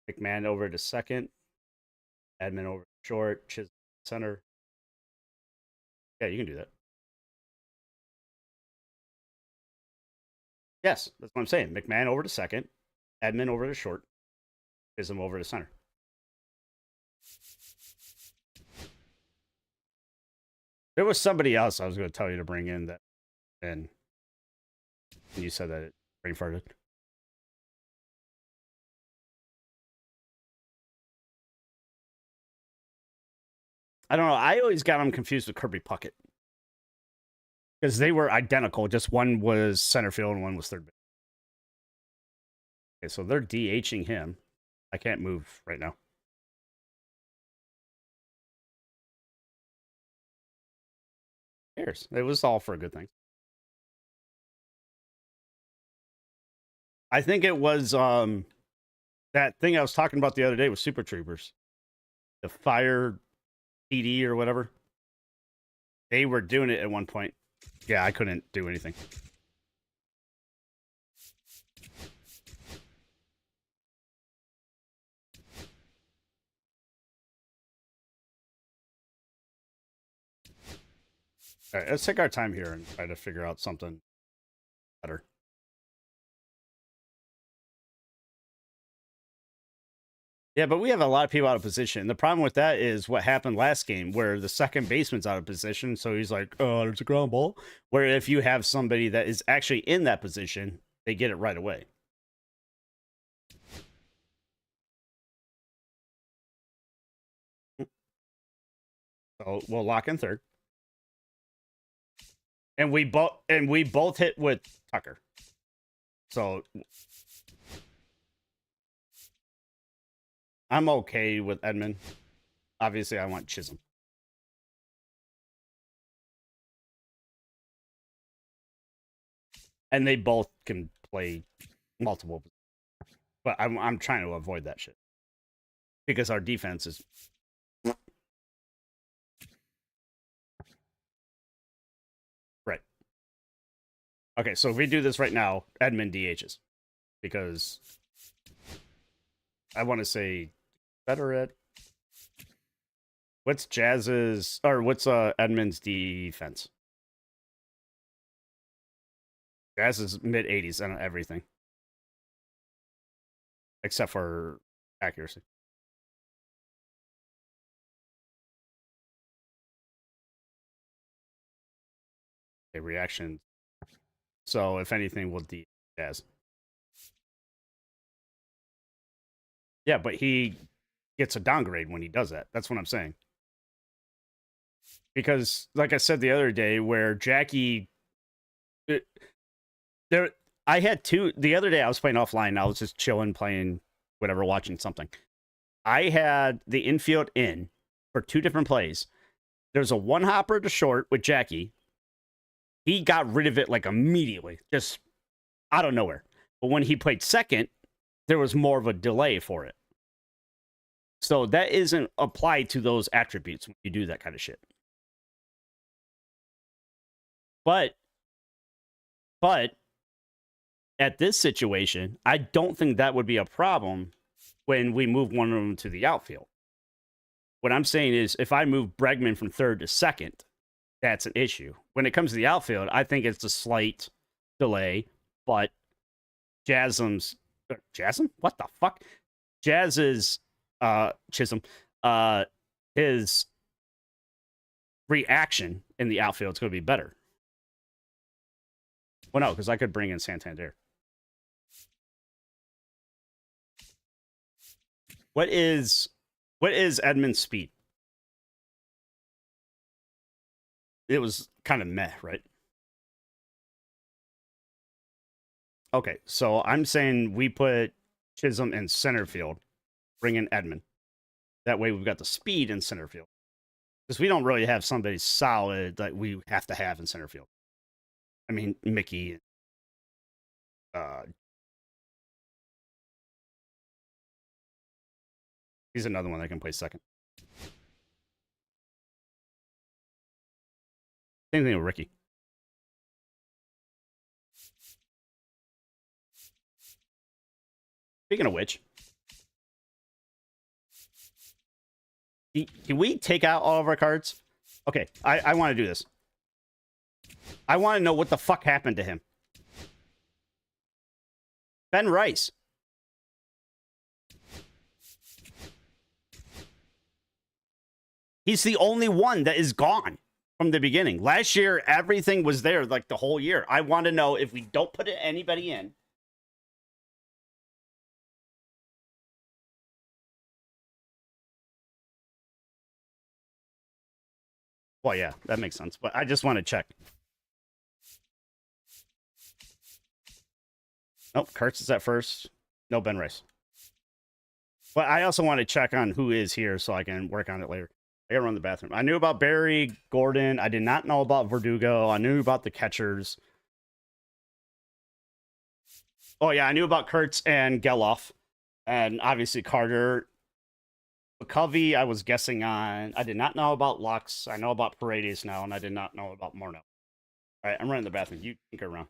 McMahon over to second. Edmund over short. Chisholm center. Yeah, you can do that. Yes, that's what I'm saying. McMahon over to second. Edmund over to short. Chisholm over to center. There was somebody else I was going to tell you to bring in that, and you said that it brain farted. I don't know. I always got them confused with Kirby Puckett because they were identical. Just one was center field and one was third base. Okay, so they're DHing him. I can't move right now. Who cares? It was all for a good thing. I think it was that thing I was talking about the other day with Super Troopers, the fire PD or whatever. They were doing it at one point. Yeah, I couldn't do anything. All right, let's take our time here and try to figure out something better. Yeah, but we have a lot of people out of position. The problem with that is what happened last game, where the second baseman's out of position, so he's like, "Oh, there's a ground ball." Where if you have somebody that is actually in that position, they get it right away. So we'll lock in third, and we both hit with Tucker. So I'm okay with Edmund. Obviously, I want Chisholm. And they both can play multiple. But I'm trying to avoid that shit. Because our defense is... Right. Okay, so if we do this right now, Edmund DHs. Because... I want to say... Better at... What's Jazz's... Or what's Edmund's defense? Jazz is mid-80s on everything. Except for accuracy. A reaction. So, if anything, we'll Jazz. Yeah, but he gets a downgrade when he does that. That's what I'm saying. Because, like I said the other day, where Jackie... I had two... The other day, I was playing offline. I was just chilling, playing whatever, watching something. I had the infield in for two different plays. There's a one-hopper to short with Jackie. He got rid of it, like, immediately. Just out of nowhere. But when he played second, there was more of a delay for it. So that isn't applied to those attributes when you do that kind of shit. But at this situation, I don't think that would be a problem when we move one of them to the outfield. What I'm saying is, if I move Bregman from third to second, that's an issue. When it comes to the outfield, I think it's a slight delay, but Jasmine? What the fuck? Jazz's Chisholm, his reaction in the outfield is going to be better. Well, no, because I could bring in Santander. What is Edmund's speed? It was kind of meh, right? Okay, so I'm saying we put Chisholm in center field, bring in Edmund. That way we've got the speed in center field. Because we don't really have somebody solid that we have to have in center field. I mean, Mickey. He's another one that can play second. Same thing with Ricky. Speaking of which, can we take out all of our cards? Okay, I want to do this. I want to know what the fuck happened to him. Ben Rice. He's the only one that is gone from the beginning. Last year, everything was there like the whole year. I want to know if we don't put anybody in. Well, yeah, that makes sense. But I just want to check. Nope, Kurtz is at first. No Ben Rice. But I also want to check on who is here so I can work on it later. I gotta run the bathroom. I knew about Barry, Gordon. I did not know about Verdugo. I knew about the catchers. Oh, yeah, I knew about Kurtz and Geloff. And obviously Carter. McCovey, I was guessing on. I did not know about Lux. I know about Paredes now, and I did not know about Morneau. All right, I'm running the bathroom. You can go around.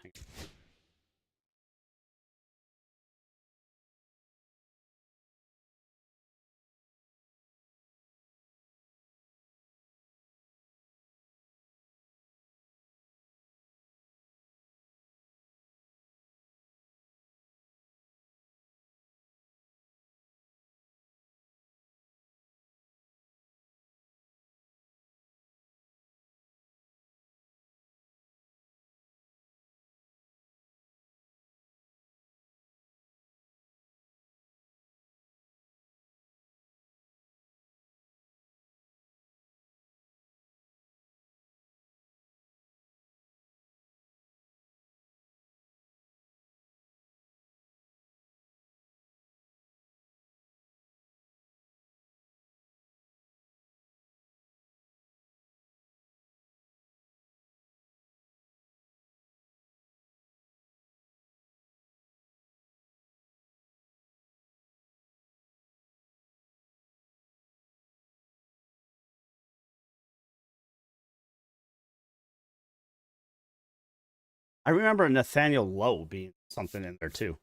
I remember Nathaniel Lowe being something in there too.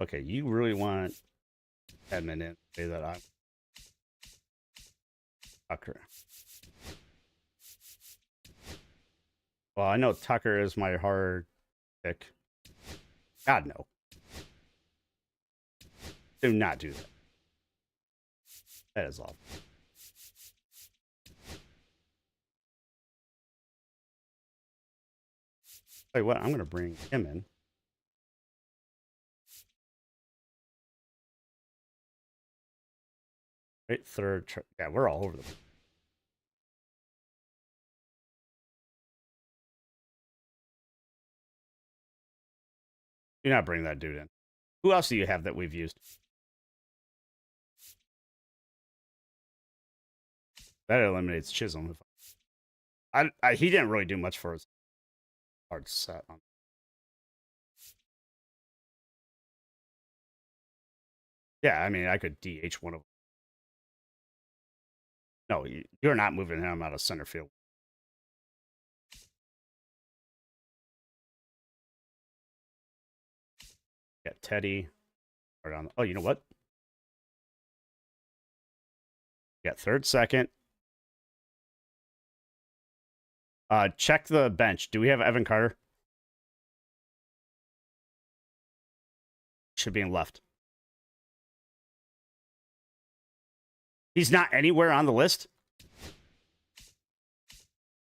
Okay, you really want Edmund in? Say that I'm Tucker. Well, I know Tucker is my hard pick. God, no. Do not do that. That is awful. Wait, what? I'm going to bring him in. Right, third. Yeah, we're all over the place. Do not bring that dude in. Who else do you have that we've used? That eliminates Chisholm. He didn't really do much for his hard set on. Yeah, I mean, I could DH one of them. No, you're not moving him out of center field. Yeah, Teddy. Right on. Oh, you know what? Yeah, third, second. Check the bench. Do we have Evan Carter? Should be in left. He's not anywhere on the list?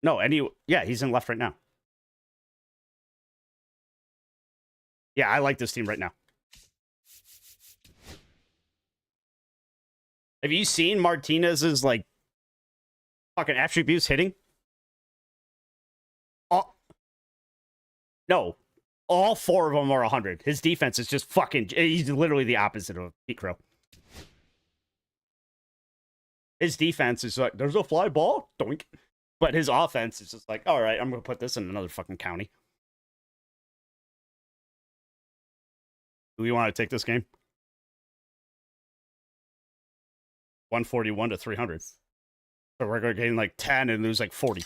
No, yeah, he's in left right now. Yeah, I like this team right now. Have you seen Martinez's, like, fucking attributes hitting? No. All 4 of them are 100. His defense is just fucking... He's literally the opposite of Pete Crow. His defense is like, there's a fly ball? Doink. But his offense is just like, all right, I'm going to put this in another fucking county. Do we want to take this game? 141 to 300. So we're going to gain like 10 and lose like 40.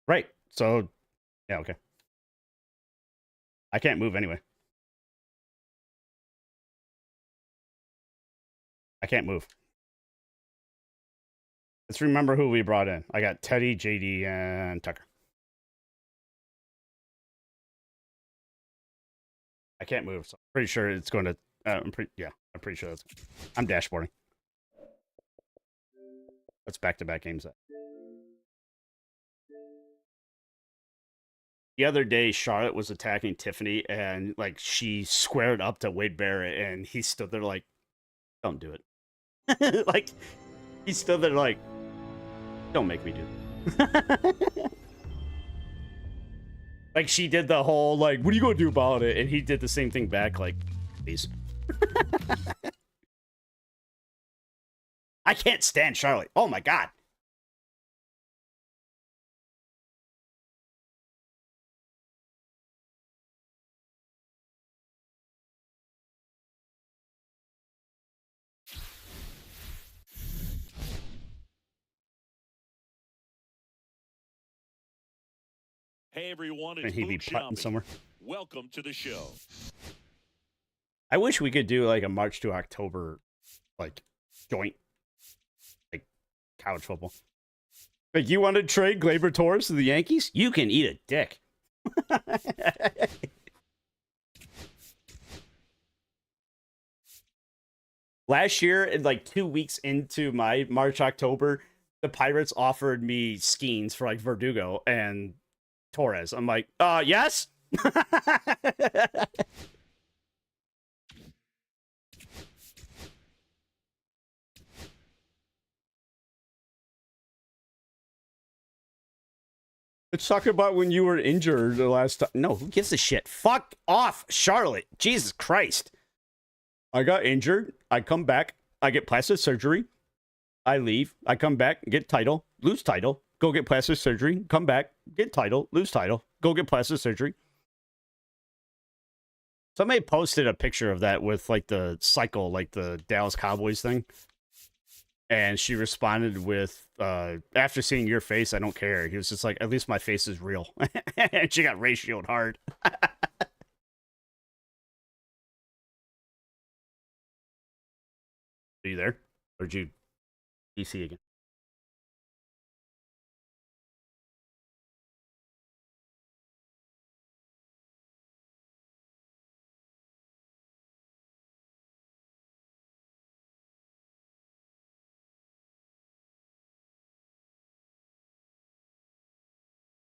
Right. So, yeah, okay. I can't move anyway. I can't move. Let's remember who we brought in. I got Teddy, JD, and Tucker. I can't move, so I'm pretty sure it's going to... I'm pretty sure that's... I'm dashboarding. Let's back-to-back games that. The other day, Charlotte was attacking Tiffany, and, like, she squared up to Wade Barrett, and he stood there like, don't do it. Like, he stood there like, don't make me do it. Like, she did the whole, like, what are you going to do about it? And he did the same thing back, like, please. I can't stand Charlotte. Oh, my God. Hey everyone, And it's he'd be Boot putting Jumping. somewhere. Welcome to the show. I wish we could do, like, a March to October, like, joint, like, college football. Like, you want to trade Glaber Torres to the Yankees? You can eat a dick. Last year, like 2 weeks into my March, October, the Pirates offered me Skeens for, like, Verdugo and Torres. I'm like, yes? Let's talk about when you were injured the last time. No, who gives a shit? Fuck off, Charlotte. Jesus Christ. I got injured. I come back. I get plastic surgery. I leave. I come back, get title, lose title, go get plastic surgery, come back, get title, lose title, go get plastic surgery. Somebody posted a picture of that with, like, the cycle, like the Dallas Cowboys thing. And she responded with, after seeing your face, I don't care. He was just like, at least my face is real. And she got ratioed hard. Are you there? Or did you DC again?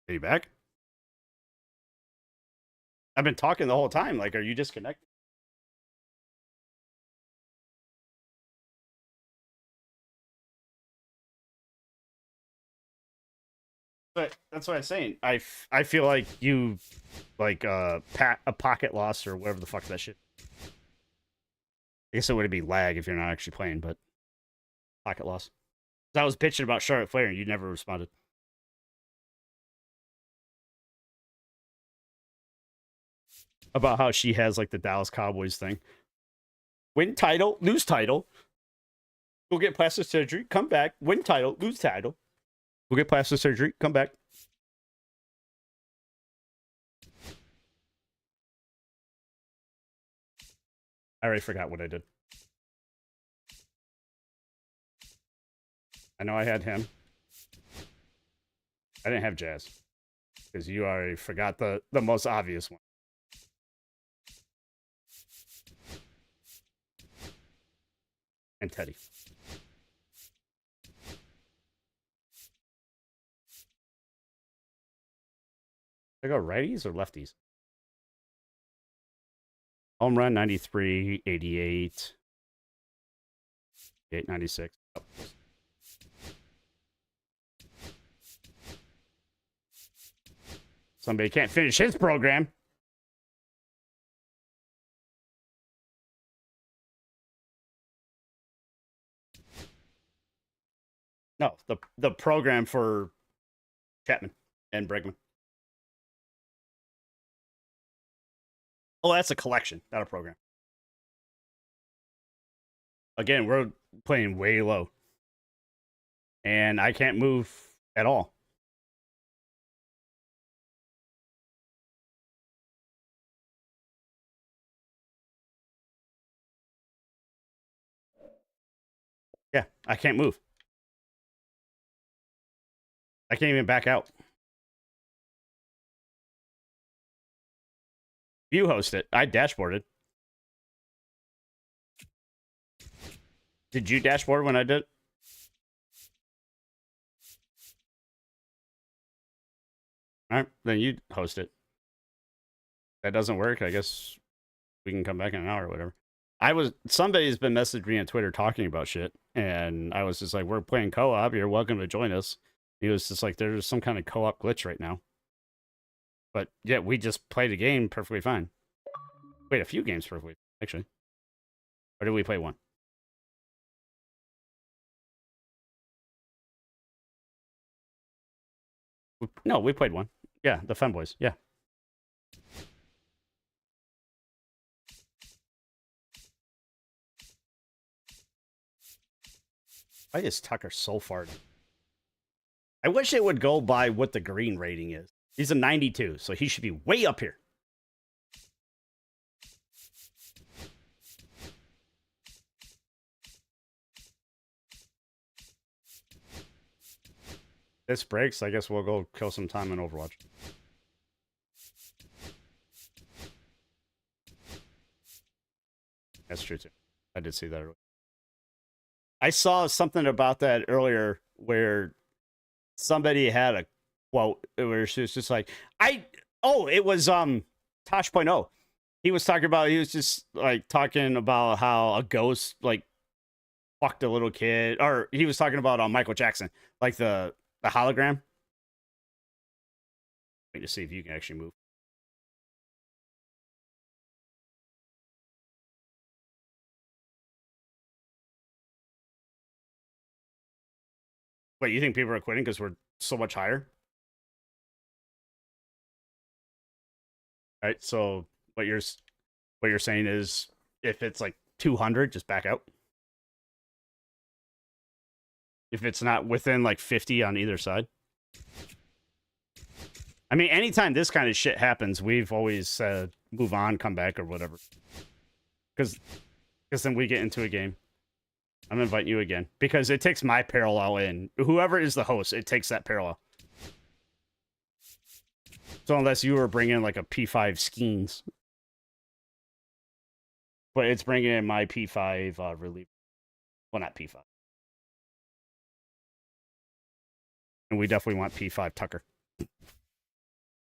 Are you back? I've been talking the whole time. Like, are you disconnected? But that's what I'm saying. I feel like you, like, a pocket loss or whatever the fuck that shit. I guess it would be lag if you're not actually playing, but pocket loss. I was bitching about Charlotte Flair and you never responded. About how she has, like, the Dallas Cowboys thing. Win title, lose title. Go get plastic surgery, come back, win title, lose title. Go get plastic surgery, come back. I already forgot what I did. I know I had him. I didn't have Jazz. Because you already forgot the most obvious one. and Teddy. They go righties or lefties? Home run 93, 88, 96. Oh. Somebody can't finish his program. No, the program for Chapman and Bregman. Oh, that's a collection, not a program. Again, we're playing way low. And I can't move at all. Yeah, I can't move. I can't even back out. You host it. I dashboarded. Did you dashboard when I did? All right, then you host it. That doesn't work. I guess we can come back in an hour or whatever. Somebody's been messaging me on Twitter talking about shit, and I was just like, we're playing co-op. You're welcome to join us. He was just like, there's some kind of co-op glitch right now. But yeah, we just played a game perfectly fine. Wait, a few games perfectly, actually. Or did we play one? No, we played one. Yeah, the Femboys. Yeah. Why is Tucker so far? I wish it would go by what the green rating is. He's a 92, so he should be way up here. This breaks. I guess we'll go kill some time in Overwatch. That's true, too. I did see that earlier. I saw something about that earlier where somebody had a quote where she was just like, it was Tosh.0. He was just like talking about how a ghost like fucked a little kid, or he was talking about Michael Jackson, like the hologram. Wait to see if you can actually move. Wait, you think people are quitting because we're so much higher? All right, so what you're saying is if it's like 200, just back out. If it's not within like 50 on either side. I mean, anytime this kind of shit happens, we've always said move on, come back, or whatever. Because then we get into a game. I'm inviting you again. Because it takes my parallel in. Whoever is the host, it takes that parallel. So unless you were bringing like a P5 Skeens. But it's bringing in my P5 relief. Well, not P5. And we definitely want P5 Tucker. You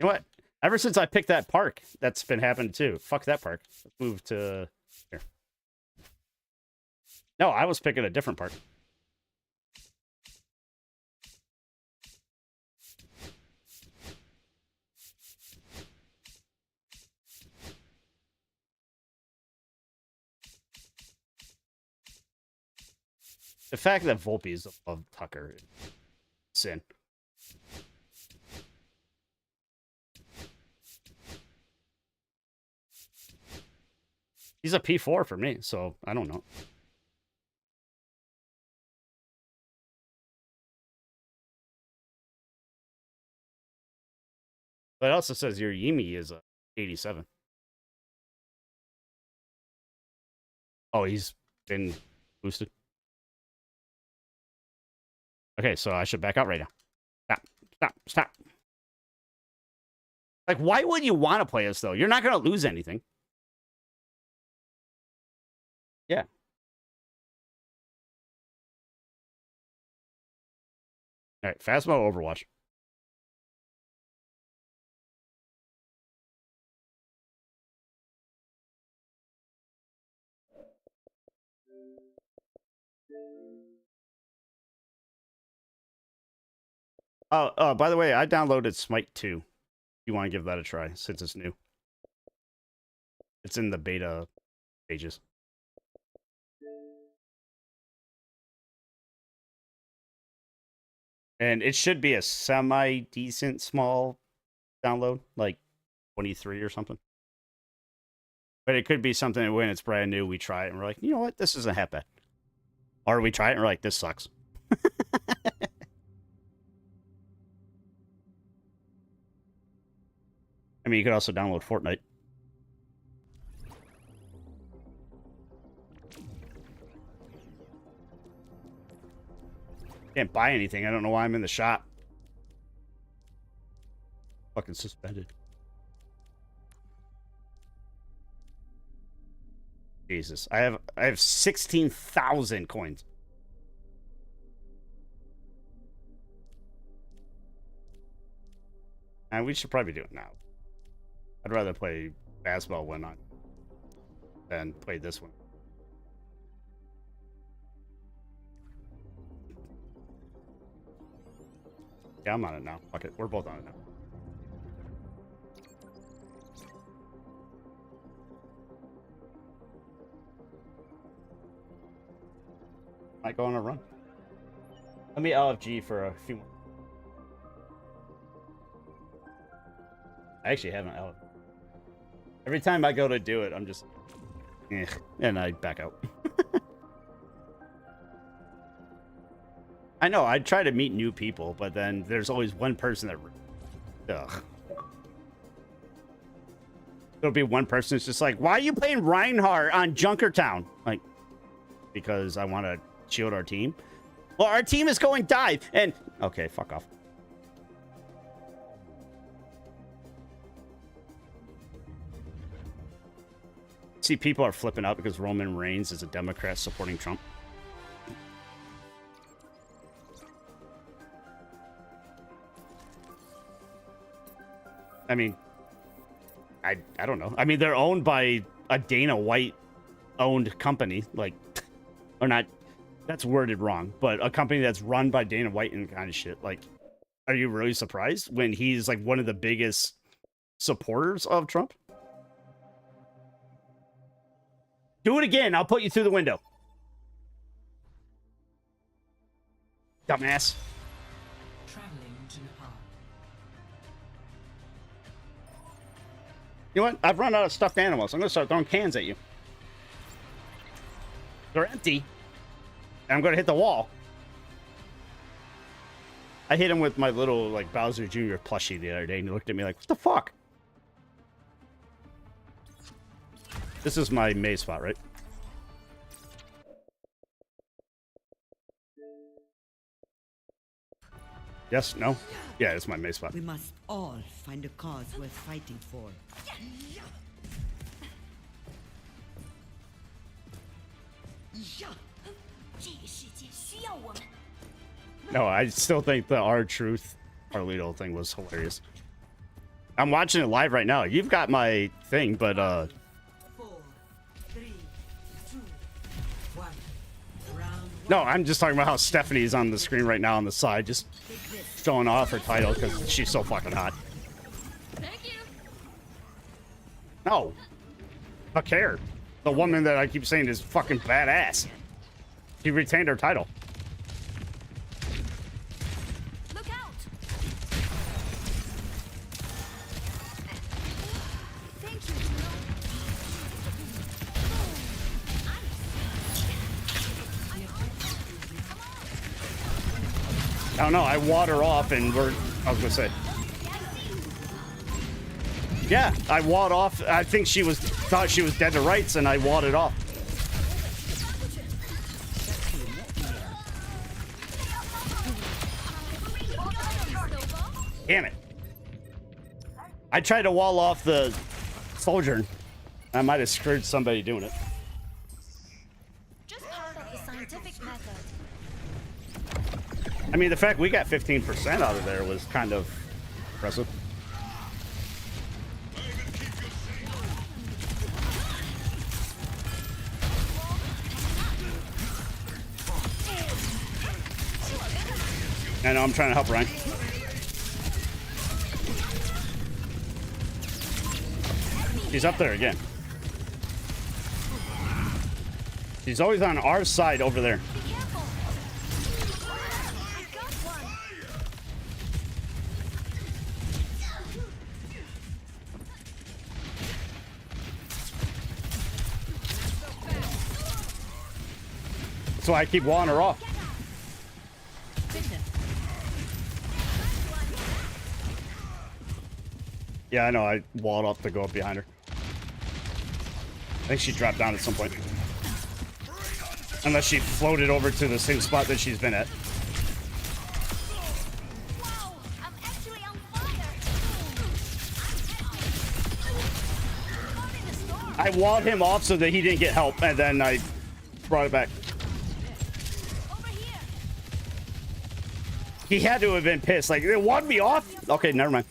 know what? Ever since I picked that park, that's been happening too. Fuck that park. Let's move to here. No, I was picking a different park. The fact that Volpe is above Tucker is sin. He's a P4 for me, so I don't know. But it also says your Yimi is a 87. Oh, he's been boosted. Okay, so I should back out right now. Stop. Like, why would you want to play us, though? You're not going to lose anything. Yeah. All right, Phasmo Overwatch. Oh, by the way, I downloaded Smite 2. You want to give that a try since it's new. It's in the beta pages. And it should be a semi-decent small download, like 23 or something. But it could be something when it's brand new, we try it and we're like, you know what, this isn't half bad. Or we try it and we're like, this sucks. I mean, you could also download Fortnite. Can't buy anything. I don't know why I'm in the shop. Fucking suspended. Jesus. I have 16,000 coins. And we should probably do it now. I'd rather play basketball one on than play this one. Yeah, I'm on it now. Fuck it. We're both on it now. Might go on a run. Let me LFG for a few more. I actually haven't LFG. Every time I go to do it, I'm just... and I back out. I know, I try to meet new people, but then there's always one person that... Ugh. There'll be one person that's just like, why are you playing Reinhardt on Junkertown? Like, because I want to shield our team. Well, our team is going dive, and... Okay, fuck off. See, people are flipping out because Roman Reigns is a Democrat supporting Trump. I mean, I don't know. I mean, they're owned by a Dana White-owned company. Like, or not, that's worded wrong, but a company that's run by Dana White and kind of shit. Like, are you really surprised when he's, like, one of the biggest supporters of Trump? Do it again. I'll put you through the window. Dumbass. Traveling to Nepal. You know what? I've run out of stuffed animals. I'm going to start throwing cans at you. They're empty. And I'm going to hit the wall. I hit him with my little, like, Bowser Jr. plushie the other day, and he looked at me like, what the fuck? This is my maze spot, right? Yes? No? Yeah, it's my maze spot. We must all find a cause worth fighting for. No, I still think the R-Truth Carlito thing was hilarious. I'm watching it live right now. You've got my thing, but 4, 3, 2, 1. no, I'm just talking about how Stephanie's on the screen right now on the side, just showing off her title because she's so fucking hot. Thank you. No. I care. The woman that I keep saying is fucking badass. She retained her title. Look out. Thank you, I don't know. I water off and I was gonna say. Yeah, I wad off. I think she thought she was dead to rights, and I wadded off. Damn it! I tried to wall off the soldier. I might have screwed somebody doing it. Just part of the scientific method. I mean, the fact we got 15% out of there was kind of impressive. I know, I'm trying to help Ryan. He's up there again. He's always on our side over there. So I keep walling her off. Yeah, I know. I walled up to go up behind her. I think she dropped down at some point. Unless she floated over to the same spot that she's been at. Whoa, I'm actually on fire. I walled him off so that he didn't get help, and then I brought it back. Over here. He had to have been pissed. Like, they walled me off? Okay, never mind.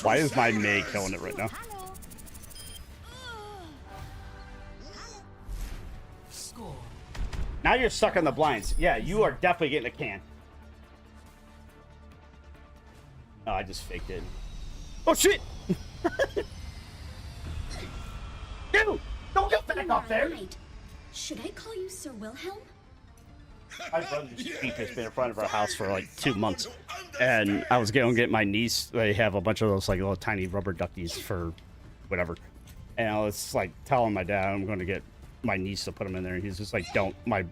Why is my May killing it right now? Now you're stuck on the blinds. Yeah, you are definitely getting a can. Oh, I just faked it. Oh, shit! Dude! Don't get back up there! Right. Should I call you Sir Wilhelm? My brother's Jeep has been in front of our house for like 2 months. And I was going to get my niece. They have a bunch of those like little tiny rubber duckies for whatever. And I was like telling my dad I'm going to get my niece to put them in there. And he's just like, don't. My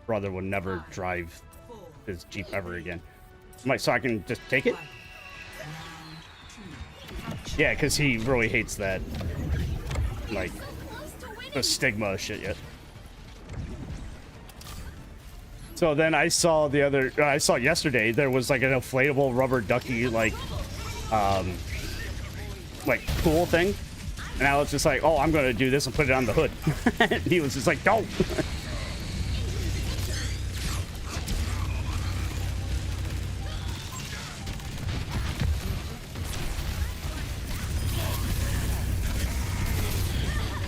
brother would never drive his Jeep ever again. I'm like, so I can just take it? Yeah, because he really hates that. Like, the stigma shit yet. So then I saw yesterday there was like an inflatable rubber ducky like pool thing, and I was just like, oh, I'm gonna do this and put it on the hood. And he was just like, don't.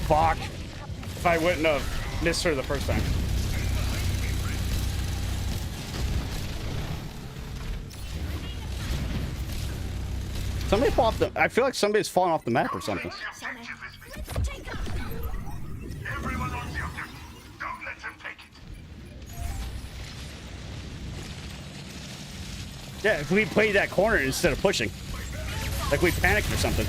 Fuck! If I wouldn't have missed her the first time. Somebody fall off the. I feel like somebody's falling off the map or something. Everyone on the objective. Don't let them take it. Yeah, if we played that corner instead of pushing, like we panicked or something.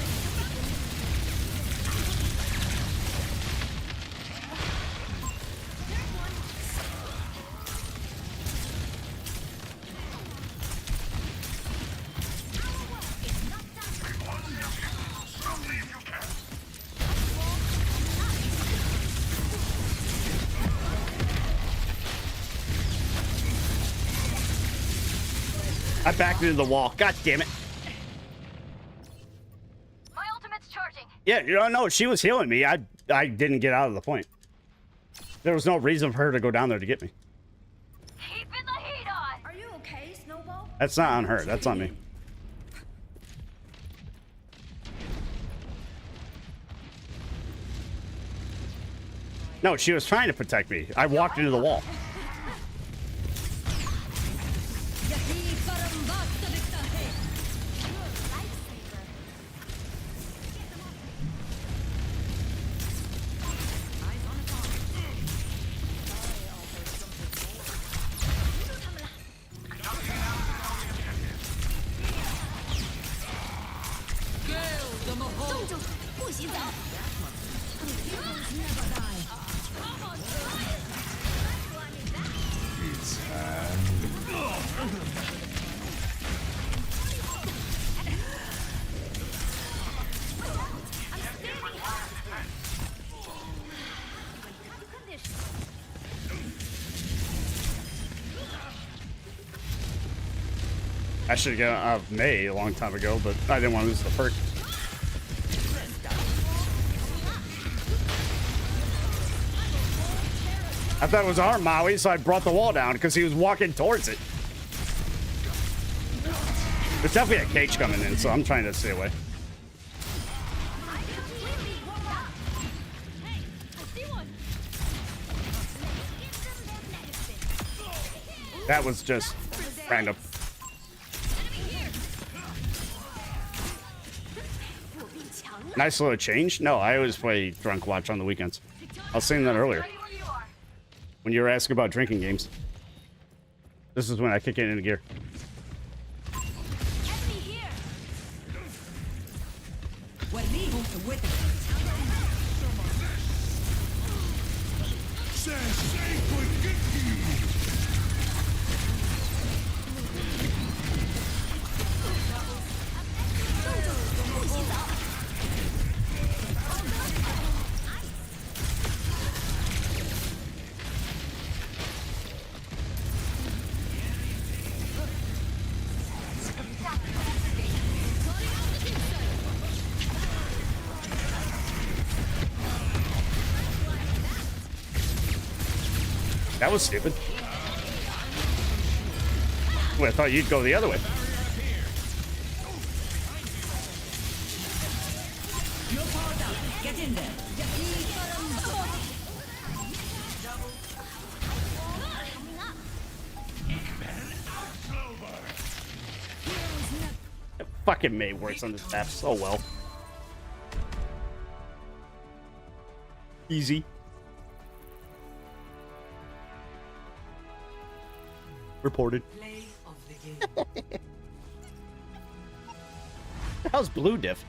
I backed into the wall. God damn it. My ultimate's charging. Yeah, you don't know. She was healing me. I didn't get out of the point. There was no reason for her to go down there to get me. Keeping the heat on. Are you okay, Snowball? That's not on her. That's on me. No, she was trying to protect me. I walked into the wall. I should have got May a long time ago, but I didn't want to lose the perk. I thought it was our Maui, so I brought the wall down because he was walking towards it. There's definitely a cage coming in, so I'm trying to stay away. That was just random. Nice little change. No, I always play Drunk Watch on the weekends. I was saying that earlier. When you were asking about drinking games. This is when I kick it into gear. That was stupid. Wait, I thought you'd go the other way. Get in there. That fucking May works on this map so well. Easy. Reported. How's Blue diff?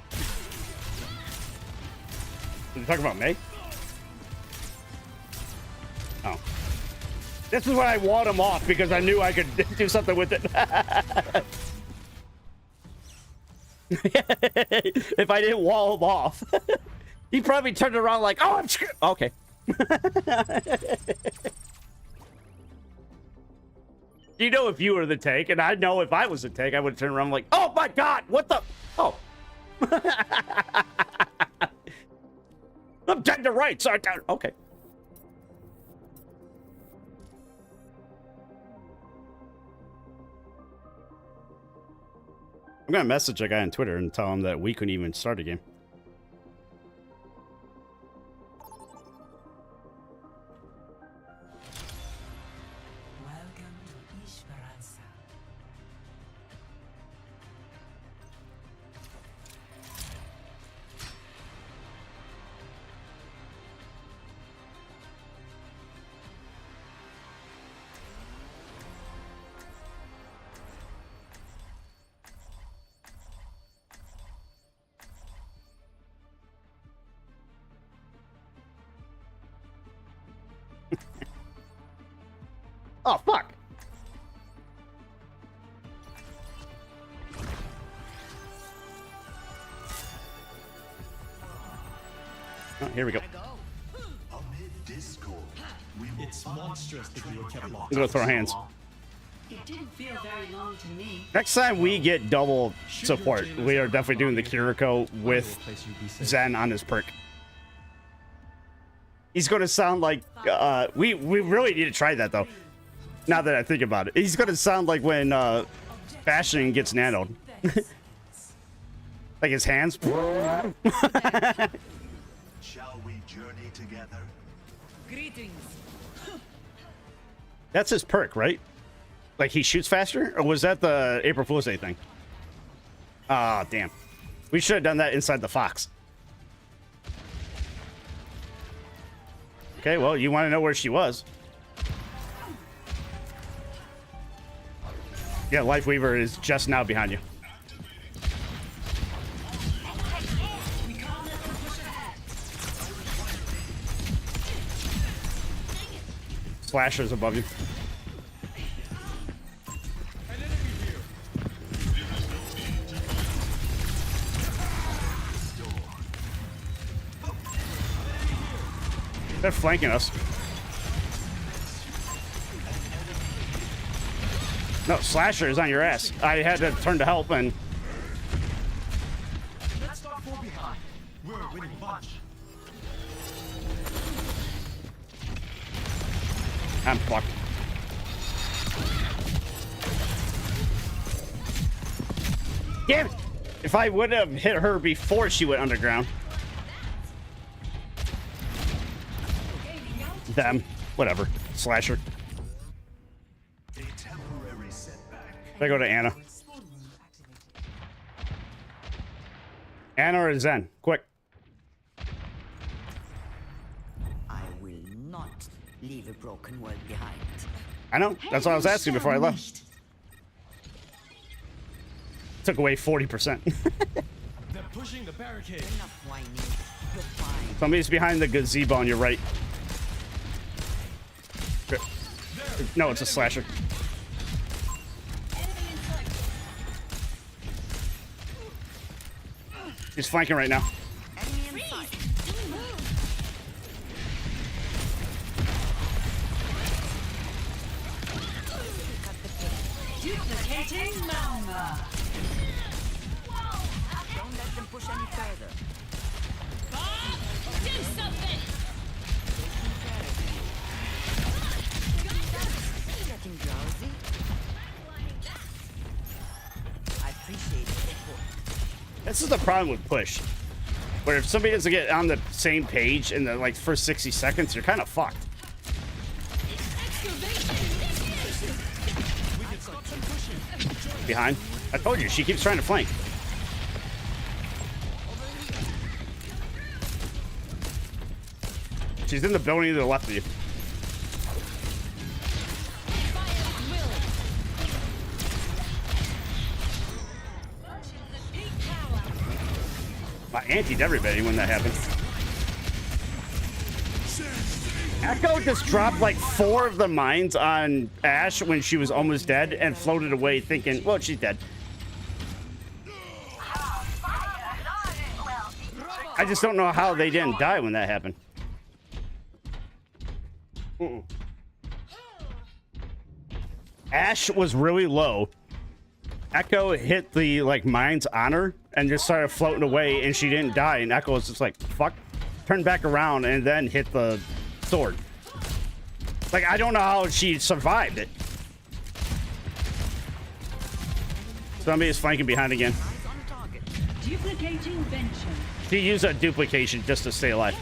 Are you talking about May? Oh. This is when I walled him off because I knew I could do something with it. If I didn't wall him off, he probably turned around like, oh, I'm screwed. Okay. You know, if you were the tank, and I know if I was the tank, I would turn around like, oh my god, what the? Oh. I'm dead to rights. Okay. I'm gonna message a guy on Twitter and tell him that we couldn't even start a game. Oh, fuck. Oh, here we go. It's monstrous that you were kept locked. I'm gonna throw hands. It didn't feel very long to me. Next time we get double support, we are definitely doing the Kiriko with Zen on his perk. He's going to sound like, we really need to try that though. Now that I think about it. He's going to sound like when Bastion gets nanoed. Like his hands. Shall we journey together? Greetings. That's his perk, right? Like he shoots faster? Or was that the April Fool's Day thing? Ah, damn. We should have done that inside the Fox. Okay, well, you want to know where she was. Yeah, Life Weaver is just now behind you. Slashers above you. They're flanking us. No, Slasher is on your ass. I had to turn to help and... Let's not fall behind. We're a winning bunch. I'm fucked. Damn it! If I would have hit her before she went underground. Them. Whatever. Slasher. I go to Anna. Anna or Zen? Quick. I will not leave a broken world behind. I know. That's what I was asking before I left. Took away 40%. They're pushing the barricade. Enough whining. You're fine. Somebody's behind the gazebo on your right. No, it's a slasher. He's flanking right now. Enemy in sight. Duplicating Mama. Don't let them push any further. Do something! Getting drowsy. I appreciate the support. This is the problem with push. Where if somebody doesn't get on the same page in the like first 60 seconds, you're kind of fucked. Behind. I told you, she keeps trying to flank. She's in the building to the left of you. I antied everybody when that happened. Echo just dropped like 4 of the mines on Ash when she was almost dead and floated away thinking, well, she's dead. I just don't know how they didn't die when that happened. Ash was really low. Echo hit the like mines on her and just started floating away and she didn't die, and Echo was just like, fuck, turned back around and then hit the sword. Like, I don't know how she survived it. Somebody is flanking behind again. Duplicating venture. She used a duplication just to stay alive.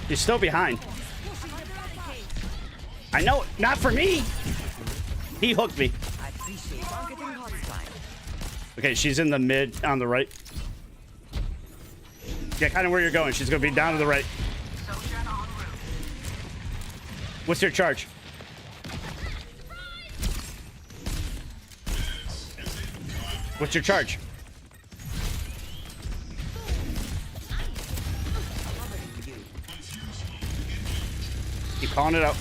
She's still behind. I know, not for me. He hooked me. Okay, she's in the mid on the right. Yeah, kind of where you're going. She's gonna be down to the right. What's your charge? What's your charge? Keep calling it out.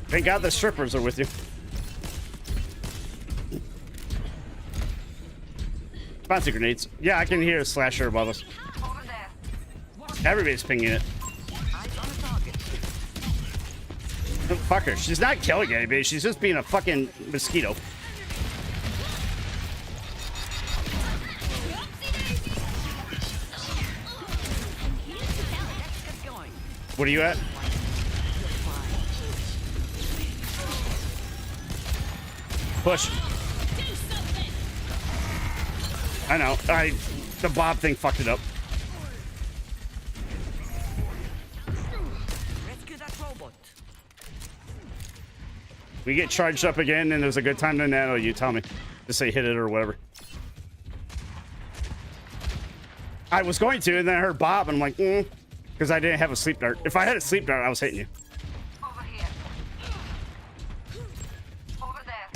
Thank God the strippers are with you. Bouncy grenades. Yeah, I can hear a slasher above us. Everybody's pinging it. Oh, fuck her. She's not killing anybody. She's just being a fucking mosquito. What are you at? Push. I know. The Bob thing fucked it up. We get charged up again, and there's a good time to nano. You tell me. Just say hit it or whatever. I was going to, and then I heard Bob, and I'm like, because I didn't have a sleep dart. If I had a sleep dart, I was hitting you. Over here. Over there.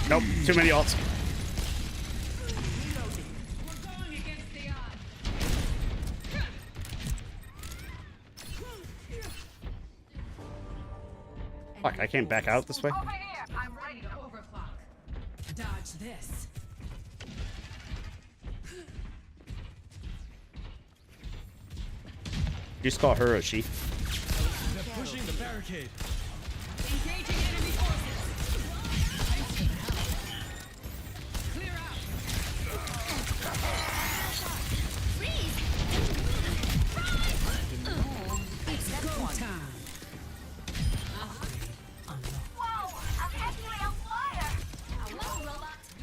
Nope, too many ults. Fuck, I can't back out this way. Over here. I'm ready to overclock. Dodge this. You just call her a she. They're pushing the barricade. Engaging enemy forces. Clear out. Freeze. It's go time.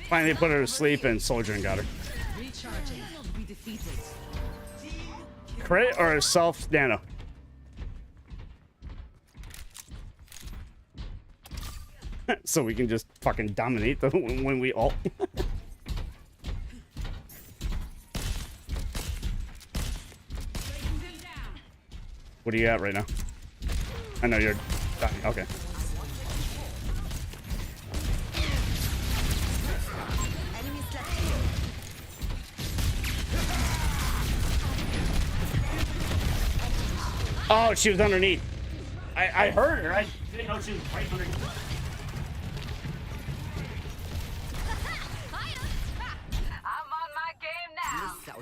Finally put her to sleep, and Soldier and got her. Recharging. We defeated. Crit or self nano? So we can just fucking dominate them when we ult. What are you at right now? I know you're dying. Okay. Oh, she was underneath. I heard her. I didn't know she was right underneath. I'm on my game now. The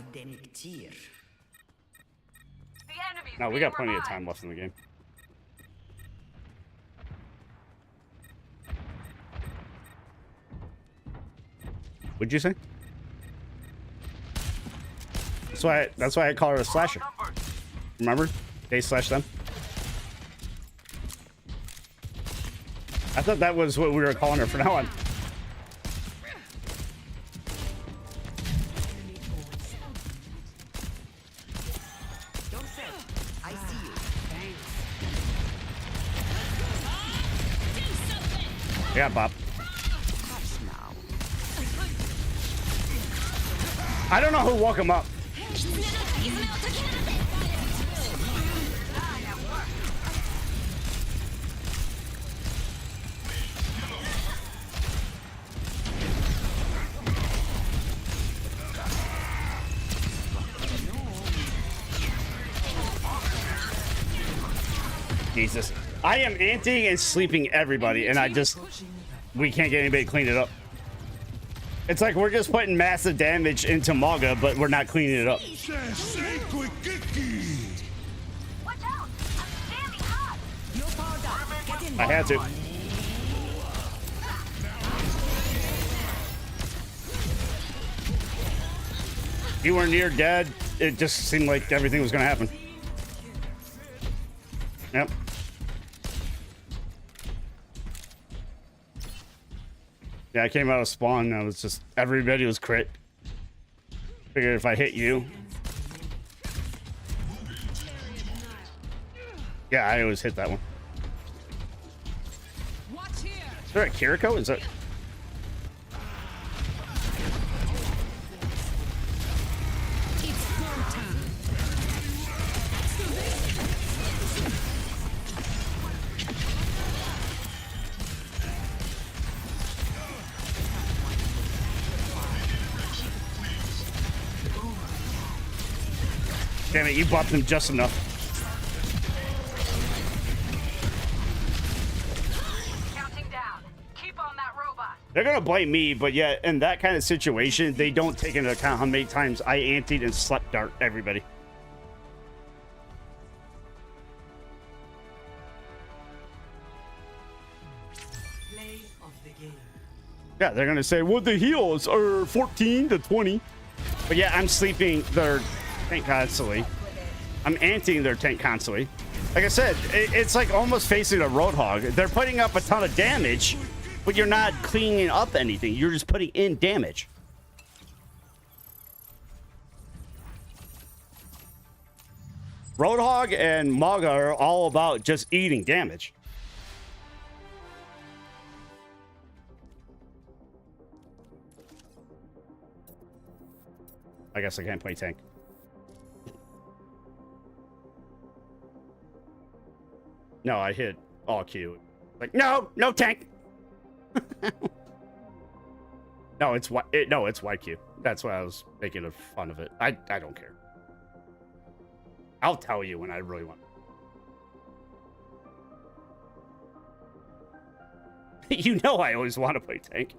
enemy's No, we got plenty of time left in the game. What'd you say? That's why I call her a slasher. Remember? They slash them. I thought that was what we were calling her from now on. I see you. Yeah, Bob. I don't know who woke him up. Jesus. I am anting and sleeping everybody, and we can't get anybody to clean it up. It's like we're just putting massive damage into Maga, but we're not cleaning it up. Watch out! I'm standing hot. No power down. Get in. I had to. You were near dead. It just seemed like everything was going to happen. Yep. Yeah, I came out of spawn and I was just, everybody was crit. Figured if I hit you. Yeah, I always hit that one. Is there a Kiriko? Is that? Damn it, you buffed him just enough. Counting down. Keep on that robot. They're gonna blame me, but yeah, in that kind of situation, they don't take into account how many times I antied and slept dart everybody. Play of the game. Yeah, they're gonna say, well, the heals are 14 to 20. But yeah, I'm sleeping their tank constantly. I'm antiing their tank constantly. Like I said, it's like almost facing a Roadhog. They're putting up a ton of damage, but you're not cleaning up anything. You're just putting in damage. Roadhog and Maga are all about just eating damage. I guess I can't play tank. No, I hit all Q. Like, no tank. No, it's YQ. That's why I was making fun of it. I don't care. I'll tell you when I really want. You know I always want to play tank.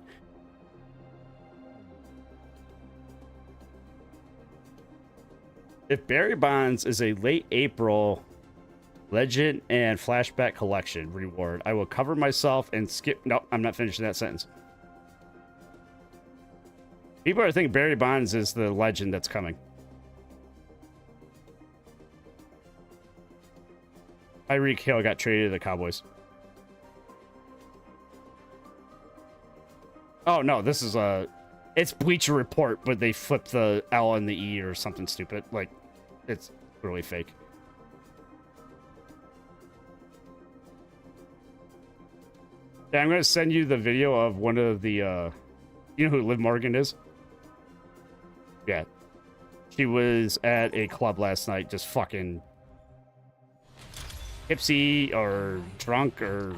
If Barry Bonds is a late April Legend and Flashback Collection reward, I will cover myself and skip. No, I'm not finishing that sentence. People are thinking Barry Bonds is the Legend that's coming. Tyreek Hill got traded to the Cowboys. Oh, no, this is it's Bleacher Report, but they flipped the L and the E or something stupid. Like, it's really fake. Yeah, I'm going to send you the video of one of the, you know who Liv Morgan is? Yeah. She was at a club last night just fucking tipsy or drunk or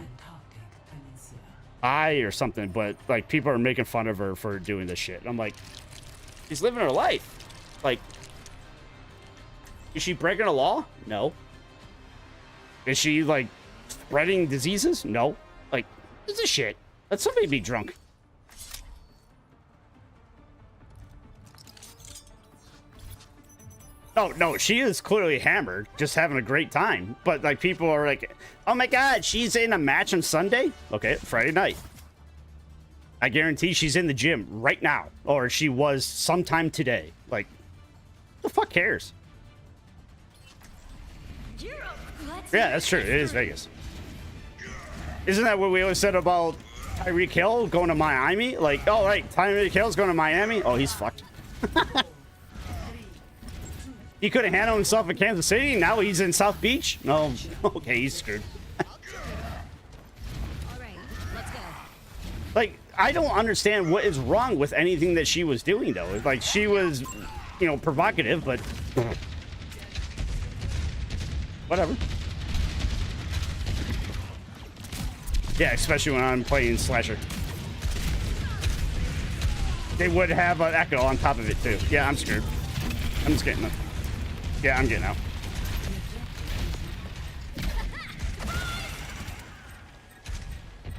high or something, but like people are making fun of her for doing this shit. And I'm like, she's living her life. Like, is she breaking a law? No. Is she like spreading diseases? No. Like, this is shit. Let somebody be drunk. Oh, no, she is clearly hammered, just having a great time. But, like, people are like, oh, my God, she's in a match on Sunday? Okay, Friday night. I guarantee she's in the gym right now. Or she was sometime today. Like, who the fuck cares? Yeah, that's true. It is Vegas. Isn't that what we always said about Tyreek Hill going to Miami? Like, oh, right, Tyreek Hill's going to Miami? Oh, he's fucked. He could have handled himself in Kansas City. Now he's in South Beach. No, okay, he's screwed. Like, I don't understand what is wrong with anything that she was doing, though. Like, she was, you know, provocative, but whatever. Yeah, especially when I'm playing Slasher. They would have an echo on top of it, too. Yeah, I'm screwed. I'm just getting them. Yeah, I'm getting out.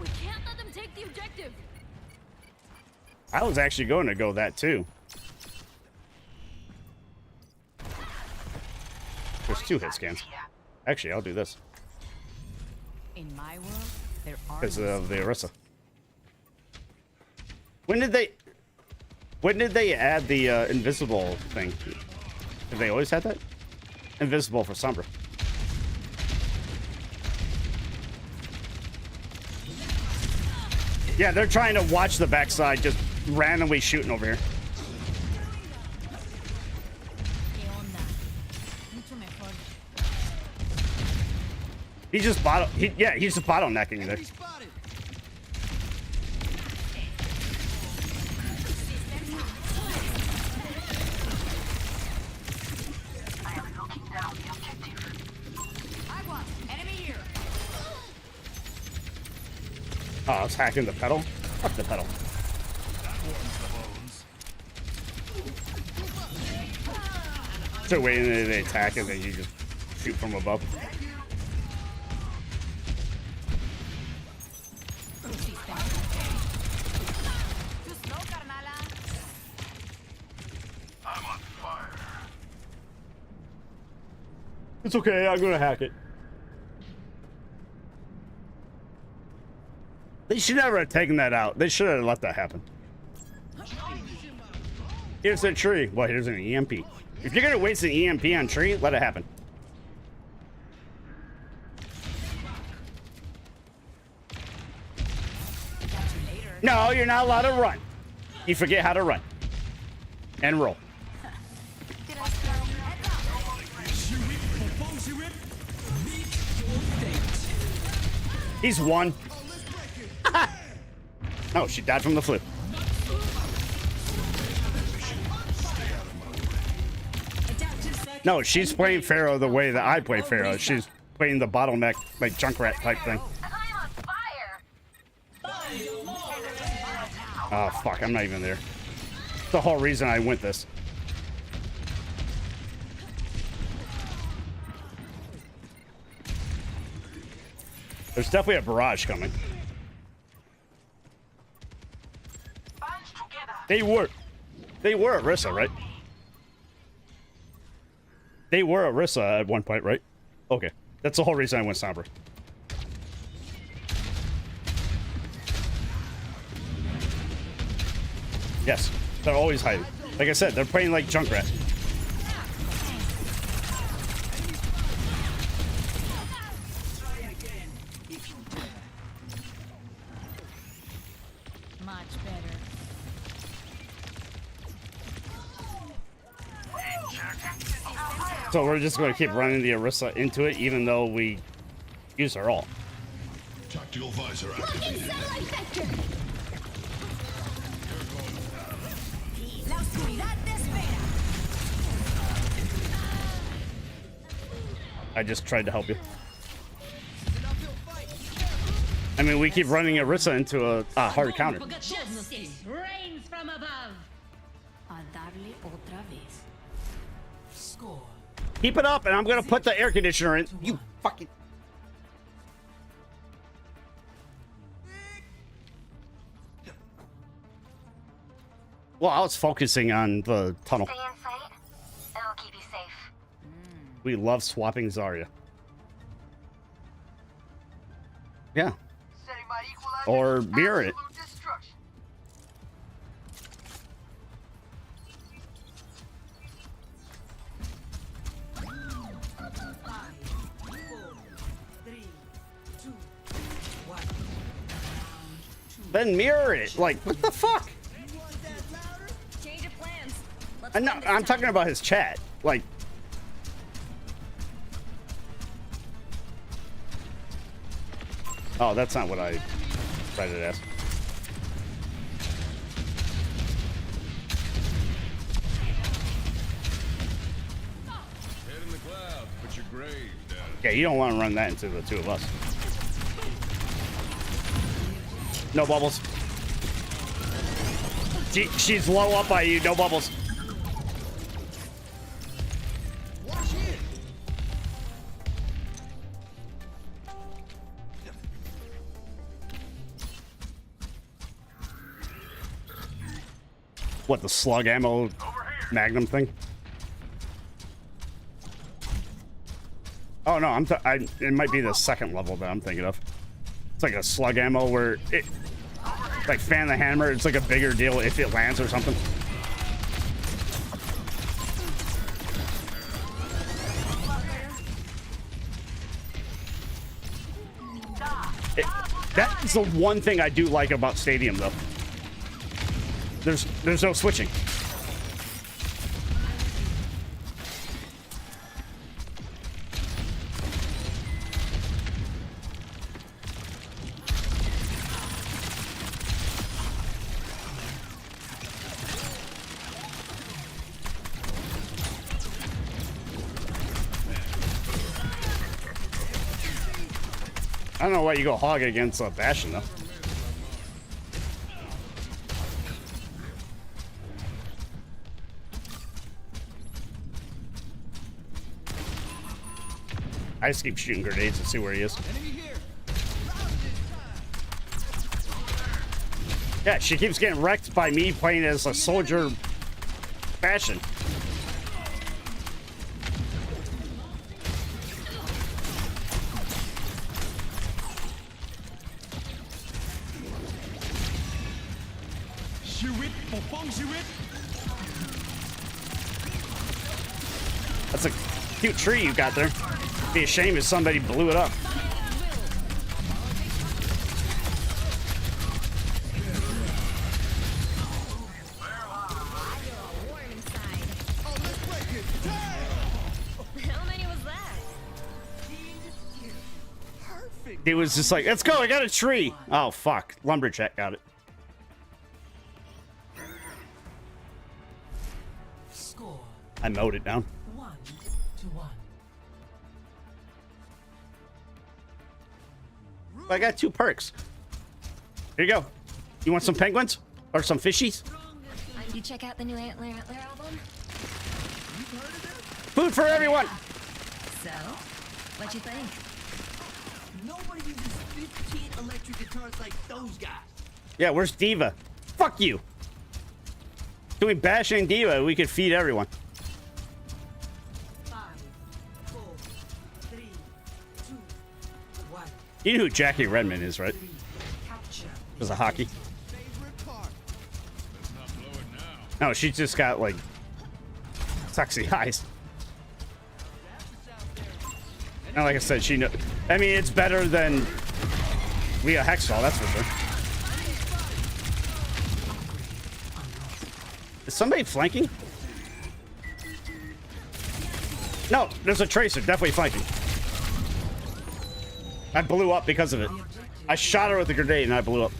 We can't let them take the objective. I was actually going to go that too. There's 2 hit scans. Actually, I'll do this. In my world, there are because of the Orisa. When did they add the invisible thing? Have they always had that? Invisible for Sombra. Yeah, they're trying to watch the backside, just randomly shooting over here. He's just he's just bottlenecking there. Oh, it's hacking the pedal? Fuck the pedal. So waiting until they attack and then you just shoot from above. It's okay, I'm gonna hack it. They should never have taken that out. They should have let that happen. Here's a tree. Well, here's an EMP. If you're gonna waste an EMP on tree, let it happen. No, you're not allowed to run. You forget how to run. And roll. He's one. No, she died from the flu. No, she's playing Pharaoh the way that I play Pharaoh. She's playing the bottleneck, like Junkrat type thing. Oh, fuck, I'm not even there. That's the whole reason I went this. There's definitely a barrage coming. They were at Rissa, right? They were at Rissa at one point, right? Okay. That's the whole reason I went Sombra. Yes. They're always hiding. Like I said, they're playing like Junkrat. Much better. So we're just going to keep running the Orisa into it, even though we use her all. Tactical visor activated. I just tried to help you. I mean, we keep running Orisa into a hard counter. Justice reigns from above. A darle otra vez. Score. Keep it up, and I'm gonna put the air conditioner in. You fucking. Well, I was focusing on the tunnel. Stay in sight. It'll keep you safe. We love swapping Zarya. Yeah. Or mirror it. Then mirror it. Like, what the fuck? Change of plans. I'm talking about his chat. Like, oh, that's not what I tried to ask. Head in the clouds, put your grave down. Yeah, you don't want to run that into the two of us. No bubbles. She's low up by you. No bubbles. What, the slug ammo magnum thing? Oh no, it might be the second level that I'm thinking of. It's like a slug ammo where it, like fan the hammer, it's like a bigger deal if it lands or something. That's the one thing I do like about Stadium, though. There's no switching. I don't know why you go hog against Bastion, though. I just keep shooting grenades and see where he is. Yeah, she keeps getting wrecked by me playing as a soldier Bastion. That's a cute tree you got there. It'd be a shame if somebody blew it up. How many was that? It was just like, let's go, I got a tree. Oh, fuck. Lumberjack got it. Score. I mowed it down. 1-1. I got 2 perks. Here you go. You want some penguins? Or some fishies? Did you check out the new Antler album? Food for everyone! So, what'd you think? Nobody uses 15 electric guitars like those guys. Yeah, where's Diva? Fuck you! Doing bashing Diva, we could feed everyone. 5, 4, 3, 2, 1. You know who Jackie Redmond is, right? Because of hockey. No, she just got, like, sexy eyes. And like I said, she know. I mean, it's better than Leah Hextall, that's for sure. Is somebody flanking? No, there's a tracer, definitely flanking. I blew up because of it. I shot her with a grenade and I blew up.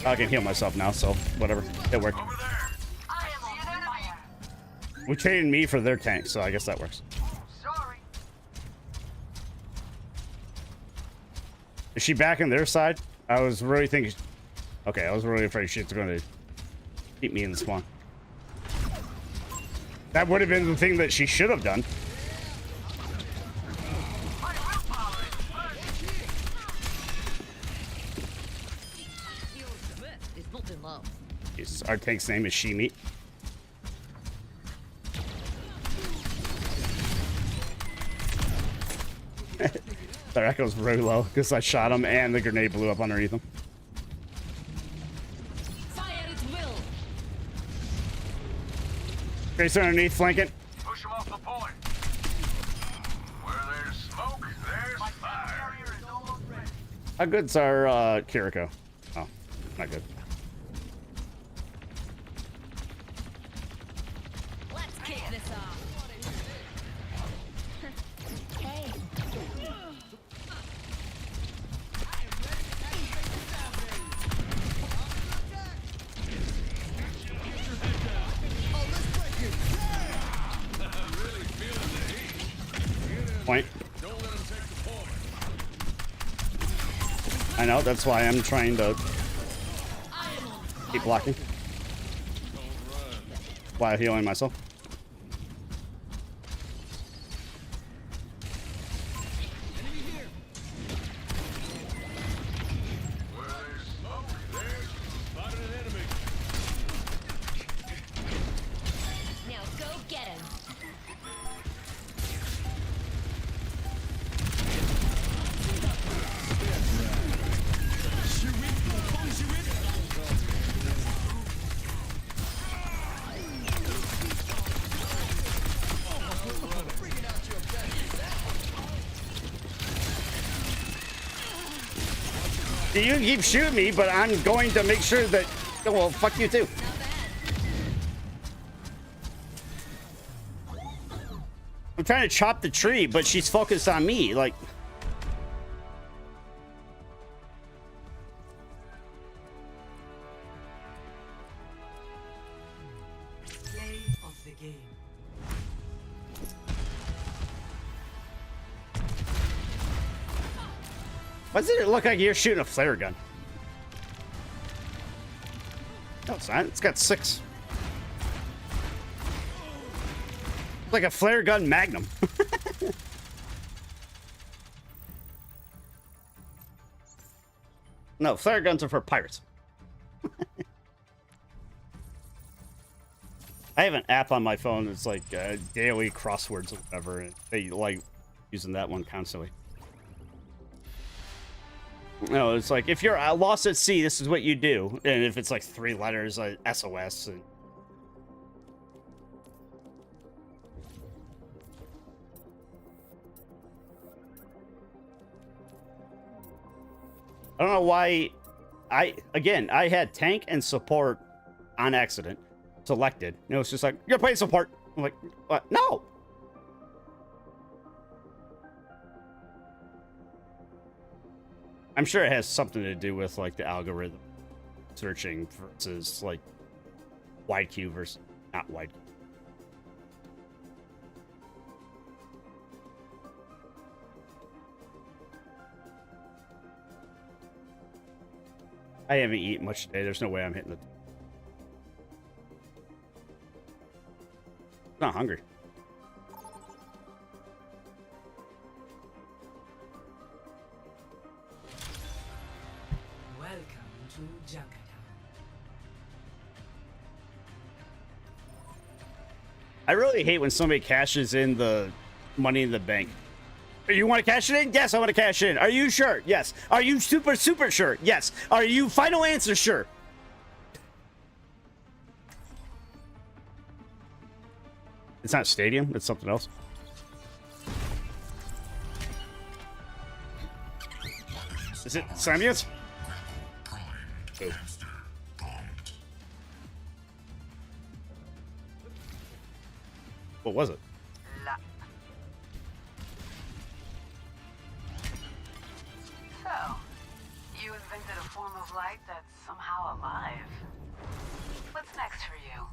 I can heal myself now, so whatever. It worked. We traded me for their tank, so I guess that works. Is she back on their side? I was really thinking... Okay, I was really afraid she's going to keep me in the spawn. That would have been the thing that she should have done. Our tank's name is She Meat. Their echo's really low because I shot him and the grenade blew up underneath him. Fire at will. Tracer underneath, flanking. Push him off the point. Where there's smoke, there's fire. How good's our Kiriko? Oh, not good. Let's kick this off. Hey. Point. I know, that's why I'm trying to keep blocking while healing myself. Now go get him. You keep shooting me, but I'm going to make sure that... Oh, well, fuck you too. I'm trying to chop the tree, but she's focused on me, like... Play of the game. Why does it look like you're shooting a flare gun? No, it's not. It's got 6. Like a flare gun Magnum. No, flare guns are for pirates. I have an app on my phone that's like daily crosswords or whatever, and they like using that one constantly. No, it's like if you're lost at sea, this is what you do, and if it's like 3 letters, like SOS. And... I don't know why. I had tank and support on accident selected. You know, it's just like, you're playing support. I'm like, what? No. I'm sure it has something to do with like the algorithm searching versus like wide queue versus not wide queue. I haven't eaten much today. There's no way I'm hitting the... Not hungry. Welcome to Junkertown. I really hate when somebody cashes in the money in the bank. You want to cash it in? Yes, I want to cash it in. Are you sure? Yes. Are you super sure? Yes. Are you final answer sure? It's not stadium, it's something else. Is it Samuels? Oh. What was it? So, you invented a form of light that's somehow alive. What's next for you?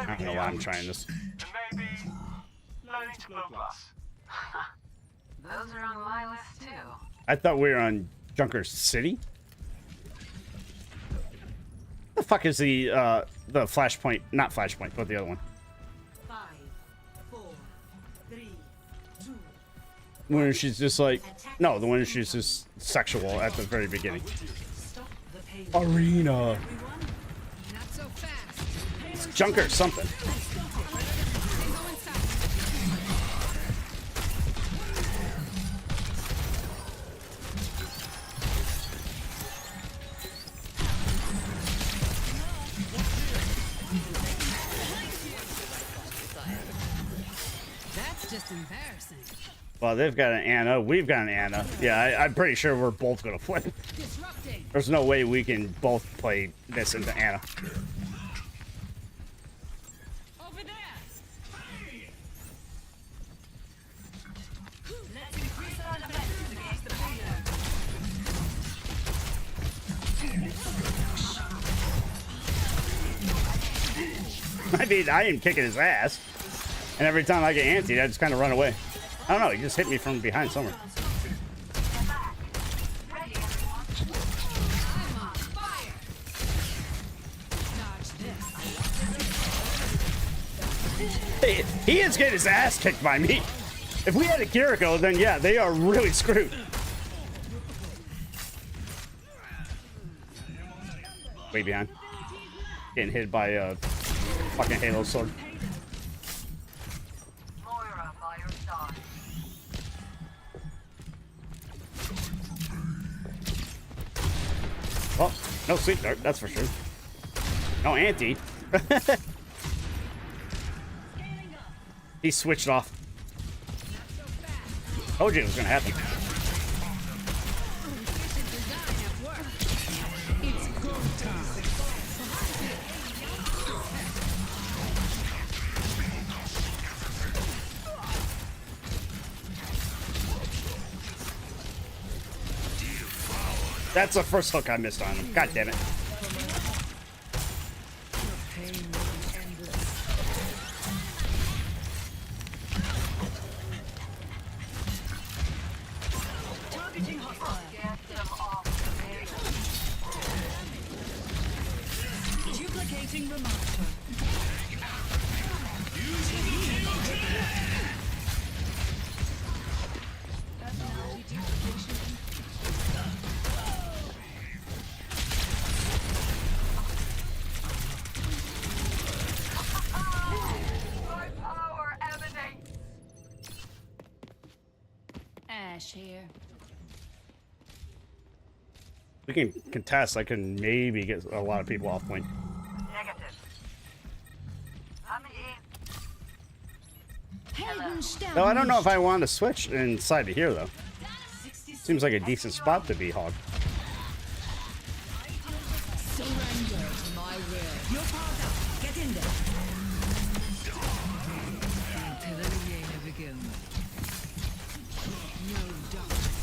I don't know why I'm trying this. And maybe learning to blow plus. Those are on my list too. I thought we were on Junker City. The fuck is the Flashpoint? Not Flashpoint, but the other one. 5, 4, 3, 2. When she's just like, no, the one she's just sexual at the very beginning. Arena. It's Junker something. That's just embarrassing. Well, they've got an Anna. We've got an Anna. Yeah, I'm pretty sure we're both going to flip. There's no way we can both play this into Anna. Over there. Let's increase our defenses against the I mean, I am kicking his ass. And every time I get antsy, I just kind of run away. I don't know, he just hit me from behind somewhere. He is getting his ass kicked by me. If we had a Kiriko, then yeah, they are really screwed. Way behind. Getting hit by a fucking Halo sword. Oh, no sweet dart, that's for sure. No anti. He switched off. Told you it was gonna happen. That's the first hook I missed on him. God damn it. Duplicating remarker. Ash here. We can contest. I can maybe get a lot of people off point. Negative. No, I don't know if I want to switch inside of here, though. Seems like a decent spot to be hog. Surrender to my will. You're powered up. Get in there. Until the arena begins. No darkness.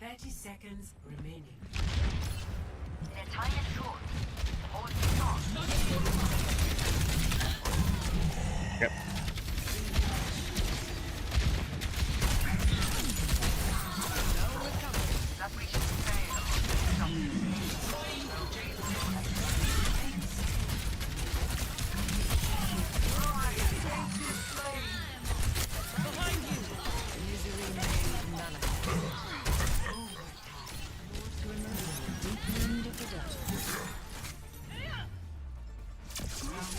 30 seconds remaining. The time is short. Hold strong. Yep.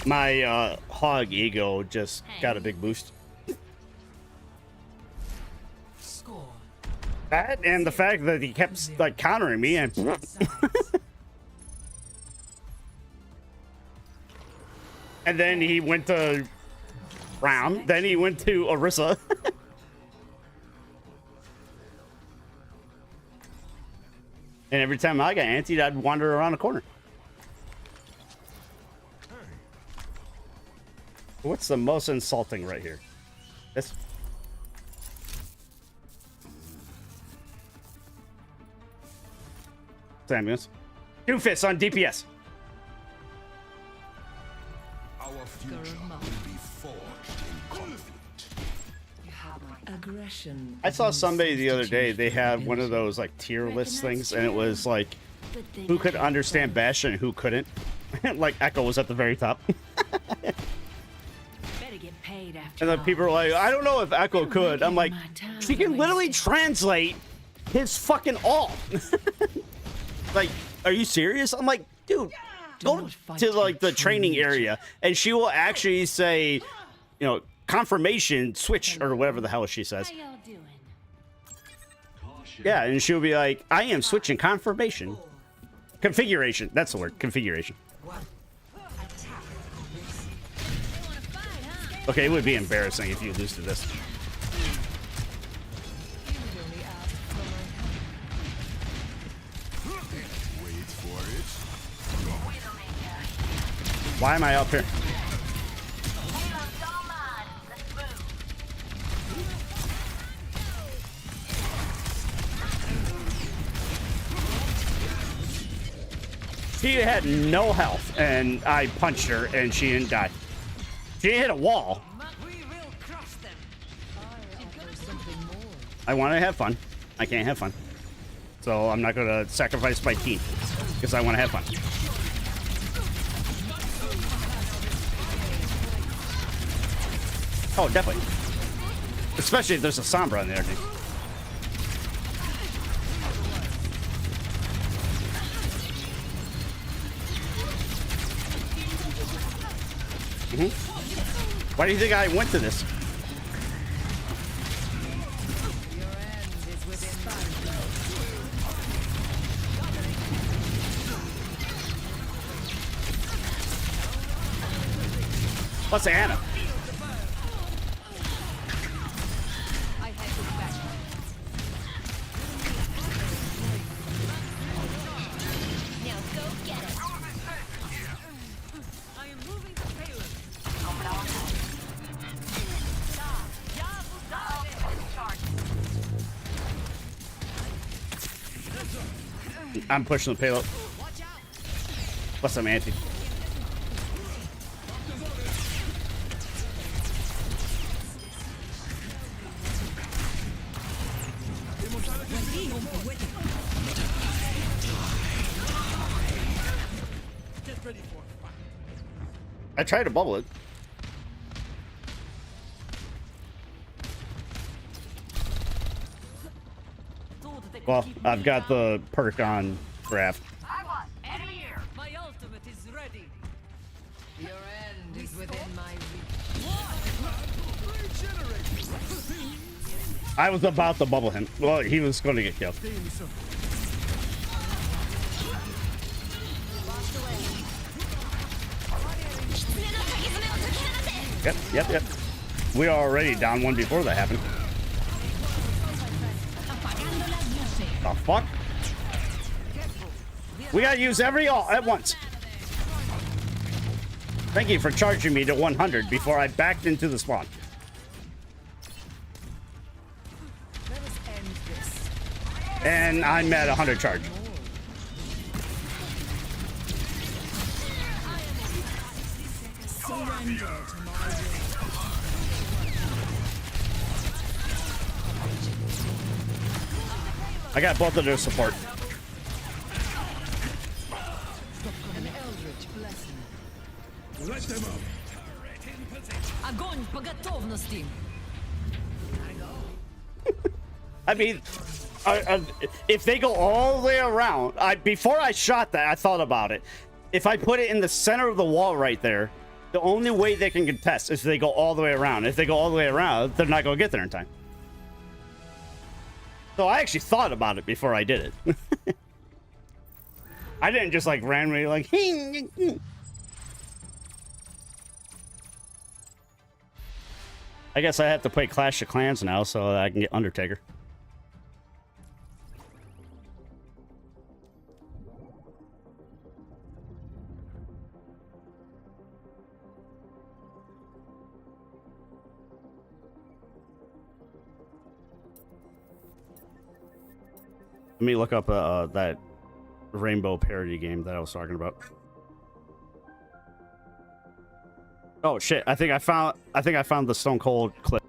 My hog ego just got a big boost. Score. That and the fact that he kept like countering me and and then he went to Brown, then he went to Orisa. And every time I got antied, I'd wander around a corner. What's the most insulting right here? This. Ambulance. Two fists on DPS. Our future will be forged in conflict. Aggression. I saw somebody the other day, they had one of those like tier list things, and it was like who could understand Bastion and who couldn't. Like Echo was at the very top. And then people are like, I don't know if Echo could. I'm like, she can literally translate his fucking all. Like, are you serious? I'm like, dude, go to like the training area and she will actually say, you know, confirmation switch or whatever the hell she says. Yeah, and she'll be like, I am switching confirmation. Configuration. That's the word. Configuration. Okay, it would be embarrassing if you lose to this. Wait for it. Why am I up here? She had no health, and I punched her, and she didn't die. She hit a wall. I want to have fun. I can't have fun. So I'm not going to sacrifice my team because I want to have fun. Oh, definitely. Especially if there's a Sombra in there. Why do you think I went to this? What's Anna? I'm pushing the payload. Plus I'm anti. I tried to bubble it. Well, I've got the perk on Graph. My ultimate is ready. Your end is within my reach. I was about to bubble him. Well, he was going to get killed. Yep. We are already down one before that happened. The fuck? We gotta use every ult at once. Thank you for charging me to 100 before I backed into the spawn. Let us end this. And I'm at 100 charge. I got both of their support. An eldritch blessing. Let them up. Огонь по готовности. I mean, if they go all the way around, before I shot that, I thought about it. If I put it in the center of the wall right there, the only way they can contest is if they go all the way around. If they go all the way around, they're not going to get there in time. So I actually thought about it before I did it. I didn't just like randomly like. I guess I have to play Clash of Clans now so that I can get Undertaker. Let me look up that rainbow parody game that I was talking about. Oh shit! I think I found the Stone Cold clip.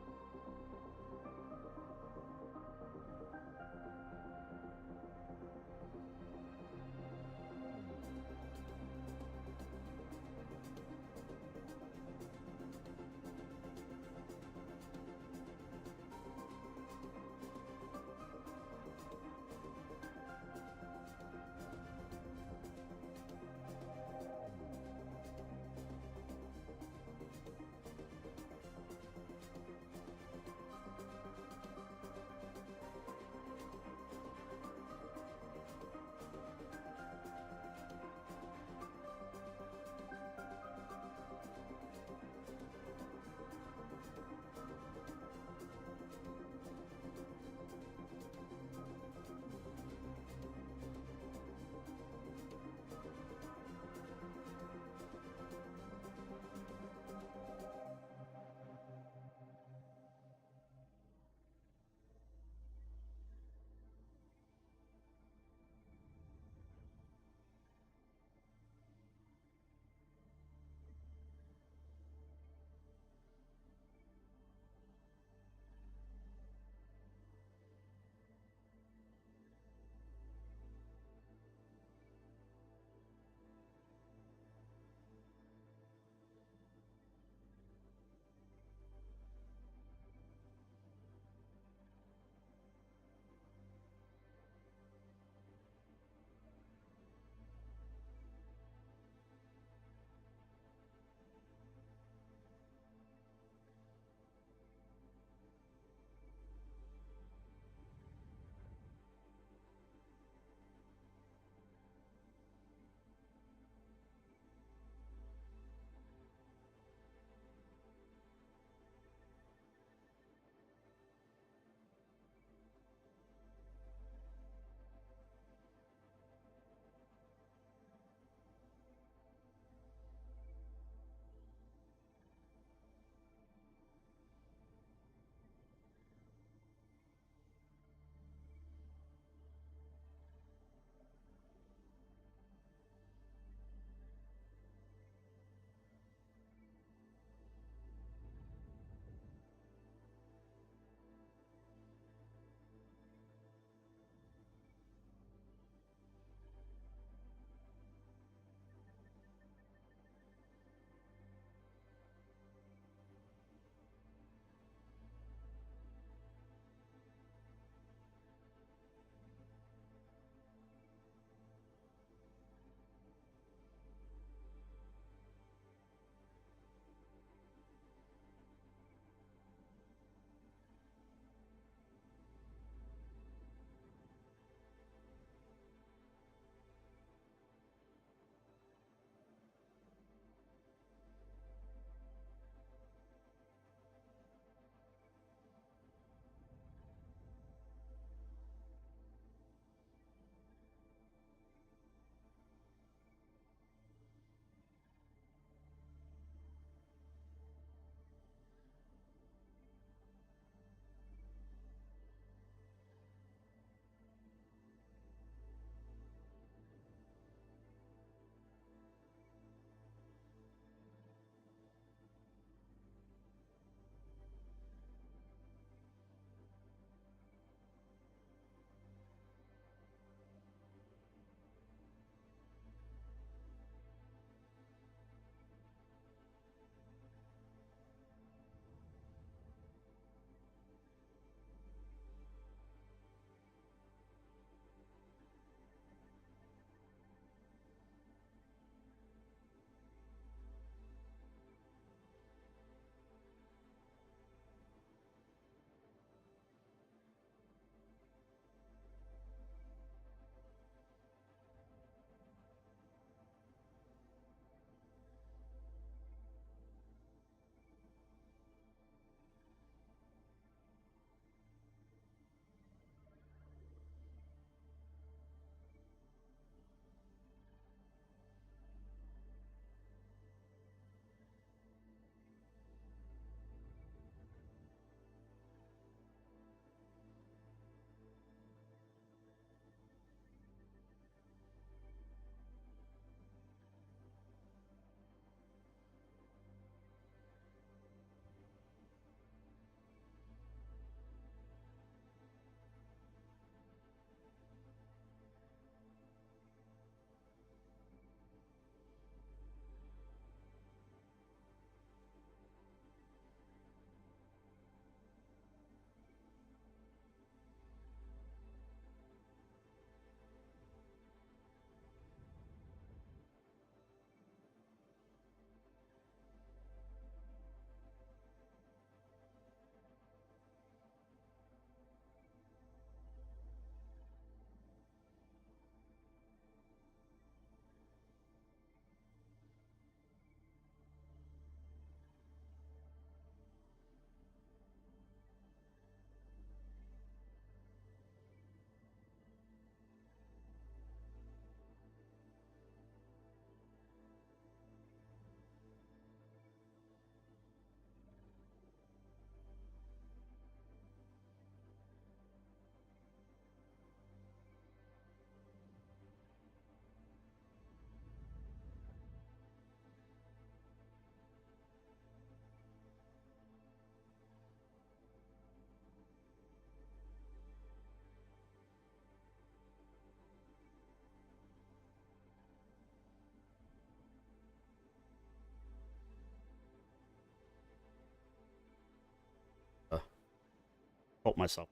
quote myself.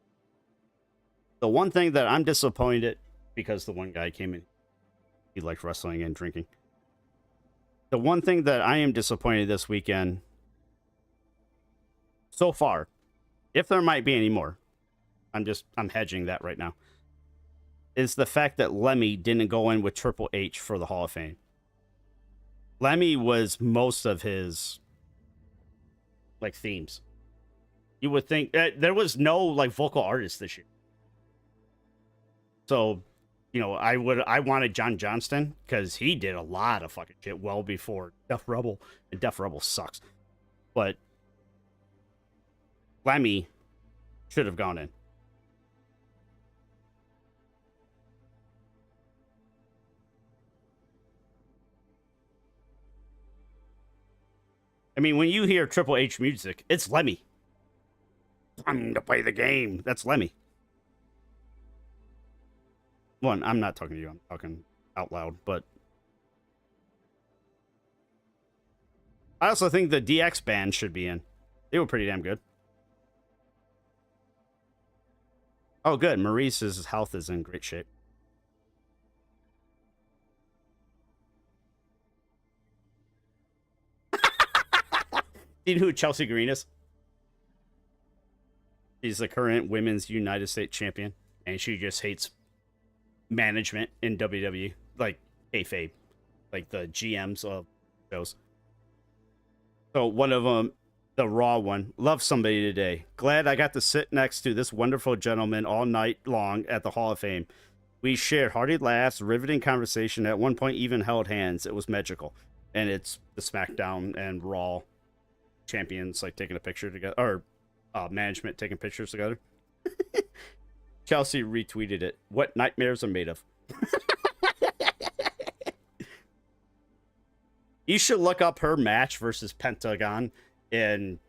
The one thing that I'm disappointed, because the one guy came in, he liked wrestling and drinking. The one thing that I am disappointed this weekend, so far, if there might be any more, I'm hedging that right now, is the fact that Lemmy didn't go in with Triple H for the Hall of Fame. Lemmy was most of his, like, themes. You would think there was no, like, vocal artist this year. So, you know, I wanted John Johnston because he did a lot of fucking shit well before Def Rebel, and Def Rebel sucks. But Lemmy should have gone in. I mean, when you hear Triple H music, it's Lemmy. Time to play the game. That's Lemmy. One, I'm not talking to you. I'm talking out loud. But I also think the DX band should be in. They were pretty damn good. Oh, good. Maurice's health is in great shape. Do you know who Chelsea Green is? She's the current women's United States champion, and she just hates management in WWE, like kayfabe, like the GMs of shows. So one of them, the Raw one, love somebody today. Glad I got to sit next to this wonderful gentleman all night long at the Hall of Fame. We shared hearty laughs, riveting conversation. At one point, even held hands. It was magical, and it's the SmackDown and Raw champions like taking a picture together, or management taking pictures together. Chelsea retweeted it. What nightmares are made of. You should look up her match versus Pentagon in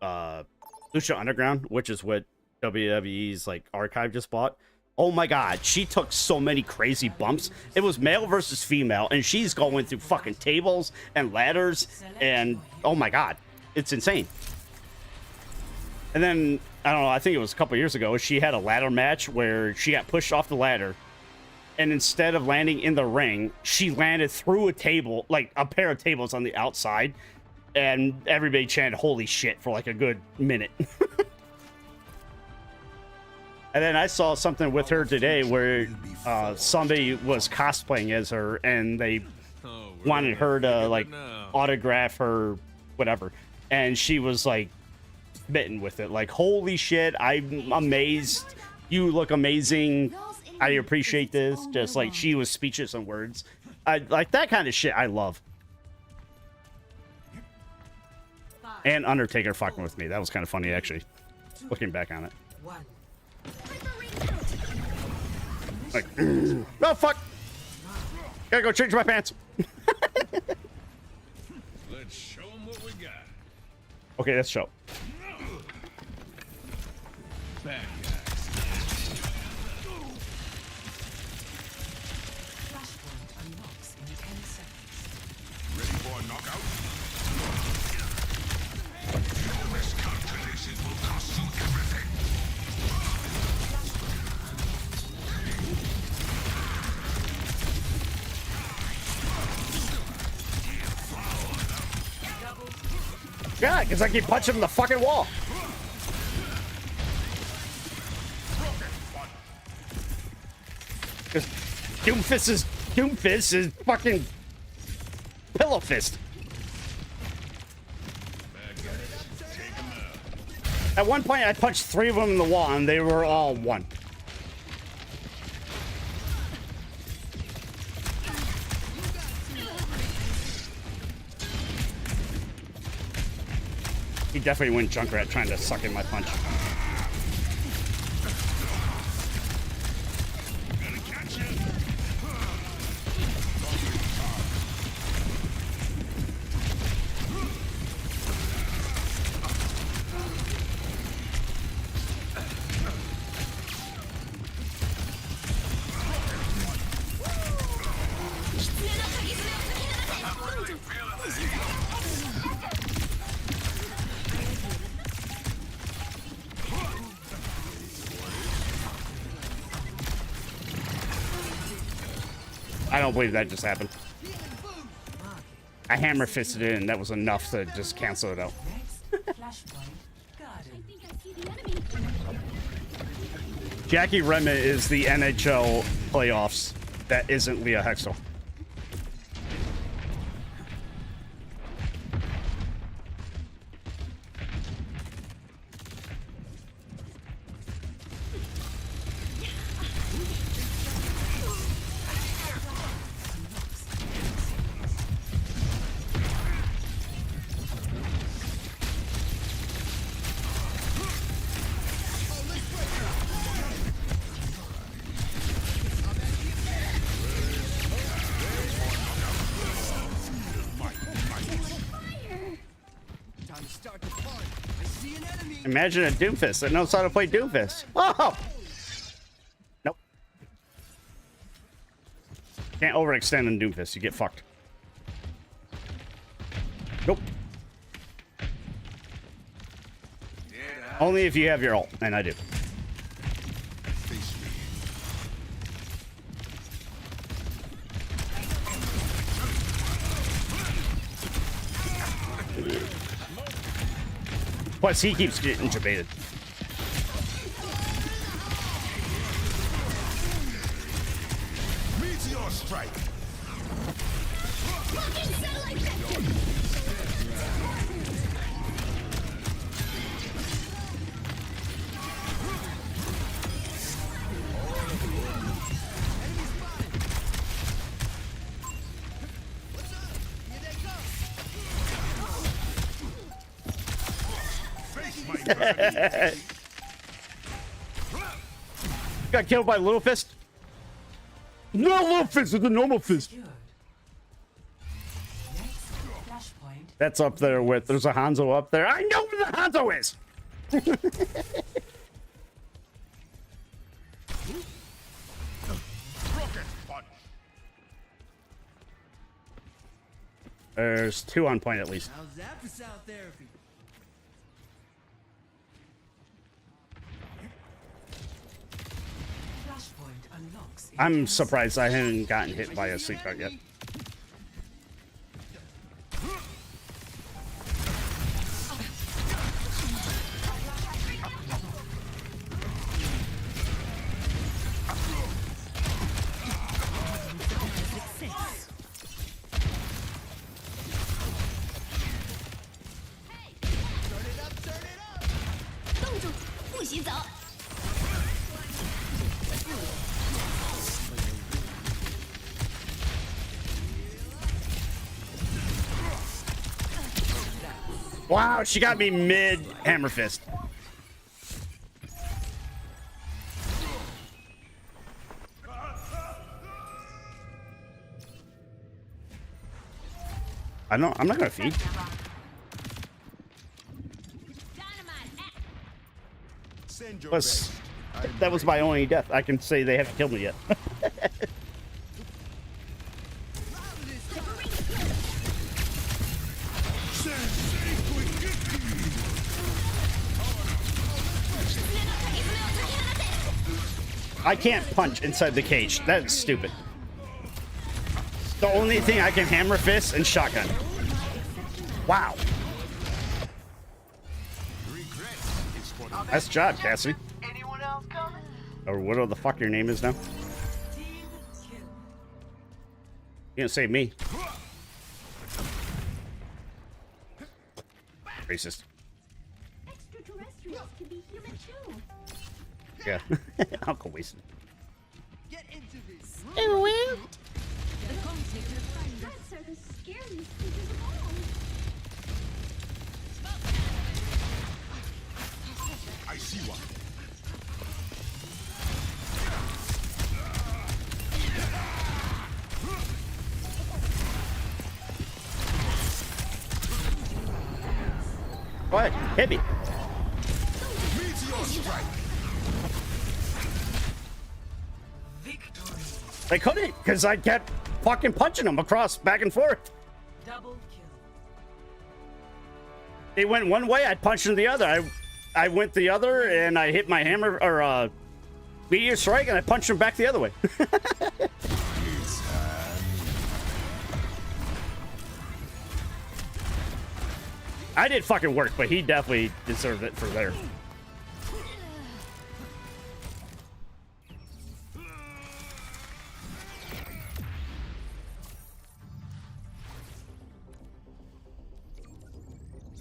Lucha Underground, which is what WWE's like archive just bought. Oh my god, she took so many crazy bumps. It was male versus female, and she's going through fucking tables and ladders, and oh my god, it's insane. And then, I don't know, I think it was a couple years ago, she had a ladder match where she got pushed off the ladder, and instead of landing in the ring, she landed through a table, like a pair of tables on the outside, and everybody chanted holy shit for like a good minute. And then I saw something with her today where somebody was cosplaying as her, and they wanted her to like autograph her whatever, and she was like smitten with it, like holy shit, I'm amazed, you look amazing, I appreciate this. Just like she was speechless in words. I like that kind of shit. I love. And Undertaker fucking with me, that was kind of funny actually, looking back on it. Like, oh fuck, gotta go change my pants. Let's show them what we got. Okay, let's show. Back ready for a knockout? Your miscalculations will cost you everything. Yeah, because I keep punching him in the fucking wall. Because Doomfist is fucking Pillow Fist. At one point, I punched 3 of them in the wall, and they were all one. He definitely went Junkrat trying to suck in my punch. I don't believe that just happened. I hammer fisted it, and that was enough to just cancel it out. Jackie Remit is the NHL playoffs that isn't Leah Hexel. Imagine a Doomfist that knows how to play Doomfist. Oh! Nope. Can't overextend in Doomfist. You get fucked. Nope. Only if you have your ult, and I do. Plus, he keeps getting debated. Meteor strike. Got killed by Little Fist? No, Little Fist is the normal fist. That's up there with, there's a Hanzo up there. I know where the Hanzo is! There's 2 on point at least. How's that for sound therapy? I'm surprised I haven't gotten hit by a sleep dart yet. Wow, she got me mid hammer fist. I'm not gonna feed. Plus, that was my only death. I can say they haven't killed me yet. I can't punch inside the cage. That is stupid. The only thing I can hammer fist and shotgun. Wow. Nice job, Cassie. Anyone else coming? Or whatever the fuck your name is now. You didn't save me. Racist. Extraterrestrials can be human too. Yeah. I'll go waste it. Get into this. Oh, well. The threats are the scariest creatures of all. I see one. What? Hit me. Meteor strike. They couldn't, because I kept fucking punching them across, back and forth. Double kill. They went one way, I punched them the other. I went the other, and I hit my hammer, or meteor strike, and I punched them back the other way. I did fucking work, but he definitely deserved it for there.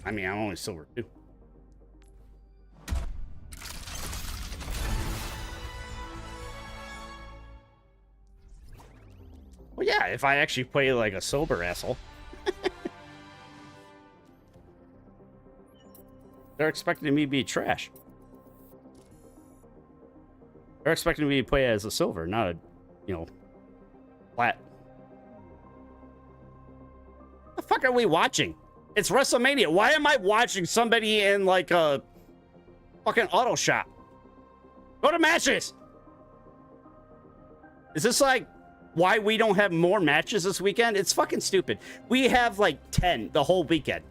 I mean, I'm only silver too. Well, yeah, if I actually play like a sober asshole. They're expecting me to be trash. They're expecting me to play as a silver, not a, you know, flat. What the fuck are we watching? It's WrestleMania. Why am I watching somebody in like a fucking auto shop? Go to matches. Is this like why we don't have more matches this weekend? It's fucking stupid. We have like 10 the whole weekend.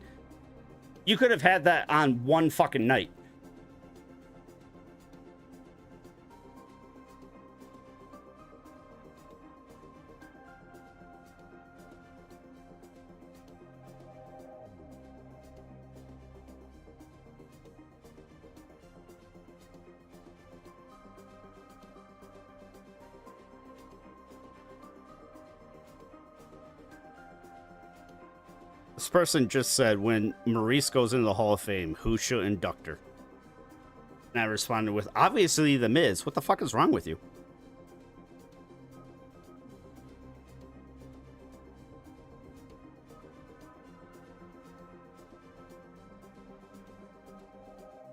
You could have had that on one fucking night. This person just said, when Maurice goes into the Hall of Fame, who should induct her? And I responded with, obviously, The Miz. What the fuck is wrong with you?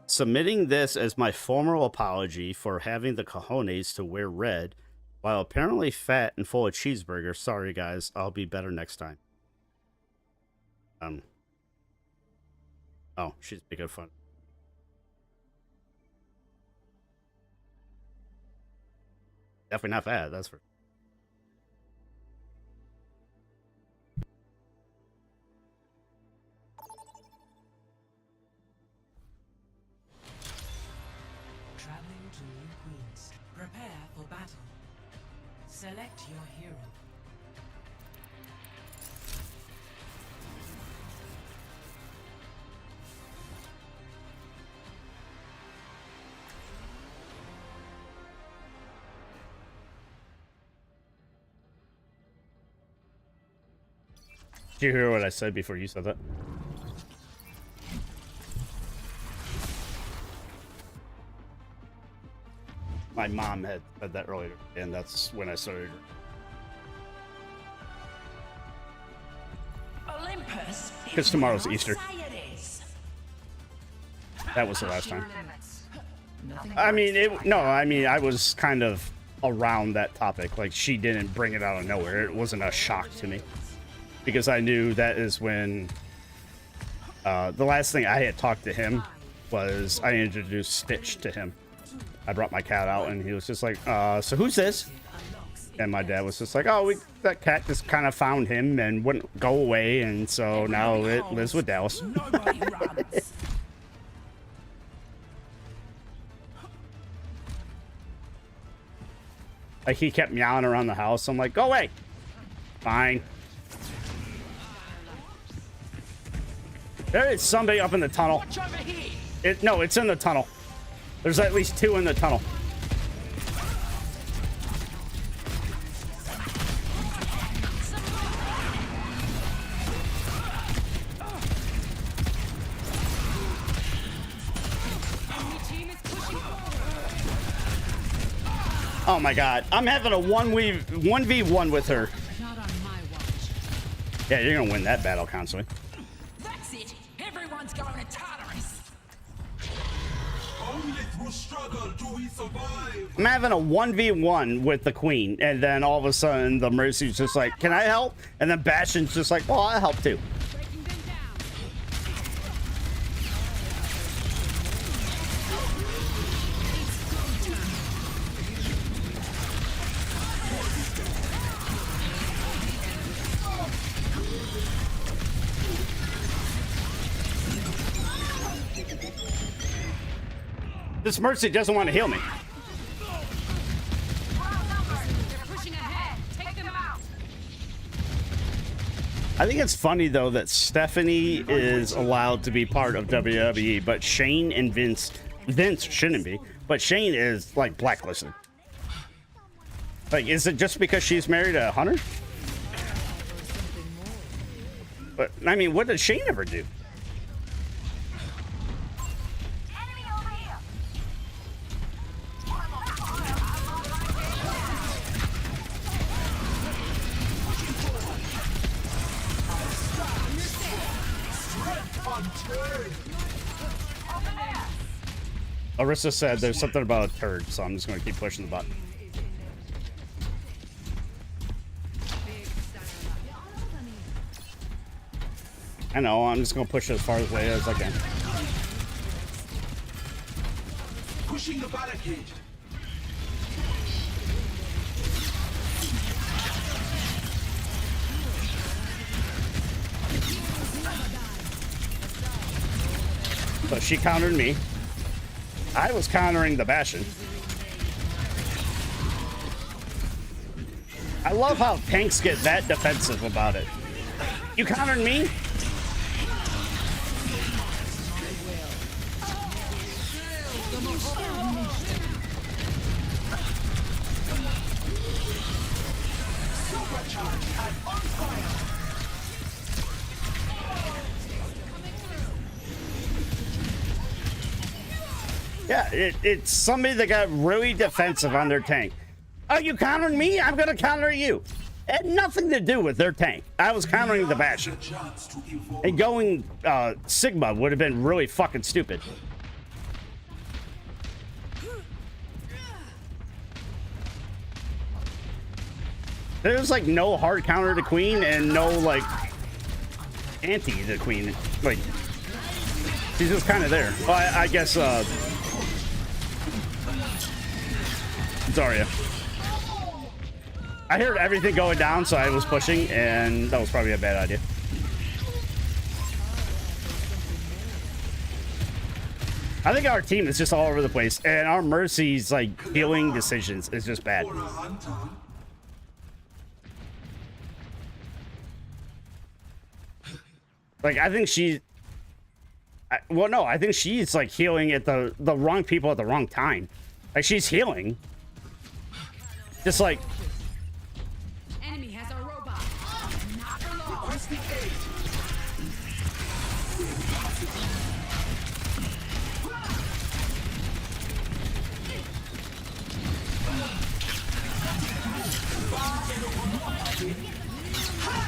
Submitting this as my formal apology for having the cojones to wear red while apparently fat and full of cheeseburgers. Sorry, guys. I'll be better next time. Oh, she's making fun. Definitely not fat, that's for. Traveling to New Queens. Prepare for battle. Select your hero. Did you hear what I said before you said that? My mom had said that earlier, and that's when I started. Olympus. Because tomorrow's Easter. That was the last time. I mean, I was kind of around that topic. Like, she didn't bring it out of nowhere. It wasn't a shock to me. Because I knew that is when the last thing I had talked to him was I introduced Stitch to him. I brought my cat out and he was just like, so who's this? And my dad was just like, oh, that cat just kind of found him and wouldn't go away. And so now it lives with Dallas. Like, he kept meowing around the house. I'm like, go away. Fine. There is somebody up in the tunnel. No, it's in the tunnel. There's at least 2 in the tunnel. Oh my god. I'm having a 1v1 with her. Yeah, you're gonna win that battle constantly. That's it. Everyone's going to Tartarus. Only through struggle do we survive. I'm having a 1v1 with the queen, and then all of a sudden the Mercy's just like, can I help? And then Bastion's just like, well, I'll help too. This Mercy doesn't want to heal me. Pushing ahead. Take them out. I think it's funny though that Stephanie is allowed to be part of WWE, but Shane and Vince shouldn't be, but Shane is like blacklisted. Like, is it just because she's married a hunter? But I mean, what did Shane ever do? Arissa said there's something about a turd, so I'm just going to keep pushing the button. I know, I'm just going to push it as far away as I can. Pushing the barricade. So she countered me. I was countering the Bastion. I love how tanks get that defensive about it. You countered me? Yeah, it's somebody that got really defensive on their tank. Oh, you countering me? I'm gonna counter you. It had nothing to do with their tank. I was countering the Bastion. And going Sigma would have been really fucking stupid. There's like no hard counter to Queen and no like anti to Queen. Like, she's just kind of there. Well, I guess Zarya. I heard everything going down, so I was pushing, and that was probably a bad idea. I think our team is just all over the place, and our Mercy's like healing decisions is just bad. Like, I think she's... well, no, I think she's like healing at the wrong people at the wrong time. Like, she's healing. Just like... Enemy has a robot. Not for long.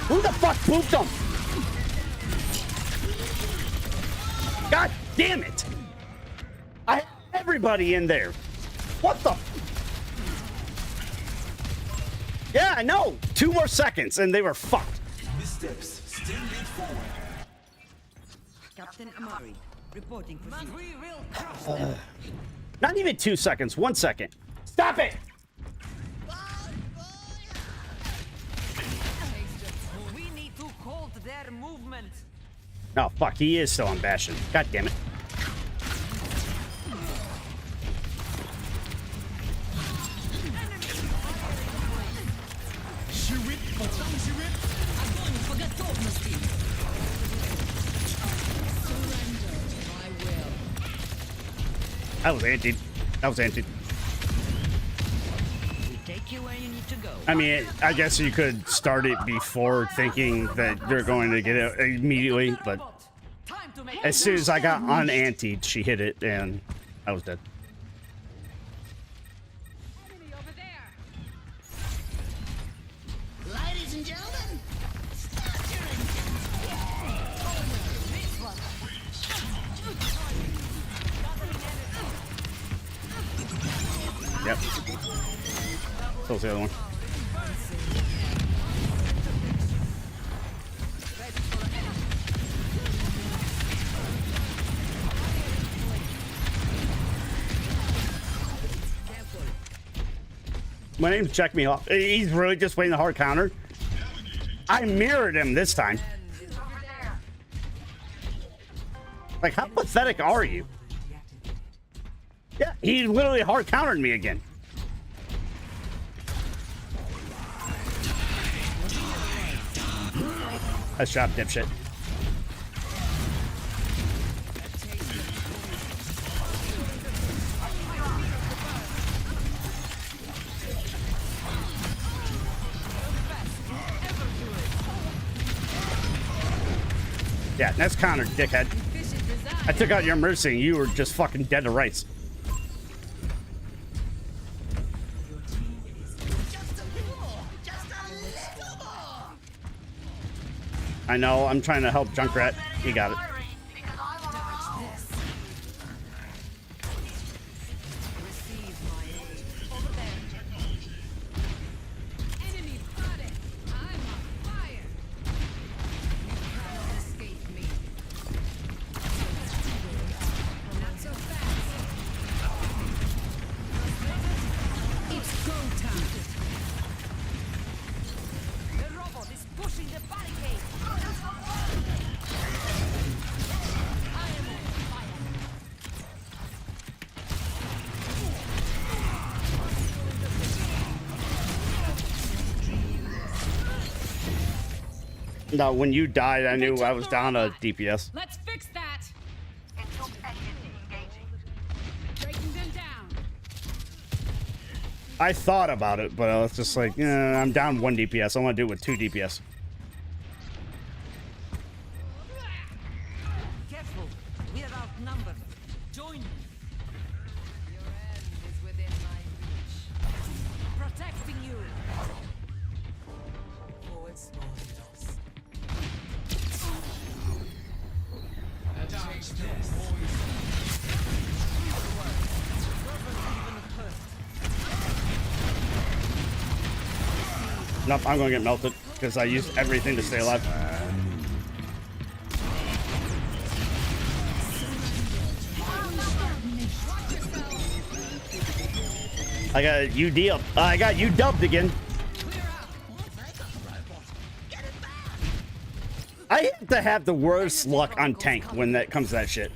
Who the fuck pooped them? God damn it! I had everybody in there. What the? Yeah, I know. 2 more seconds and they were fucked. Missteps still lead forward. Captain Amari, reporting for We will crush Not even 2 seconds. 1 second. Stop it! We need to halt their movement. Oh, fuck. He is still on Bastion. God damn it. That was anti. That was anti. take you where you need to go. I mean, I guess you could start it before thinking that you're going to get it immediately, but as soon as I got un-antied, she hit it, and I was dead. Ladies and gentlemen, Yep. So was the other one. My name's Check Me Off. He's really just waiting the hard counter. I mirrored him this time. Like, how pathetic are you? Yeah, he literally hard countered me again. Nice job, dipshit. Yeah, nice counter, dickhead. I took out your mercy and you were just fucking dead to rights. I know, I'm trying to help Junkrat. He got it. No, when you died, I knew I was down a DPS. Let's fix that. Breaking them down. I thought about it, but I was just like, I'm down 1 DPS. I want to do it with 2 DPS. Careful, we are outnumbered. Join me. Your end is within my reach. Protecting you. Forward small needles. Dodge this. Nope, I'm gonna get melted because I used everything to stay alive. I got UD up. I got you dubbed again. I have to have the worst luck on tank when that comes to that shit.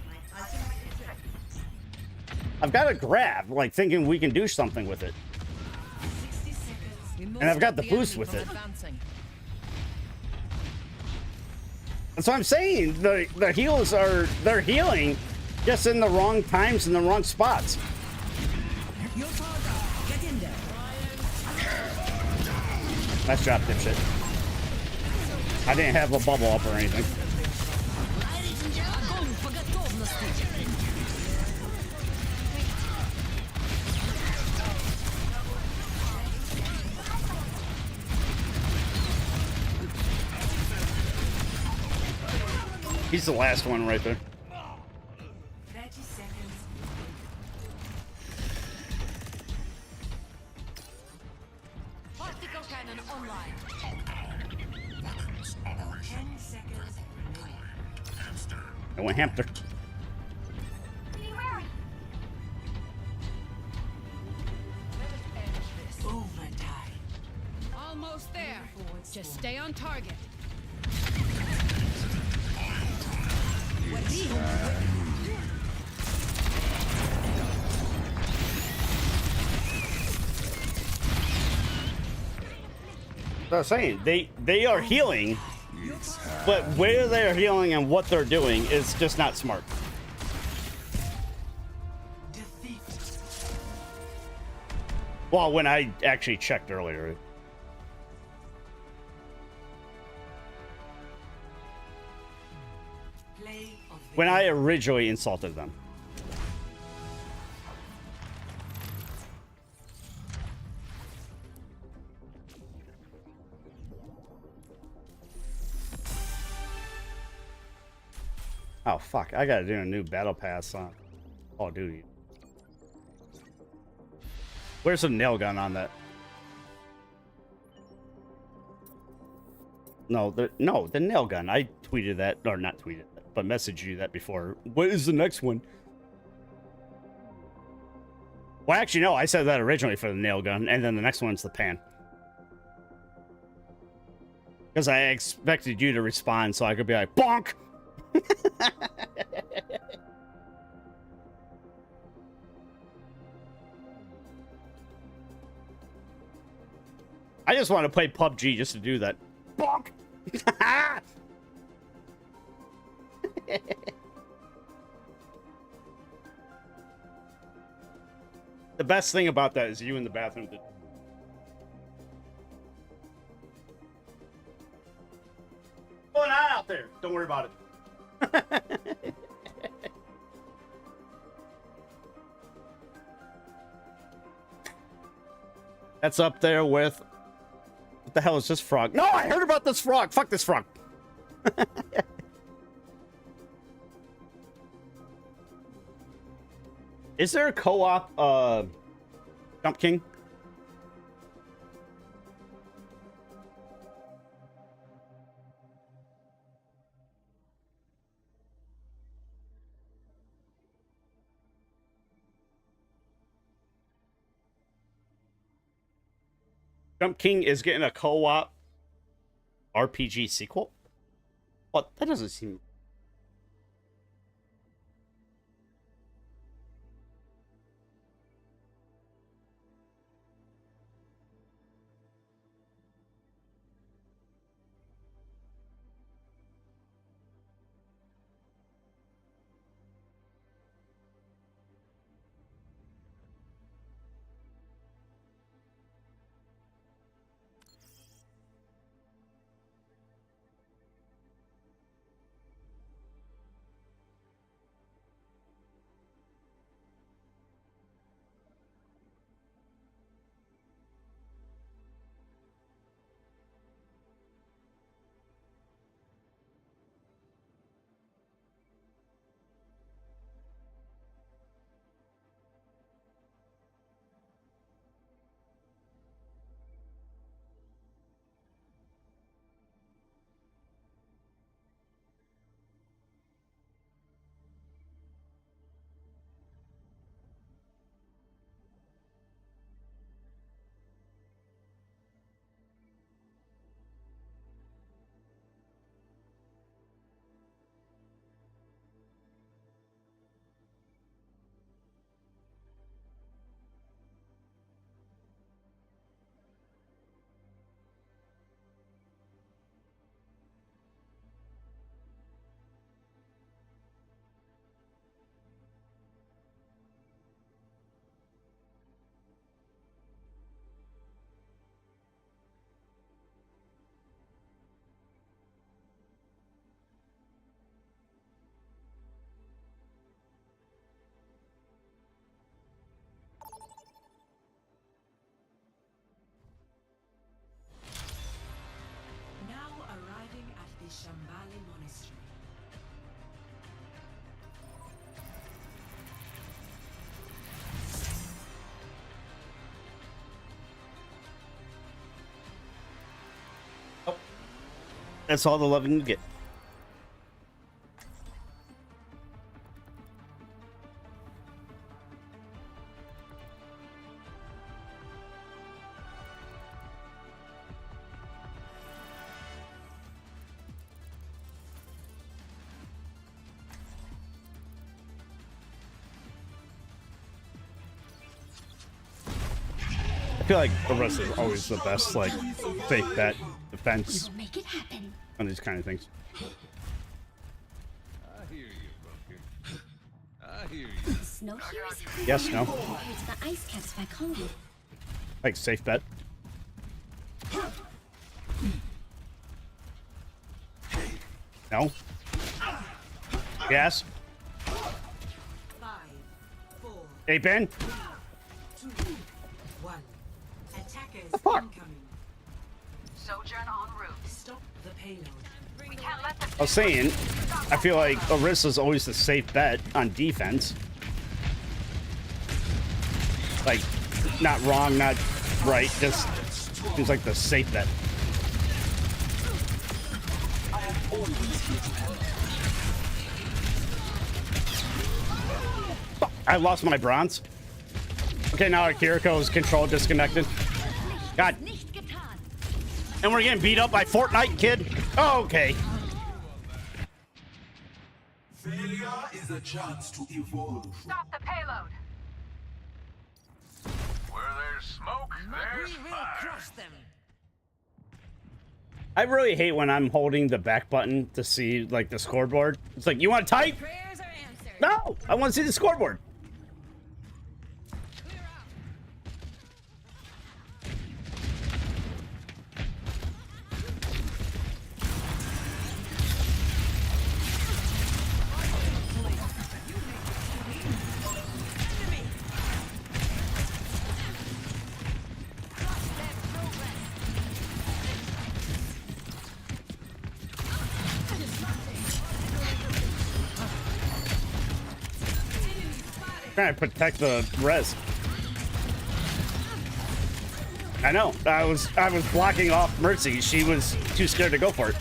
I've got a grab, like thinking we can do something with it. And I've got the boost with it. That's what I'm saying. The heals they're healing just in the wrong times and the wrong spots. Nice job, dipshit. I didn't have a bubble up or anything. He's the last one right there. 30 seconds. Optical cannon online. 10 seconds remaining. I went hamster. Overtime. Almost there. Just stay on target. I was saying, they are healing, but where they're healing and what they're doing is just not smart. Well, when I actually checked earlier. When I originally insulted them. Oh, fuck. I gotta do a new battle pass on Call of Duty. Where's the nail gun on that? No, the nail gun. I tweeted that, or not tweeted that, but messaged you that before. What is the next one? Well, actually, no. I said that originally for the nail gun, and then the next one's the pan. Because I expected you to respond so I could be like, bonk! I just want to play PUBG just to do that. Bonk! The best thing about that is you in the bathroom. What's going on out there? Don't worry about it. That's up there with... What the hell is this frog? No, I heard about this frog. Fuck this frog. Is there a co-op, Jump King? Jump King is getting a co-op RPG sequel? What? That doesn't seem... Shambhali Monastery. Oh. That's all the loving you get. I feel like Arrest is always the best, like, fake bet defense Make it happen. on these kind of things. I hear you, Bunker. I hear you. Snow here is Yes, no. compared to the ice caps back home. Like, safe bet. No. Yes. 5, 4, Hey, Ben. 2, 1. Attackers fuck? incoming. Sojourn en route. Stop the payload. We can't let them. I was saying, I feel like Orisa's always the safe bet on defense. Like, not wrong, not right, just seems like the safe bet. Fuck, I lost my bronze. Okay, now our Kiriko's control disconnected. God. And we're getting beat up by Fortnite, kid? Oh, okay. Failure is a chance to evolve. Stop the payload. Where there's smoke, there's fire. Crush them. I really hate when I'm holding the back button to see like the scoreboard. It's like, you want to type? No, I want to see the scoreboard. Trying to protect the res. I know. I was blocking off Mercy. She was too scared to go for it.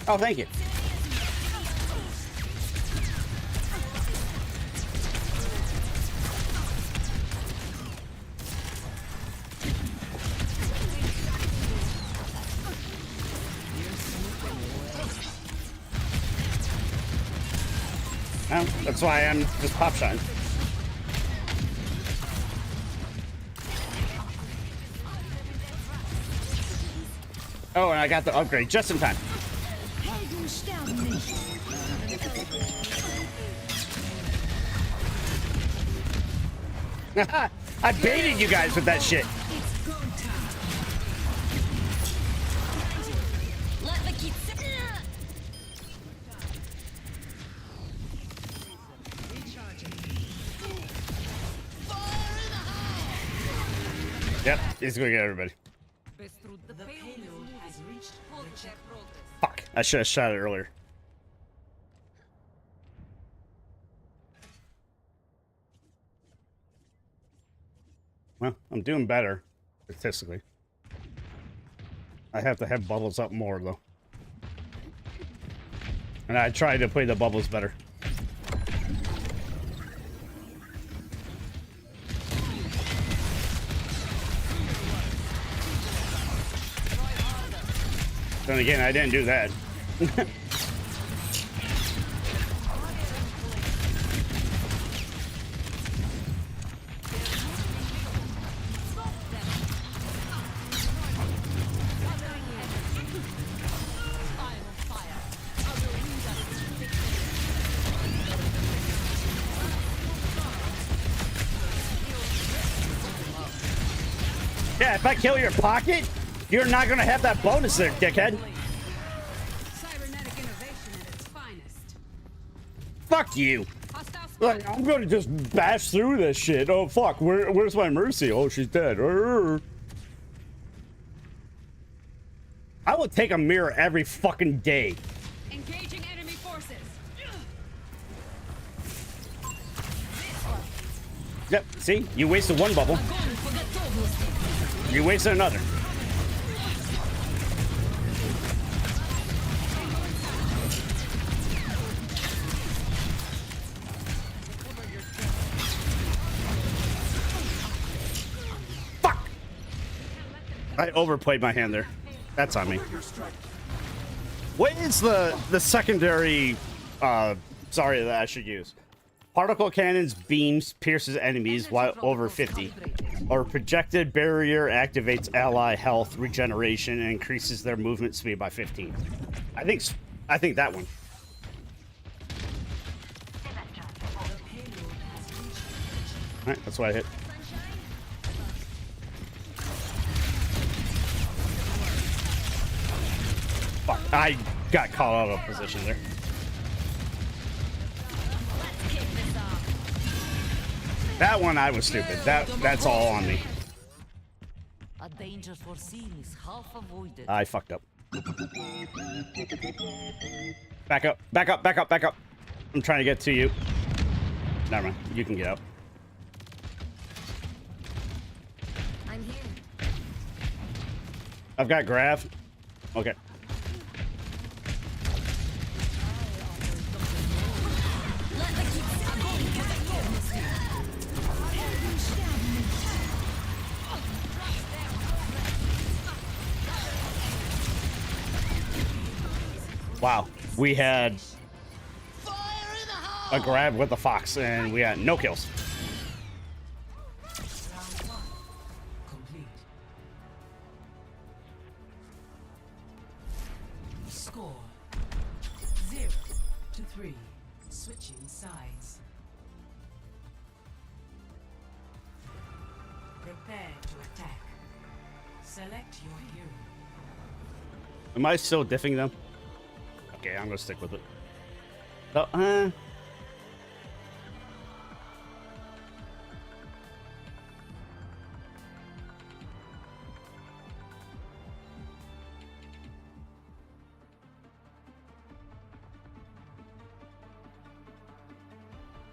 Oh, thank you. Well, that's why I'm just pop shotting. Oh, and I got the upgrade just in time. I baited you guys with that shit. Yep, he's gonna get everybody. Fuck, I should have shot it earlier. Well, I'm doing better, statistically. I have to have bubbles up more, though. And I try to play the bubbles better. Then again, I didn't do that. Yeah, if I kill your pocket, you're not gonna have that bonus there, dickhead. Fuck you. Like, I'm gonna just bash through this shit. Oh fuck, where's my Mercy? Oh, she's dead. I will take a mirror every fucking day. Engaging enemy forces. Yep, see? You wasted one bubble. You wasted another. Fuck! I overplayed my hand there. That's on me. What is the secondary sorry that I should use? Particle cannons beams pierces enemies while over 50. Or projected barrier activates ally health regeneration and increases their movement speed by 15. I think that one. Alright, that's what I hit. Fuck, I got caught out of position there. That one I was stupid. That's all on me. A danger foreseen is half avoided. I fucked up. Back up, back up, back up, back up. I'm trying to get to you. Never mind. You can get up. I'm here. I've got grab. Okay. Wow, we had a grab with the fox, and we had no kills. Round 1 complete. Score 0-3. Switching sides. Prepare to attack. Select your hero. Am I still diffing them? Okay, I'm gonna stick with it. So,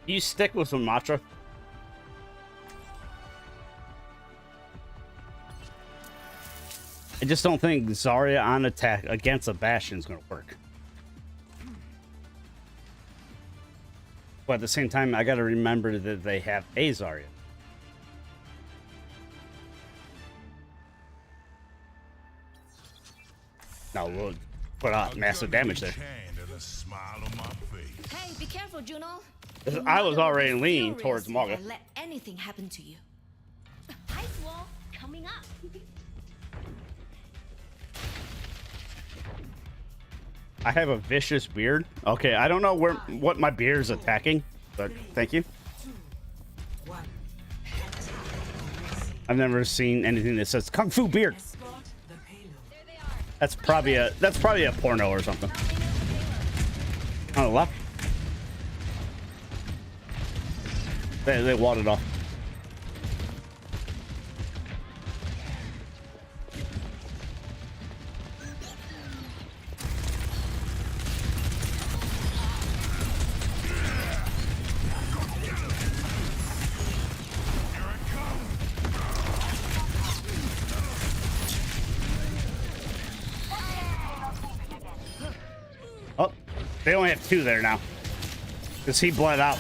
you stick with Sumatra. I just don't think Zarya on attack against a Bastion is going to work. But at the same time, I got to remember that they have a Zarya. Now we'll put out massive damage there. Hey, be careful, Juno. I was already leaning towards Morga. Let anything happen to you. Ice wall coming up. I have a vicious beard. Okay, I don't know what my beard is attacking, but thank you. I've never seen anything that says Kung Fu beard. That's probably a porno or something. On the left. They walled it off. Oh, they only have two there now. Because he bled out.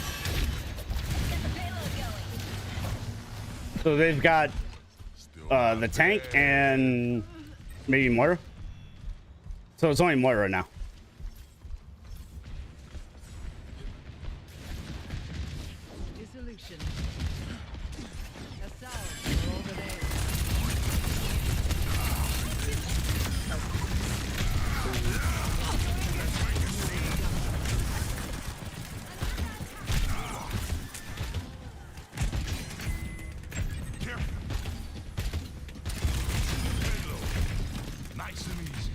So they've got the tank and maybe Moira. So it's only Moira now. Dissolution. Assault over there. Nice and easy.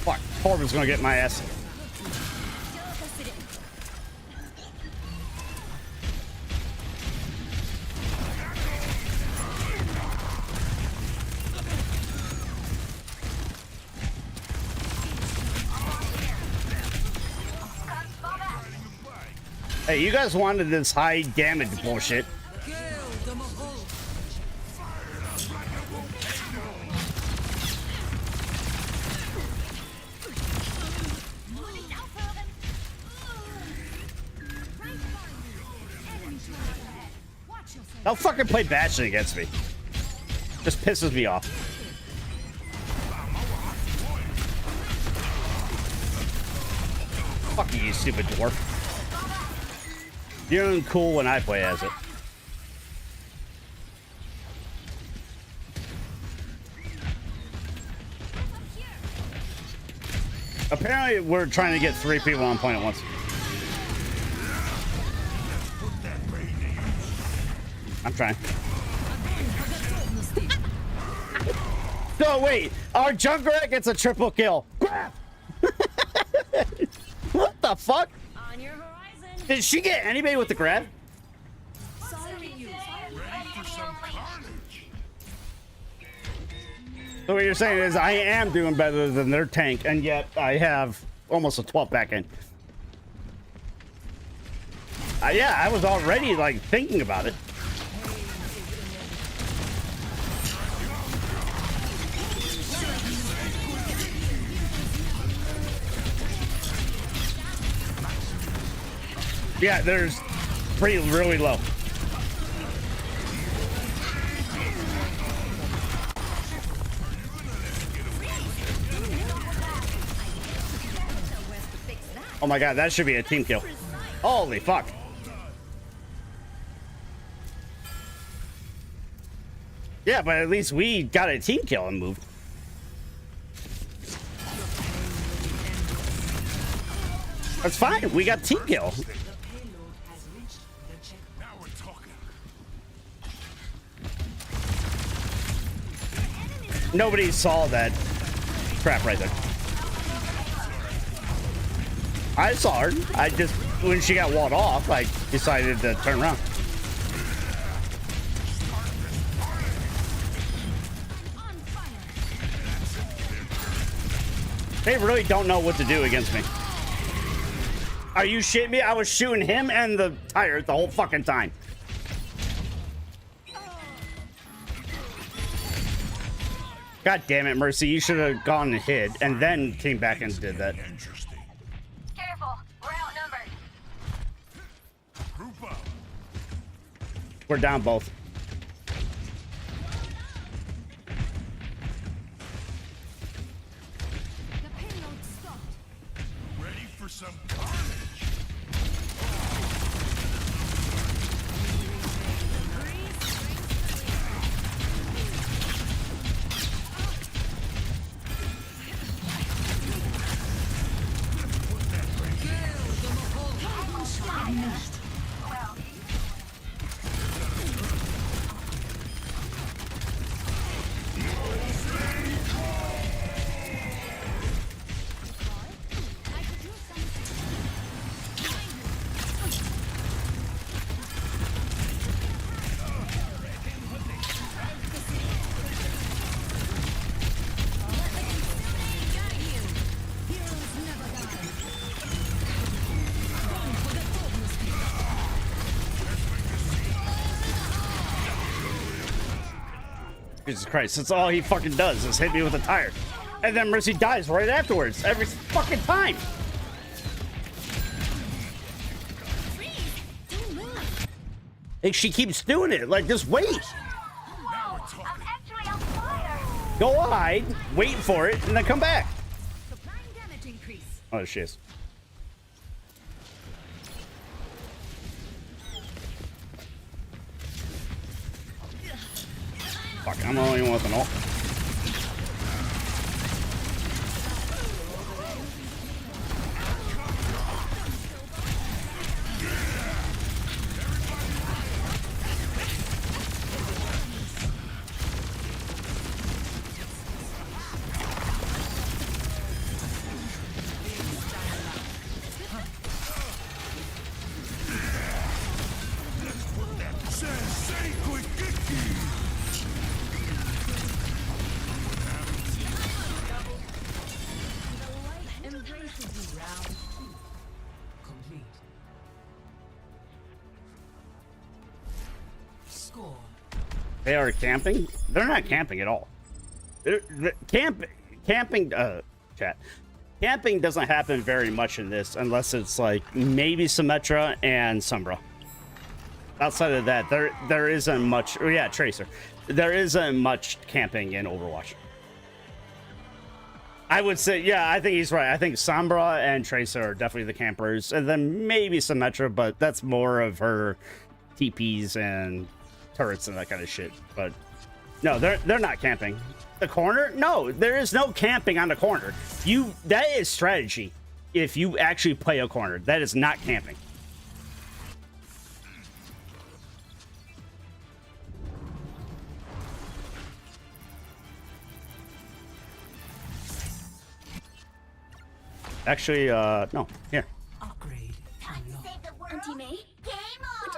Fuck, Corbin's gonna get my ass. Hey, you guys wanted this high damage bullshit. Don't fucking play Bastion against me. Just pisses me off. Fuck you, you stupid dwarf. You're uncool when I play as it. Apparently, we're trying to get 3 people on point at once. I'm trying. No, wait. Our Junkrat gets a triple kill. Grab! What the fuck? On your horizon. Did she get anybody with the grab? So what you're saying is I am doing better than their tank, and yet I have almost a 12 back end. Yeah, I was already like thinking about it. Yeah, there's really low. Oh my god, that should be a team kill. Holy fuck. Yeah, but at least we got a team kill and moved. That's fine. We got team kill. Nobody saw that crap right there. I saw her. I just, when she got walled off, I decided to turn around. They really don't know what to do against me. Are you shitting me? I was shooting him and the tire the whole fucking time. God damn it, Mercy. You should have gone and hid and then came back and did that. Careful, we're outnumbered. We're down both. Ready for some carnage? Jesus Christ, that's all he fucking does is hit me with a tire. And then Mercy dies right afterwards, every fucking time. Like, she keeps doing it, like, just wait. Go hide, wait for it, and then come back. Oh, shit. Fuck, I'm the only one with an ult. They are camping? They're not camping at all. Camping Camping doesn't happen very much in this unless it's like maybe Symmetra and Sombra. Outside of that, there isn't much. Oh yeah, Tracer. There isn't much camping in Overwatch. I would say, yeah, I think he's right. I think Sombra and Tracer are definitely the campers, and then maybe Symmetra, but that's more of her TPs and turrets and that kind of shit. But no, they're not camping. The corner? No, there is no camping on the corner. That is strategy. If you actually play a corner, that is not camping. Actually, no. Here. Upgrade. Auntie May, game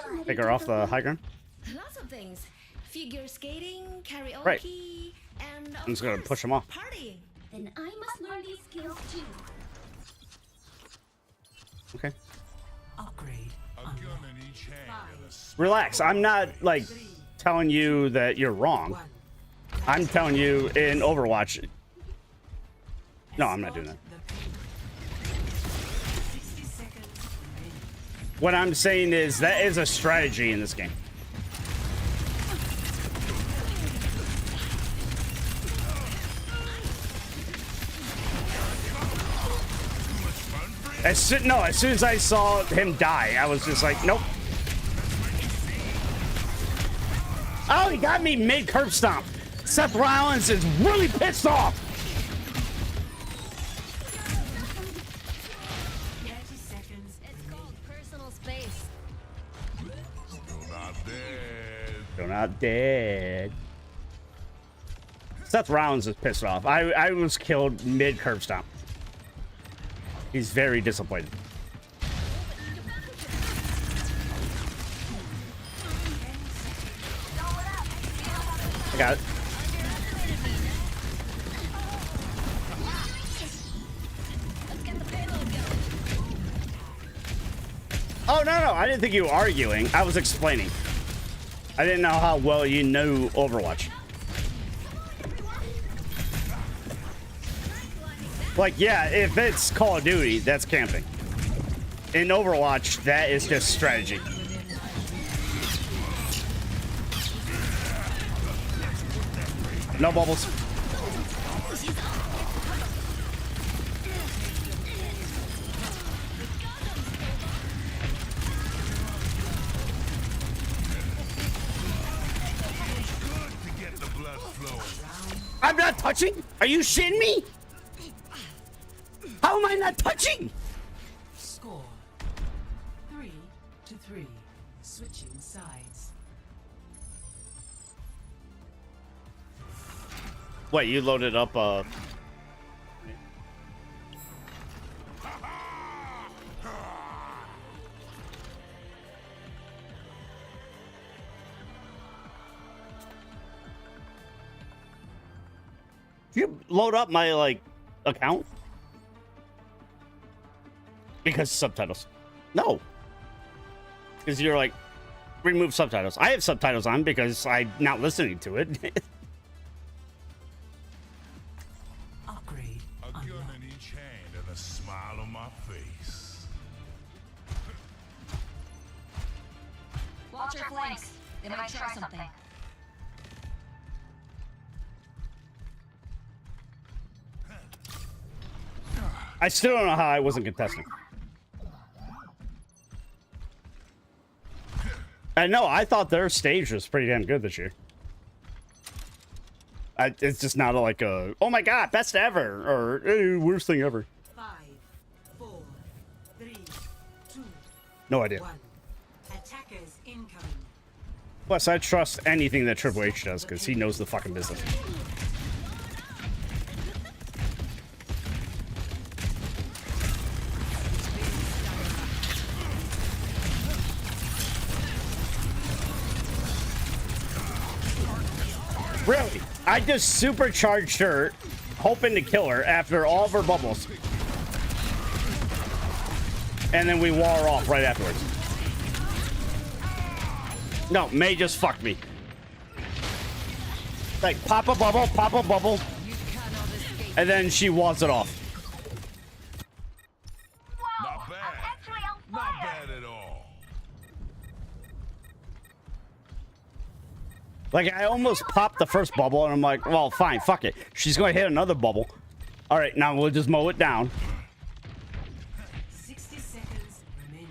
on. Take her off the high ground. Lots of things. Figure skating, karaoke, right. and I'm just gonna push him off. Partying. Then I must learn these skills too. Okay. Upgrade. Relax. I'm not like telling you that you're wrong. I'm telling you in Overwatch. No, I'm not doing that. What I'm saying is that is a strategy in this game. As soon as I saw him die, I was just like, nope. Oh, he got me mid curb stomp. Seth Rollins is really pissed off. 30 seconds. It's called personal space. Still not dead. Still not dead. Seth Rollins is pissed off. I was killed mid curb stomp. He's very disappointed. I got it. Oh, no. I didn't think you were arguing. I was explaining. I didn't know how well you knew Overwatch. Like, yeah, if it's Call of Duty, that's camping. In Overwatch, that is just strategy. No bubbles. I'm not touching? Are you shitting me? How am I not touching? Score 3-3. Switching sides. What, you loaded up you load up my like account? Because subtitles. No. Because you're like, remove subtitles. I have subtitles on because I'm not listening to it. Upgrade. A gun in each hand and a smile on my face. Watch your flanks. They might try something. I still don't know how I wasn't contesting. I know, I thought their stage was pretty damn good this year. It's just not like a, oh my god, best ever, or hey, worst thing ever. 5, 4, 3, 2, No idea. 1. Attackers incoming. Plus, I trust anything that Triple H does because he knows the fucking business. Really? I just supercharged her, hoping to kill her after all of her bubbles. And then we wore her off right afterwards. No, May just fucked me. Like, pop a bubble, and then she walls it off. Not bad. Not bad at all. Like, I almost popped the first bubble, and I'm like, well, fine, fuck it. She's going to hit another bubble. All right, now we'll just mow it down. 60 seconds remaining.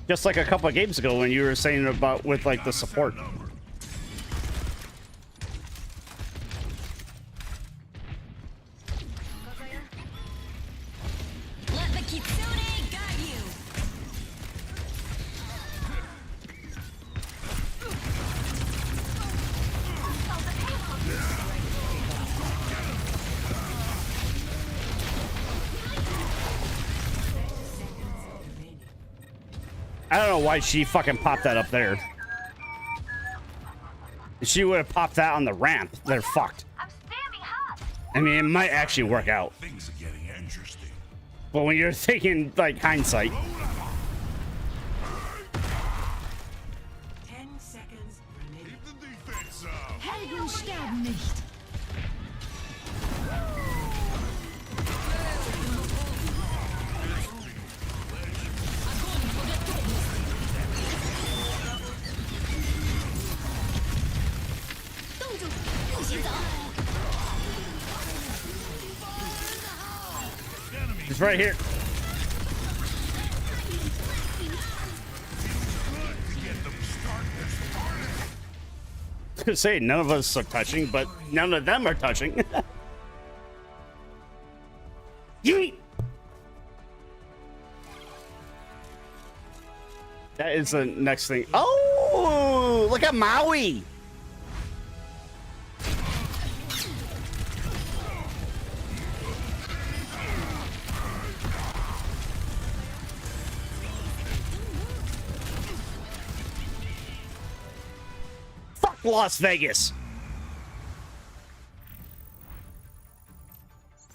Just like a couple of games ago when you were saying about with, like, the support. Let the Kitsune guide you. I don't know why she fucking popped that up there. If she would have popped that on the ramp, they're fucked. I mean, it might actually work out. Things are getting interesting. But when you're thinking, like, hindsight. 10 seconds remaining. Keep the defense up. Helden sterben nicht. It's right here. I was gonna say none of us are touching, but none of them are touching. Yeet! That is the next thing. Oh, look at Maui. Fuck Las Vegas.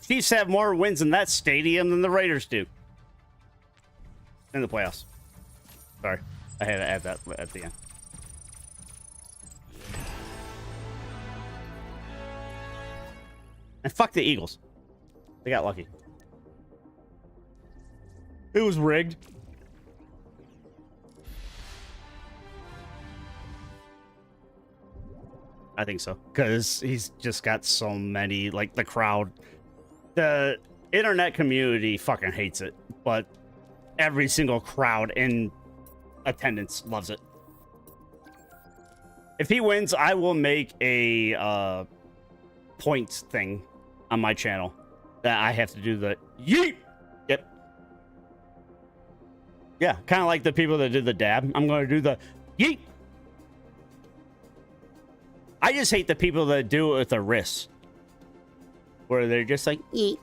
Chiefs have more wins in that stadium than the Raiders do in the playoffs. Sorry, I had to add that at the end. And fuck the Eagles. They got lucky. It was rigged. I think so. Because he's just got so many, like, the crowd. The internet community fucking hates it. But every single crowd in attendance loves it. If he wins, I will make a points thing on my channel that I have to do the yeet. Yep. Yeah, kind of like the people that did the dab. I'm going to do the yeet. I just hate the people that do it with their wrists, where they're just like yeet.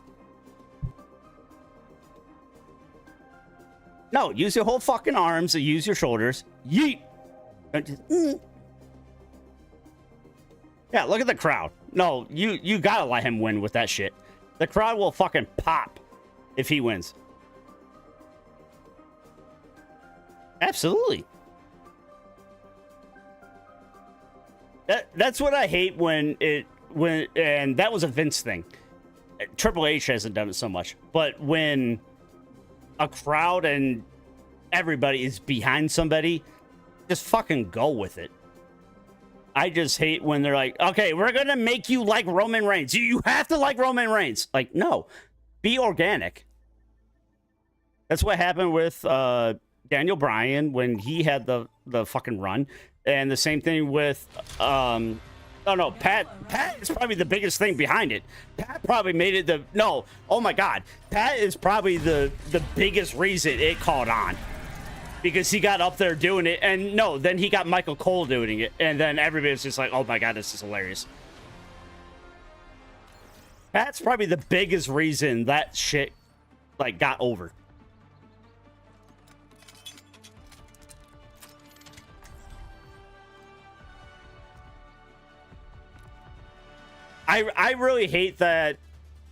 No, use your whole fucking arms and use your shoulders. Yeet. Yeah, look at the crowd. No, you gotta let him win with that shit. The crowd will fucking pop if he wins. Absolutely. That's what I hate when and that was a Vince thing. Triple H hasn't done it so much, but when a crowd and everybody is behind somebody, just fucking go with it. I just hate when they're like, okay, we're gonna make you like Roman Reigns. You have to like Roman Reigns. Like, no, be organic. That's what happened with Daniel Bryan when he had the fucking run. And the same thing with, oh no, Pat is probably the biggest thing behind it. Pat probably made it oh my God. Pat is probably the biggest reason it caught on. Because he got up there doing it, and then he got Michael Cole doing it, and then everybody's just like, oh my God, this is hilarious. Pat's probably the biggest reason that shit, like, got over. I really hate that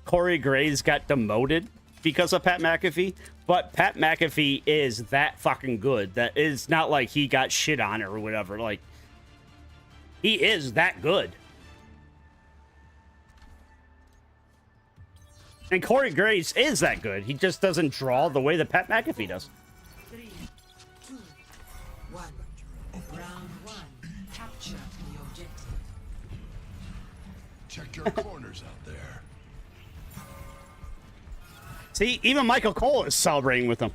Corey Graves got demoted because of Pat McAfee, but Pat McAfee is that fucking good. That is not like he got shit on or whatever. Like, he is that good. And Corey Graves is that good. He just doesn't draw the way that Pat McAfee does. 3, 2, 1. Round 1. Capture the objective. Check your corners out there. See, even Michael Cole is celebrating with him.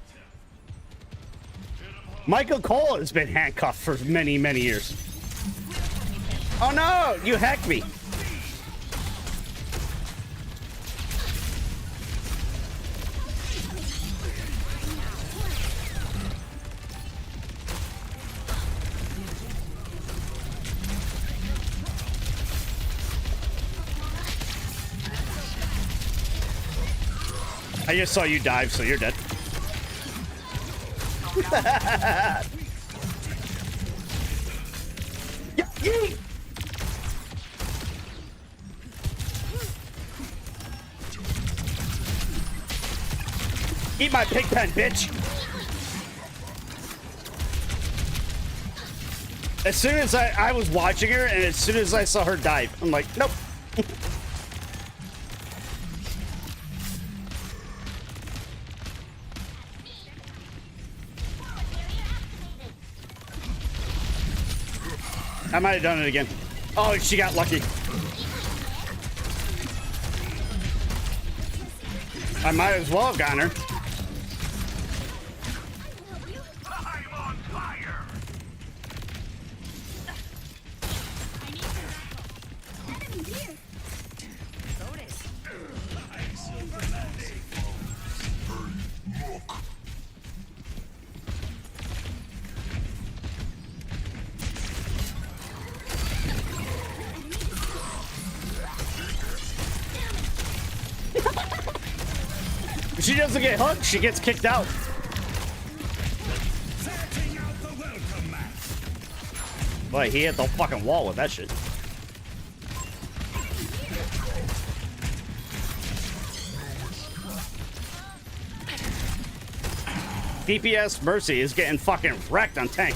Michael Cole has been handcuffed for many, many years. Oh no, you hacked me. I just saw you dive, so you're dead. Eat my pig pen, bitch! As soon as I was watching her, and as soon as I saw her dive, I'm like, nope. I might have done it again. Oh, she got lucky. I might as well have gotten her. I'm on fire. If she doesn't get hooked, she gets kicked out. Boy, he hit the fucking wall with that shit. DPS Mercy is getting fucking wrecked on tank.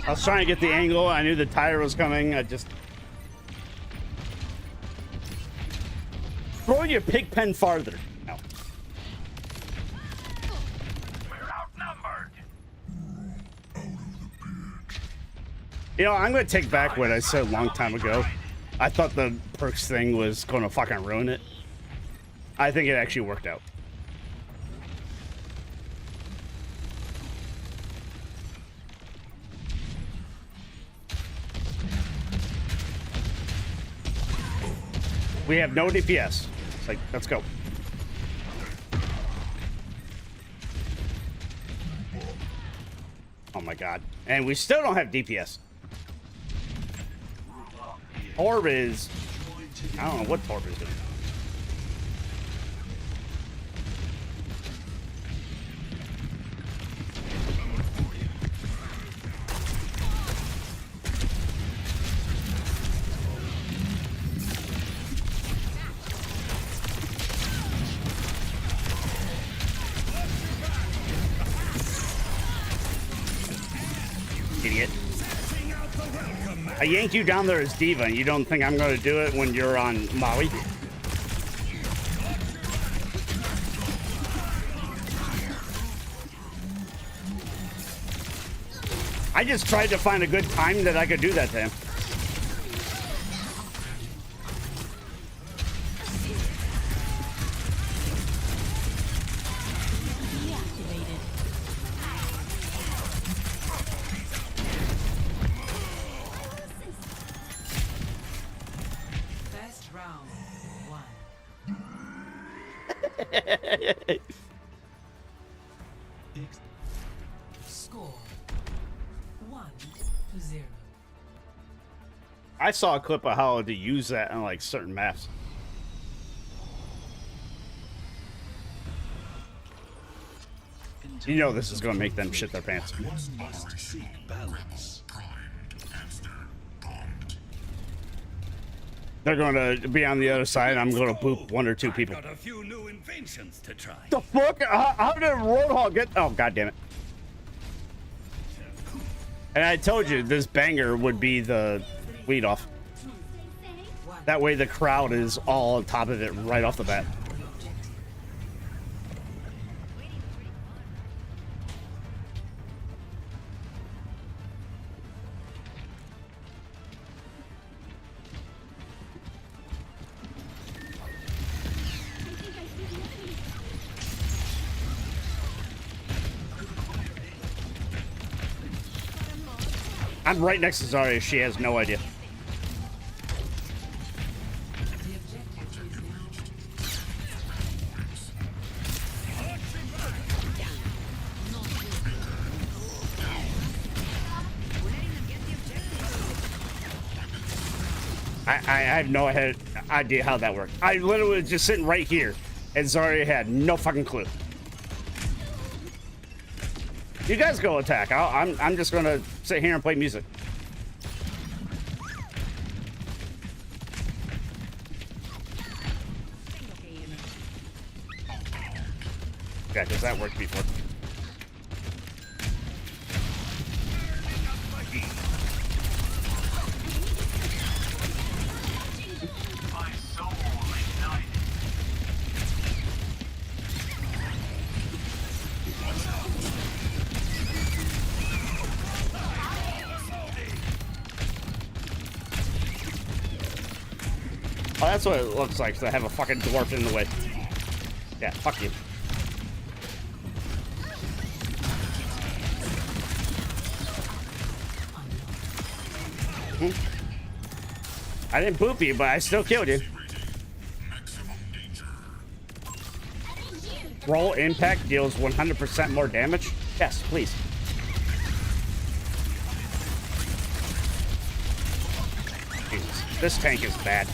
I was trying to get the angle. I knew the tire was coming. I just throw your pig pen farther. No. We're outnumbered. You know, I'm going to take back what I said a long time ago. I thought the perks thing was going to fucking ruin it. I think it actually worked out. We have no DPS. It's like, let's go. Oh my god. And we still don't have DPS. Torb is... I don't know what Torb is doing. Idiot. I yanked you down there as Diva, and you don't think I'm going to do it when you're on Maui? I just tried to find a good time that I could do that to him. Score 1-0. I saw a clip of how to use that on like certain maps. You know this is going to make them shit their pants. They're going to be on the other side, and I'm going to boop one or two people. Got a few new inventions to try. The fuck? How did Roadhog get... Oh, god damn it. And I told you this banger would be the lead off. That way the crowd is all on top of it right off the bat. I'm right next to Zarya. She has no idea. I have no idea how that worked. I literally was just sitting right here, and Zarya had no fucking clue. You guys go attack. I'm just gonna sit here and play music. Yeah, because that worked before. Oh, that's what it looks like. So I have a fucking dwarf in the way. Yeah, fuck you. I didn't boop you, but I still killed you. Roll impact deals 100% more damage. Yes, please. Jesus, this tank is bad.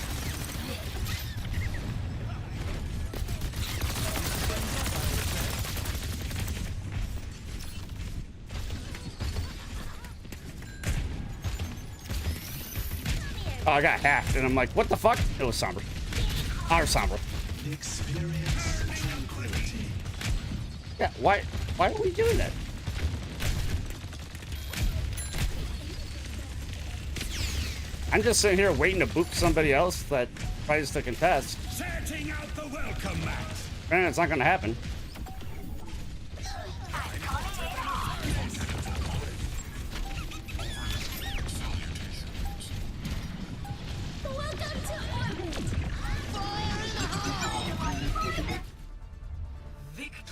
Oh, I got hacked, and I'm like, what the fuck? It was Sombra. Our Sombra. Experience tranquility. Yeah, why are we doing that? I'm just sitting here waiting to boop somebody else that tries to contest. Setting out the welcome mat. Man, it's not gonna happen.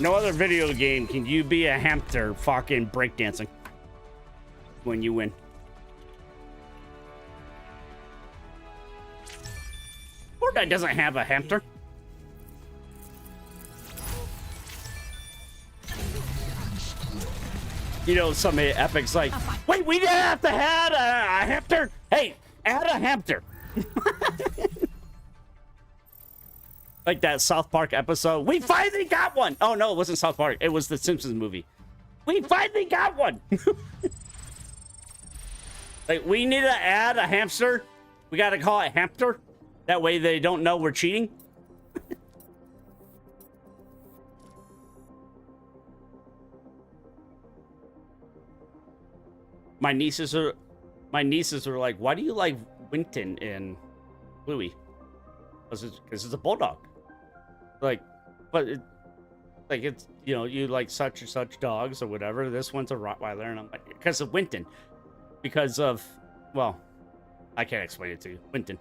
No other video game can you be a hamster fucking breakdancing when you win. Fortnite doesn't have a hamster. You know, somebody at Epic's like, wait, we didn't have to have a hamster? Hey, add a hamster. Like that South Park episode. We finally got one. Oh, no, it wasn't South Park. It was the Simpsons movie. We finally got one. Like, we need to add a hamster. We got to call it hamster. That way they don't know we're cheating. My nieces are like, why do you like Winton and Bluey? Because it's a bulldog. Like, but it's, you know, you like such and such dogs or whatever. This one's a Rottweiler, and I'm like, because of Winton. Because of, well, I can't explain it to you. Winton.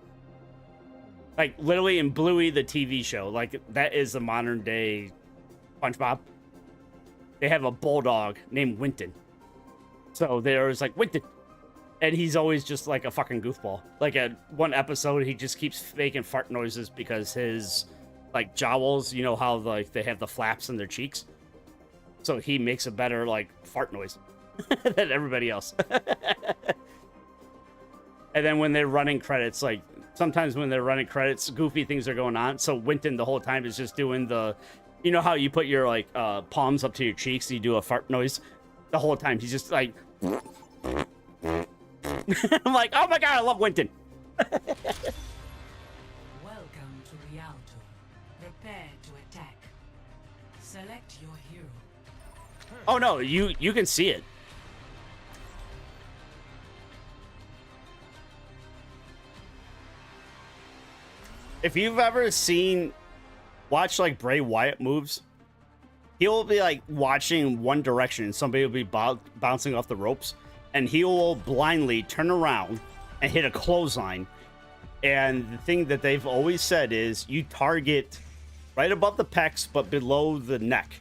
Like, literally in Bluey, the TV show, like, that is the modern day SpongeBob. They have a bulldog named Winton. So they're always like, Winton. And he's always just like a fucking goofball. Like, at one episode, he just keeps making fart noises because his, like, jowls, you know how, like, they have the flaps in their cheeks? So he makes a better, like, fart noise than everybody else. And then when they're running credits, like, sometimes when they're running credits, goofy things are going on. So Winton the whole time is just doing the, you know how you put your, like, palms up to your cheeks and you do a fart noise? The whole time, he's just like... I'm like, oh my god, I love Winton. Welcome to Rialto. Prepare to attack. Select your hero. Oh no, you can see it. If you've ever watch like Bray Wyatt moves, he'll be like watching one direction and somebody will be bouncing off the ropes, and he will blindly turn around and hit a clothesline. And the thing that they've always said is you target right above the pecs but below the neck,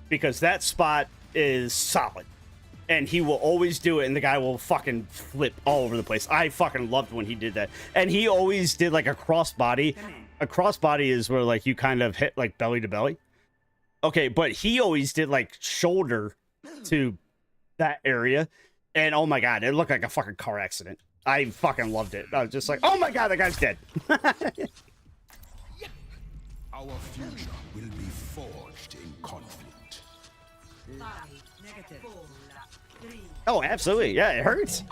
because that spot is solid. And he will always do it, and the guy will fucking flip all over the place. I fucking loved when he did that. And he always did like a crossbody. A crossbody is where like you kind of hit like belly to belly. Okay, but he always did like shoulder to that area. And oh my god, it looked like a fucking car accident. I fucking loved it. I was just like, oh my god, that guy's dead. Our future will be forged in conflict. Oh, absolutely. Yeah, it hurts.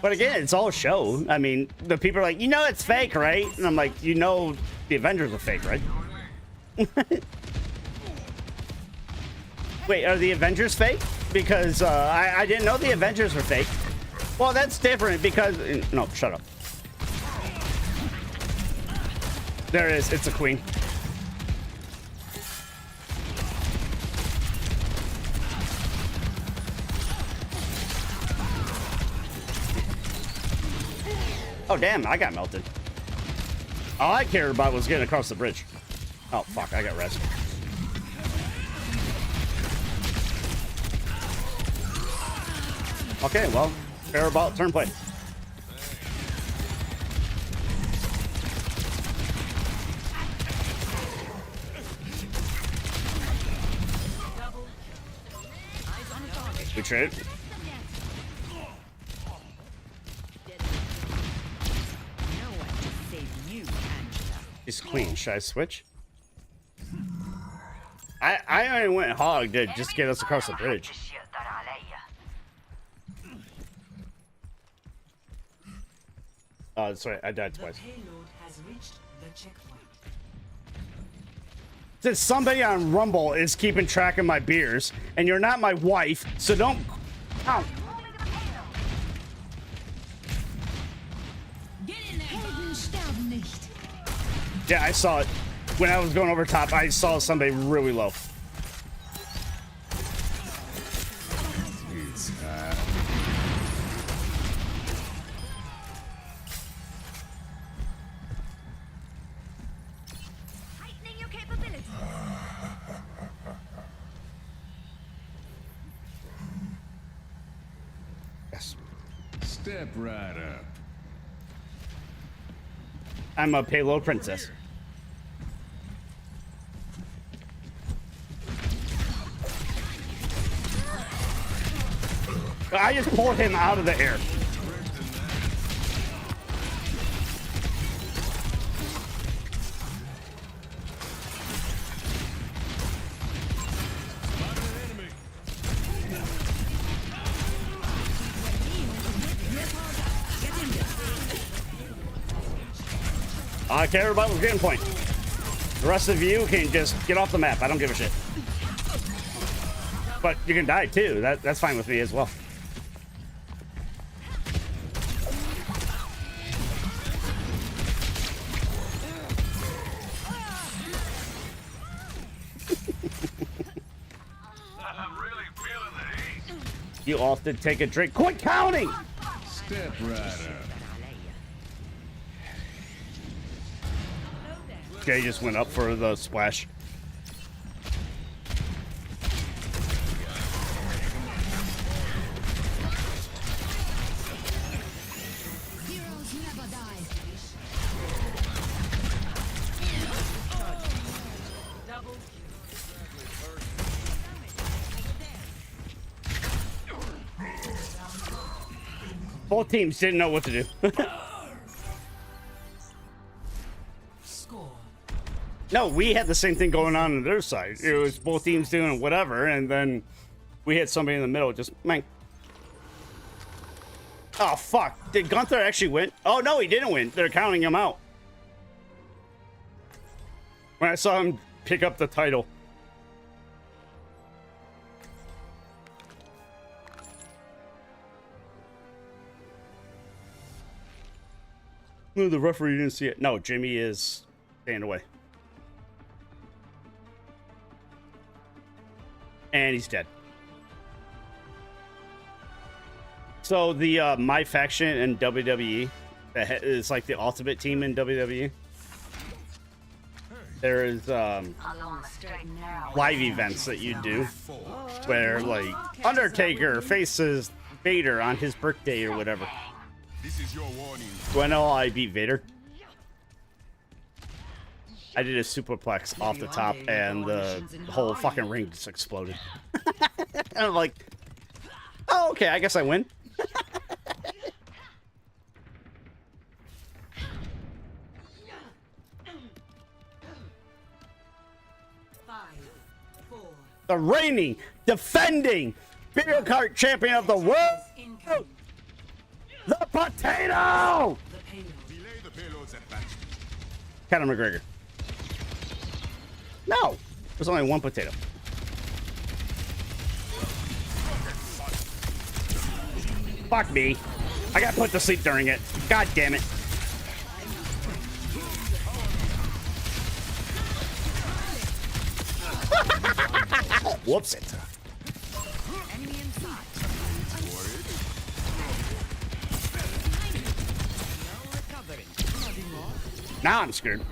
But again, it's all show. I mean, the people are like, you know it's fake, right? And I'm like, you know the Avengers are fake, right? Wait, are the Avengers fake? Because I didn't know the Avengers were fake. Well, that's different because... No, shut up. There it is. It's a queen. Oh, damn. I got melted. All I cared about was getting across the bridge. Oh, fuck. I got rest. Okay, well, care about turn play. We trade. He's queen. Should I switch? I only went hog to just get us across the bridge. Oh, sorry, I died twice. Since somebody on Rumble is keeping track of my beers, and you're not my wife, so don't... Ow. Yeah, I saw it. When I was going over top, I saw somebody really low. Yes. Step right up. I'm a payload princess. I just pulled him out of the air. I care about the game point. The rest of you can just get off the map. I don't give a shit. But you can die too. That's fine with me as well. You all did take a drink. Quit counting! Step right up. Jay just went up for the splash. Heroes never die. Both teams didn't know what to do. No, we had the same thing going on their side. It was both teams doing whatever, and then we had somebody in the middle just, man. Oh, fuck. Did Gunther actually win? Oh, no, he didn't win. They're counting him out. When I saw him pick up the title. No, the referee didn't see it. No, Jimmy is staying away. And he's dead. So the My Faction in WWE, it's like the ultimate team in WWE. There is live events that you do where like Undertaker faces Vader on his birthday or whatever. This is your warning. Do I know I beat Vader? I did a superplex off the top and the whole fucking ring just exploded. And I'm like, oh, okay, I guess I win. the reigning, defending Beer Cart champion of the world, the potato! Delay the payload's advance. Conor McGregor. No, there's only one potato. Fuck me. I got put to sleep during it. God damn it. Whoops it. Now I'm screwed.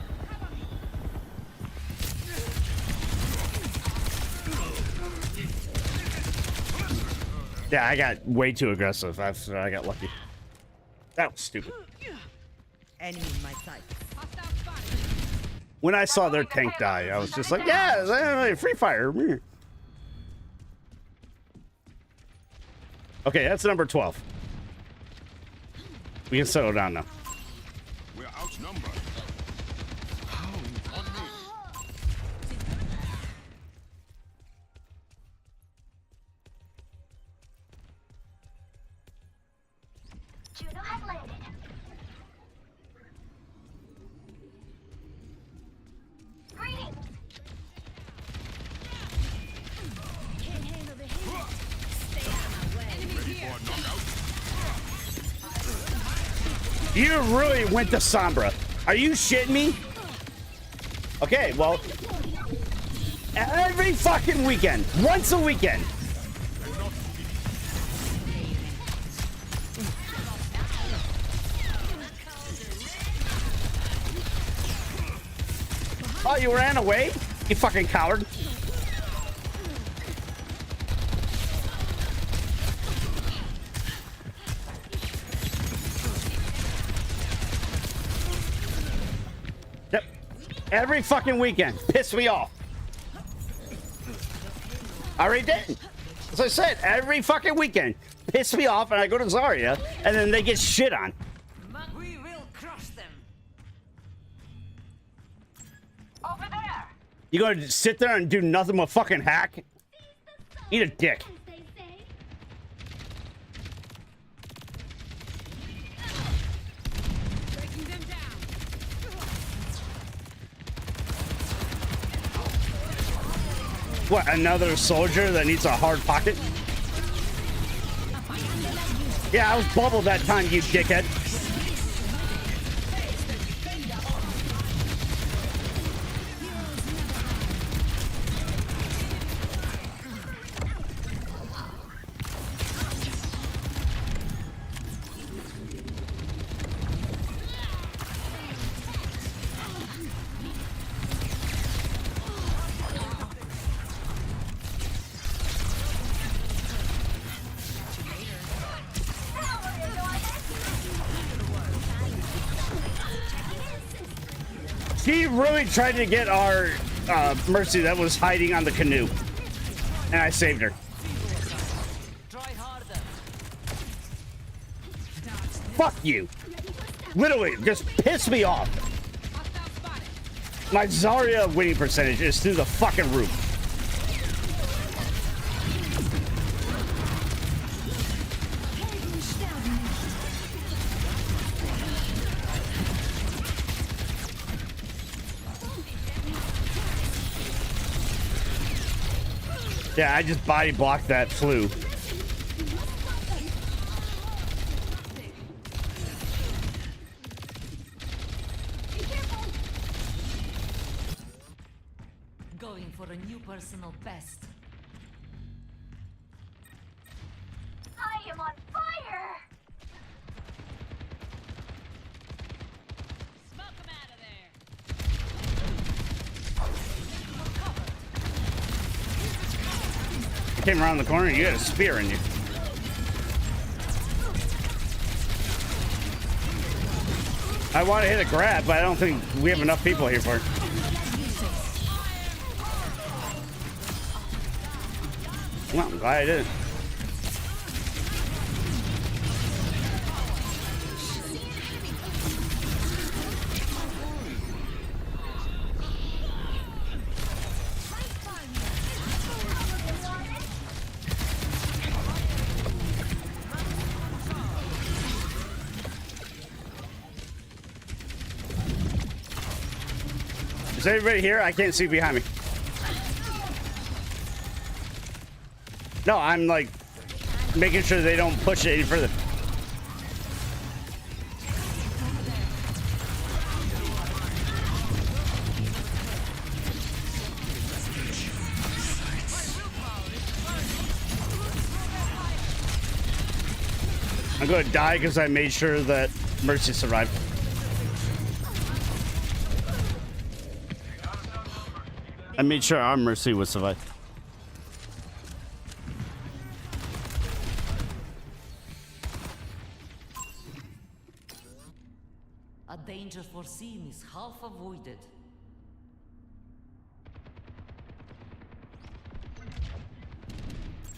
Yeah, I got way too aggressive. I got lucky. That was stupid. Enemy in my sight. When I saw their tank die, I was just like, yeah, free fire. Okay, that's number 12. We can settle down now. We're outnumbered. Juno has landed. Greetings. Can't handle the heat. Stay out of my way. Enemy here. You really went to Sombra. Are you shitting me? Okay, well, every fucking weekend, once a weekend. Oh, you ran away? You fucking coward. Yep. Every fucking weekend. Piss me off. I already did. As I said, every fucking weekend. Piss me off and I go to Zarya and then they get shit on. We will crush them. Over there. You gonna sit there and do nothing but fucking hack? Eat a dick. What, another soldier that needs a hard pocket? Yeah, I was bubbled that time, you dickhead. He really tried to get our Mercy that was hiding on the canoe. And I saved her. Fuck you. Literally, just piss me off. My Zarya winning percentage is through the fucking roof. Yeah, I just body blocked that flu. Going for a new personal best. I am on fire. Smoke him out of there. You came around the corner and you had a spear in you. I want to hit a grab, but I don't think we have enough people here for it. Well, I'm glad I did. Is anybody here? I can't see behind me. No, I'm like making sure they don't push it any further. I'm gonna die because I made sure that Mercy survived. I made sure our Mercy would survive. A danger foreseen is half avoided.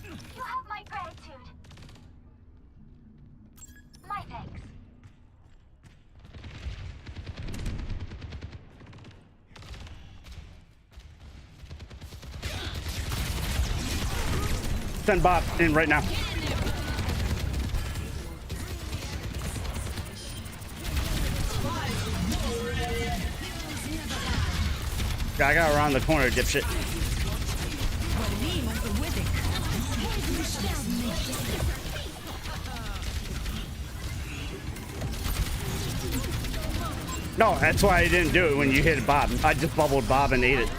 You have my gratitude. My thanks. Send Bob in right now. I got around the corner, dipshit. No, that's why I didn't do it when you hit Bob. I just bubbled Bob and ate it.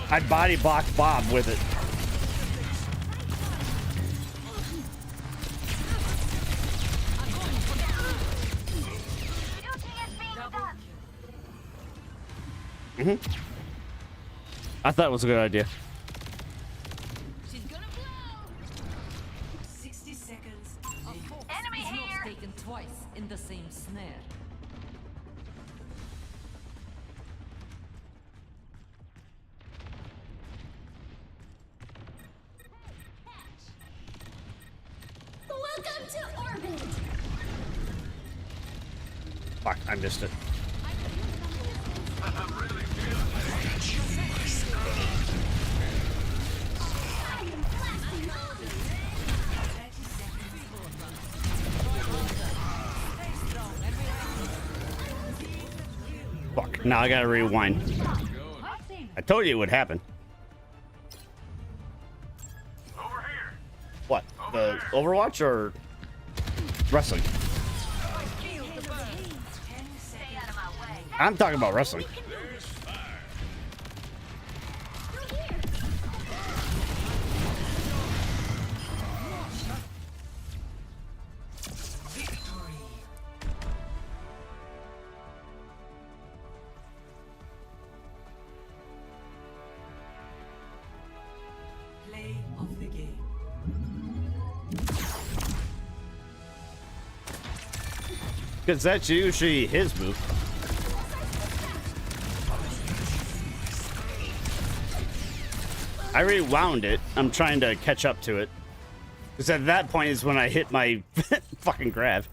I body blocked Bob with it. I thought it was a good idea. 60 seconds. Enemy here. Taken twice in the same snare. Welcome to orbit. Fuck, I missed it. Fuck, now I gotta rewind. I told you it would happen. What? The Overwatch or wrestling? I'm talking about wrestling. Play of the game. Because that's usually his move. I rewound it. I'm trying to catch up to it. Because at that point is when I hit my fucking grab.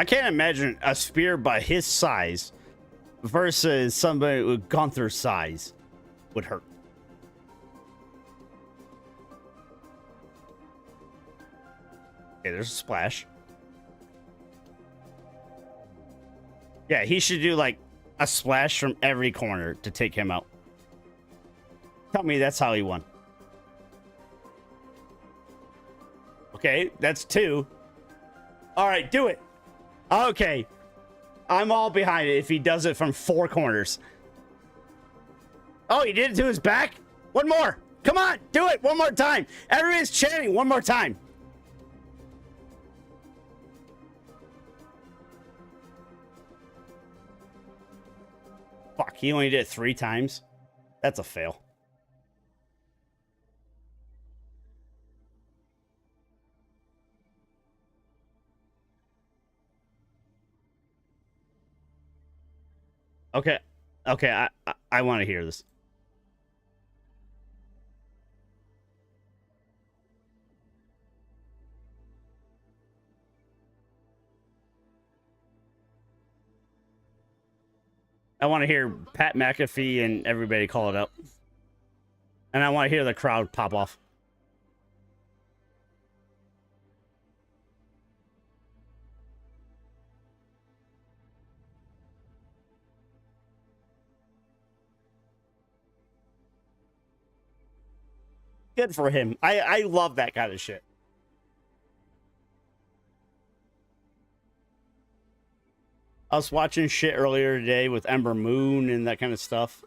I can't imagine a spear by his size versus somebody with Gunther's size would hurt. Okay, there's a splash. Yeah, he should do like a splash from every corner to take him out. Tell me that's how he won. Okay, that's 2. All right, do it. Okay. I'm all behind it if he does it from 4 corners. Oh, he did it to his back? One more. Come on, do it one more time. Everybody's chanting one more time. Fuck, he only did it 3 times. That's a fail. Okay. Okay, I want to hear this. I want to hear Pat McAfee and everybody call it out. And I want to hear the crowd pop off. Good for him. I love that kind of shit. I was watching shit earlier today with Ember Moon and that kind of stuff.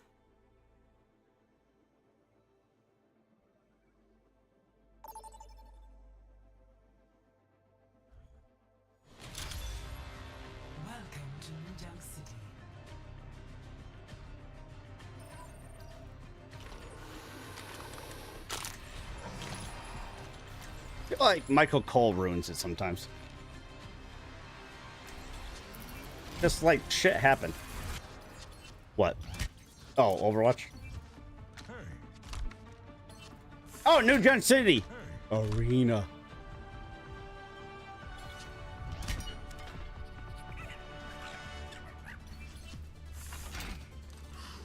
Welcome to New York City. I feel like Michael Cole ruins it sometimes. Just like shit happened. What? Oh, Overwatch? Oh, New Gen City! Arena.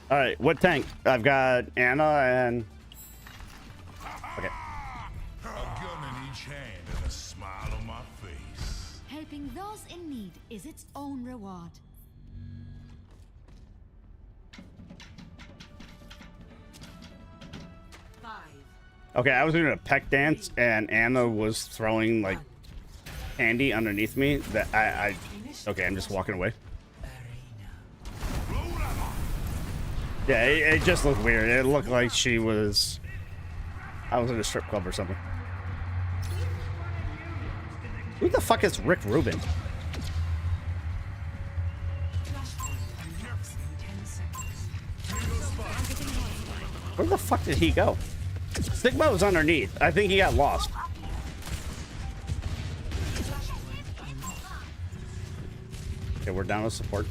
Alright, what tank? I've got Anna and... Okay. A gun in each hand and a smile on my face. Helping those in need is its own reward. Okay, I was doing a peck dance and Anna was throwing like candy underneath me that okay, I'm just walking away. Yeah, it just looked weird. It looked like I was in a strip club or something. Who the fuck is Rick Rubin? Where the fuck did he go? Stigma was underneath. I think he got lost. Okay, we're down with support.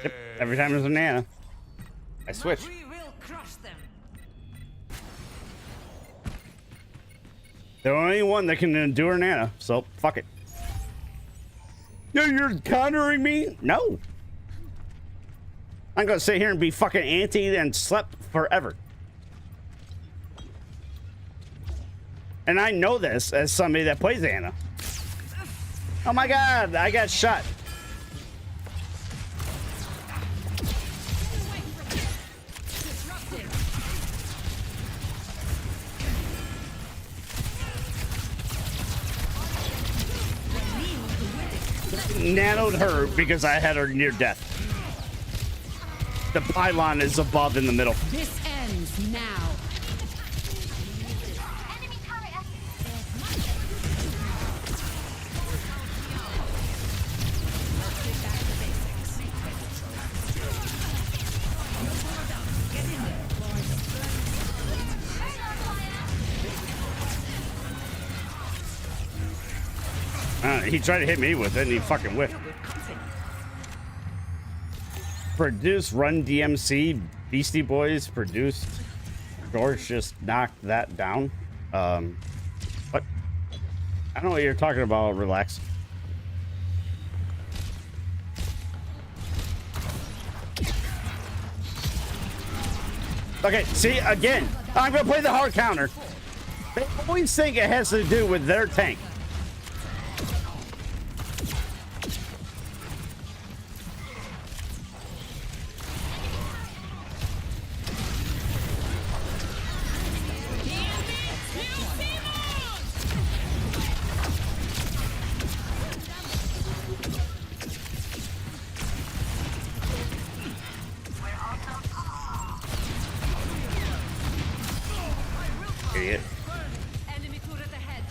Yep, every time there's a Nana, I switch. We will crush them. The only one that can endure Nana, so fuck it. No, you're countering me? No. I'm gonna sit here and be fucking antied and slept forever. And I know this as somebody that plays Anna. Oh my god, I got shot. Nanoed her because I had her near death. The pylon is above in the middle. This ends now. He tried to hit me with it and he fucking whiffed. Produced Run DMC, Beastie Boys produced. George just knocked that down. What? I don't know what you're talking about. Relax. Okay, see, again, I'm gonna play the hard counter. They always think it has to do with their tank. Idiot. Enemy turret ahead.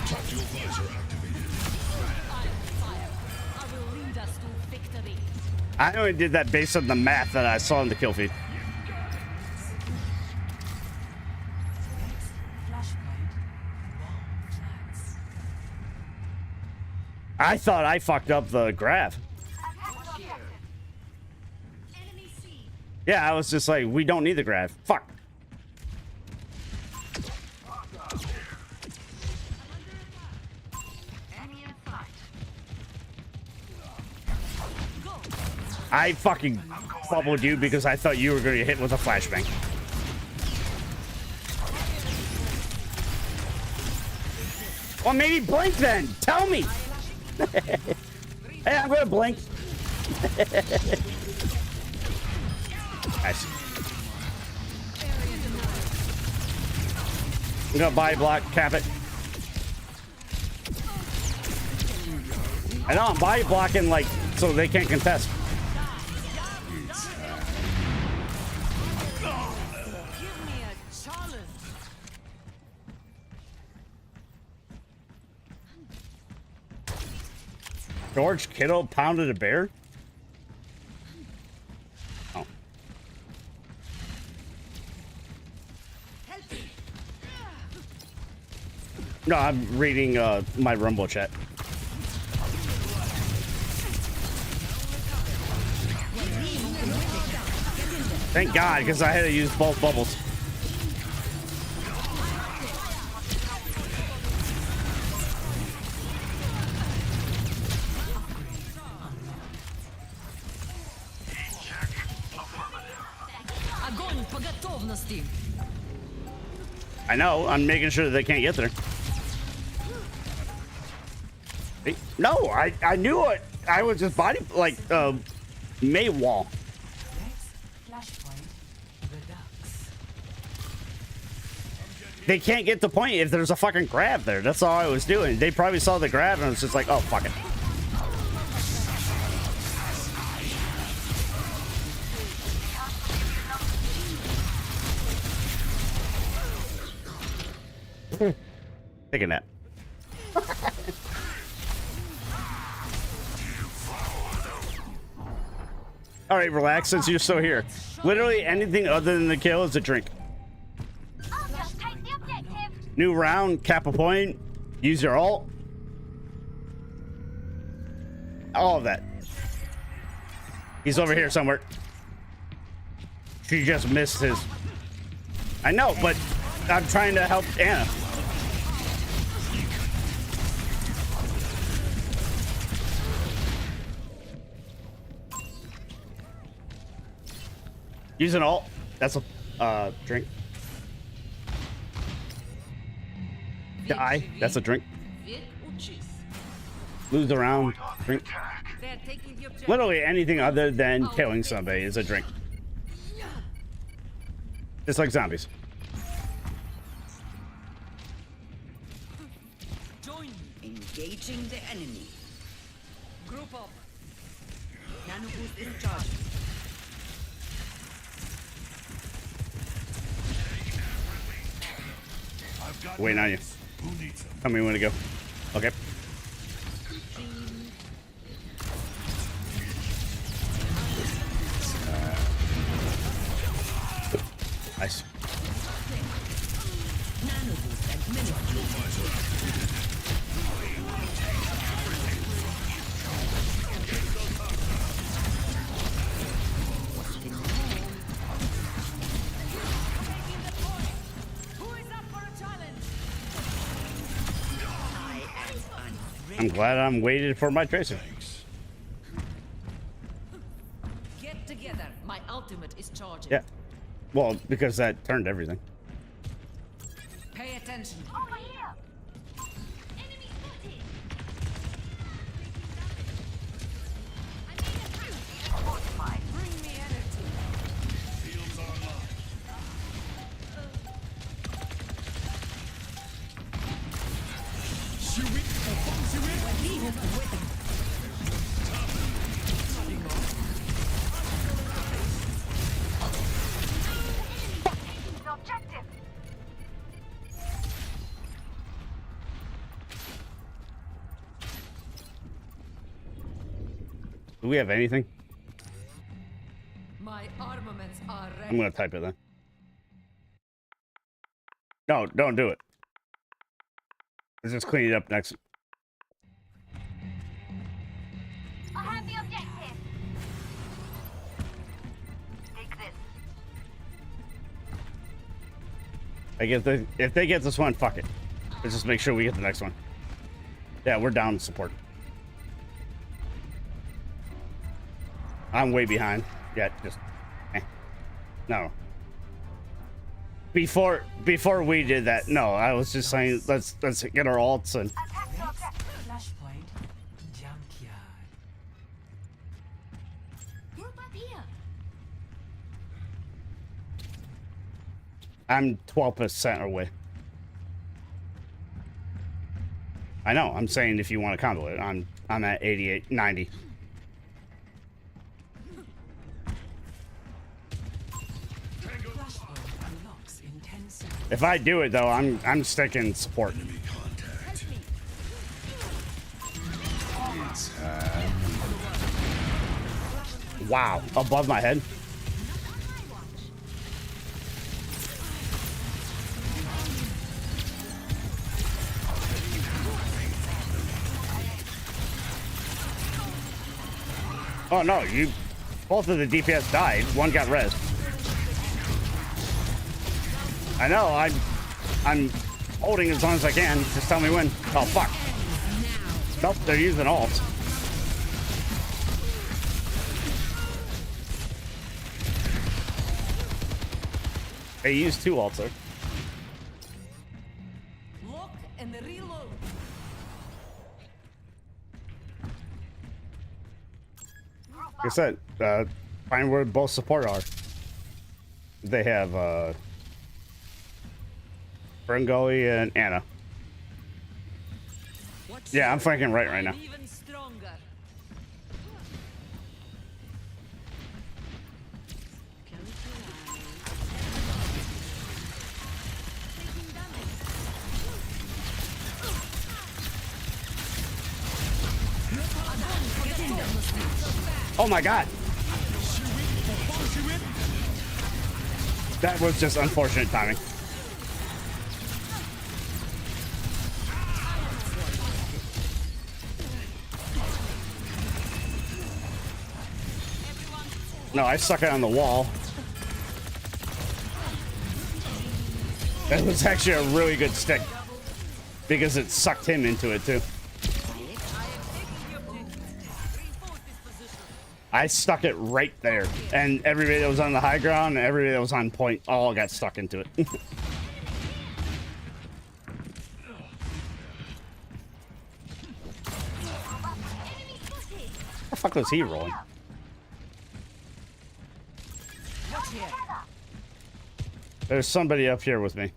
Tactical visor activated. I will lead us to victory. I only did that based on the math that I saw in the kill feed. I thought I fucked up the grab. Yeah, I was just like, we don't need the grab. Fuck. I fucking bubbled you because I thought you were going to get hit with a flashbang. Well, maybe blink then. Tell me. Hey, I'm going to blink. Nice. I'm going to body block, cap it. I know, I'm body blocking, like, so they can't contest. George Kittle pounded a bear? Oh. No, I'm reading my Rumble chat. Thank God, because I had to use both bubbles. I know, I'm making sure that they can't get there. No, I knew it. I was just body, like, May wall. They can't get the point if there's a fucking grab there. That's all I was doing. They probably saw the grab and it was just like, oh, fuck it. Take a nap. All right, relax since you're still here. Literally anything other than the kill is a drink. New round, cap a point, use your ult. All of that. He's over here somewhere. She just missed his. I know, but I'm trying to help Anna. Use an ult. That's a drink. Die. That's a drink. Lose a round. Drink. Literally anything other than killing somebody is a drink. Just like zombies. Engaging the enemy. Group up. Nano boost is charged. Waiting on you. Tell me when to go. Okay. I'm glad I'm waited for my tracer. Get together. My ultimate is charging. Yeah. Well, because that turned everything. Pay attention. Over here. Enemy spotted. Bring me energy. Shields online. Objective. Do we have anything? My armaments are ready. I'm gonna type it then. No, don't do it. Let's just clean it up next. I have the objective. Take this. Like if they get this one, fuck it. Let's just make sure we get the next one. Yeah, we're down support. I'm way behind. Yeah, just no. Before we did that, no, I was just saying let's get our alts and Flashpoint. Junkyard. Group up here. I'm 12% away. I know, I'm saying if you want to combo it, I'm at 88, 90. If I do it though, I'm sticking support. Wow, above my head. Oh no, both of the DPS died. One got res. I know, I'm holding as long as I can. Just tell me when. Oh fuck. Nope, they're using alt. They used 2 alts there. Lock and reload. Like I said, find where both support are. They have Brangoli and Anna. Yeah, I'm flanking right now. Even stronger. Oh my god. That was just unfortunate timing. No, I stuck it on the wall. That was actually a really good stick because it sucked him into it too. I stuck it right there, and everybody that was on the high ground and everybody that was on point all got stuck into it. What the fuck was he rolling? There's somebody up here with me.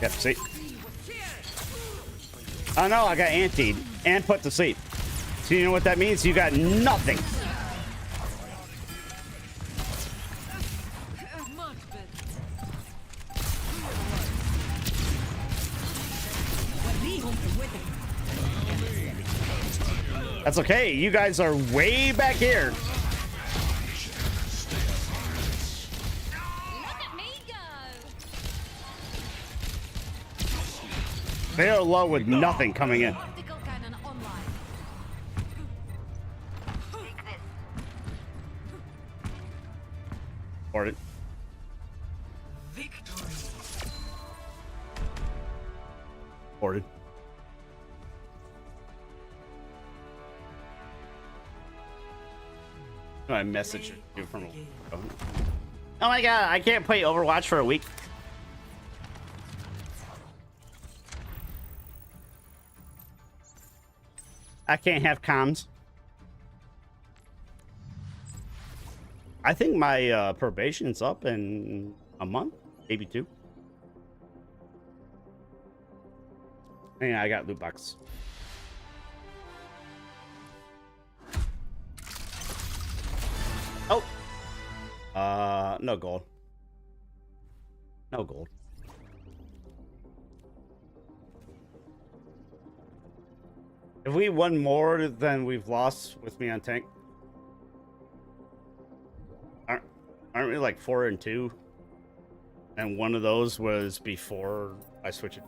Yep, see? Oh no, I got antied and put to sleep. So you know what that means? You got nothing. That's okay. You guys are way back here. Look at me go. They are low with nothing coming in. Optical cannon online. Or it. Victory. recorded. I messaged you from. Oh my god, I can't play Overwatch for a week. I can't have comms. I think my probation's up in a month, maybe 2. And I got loot box. Oh. No gold. No gold. If we won more than we've lost with me on tank, aren't we like 4-2? And one of those was before I switched it.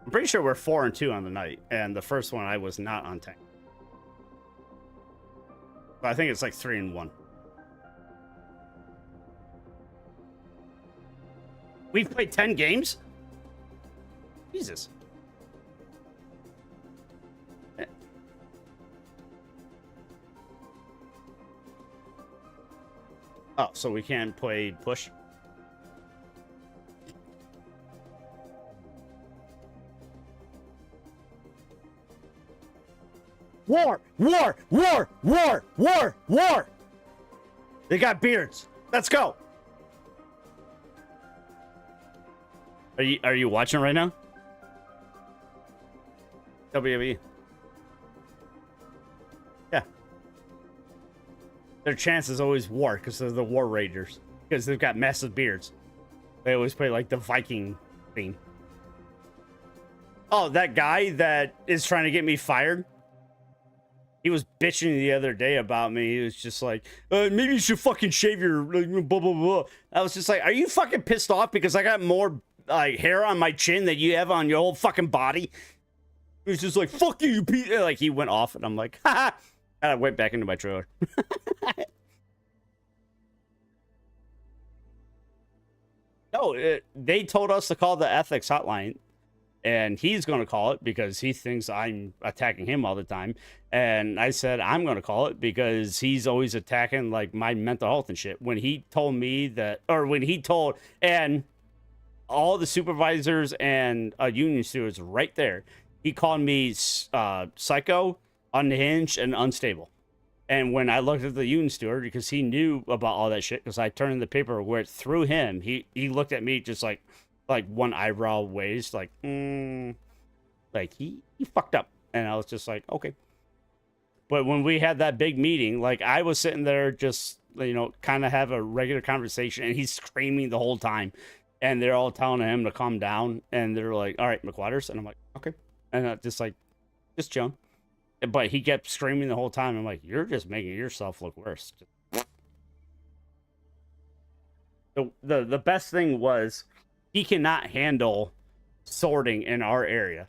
I'm pretty sure we're 4-2 on the night, and the first one I was not on tank. But I think it's like 3-1. We've played 10 games? Jesus. Oh, so we can't play push? War! War! War! War! War! War! They got beards. Let's go. Are you watching right now? WWE. Yeah. Their chance is always war because they're the War Raiders. Because they've got massive beards. They always play like the Viking theme. Oh, that guy that is trying to get me fired? He was bitching the other day about me. He was just like, maybe you should fucking shave your blah, blah, blah. I was just like, are you fucking pissed off because I got more like hair on my chin than you have on your whole fucking body? He was just like, fuck you, you piece. Like, he went off, and I'm like, ha! And I went back into my trailer. No, they told us to call the ethics hotline. And he's going to call it because he thinks I'm attacking him all the time. And I said, I'm going to call it because he's always attacking like my mental health and shit. When he told me that, or when he told, and all the supervisors and union stewards right there, he called me psycho, unhinged, and unstable. And when I looked at the union steward, because he knew about all that shit, because I turned in the paperwork through him, he looked at me just like one eyebrow raised, like, like he fucked up. And I was just like, okay. But when we had that big meeting, like I was sitting there just, you know, kind of have a regular conversation, and he's screaming the whole time. And they're all telling him to calm down. And they're like, all right, McWaters. And I'm like, okay. And I just chilling. But he kept screaming the whole time. I'm like, you're just making yourself look worse. The best thing was, he cannot handle sorting in our area.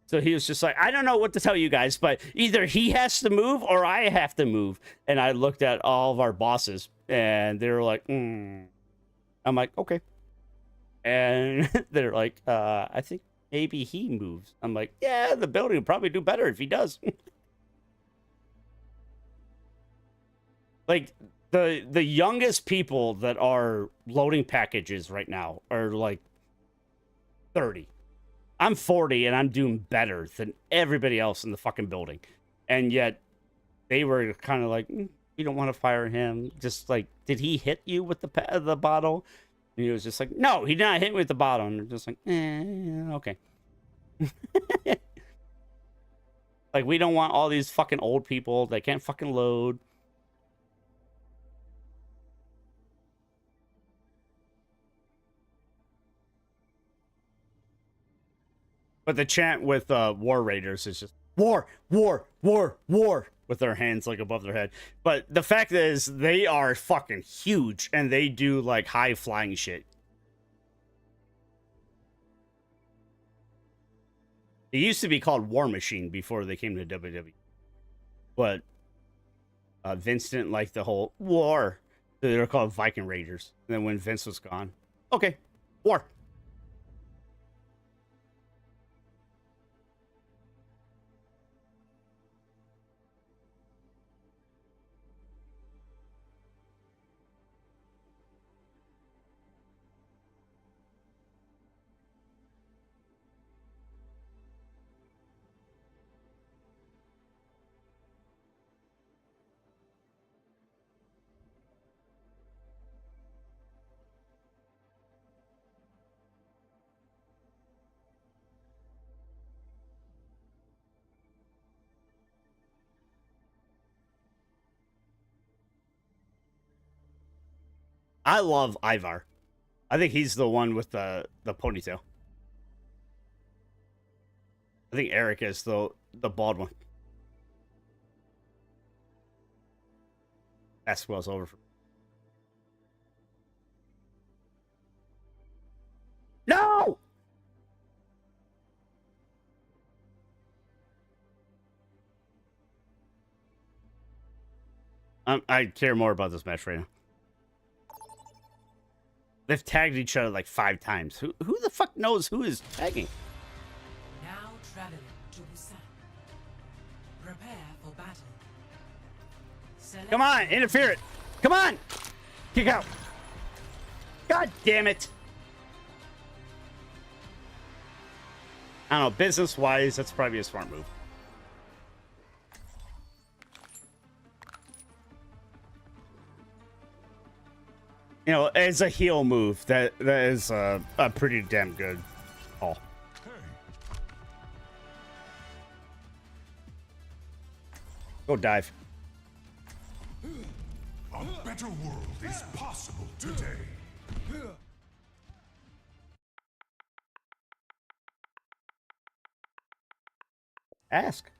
So he was just like, I don't know what to tell you guys, but either he has to move or I have to move. And I looked at all of our bosses, and they were like, I'm like, okay. And they're like, I think maybe he moves. I'm like, yeah, the building will probably do better if he does. Like, the youngest people that are loading packages right now are like 30. I'm 40 and I'm doing better than everybody else in the fucking building. And yet they were kind of like, you don't want to fire him. Just like, did he hit you with the bottle? And he was just like, no, he did not hit me with the bottle. And they're just like, okay. Like, we don't want all these fucking old people that can't fucking load. But the chant with War Raiders is just war, war, war, war, with their hands like above their head. But the fact is, they are fucking huge, and they do like high flying shit. It used to be called War Machine before they came to WWE. But Vince didn't like the whole war. So they were called Viking Raiders. And then when Vince was gone, okay, 4. I love Ivar. I think he's the one with the ponytail. I think Eric is the bald one. Basketball's over for No! I care more about this match right now. They've tagged each other like 5 times. Who the fuck knows who is tagging? Now traveling to Busan. Prepare for battle. Come on, interfere it. Come on. Kick out. God damn it. I don't know, business-wise, that's probably a smart move. You know, as a heel move, that is a pretty damn good call. Go dive. A better world is possible today. Ask.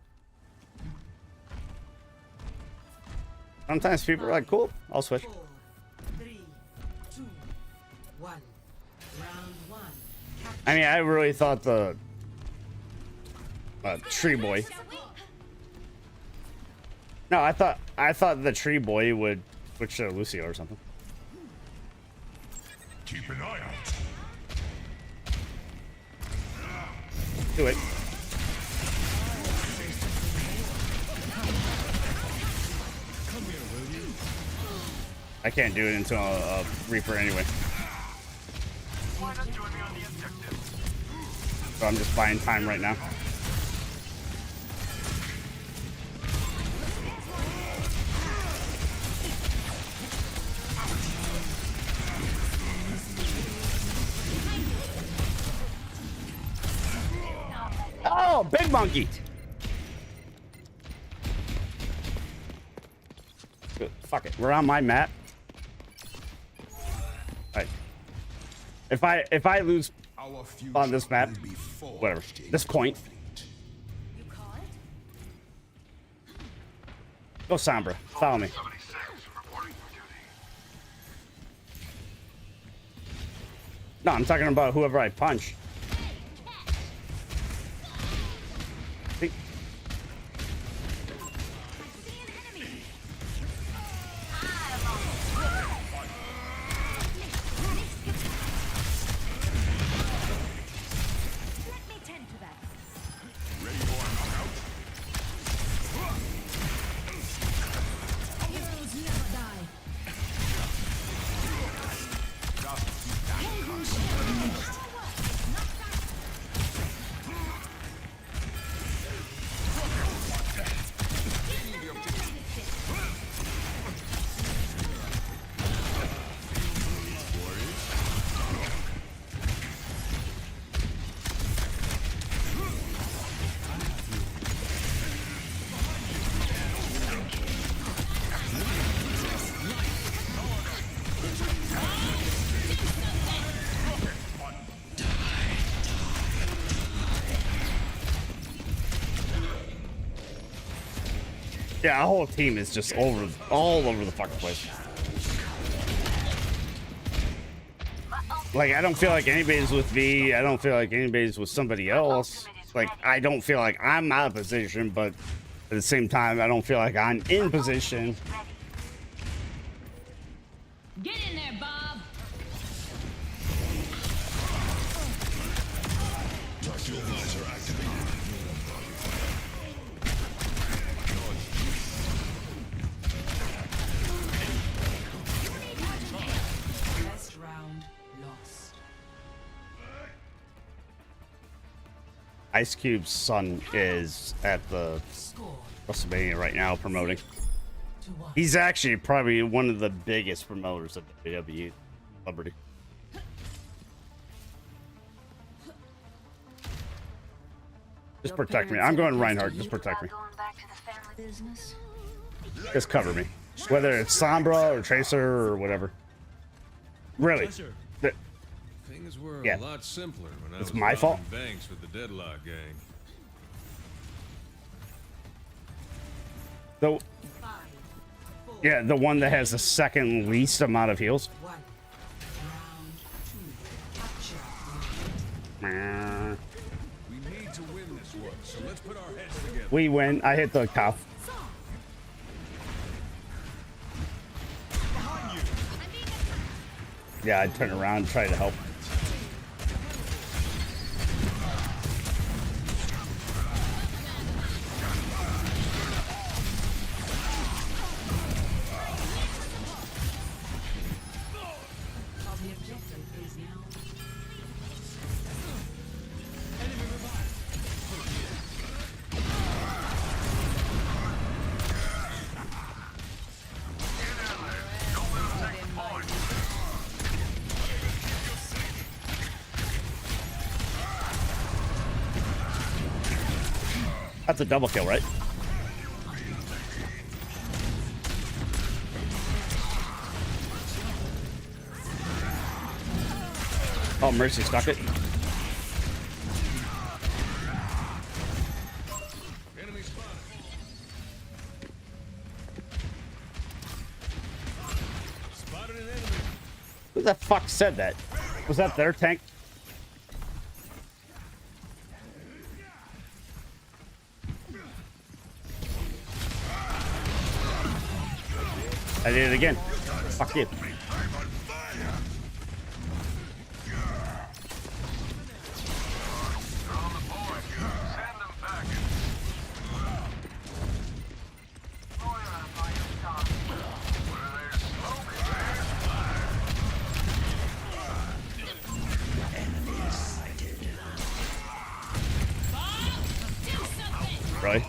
Sometimes people are like, cool, I'll switch. 4, 3, 2, 1. Round 1. I mean, I really thought the tree boy. No, I thought the tree boy would switch to Lucio or something. Keep an eye out. Do it. I can't do it until a Reaper anyway. So I'm just buying time right now. Oh, big monkey. Good. Fuck it. We're on my map. Right. If I lose on this map, whatever. This point. Go Sombra. Follow me. No, I'm talking about whoever I punch. See? Yeah, our whole team is just all over the fucking place. Like, I don't feel like anybody's with me. I don't feel like anybody's with somebody else. Like, I don't feel like I'm out of position, but at the same time, I don't feel like I'm in position. Get in there, Bob. Ice Cube's son is at the Wrestlemania right now promoting. He's actually probably one of the biggest promoters of WWE celebrity. Just protect me. I'm going Reinhardt. Just protect me. Just cover me. Whether it's Sombra or Tracer or whatever. Really. Things were Yeah. a lot simpler when I It's was my fault. robbing banks with the Deadlock gang. Yeah, the one that has the second least amount of heals. We need to win this one, so let's put our heads together. We win. I hit the cow. Yeah, I turn around and try to help. That's a double kill, right? Oh, Mercy stuck it. Enemy spotted. Spotted an enemy. Who the fuck said that? Was that their tank? I did it again. Fuck you. Really?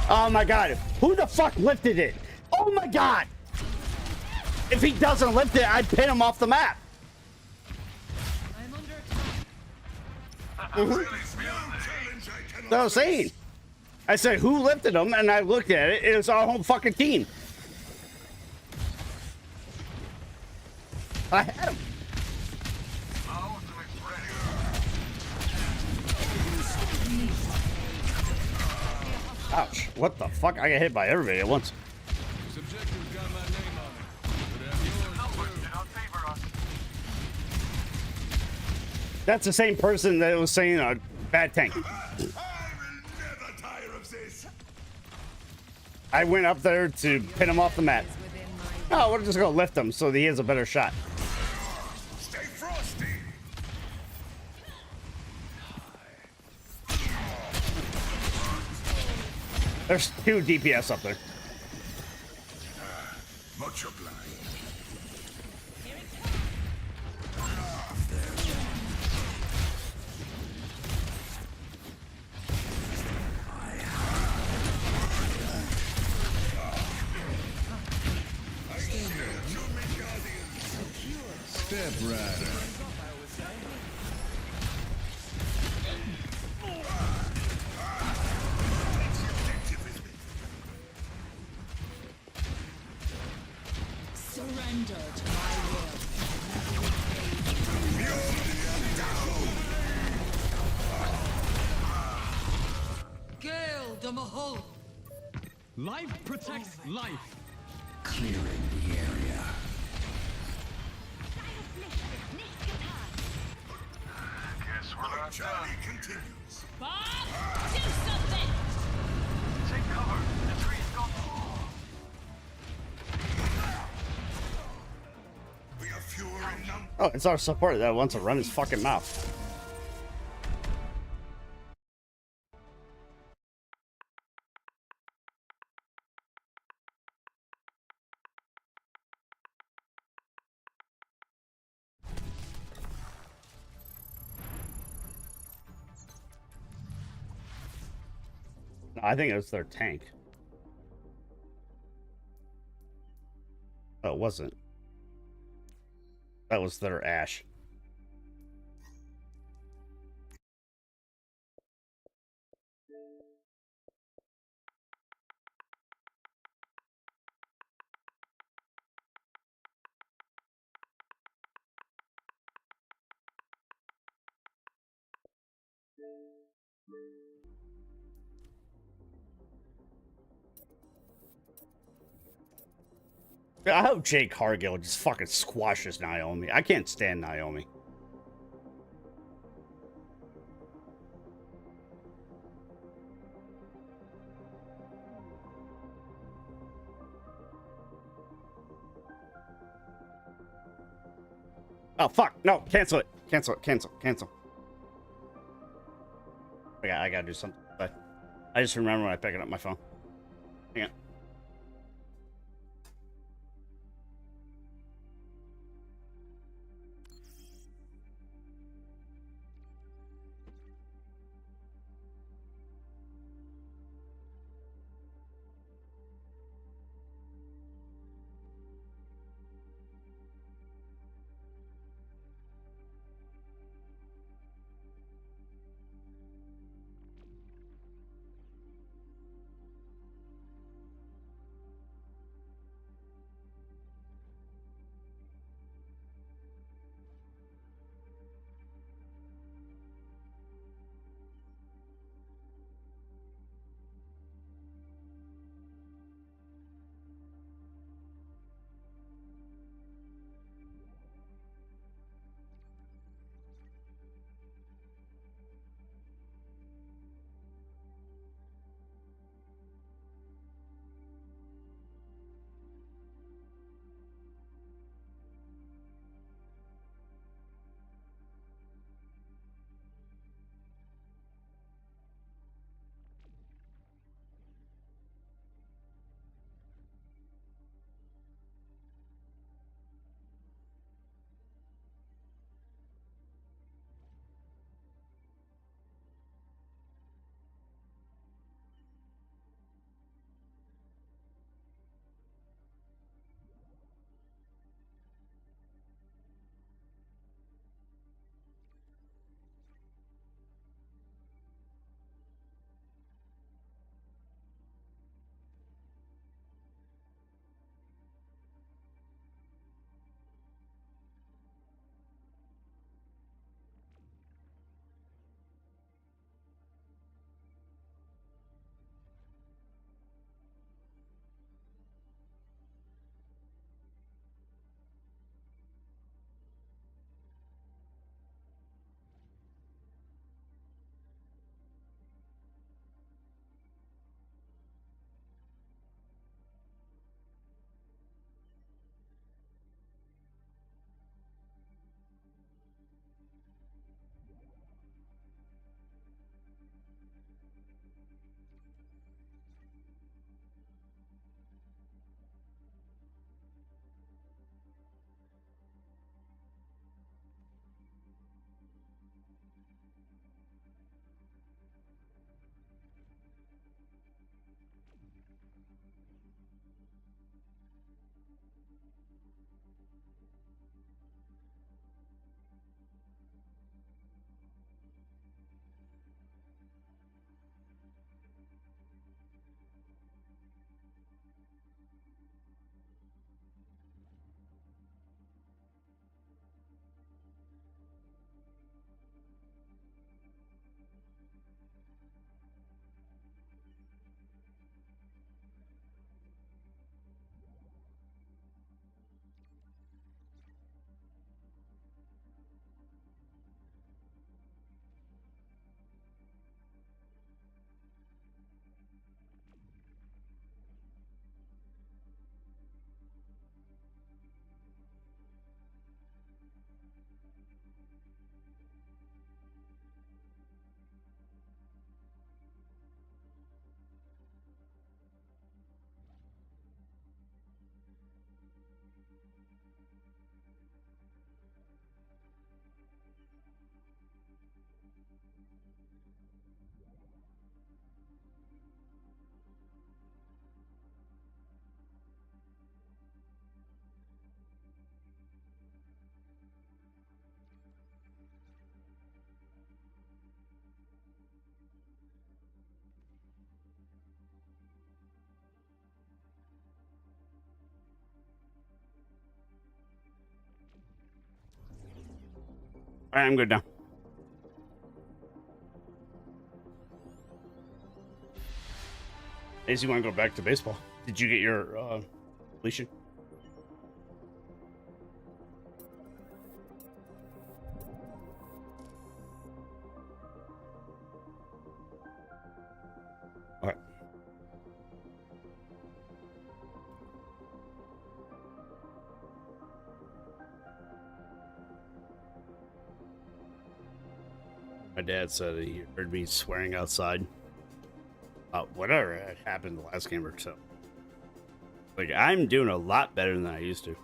Oh my god, who the fuck lifted it? Oh my god! If he doesn't lift it, I'd pin him off the map. That's what I was saying. I said, who lifted him? And I looked at it, it was our whole fucking team. I had him. Ouch. What the fuck? I got hit by everybody at once. Subjective's got my name on it. But have yours too. That's the same person that was saying a bad tank. I went up there to pin him off the mat. Oh, we're just gonna lift him so that he has a better shot. Stay frosty. There's 2 DPS up there. Much obliged. Step Rider. Surrender to my will. Gale the Mahal. Life protects life. Clearing the area. Guess we're not done. Continues. Bob, do something. Take cover. The tree's gone. We are fewer in number. Oh, it's our support that wants to run his fucking mouth. I think it was their tank. Oh, it wasn't. That was their Ash. I hope Jake Cargill just fucking squashes Naomi. I can't stand Naomi. Oh, fuck. No, cancel it. Cancel it. Cancel. Cancel. I gotta do something. But I just remember when I picked up my phone. Hang on. Alright, I'm good now. Daisy, you want to go back to baseball? Did you get your completion? Alright. My dad said he heard me swearing outside. Whatever had happened the last game or so. Like, I'm doing a lot better than I used to.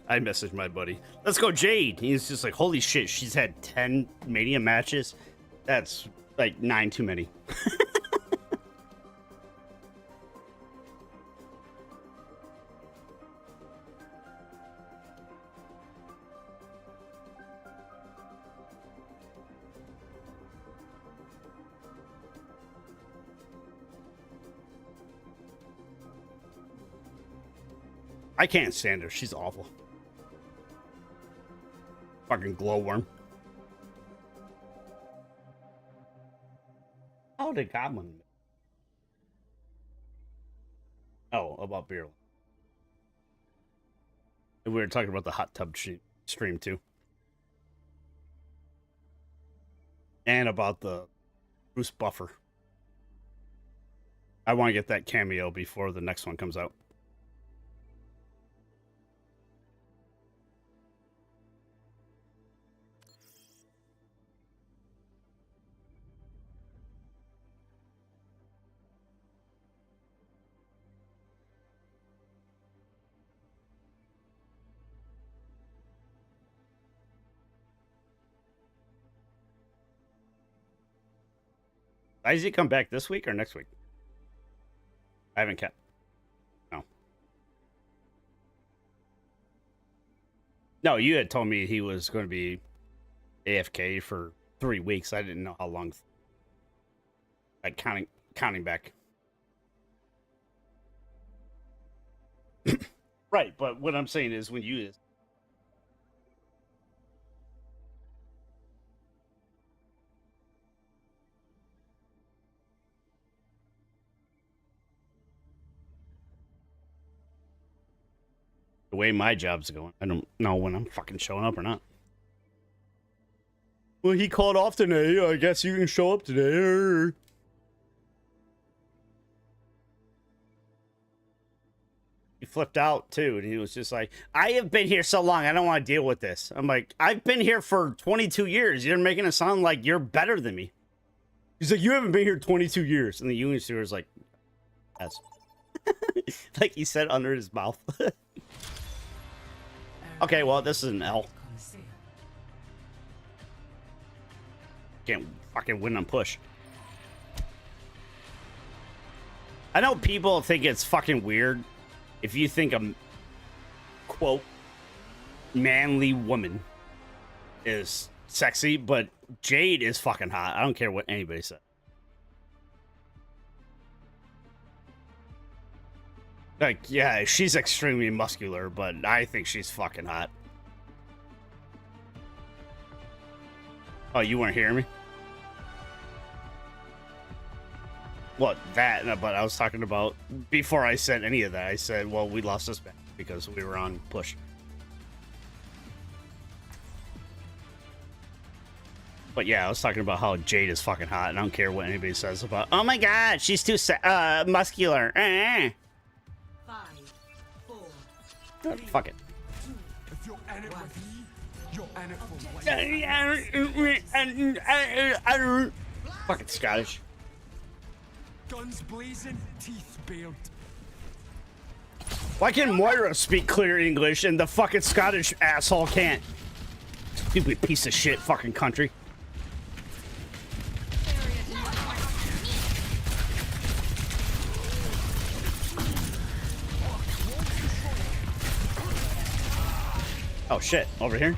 I messaged my buddy, let's go Jade. He's just like, holy shit, she's had 10 Mania matches. That's like 9 too many. I can't stand her. She's awful. Fucking glowworm. Oh, the goblin. Oh, about beer. And we were talking about the hot tub stream too. And about the Bruce Buffer. I want to get that cameo before the next one comes out. Does he come back this week or next week? I haven't kept. No. No, you had told me he was going to be AFK for 3 weeks. I didn't know how long. Like counting back. Right, but what I'm saying is when you the way my job's going, I don't know when I'm fucking showing up or not. Well, he called off today. I guess you can show up today. He flipped out too, and he was just like, I have been here so long, I don't want to deal with this. I'm like, I've been here for 22 years. You're making it sound like you're better than me. He's like, you haven't been here 22 years. And the union steward's like, yes. Like he said under his mouth. Okay, well, this is an L. Can't fucking win on push. I know people think it's fucking weird if you think a, quote, manly woman is sexy, but Jade is fucking hot. I don't care what anybody said. Like, yeah, she's extremely muscular, but I think she's fucking hot. Oh, you weren't hearing me? What, that, but I was talking about, before I said any of that, I said, well, we lost this match because we were on push. But yeah, I was talking about how Jade is fucking hot, and I don't care what anybody says about, oh my god, she's too muscular. 5, 4, 3, fuck it. 2, If you're in it with me, you're in it for life. Fucking Scottish. Guns blazing, teeth bared. Why can Moira speak clear English and the fucking Scottish asshole can't? Stupid piece of shit fucking country. Oh shit, over here?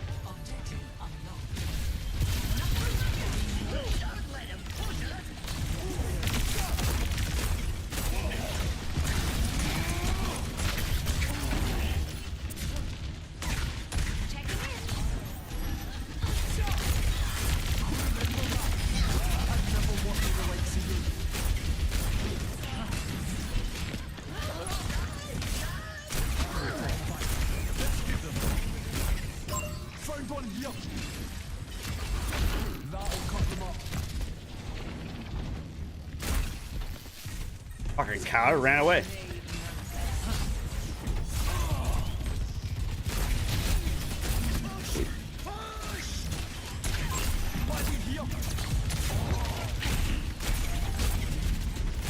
Fucking cow ran away.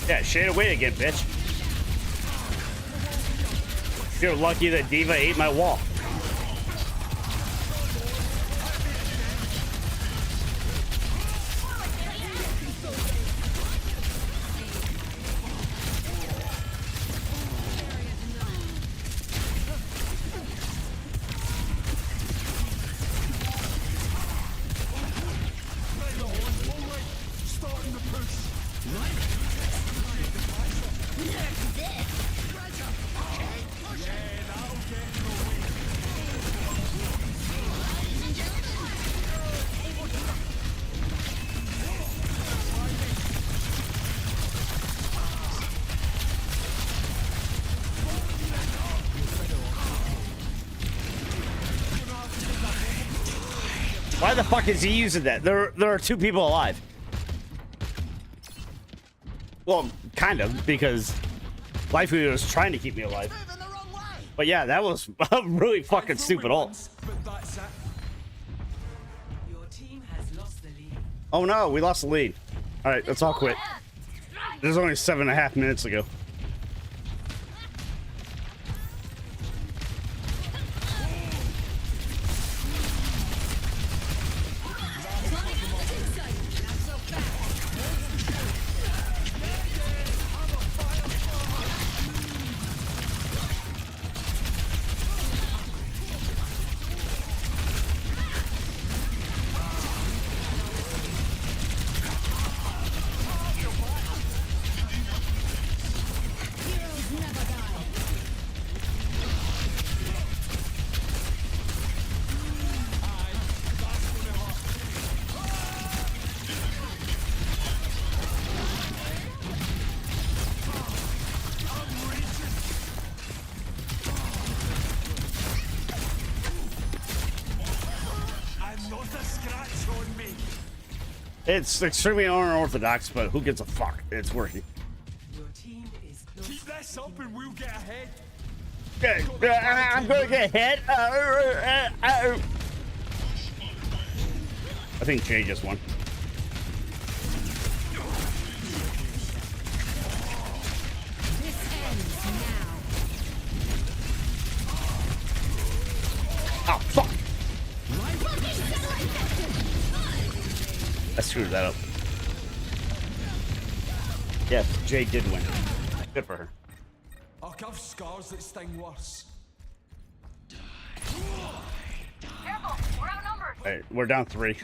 Yeah, shade away again, bitch. You're lucky that Diva ate my wall. Why the fuck is he using that? There are two people alive. Well, kind of, because Lifeweaver was trying to keep me alive. But yeah, that was a really fucking stupid ult. Oh no, we lost the lead. Alright, let's all quit. This is only 7.5 minutes ago. It's extremely unorthodox, but who gives a fuck? It's working. Keep this up and we'll get ahead. Okay, I'm gonna get hit. I think Jay just won. Oh, fuck. I screwed that up. Yes, Jay did win. Good for her. I'll have scars that sting worse. Careful, we're outnumbered. Alright, we're down 3.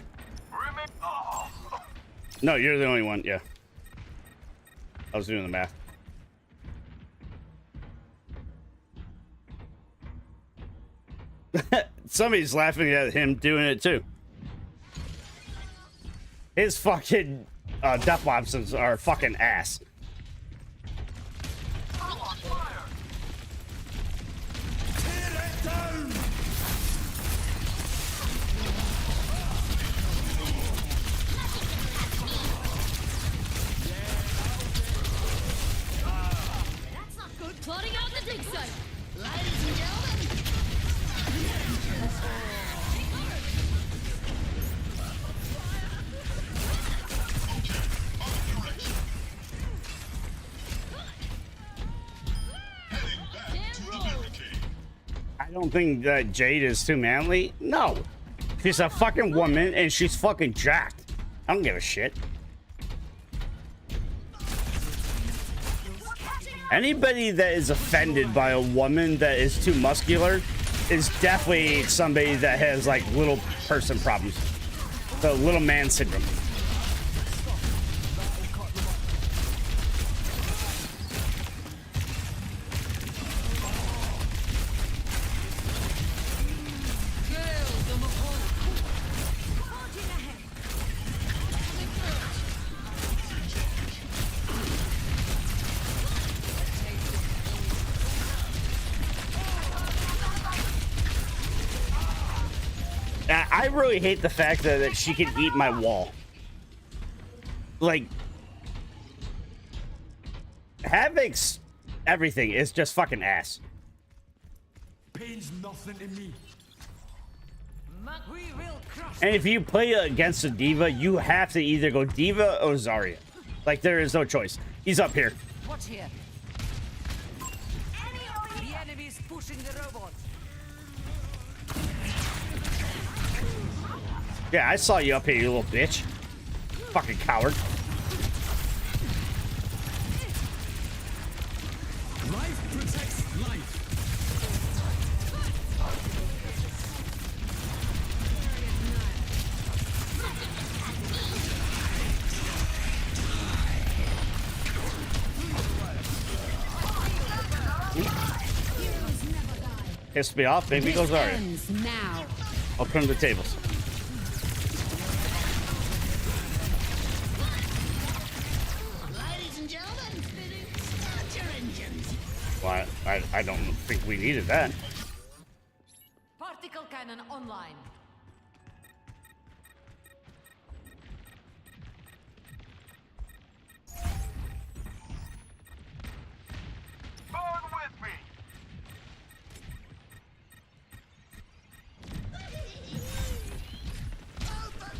No, you're the only one, yeah. I was doing the math. Somebody's laughing at him doing it too. His fucking death options are fucking ass. That's not good. Plotting out the dig site. Ladies and gentlemen. I don't think that Jade is too manly. No. She's a fucking woman and she's fucking jacked. I don't give a shit. Anybody that is offended by a woman that is too muscular is definitely somebody that has like little person problems. The little man syndrome. I really hate the fact that she can eat my wall. Like, Havoc's everything is just fucking ass. Pain's nothing to me. We will crush. And if you play against a diva, you have to either go diva or Zarya. Like, there is no choice. He's up here. Watch here. The enemy's pushing the robot. Yeah, I saw you up here, you little bitch. Fucking coward. Life protects life. Pissed me off, maybe goes Zarya. Now. I'll turn the tables. Ladies and gentlemen, start your engines. Well, I don't think we needed that. Particle cannon online. Burn with me.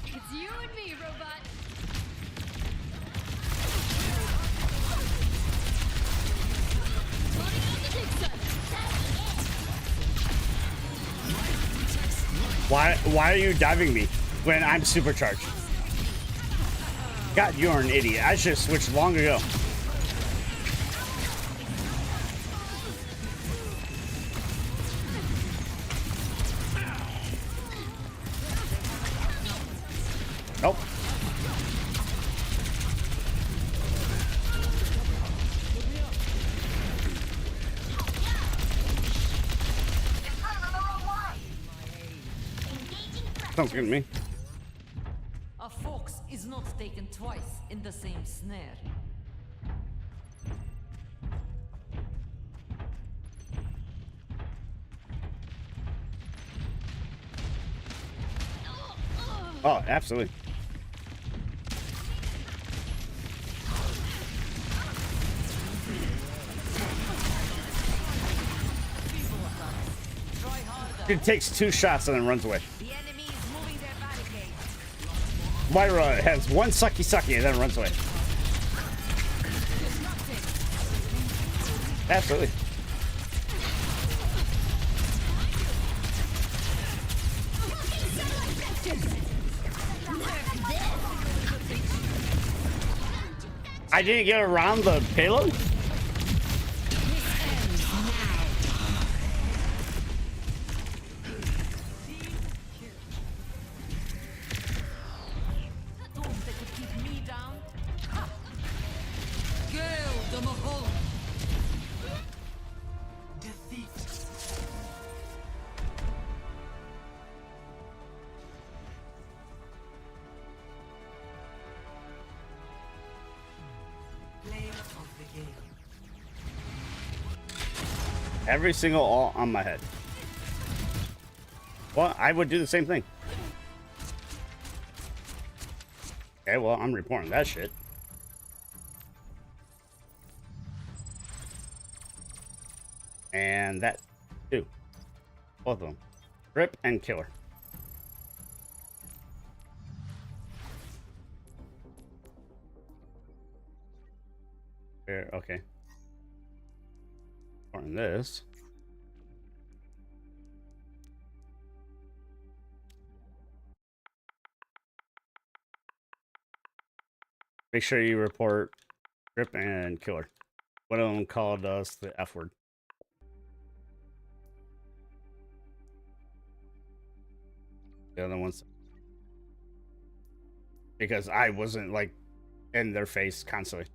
It's you and me, robot. Loading up the Dixon. Why are you diving me when I'm supercharged? God, you're an idiot. I should have switched long ago. Nope. Don't get me. A fox is not taken twice in the same snare. Oh, absolutely. Dude takes 2 shots and then runs away. The enemy is moving their barricade. Myra has 1 sucky and then runs away. Absolutely. I didn't get around the payload? Don't they could keep me down? Ha! Gale the Mahol. Defeat. Player of the game. Every single all on my head. Well, I would do the same thing. Okay, well, I'm reporting that shit. And that, too. Both of them. Rip and killer. Here, okay. Reporting this. Make sure you report Rip and Killer. One of them called us the F word. The other ones, because I wasn't like in their face constantly.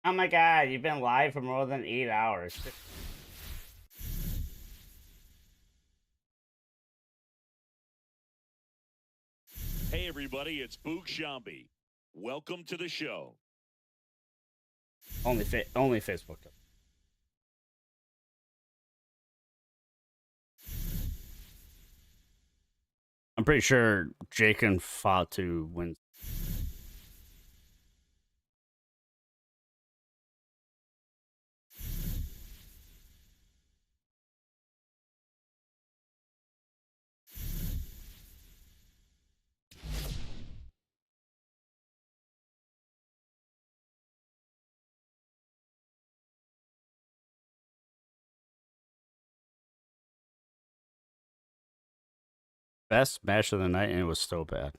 Oh my god, you've been live for more than 8 hours. Hey everybody, it's Boog Shambi. Welcome to the show. Only Facebook does. I'm pretty sure Jake and Fatu win. Best match of the night, and it was so bad.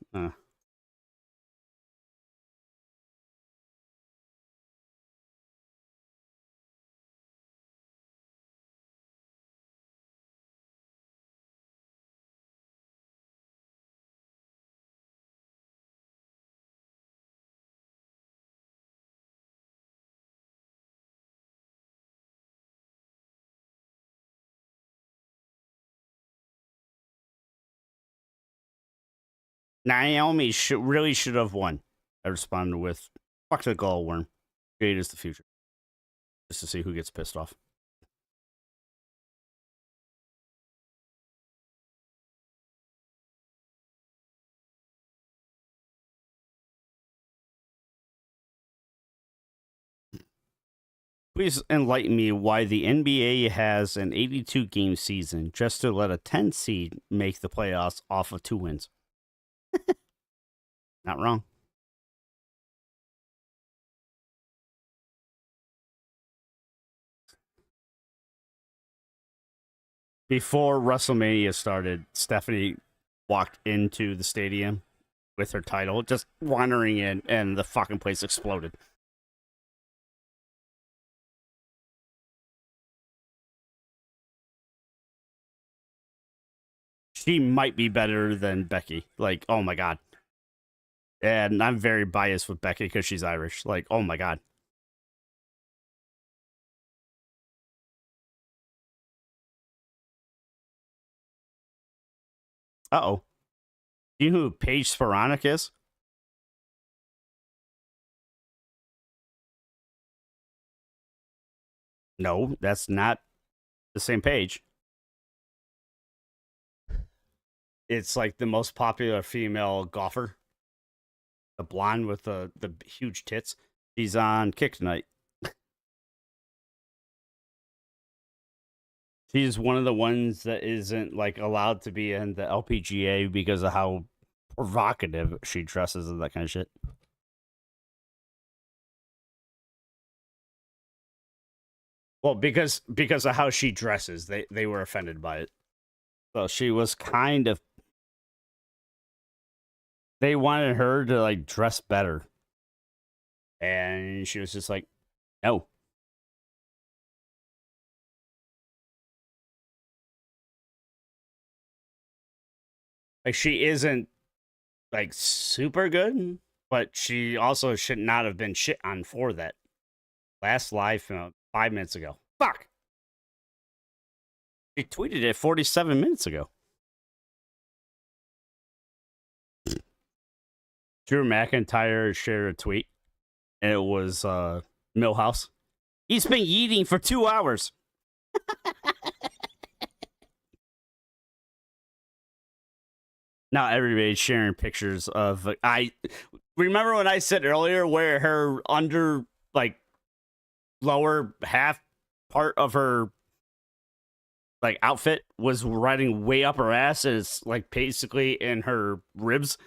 Naomi really should have won. I responded with, fuck the Glowworm. Jade is the future. Just to see who gets pissed off. Please enlighten me why the NBA has an 82 game season just to let a 10 seed make the playoffs off of 2 wins. Not wrong. Before WrestleMania started, Stephanie walked into the stadium with her title, just wandering in, and the fucking place exploded. She might be better than Becky. Like, oh my god. And I'm very biased with Becky because she's Irish. Like, oh my god. Uh-oh. Do you know who Paige Sporonic is? No, that's not the same page. It's like the most popular female golfer. The blonde with the huge tits. She's on Kick tonight. She's one of the ones that isn't like allowed to be in the LPGA because of how provocative she dresses and that kind of shit. Well, because of how she dresses, they were offended by it. So she was kind of. They wanted her to like dress better, and she was just like, no. Like she isn't like super good, but she also should not have been shit on for that. Last live 5 minutes ago. Fuck. She tweeted it 47 minutes ago. Drew McIntyre shared a tweet, and it was Millhouse. He's been eating for 2 hours. Now everybody's sharing pictures of. I remember when I said earlier where her under like lower half part of her like outfit was riding way up her ass, and it's like basically in her ribs.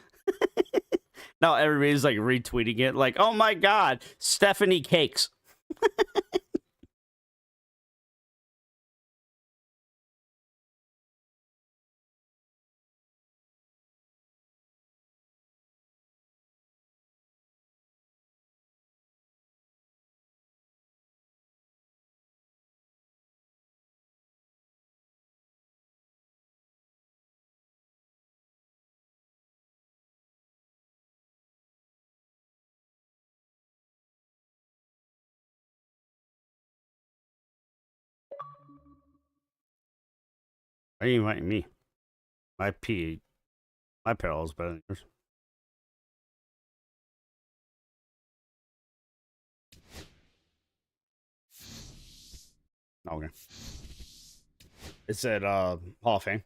Now everybody's like retweeting it, like, "Oh my god, Stephanie Cakes." Why are you inviting me? My parallel is better than yours. Okay. It's at Hall of Fame.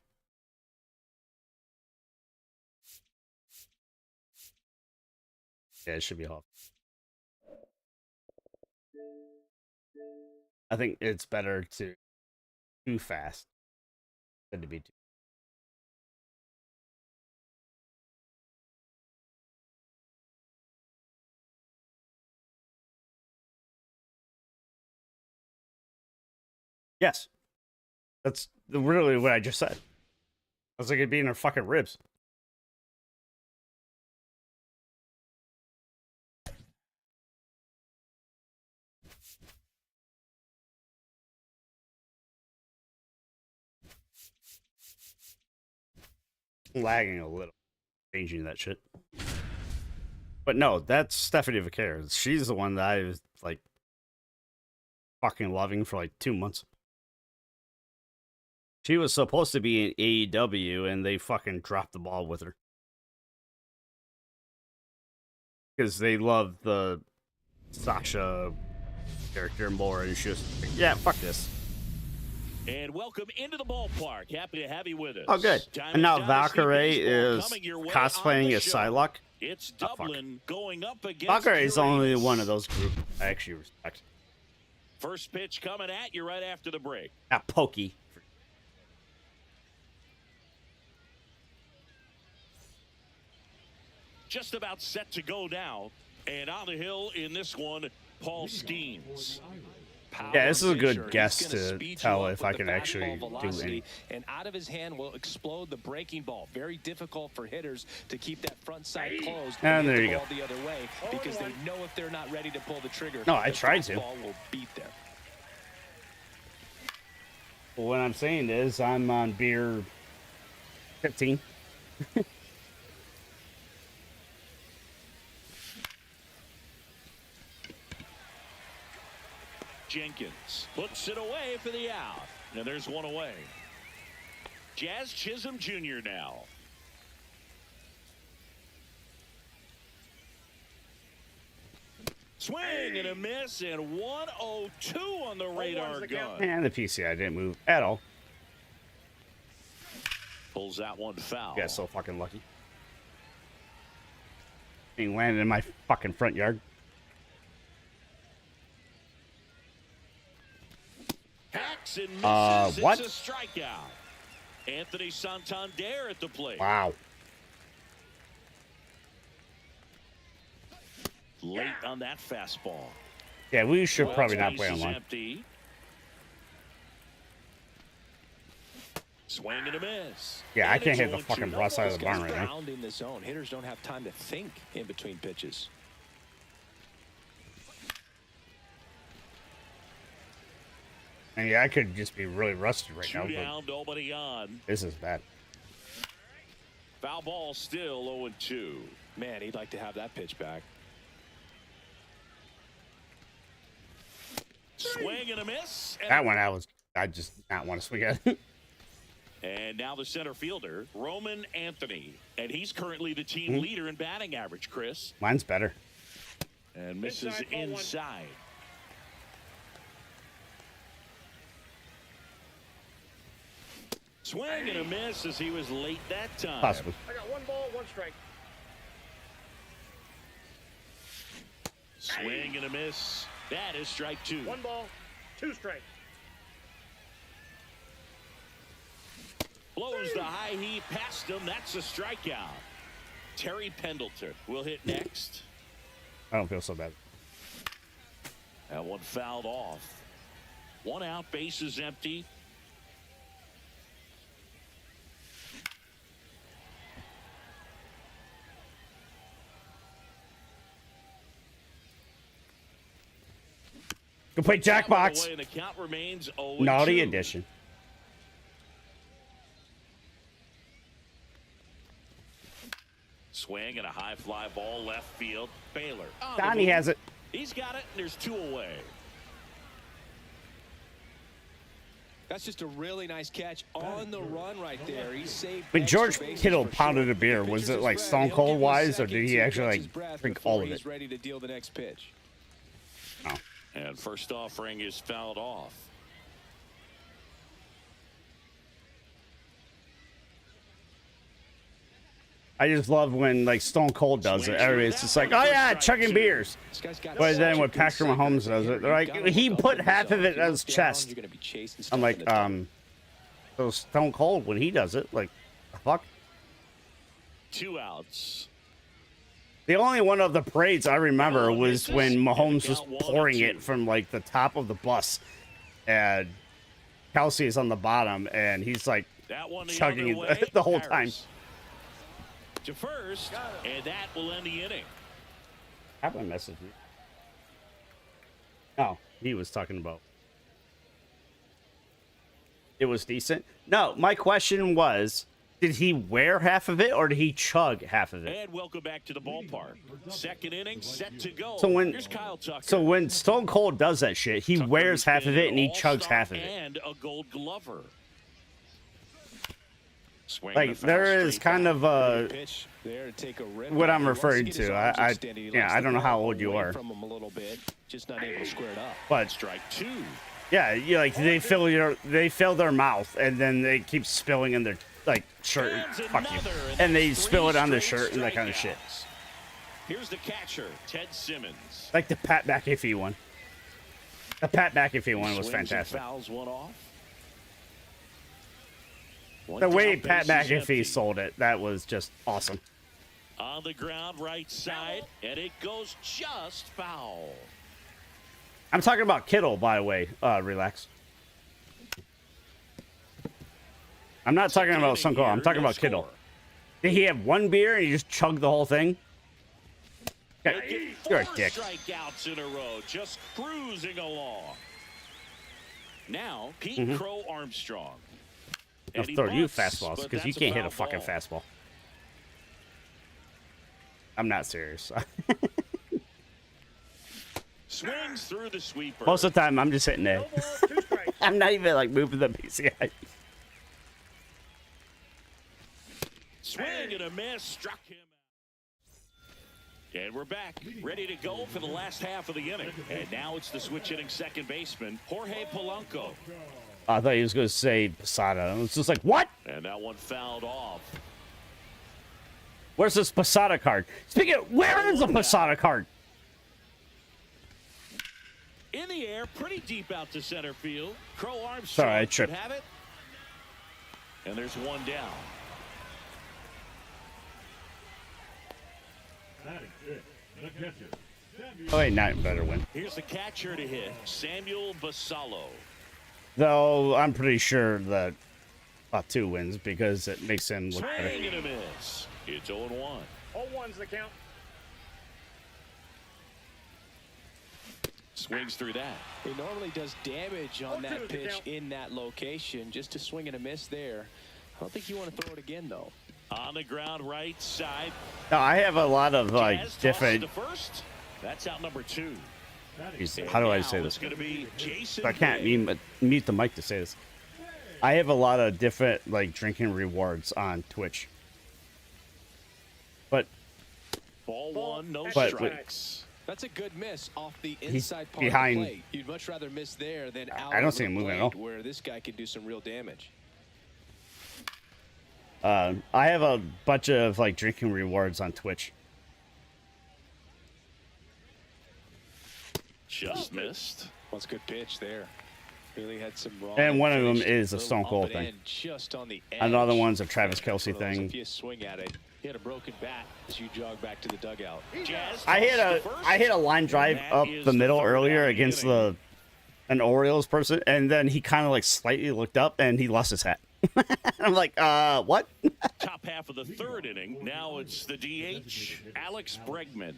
Yeah, it should be Hall. I think it's better to too fast than to be too. Yes. That's really what I just said. I was like, it'd be in her fucking ribs. Lagging a little. Changing that shit. But no, that's Stephanie Vaquer. She's the one that I was like fucking loving for like 2 months. She was supposed to be in AEW and they fucking dropped the ball with her. Because they love the Sasha character more, and she was like, yeah, fuck this. And welcome into the ballpark. Happy to have you with us. Oh, good. And now Valkyrie is cosplaying as Psylocke. It's Dublin going up against Valkyrie is only one of those groups I actually respect. First pitch coming at you right after the break. Not Pokey. Just about set to go now. And on the hill in this one, Paul Steens. Yeah, this is a good guess to tell if I can actually do any. And out of his hand will explode the breaking ball. Very difficult for hitters to keep that front side closed. And there you go. The other way because they know if they're not ready to pull the trigger. No, I tried to. The ball will beat them. Well, what I'm saying is I'm on beer 15. Jenkins puts it away for the out. And there's one away. Jazz Chisholm Jr. now. Swing and a miss, and 102 on the radar gun. And the PCI didn't move at all. Pulls that one foul. You guys so fucking lucky. Being landed in my fucking front yard. Hacks and misses. What? It's a strikeout. Anthony Santander at the plate. Wow. Late on that fastball. Yeah, we should probably not play Base is online. Empty. Swing and a miss. Yeah, I And can't it's hit the 0-2. fucking broad side of the barn right now. Ground in the zone. Hitters don't have time to think in between pitches. And yeah, I could just be really rusty right now. Two But down, nobody on. this is bad. Foul ball still 0-2. Man, he'd like to have that pitch back. Swing and a miss. And That one I just not want to swing at. And now the center fielder, Roman Anthony. And he's currently the team leader in batting average, Chris. Mine's better. And misses inside. Swing and a miss as he was late that time. Possibly. I got 1 ball, 1 strike. Swing and a miss. That is strike 2. 1 ball, 2 strikes. Blows the high heat past him. That's a strikeout. Terry Pendleton will hit next. I don't feel so bad. That one fouled off. 1 out, base is empty. Complete Jackbox. Away, and the count remains 0-2. Naughty edition. Swing and a high fly ball left field. Baylor. Donnie has it. He's got it, and there's 2 away. That's just a really nice catch on the run right there. He saved. When George extra bases Kittle for pounded sure. a beer, The was pitcher's it like his Stone friend. He'll Cold give you a wise, or did second he to actually catch like his breath drink before all of he's it? ready to deal the next pitch. Oh. And first offering is fouled off. I just love when like Stone Cold does it. Everybody's just like, oh yeah, chugging beers. But then when Patrick Mahomes does it, they're like, he put half of it on his chest. I'm like, so Stone Cold when he does it, like, fuck. 2 outs. The only one of the parades I remember was when Mahomes was pouring it from like the top of the bus, and Kelsey is on the bottom, and he's like chugging it the whole time. To first, and that will end the inning. Have a message. Oh, he was talking about. It was decent. No, my question was, did he wear half of it or did he chug half of it? And welcome back to the ballpark. Second inning set to go. Here's Kyle Tucker. So when Stone Cold does that shit, he wears half of it and he chugs half of it. And a Gold Glover. Like there is kind of what I'm referring to. I don't know how old you are. But strike 2. Yeah, like they fill their mouth and then they keep spilling in their like shirt. Fuck you. And they spill it on their shirt and that kind of shit. Here's the catcher, Ted Simmons. Like the Pat McAfee one. The Pat McAfee one was fantastic. Fouls one off. The way Pat McAfee sold it, that was just awesome. On the ground, right side, and it goes just foul. I'm talking about Kittle, by the way. Relax. I'm not talking about Stone Cold. I'm talking about Kittle. Did he have one beer and he just chugged the whole thing? You're a dick. Strikeouts in a row, just cruising along. Now, Pete Crow Armstrong. I'll throw you fastballs because you can't hit a fucking fastball. I'm not serious. Swings through the sweeper. Most of the time, I'm just hitting it. I'm not even like moving the PCI. Swing and a miss, struck him. And we're back, ready to go for the last half of the inning. And now it's the switch hitting second baseman, Jorge Polanco. I thought he was going to say Posada. I was just like, what? And that one fouled off. Where's this Posada card? Speaking of, where is the Posada card? In the air, pretty deep out to center field. Crow Armstrong Sorry, I tripped. have it. And there's one down. Oh, wait, not better win. Here's the catcher to hit, Samuel Basallo. Though I'm pretty sure that 2 wins because it makes him look better. Swing and a miss. It's 0-1. 0-1's the count. Swings through that. He normally does damage on that pitch in that location. Just to swing and a miss there. I don't think you want to throw it again, though. On the ground, right side. No, I have a lot of like Jazz different. tosses to first. That's out number 2. How do I say this? It's going to be Jason I can't Bay. mute the mic to say this. I have a lot of different like drinking rewards on Twitch. But Ball 1, no but strikes. That's a good miss off the inside part behind, of the plate. You'd much rather miss there than out I don't over see him the moving at all. plate where this guy could do some real damage. I have a bunch of like drinking rewards on Twitch. Just missed. That's a good pitch there. Really had some wrong. And one of them is a Stone Cold up and thing. in, just on the edge. Another one's a Travis Kelce If thing. you swing at it, he had a broken bat as you jog back to the dugout. I hit a line drive up the middle earlier against an Orioles person, and then he kind of like slightly looked up and he lost his hat. I'm like, what? Top half of the third inning. Now it's the DH, Alex Bregman.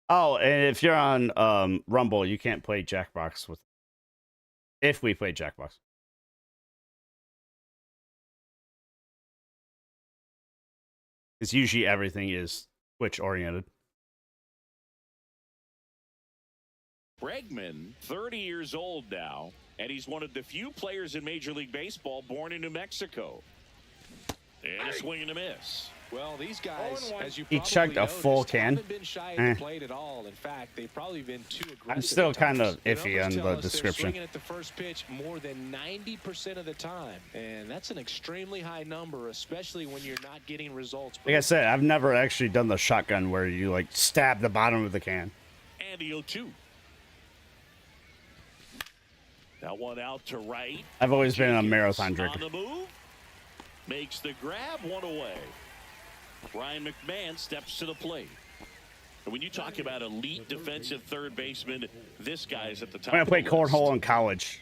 Oh, and if you're on Rumble, you can't play Jackbox with. If we play Jackbox. Because usually everything is Twitch oriented. Bregman, 30 years old now, and he's one of the few players in Major League Baseball born in New Mexico. And a swing and a miss. Well, these guys, as you He chugged a full can. haven't been shy at the plate at all. In fact, they've probably been too aggressive. I'm still at kind times. of iffy on the description. Swinging at the first pitch more than 90% of the time, and that's an extremely high number, especially when you're not getting results. Like I said, I've never actually done the shotgun where you like stab the bottom of the can. And the 0-2. That one out to right. I've always been a marathon drinker. On the move. Makes the grab, one away. Ryan McMahon steps to the plate. And when you talk about elite defensive third baseman, this guy's at the top. When I played cornhole in college,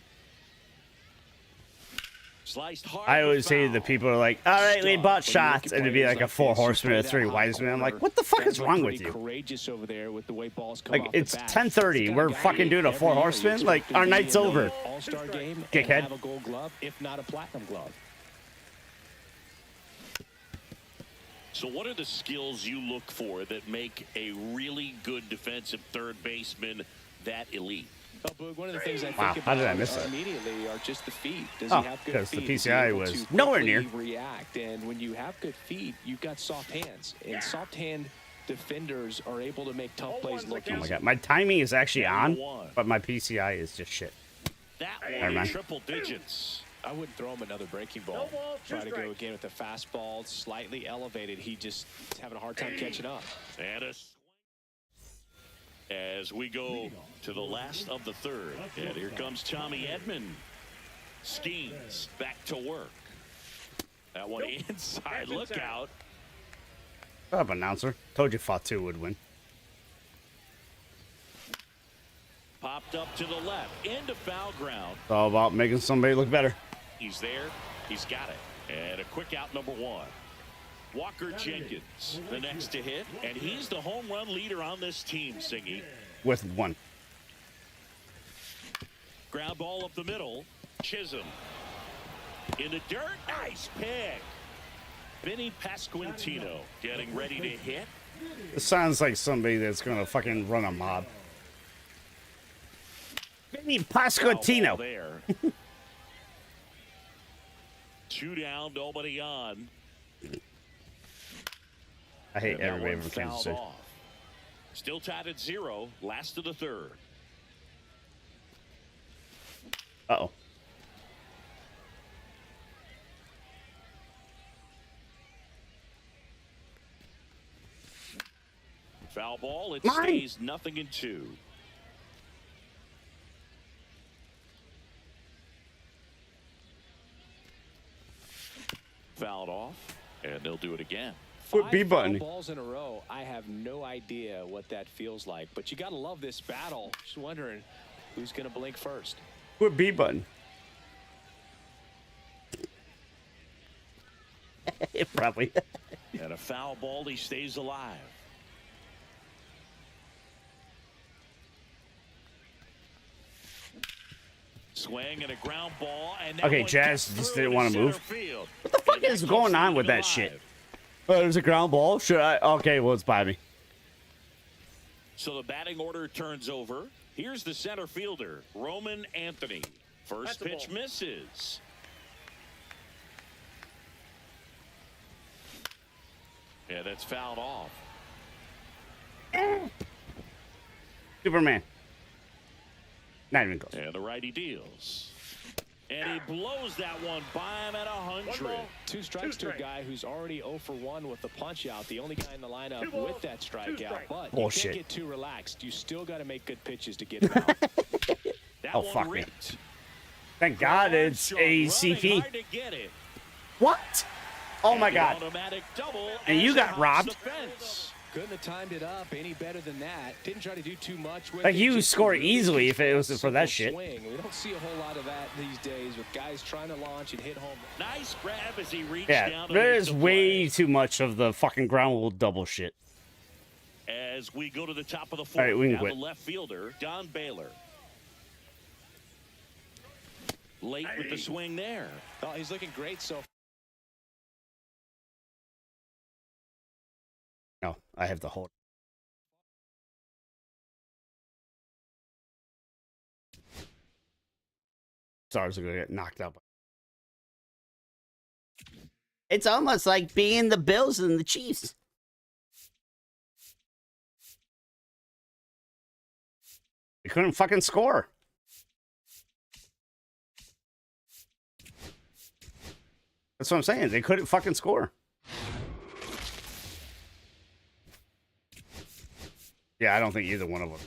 Sliced hard. I always hated the people who are like, all right, we bought shots, and it'd be like a 4 horsemen or 3 wise men. I'm like, what the fuck is wrong with you? Courageous over there with the way balls come Like, off the it's bat. 10:30. We're fucking doing a 4 horsemen. Like, our night's over. All-Star game and Dickhead. have a gold glove, if not a platinum glove. So what are the skills you look for that make a really good defensive third baseman that elite? Oh, Boog, one of the things I think Wow, about how did I miss that? immediately are just the feet. Does Oh, he have good because the feet? Is he PCI able was to nowhere quickly near. react, and when you have good feet, you've got soft hands, and soft hand defenders are able to make tough plays look Oh my easy. god, my timing is actually on, but my PCI is just shit. That Never one in mind. triple digits. I wouldn't throw him another breaking ball. Try to go again with the fastball, slightly elevated. He just is having a hard time catching up. And a swing. As we go to the last of the third. And here comes Tommy Edman. Skeens back to work. That one inside. Look out. Shut up, announcer. Told you Fatu would win. Popped up to the left. Into foul ground. It's all about making somebody look better. He's there. He's got it. And a quick out, number 1. Walker Jenkins, the next to hit. And he's the home run leader on this team, Singy. With 1. Ground ball up the middle. Chisholm. In the dirt. Nice pick. Vinny Pasquantino getting ready to hit. This sounds like somebody that's going to fucking run a mob. Vinny Pasquantino. There. 2 down, nobody on. I hate And that everybody one from Kansas fouled City. off. Still tied at 0. Last of the third. Uh-oh. Foul ball. It Mine. stays 0-2. Fouled off, and they'll do it again. Put B button. Balls in a row. I have no idea what that feels like, but you got to love this battle. Just wondering who's going to blink first. Put B button. Probably. And a foul ball. He stays alive. Swing and a ground ball. And that Okay, one Jazz gets just through didn't want to center move. field. What the fuck And is that going keeps on him with that alive. shit? Oh, there's a ground ball. Should I? Okay, well, it's by me. So the batting order turns over. Here's the center fielder, Roman Anthony. First pitch misses. Yeah, that's fouled off. Superman. Not even close. And the righty deals. And he blows that one by him at 100. 2 strikes to a guy who's already 0 for 1 with the punch out. The only guy in the lineup with that strikeout. But Bullshit. you can't get too relaxed. You still got to make good pitches to get him out. That Oh, one fuck me. ripped. Thank God it's a Running CP. hard to get it. What? Oh my And the God. automatic double And as you it got hops robbed. the fence. Couldn't have timed it up any better than that. Didn't try to do too much with Like, it. you Just score really easily if it was simple for that shit. swing. We don't see a whole lot of that these days with guys trying to launch and hit home. Nice grab as he reached Yeah, down to there's make the way too much of the fucking ground rule double shit. play. As we go to the top of the fourth, All right, we can now quit. the left fielder, Don Baylor. Late with the swing there. Oh, he's looking great so No, I have to hold. stars are gonna get knocked out. It's almost like being the Bills and the Chiefs. They couldn't fucking score. That's what I'm saying. They couldn't fucking score. Yeah, I don't think either one of them.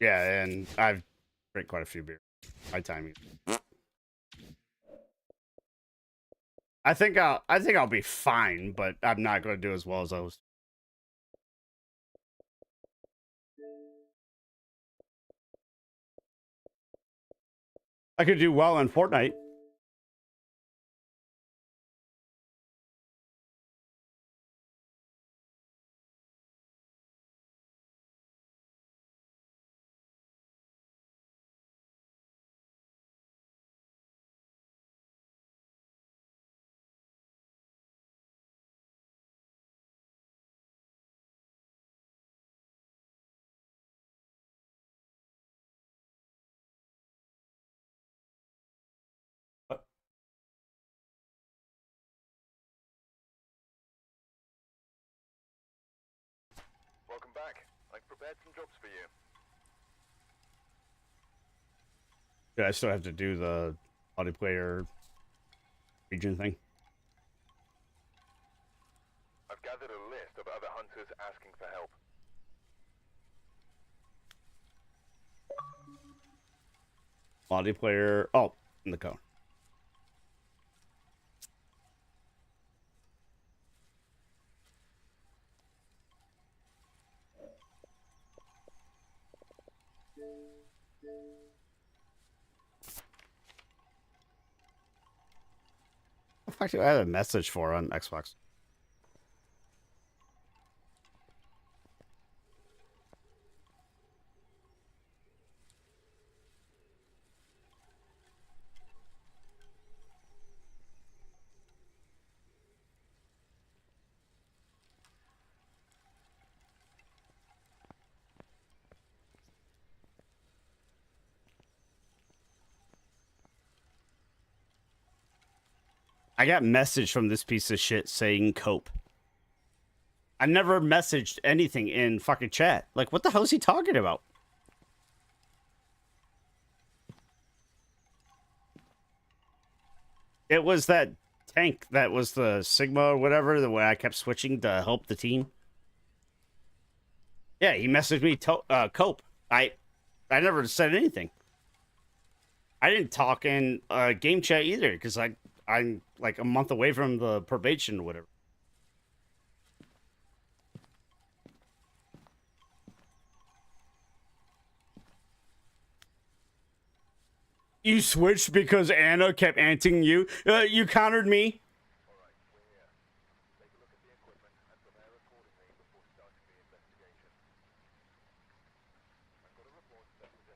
Yeah, and I've drank quite a few beers. My timing. I think I'll be fine, but I'm not going to do as well as I was. I could do well in Fortnite. Welcome back. I've prepared some jobs for you. Yeah, I still have to do the multiplayer region thing. I've gathered a list of other hunters asking for help. Multiplayer. Oh, in the cone. What the fuck do I have a message for on Xbox? I got message from this piece of shit saying cope. I never messaged anything in fucking chat. Like, what the hell is he talking about? It was that tank that was the Sigma or whatever, the way I kept switching to help the team. Yeah, he messaged me cope. I never said anything. I didn't talk in game chat either because I'm like a month away from the probation or whatever. You switched because Anna kept anting you. You countered me.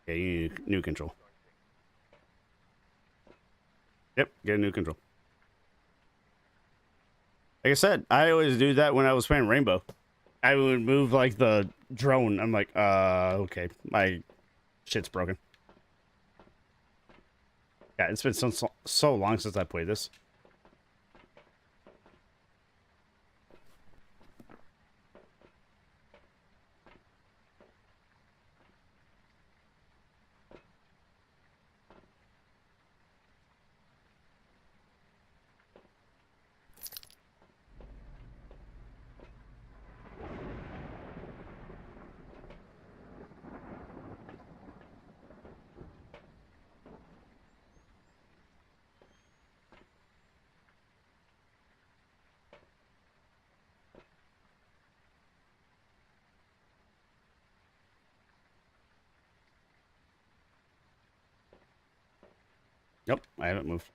Yeah, you need new control. Yep, get a new control. Like I said, I always do that when I was playing Rainbow. I would move like the drone. I'm like, okay, my shit's broken. Yeah, it's been so long since I played this. Nope, I haven't moved.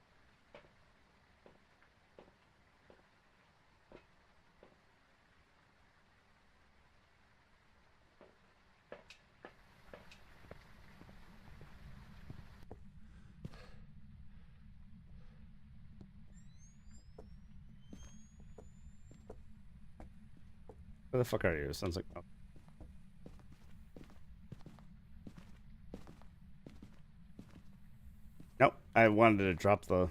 Where the fuck are you? It sounds like... Oh. I wanted to drop the...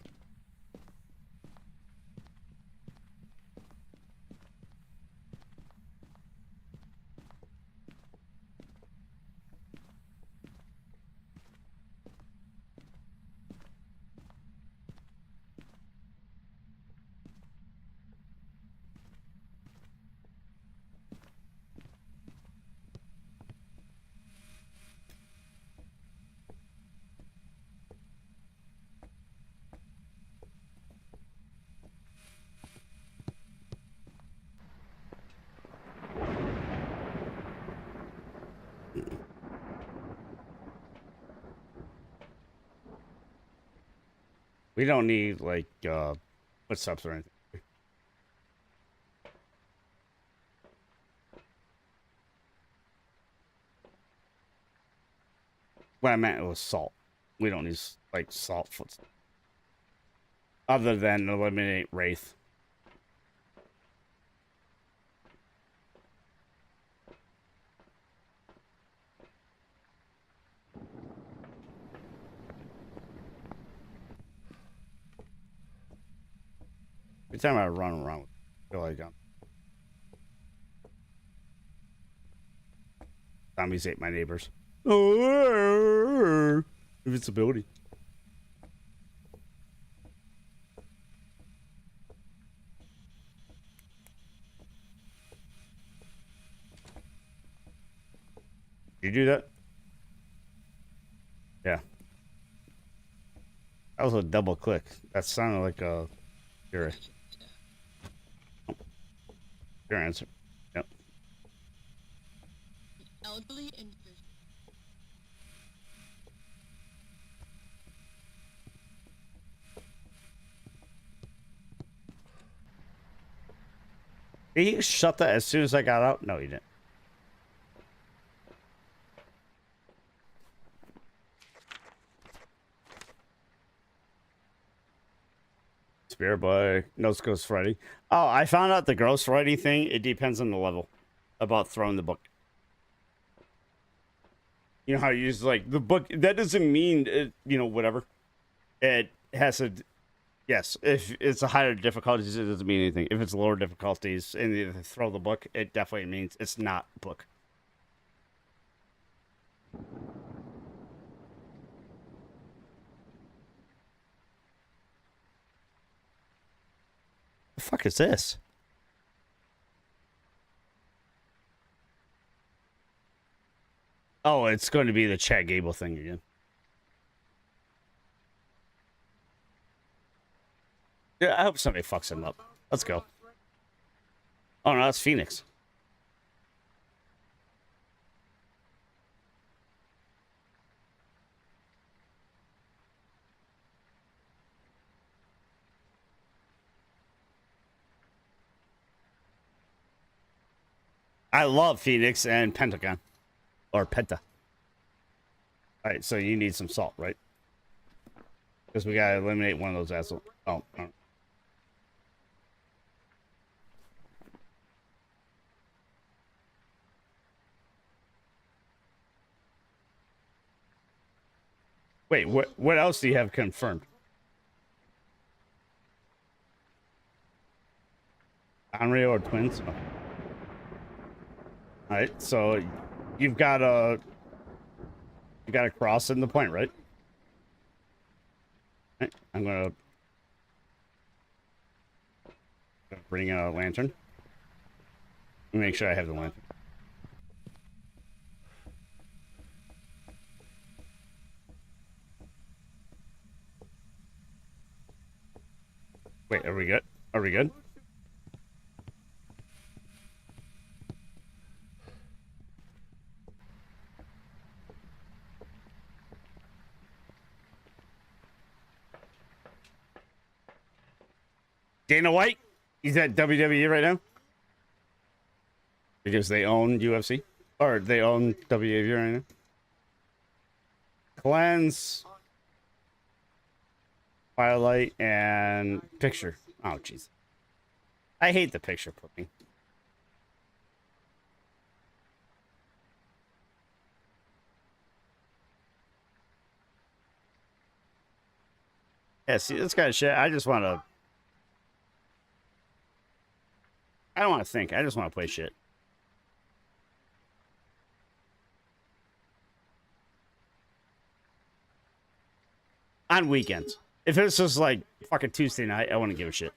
We don't need, like, footsteps or anything. What I meant was salt. We don't need, like, salt footsteps. Other than eliminate Wraith. Every time I run around, I feel like zombies ate my neighbors. Oh, invincibility. Did you do that? Yeah. That was a double click. That sounded like a... Your answer. Yep. Elderly and Did he shut that as soon as I got out? No, he didn't. Spirit Boy. Notes Ghost Freddy. Oh, I found out the Ghost Freddy thing. It depends on the level. About throwing the book. You know how you use, like, the book. That doesn't mean, you know, whatever. It has a... Yes, if it's a higher difficulties, it doesn't mean anything. If it's lower difficulties and you throw the book, it definitely means it's not book. The fuck is this? Oh, it's going to be the Chad Gable thing again. Yeah, I hope somebody fucks him up. Let's go. Oh, no, that's Phoenix. I love Phoenix and Pentagon. Or Penta. Alright, so you need some salt, right? Because we gotta eliminate one of those assholes. Oh, oh. Wait, what else do you have confirmed? Unreal or twins? Oh. Alright, so you've got a cross in the point, right? Right, I'm gonna bring a lantern. Make sure I have the lantern. Wait, are we good? Are we good? Dana White? He's at WWE right now? Because they own UFC? Or they own WWE right now? Cleanse, Firelight, and Picture. Oh, jeez. I hate the picture putting. Yeah, see, this kind of shit. I just want to. I don't want to think. I just want to play shit. On weekends. If it's just like fucking Tuesday night, I wouldn't give a shit.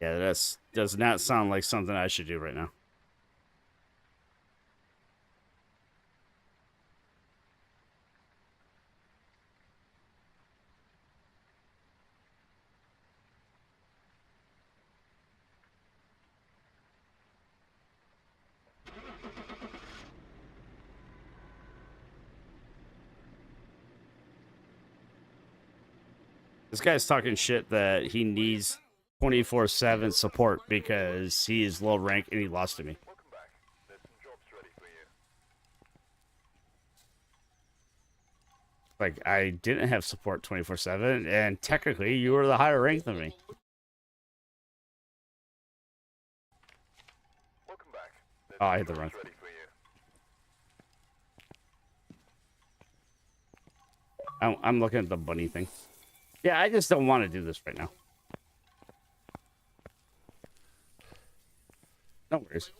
Yeah, that does not sound like something I should do right now. This guy's talking shit that he needs 24/7 support because he is low rank and he lost to me. Like, I didn't have support 24/7, and technically you were the higher rank than me. Oh, I hit the run. I'm looking at the bunny thing. Yeah, I just don't want to do this right now. No worries.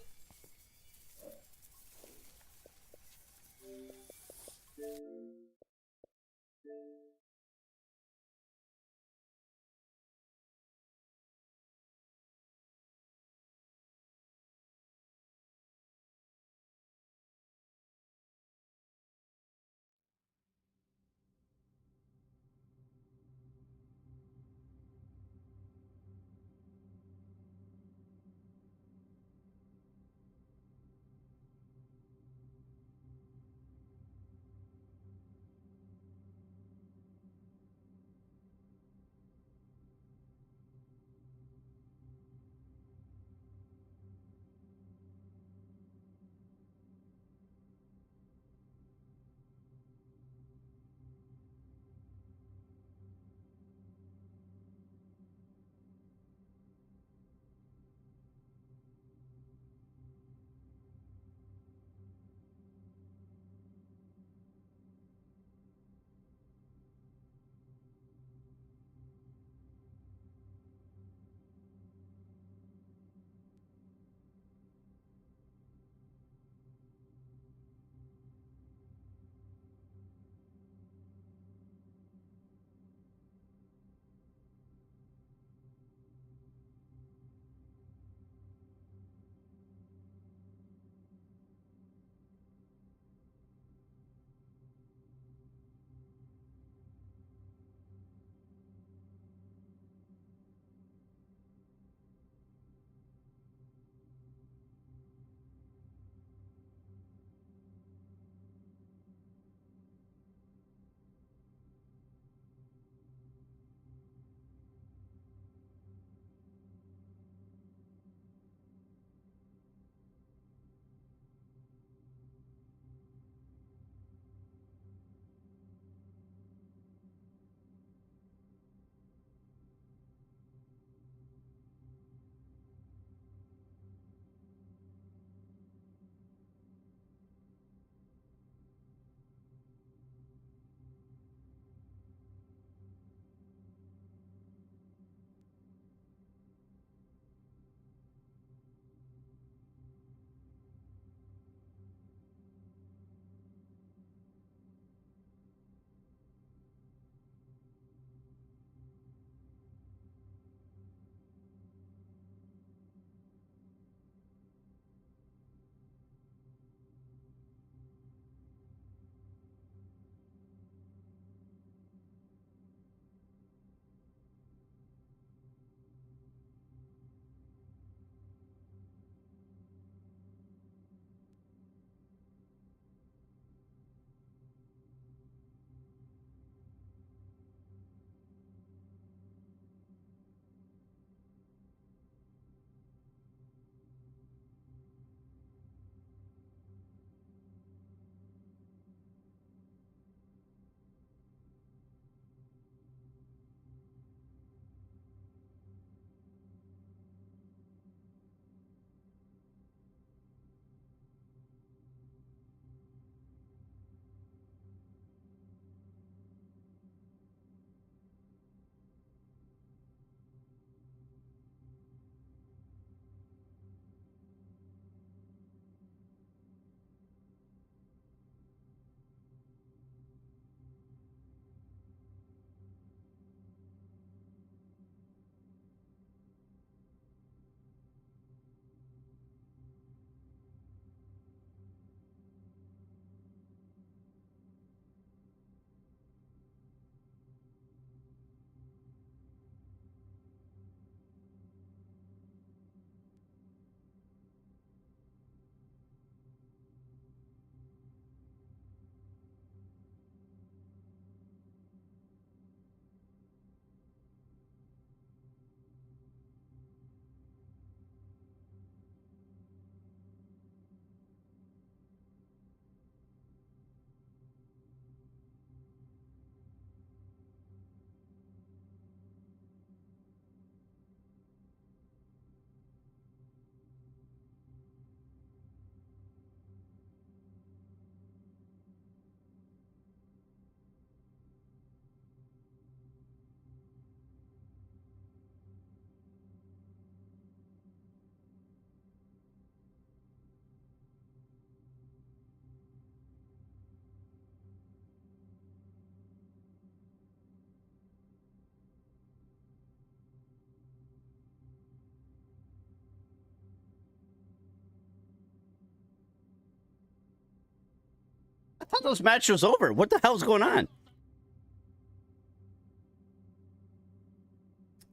thought this match was over. What the hell's going on?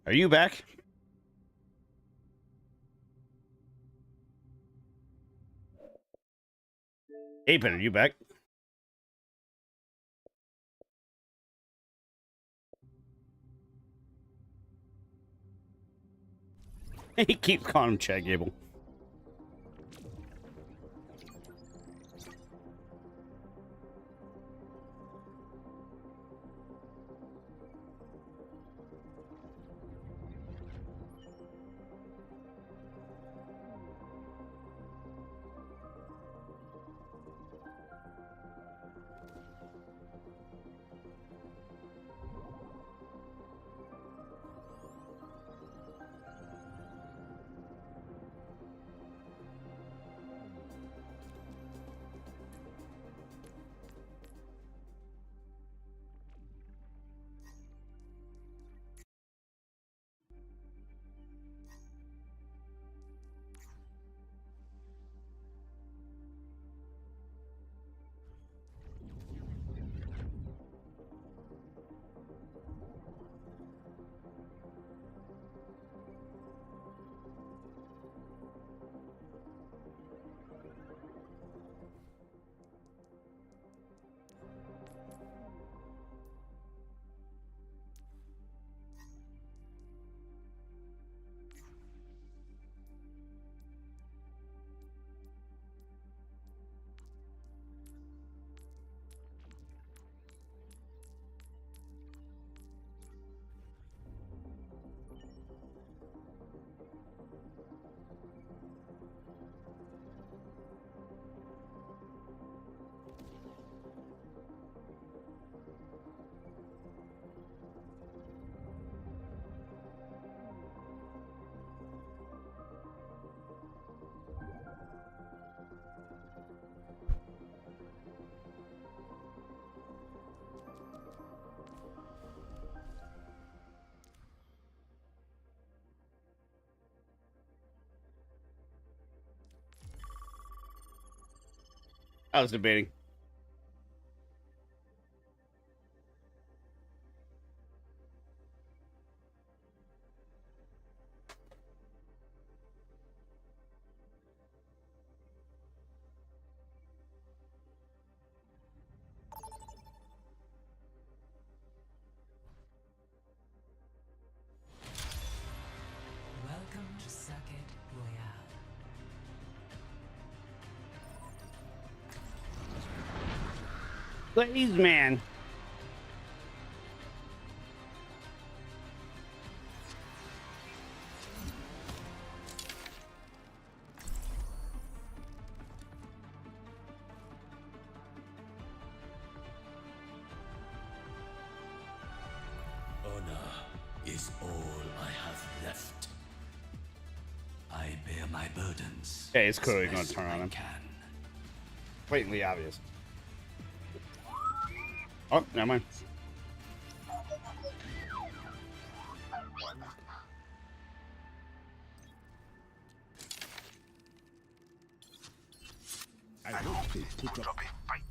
Are you back? Apen, are you back? He keeps calling him Chad Gable. I was debating. Welcome to Circuit Royale. Please, man. Honor is all I have left. I bear my burdens. Okay, it's clearly as going best to turn on I him. can. Blatantly obvious. Oh, never mind. I hope they put up a fight.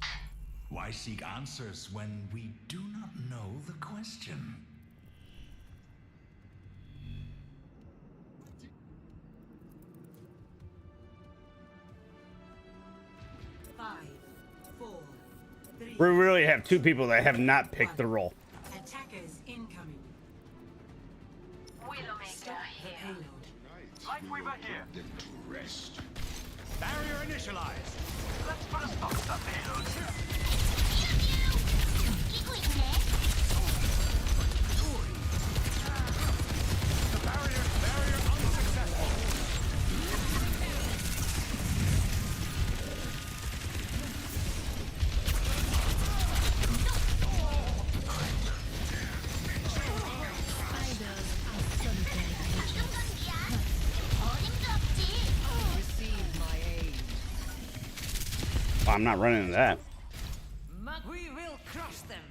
Why seek answers when we do not know the question? We really have two people that have not picked the role. Attackers incoming. Widowmaker here. Lightweaver here. Them to rest. Barrier initialized. Let's put a stop to that payload. The barrier unsuccessful. Oh, I'm not running into that. We will crush them.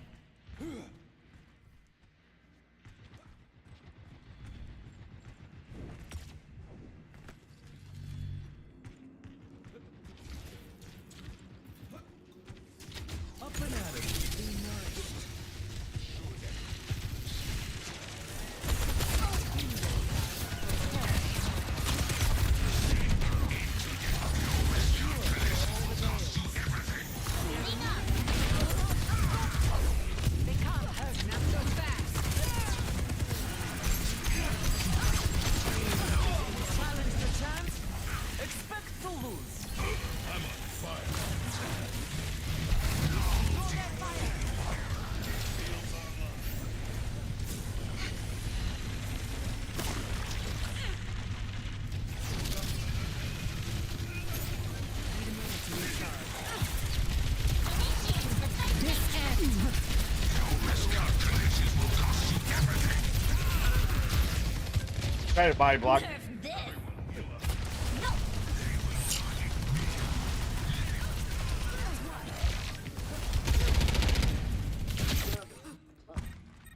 Try to body block.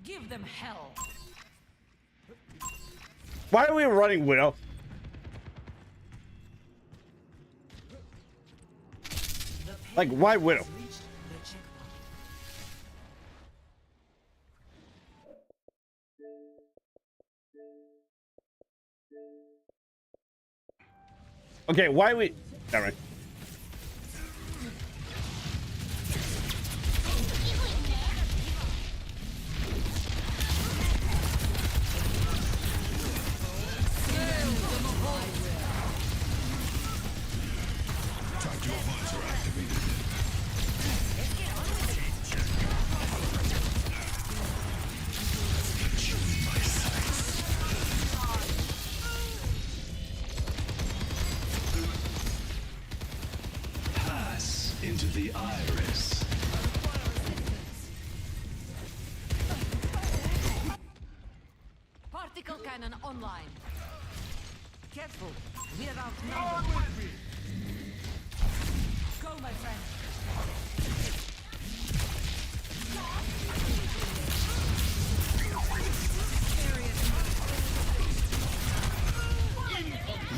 Give them hell. Why are we running Widow? Like, why Widow? Okay, why we... All right. Into the iris. Particle cannon online. Careful, we're outnumbered. Go, my friend.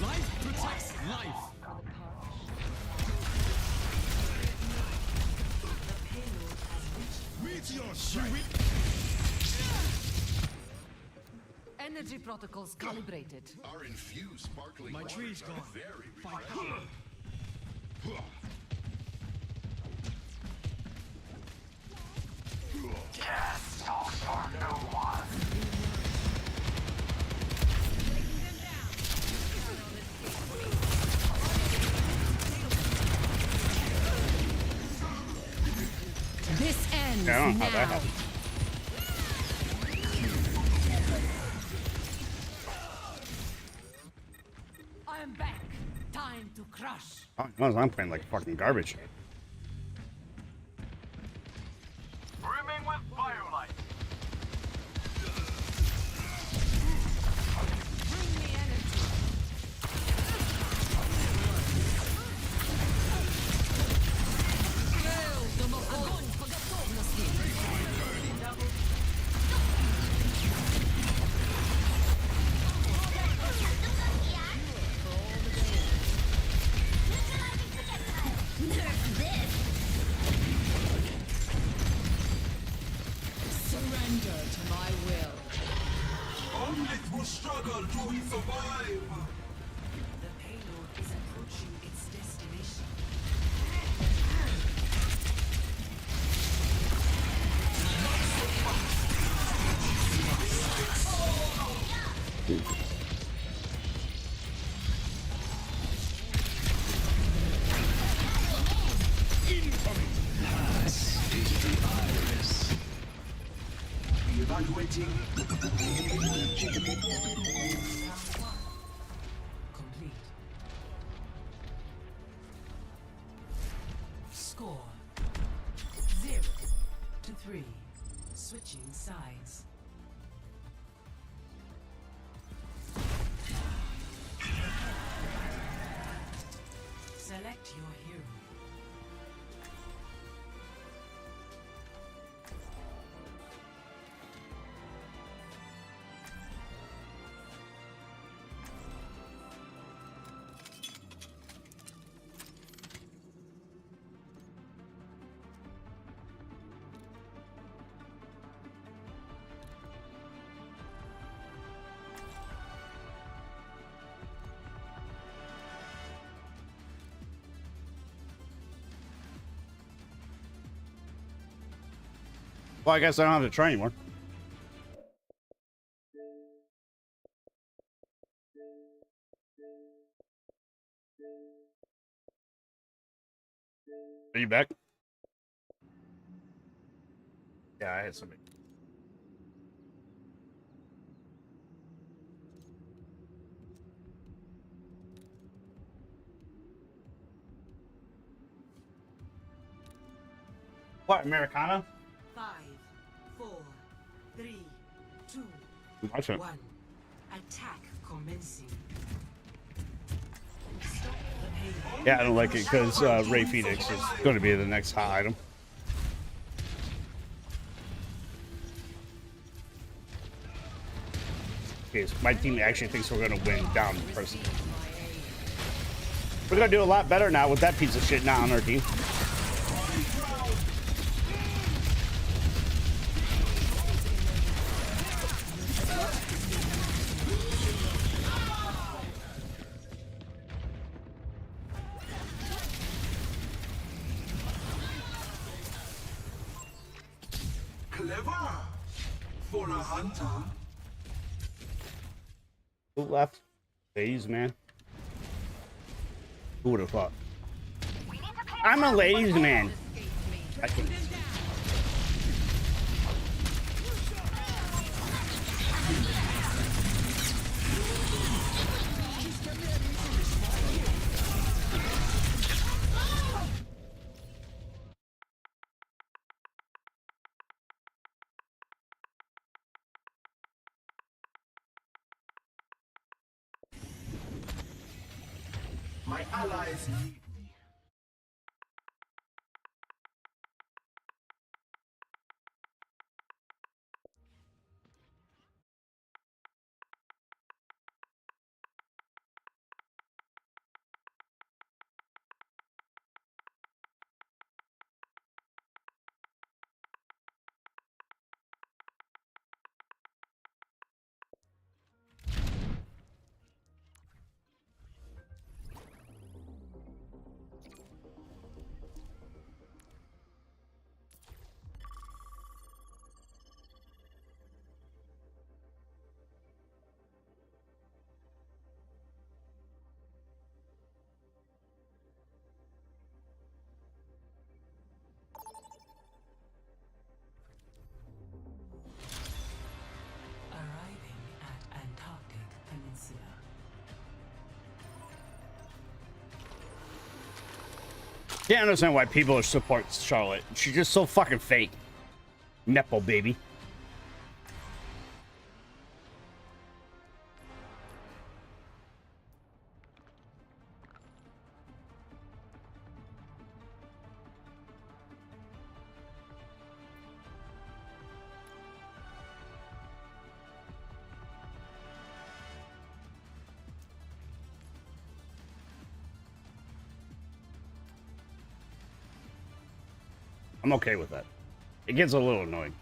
Life protects life. Energy protocols calibrated. Our infused sparkling My tree's gone. Very Fight refreshing. Death talks for no one. This ends Yeah, I don't know how that now. happened. I am back. Time to crush. I'm playing like fucking garbage. Brimming with firelight. Bring me energy. Огонь по готовности. Surrender to my will. Only through struggle do we survive. The payload is approaching its destination. Pass into the iris. Evaluating. Complete. Score 0-3. Switching sides. Select your hero. Well, I guess I don't have to try anymore. Are you back? Yeah, I had somebody. What, Americana? 5, 4, 3, 2, Watch it. 1. Attack Commencing. Stop the pain. Yeah, I don't like it because Ray Phoenix is going to be the next hot item. Okay, so my team actually thinks we're going to win down the person. We're going to do a lot better now with that piece of shit not on our team. Clever for a hunter. Who left? Phase, man. Who would have thought? I'm a ladies man. I can... My allies need me. Arriving at Antarctic Peninsula. Can't understand why people support Charlotte. She's just so fucking fake. Nepo baby. I'm okay with that. It gets a little annoying.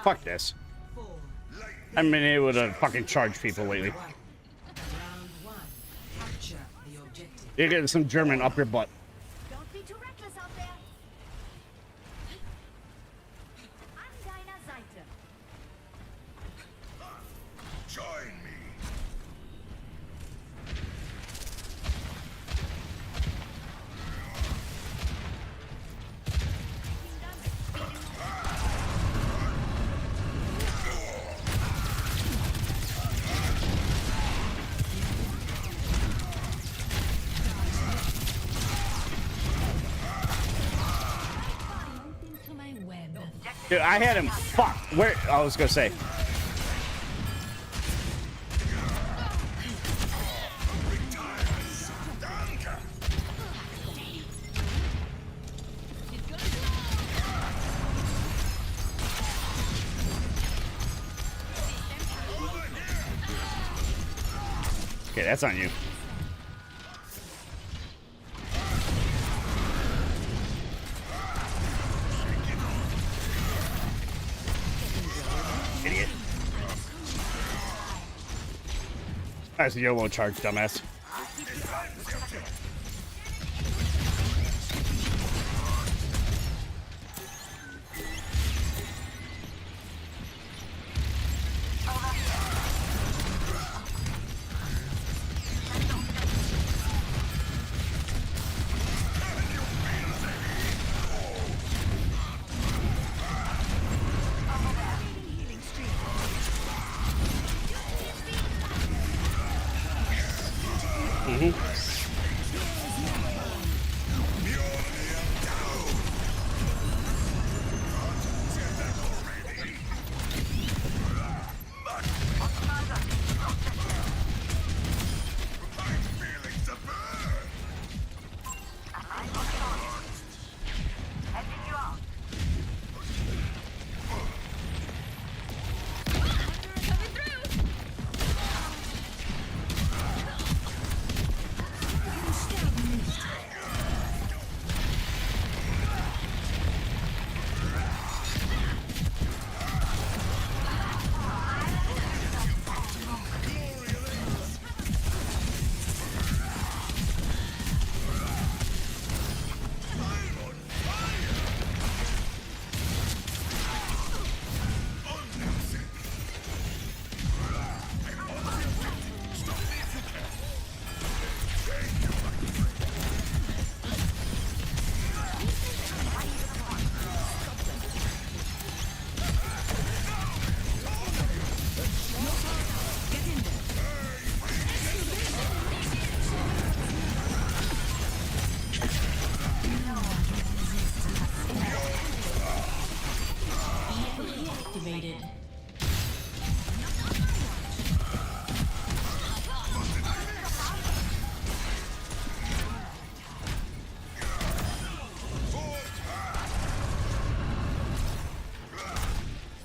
Fuck this. I haven't been able to fucking charge people lately. Round one. Capture the objective. You're getting some German up your butt. Don't be too reckless out there. An deiner Seite. Join me. Into my web. Dude, I had him. Fuck. Where? I was gonna say. Okay, that's on you. Idiot. That's a YOLO charge, dumbass. activated.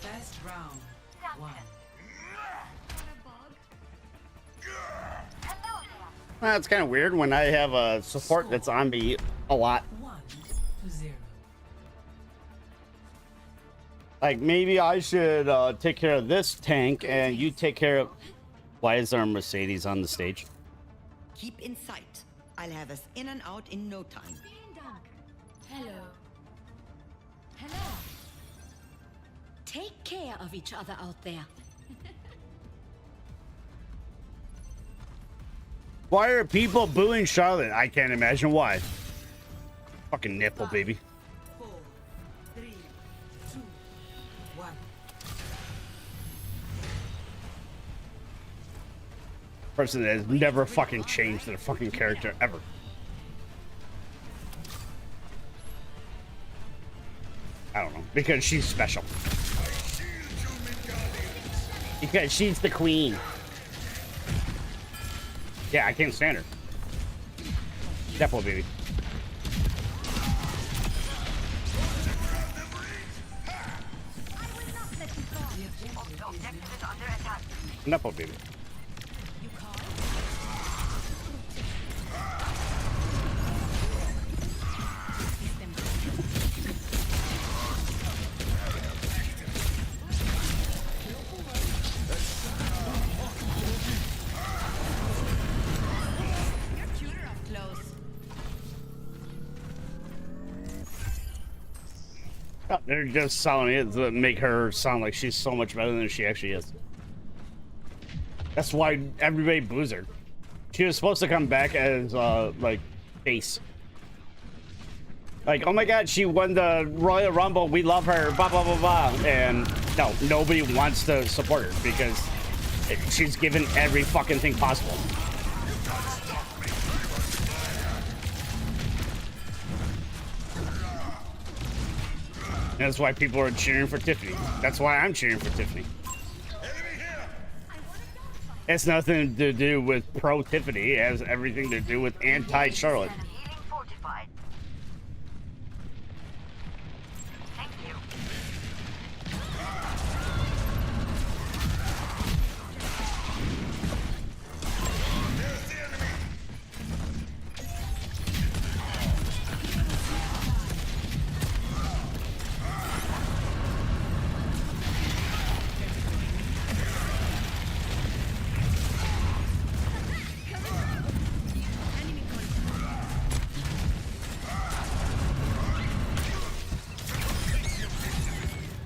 First round, 1. It's kind of weird when I have a support that's on me a lot. 1-0. Like, maybe I should take care of this tank and you take care of... Why is there a Mercedes on the stage? Keep in sight. I'll have us in and out in no time. Hello. Hello. Take care of each other out there. Why are people booing Charlotte? I can't imagine why. Fucking nipple, baby. 4, 3, 2, 1. Person that has never fucking changed their fucking character ever. I don't know. Because she's special. Because she's the queen. Yeah, I can't stand her. Nipple, baby. Nipple, baby. They're just selling it to make her sound like she's so much better than she actually is. That's why everybody boos her. She was supposed to come back as like face. Like, oh my god, she won the Royal Rumble, we love her, blah blah blah blah. And no, nobody wants to support her because she's given every fucking thing possible. That's why people are cheering for Tiffany. That's why I'm cheering for Tiffany. It's nothing to do with pro Tiffany. It has everything to do with anti Charlotte.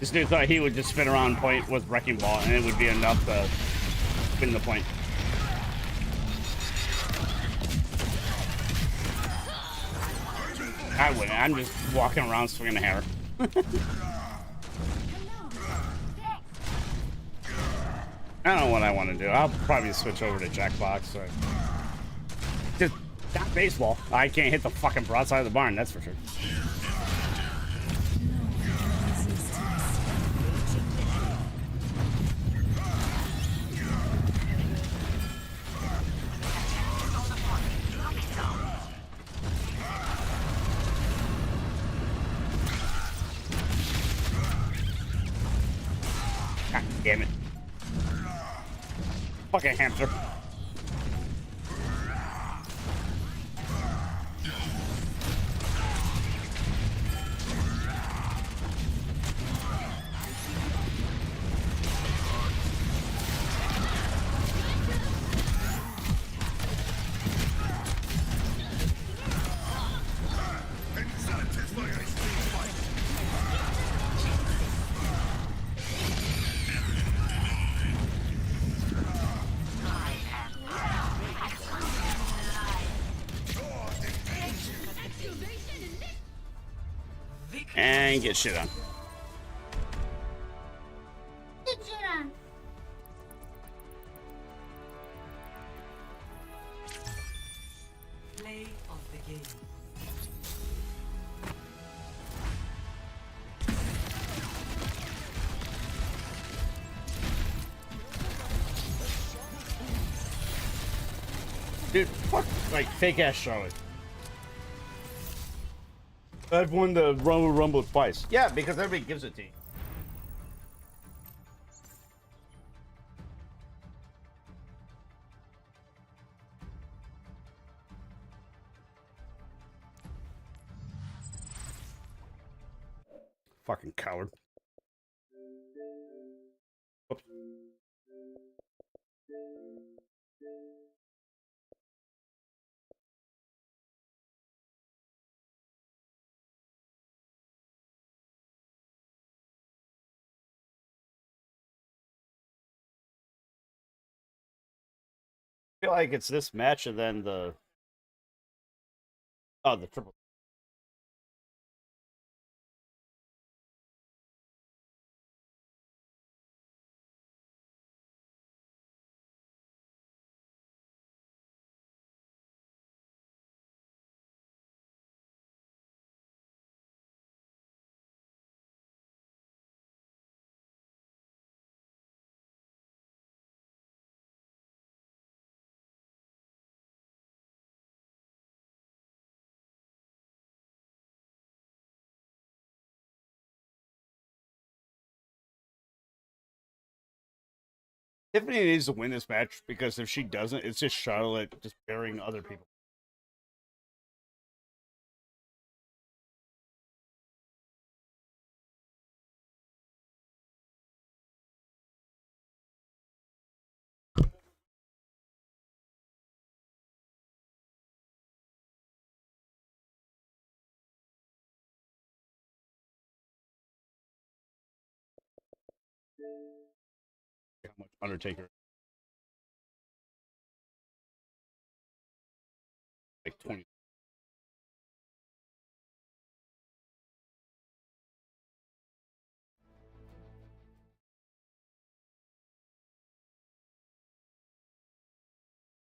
This dude thought he would just spin around point with Wrecking Ball and it would be enough to win the point. I wouldn't. I'm just walking around swinging a hammer. I don't know what I want to do. I'll probably switch over to Jackbox. Or... Just not baseball. I can't hit the fucking broadside of the barn, that's for sure. God damn it. Fucking hamster. And get shit on. Get shit on. Play of the game. Dude, fuck, like, fake-ass Charlotte. I've won the Rumble Rumble twice. Yeah, because everybody gives it to you. Fucking coward. Oops. I feel like it's this match and then the triple. Tiffany needs to win this match because if she doesn't, it's just Charlotte just burying other people. How much Undertaker? Like 20.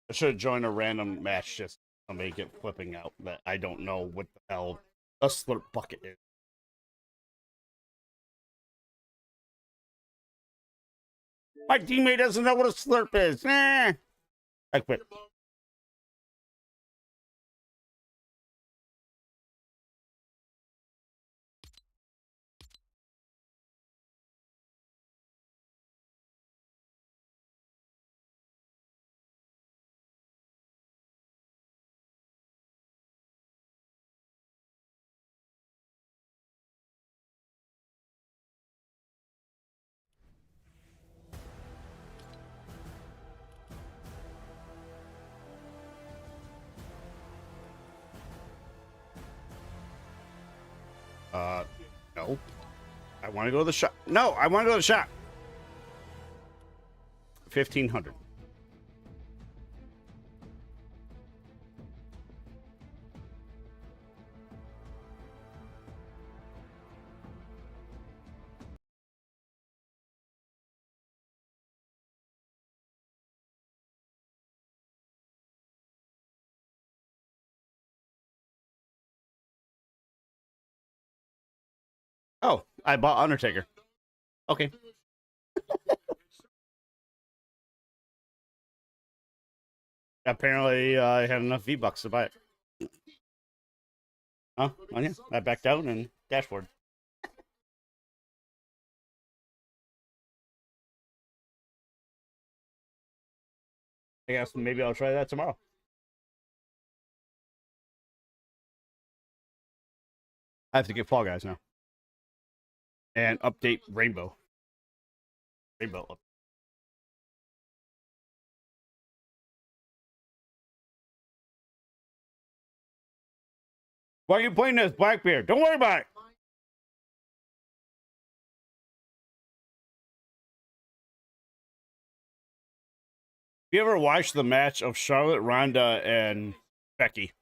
I should have joined a random match just to make it flipping out that I don't know what the hell a slurp bucket is. My teammate doesn't know what a slurp is. I quit. No. I want to go to the shop. No, I want to go to the shop. 1,500. Oh, I bought Undertaker. Okay. Apparently, I had enough V-Bucks to buy it. Oh, yeah. I backed out and dashboard. I guess maybe I'll try that tomorrow. I have to get Fall Guys now. And update Rainbow. Rainbow up. Why are you playing this, Blackbeard? Don't worry about it. You ever watched the match of Charlotte, Ronda, and Becky?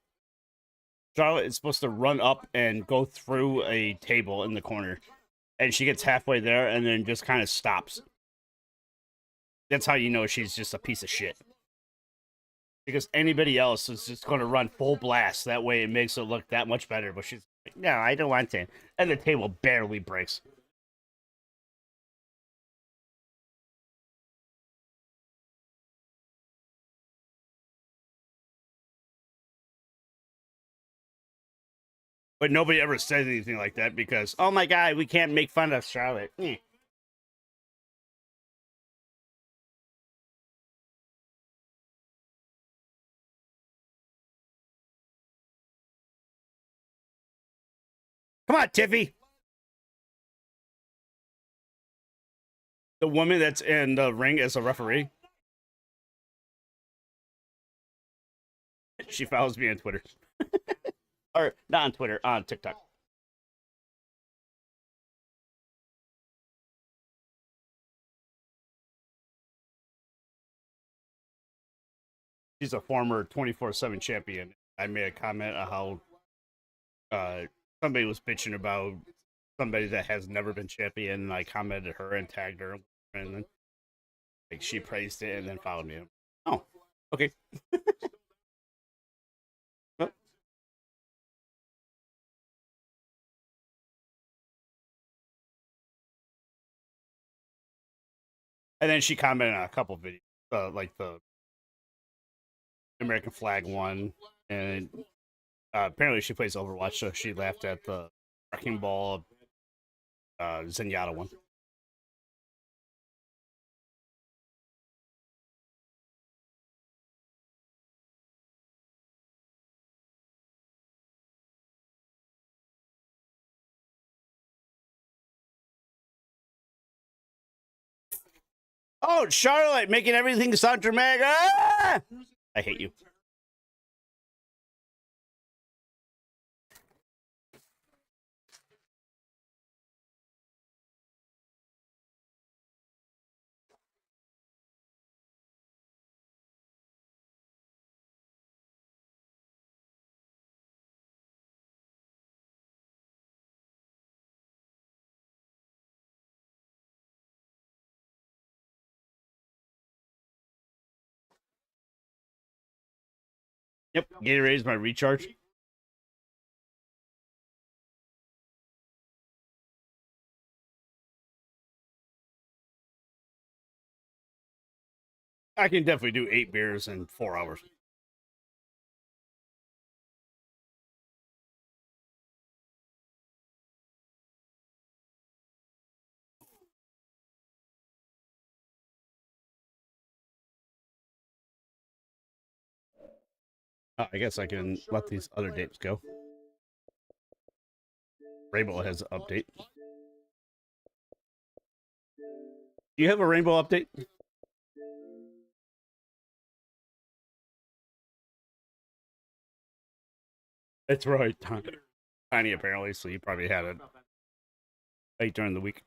Charlotte is supposed to run up and go through a table in the corner. And she gets halfway there and then just kind of stops. That's how you know she's just a piece of shit. Because anybody else is just going to run full blast. That way it makes it look that much better. But she's like, no, I don't want to. And the table barely breaks. But nobody ever says anything like that because, oh my God, we can't make fun of Charlotte. Come on, Tiffy. The woman that's in the ring as a referee. She follows me on Twitter. Or not on Twitter, on TikTok. She's a former 24/7 champion. I made a comment on how somebody was bitching about somebody that has never been champion, and I commented her and tagged her, and then like she praised it and then followed me. Oh, okay. Oh. And then she commented on a couple videos, like the American flag one, and apparently she plays Overwatch, so she laughed at the wrecking ball Zenyatta one. Oh, Charlotte making everything sound dramatic. Ah! I hate you. Yep, Gatorade's my recharge. I can definitely do 8 beers in 4 hours. I guess I can let these other dates go. Rainbow has an update. Do you have a Rainbow update? That's right. Tiny, apparently, so you probably had it late during the week.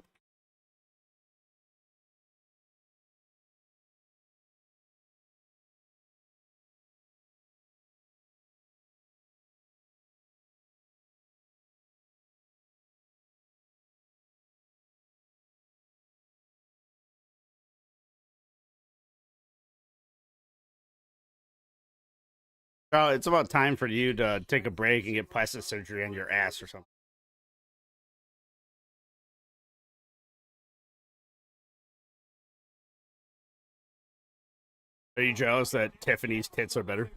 Oh, it's about time for you to take a break and get plastic surgery on your ass or something. Are you jealous that Tiffany's tits are better?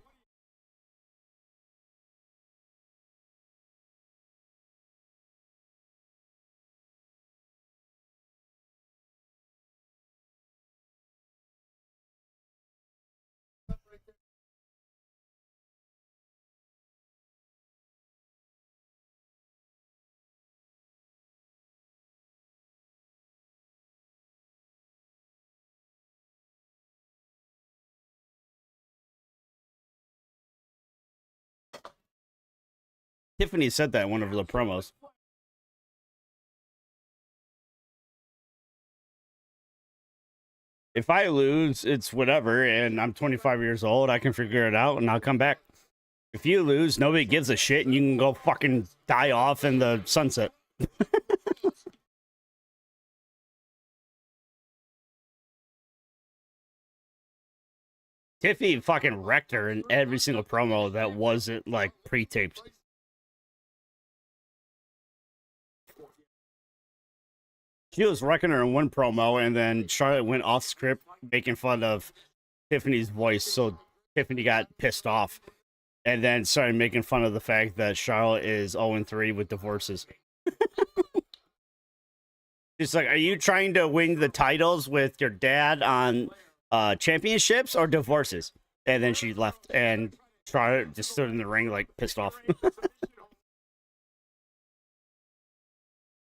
Tiffany said that in one of the promos. If I lose, it's whatever, and I'm 25 years old. I can figure it out, and I'll come back. If you lose, nobody gives a shit, and you can go fucking die off in the sunset. Tiffany fucking wrecked her in every single promo that wasn't, like, pre-taped. She was wrecking her in one promo, and then Charlotte went off script making fun of Tiffany's voice, so Tiffany got pissed off. and then started making fun of the fact that Charlotte is 0-3 with divorces. She's like, are you trying to win the titles with your dad on championships or divorces? And then she left, and Charlotte just stood in the ring, like, pissed off.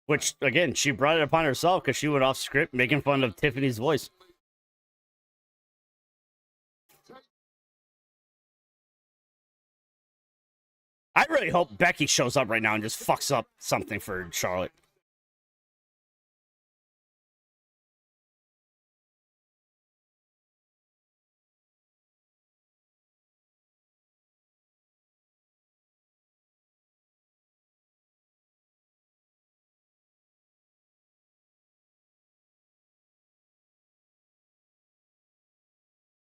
Which, again, she brought it upon herself because she went off script making fun of Tiffany's voice. I really hope Becky shows up right now and just fucks up something for Charlotte.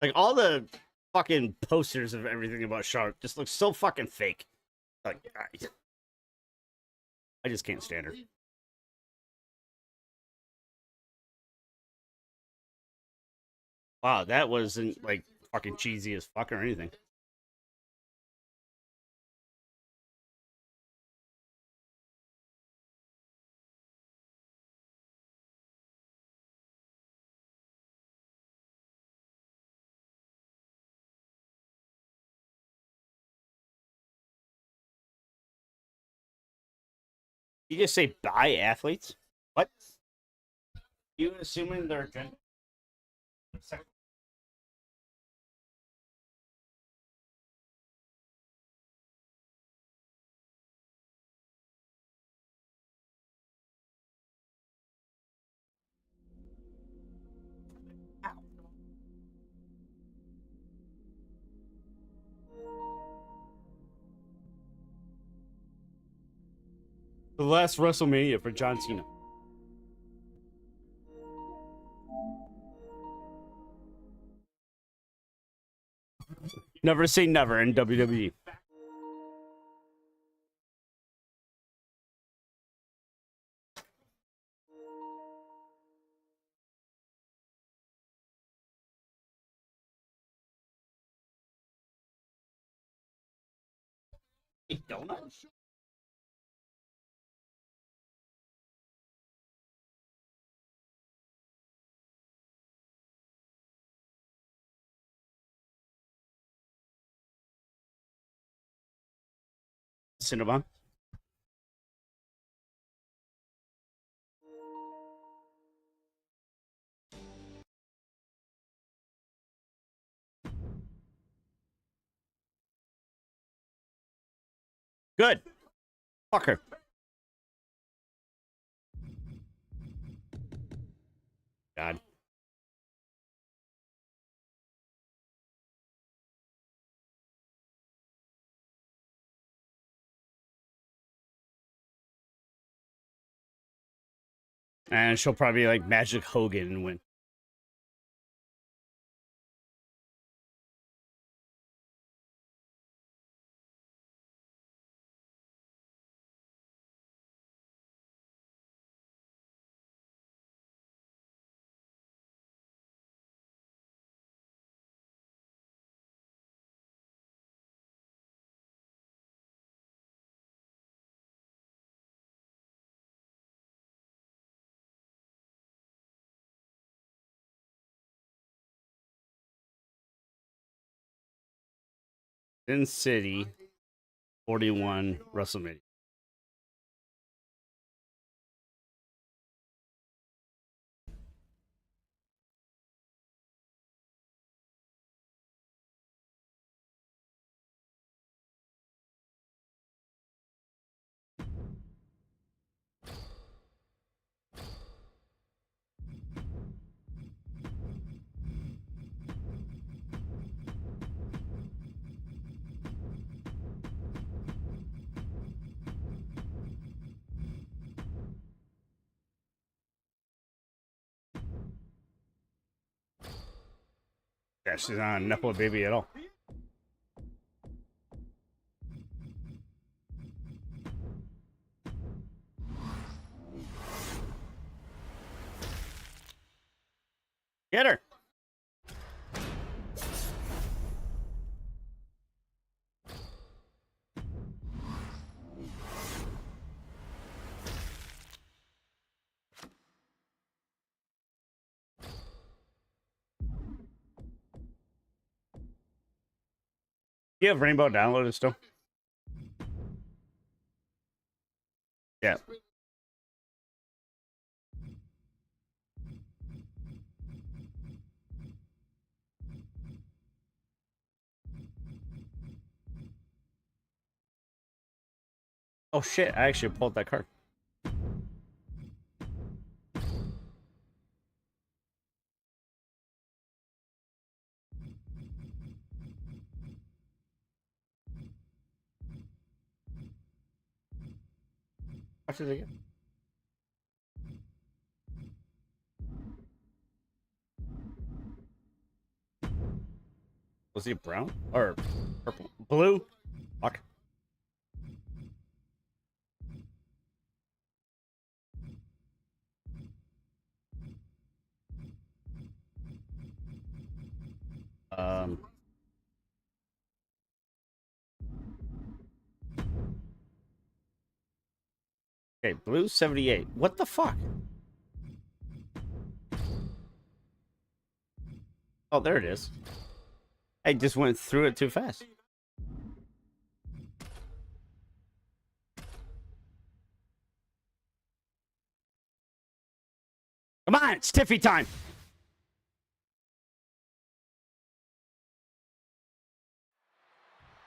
Like, all the fucking posters of everything about Charlotte just look so fucking fake. Like, I just can't stand her. Wow, that wasn't, like, fucking cheesy as fuck or anything. You just say bi athletes? What? You assuming they're gender? The last WrestleMania for John Cena. Never say never in WWE. Donuts? Cinnabon. Good. Fuck her. God. And she'll probably like Magic Hogan and win. Sin City 41 WrestleMania. Yeah, she's not a Nepo baby at all. Get her. You have Rainbow downloaded still? Yeah. Oh shit, I actually pulled that card. Watch it again. Was he brown or purple? Blue? Fuck. Okay, blue 78. What the fuck? Oh, there it is. I just went through it too fast. Come on, it's Tiffy time.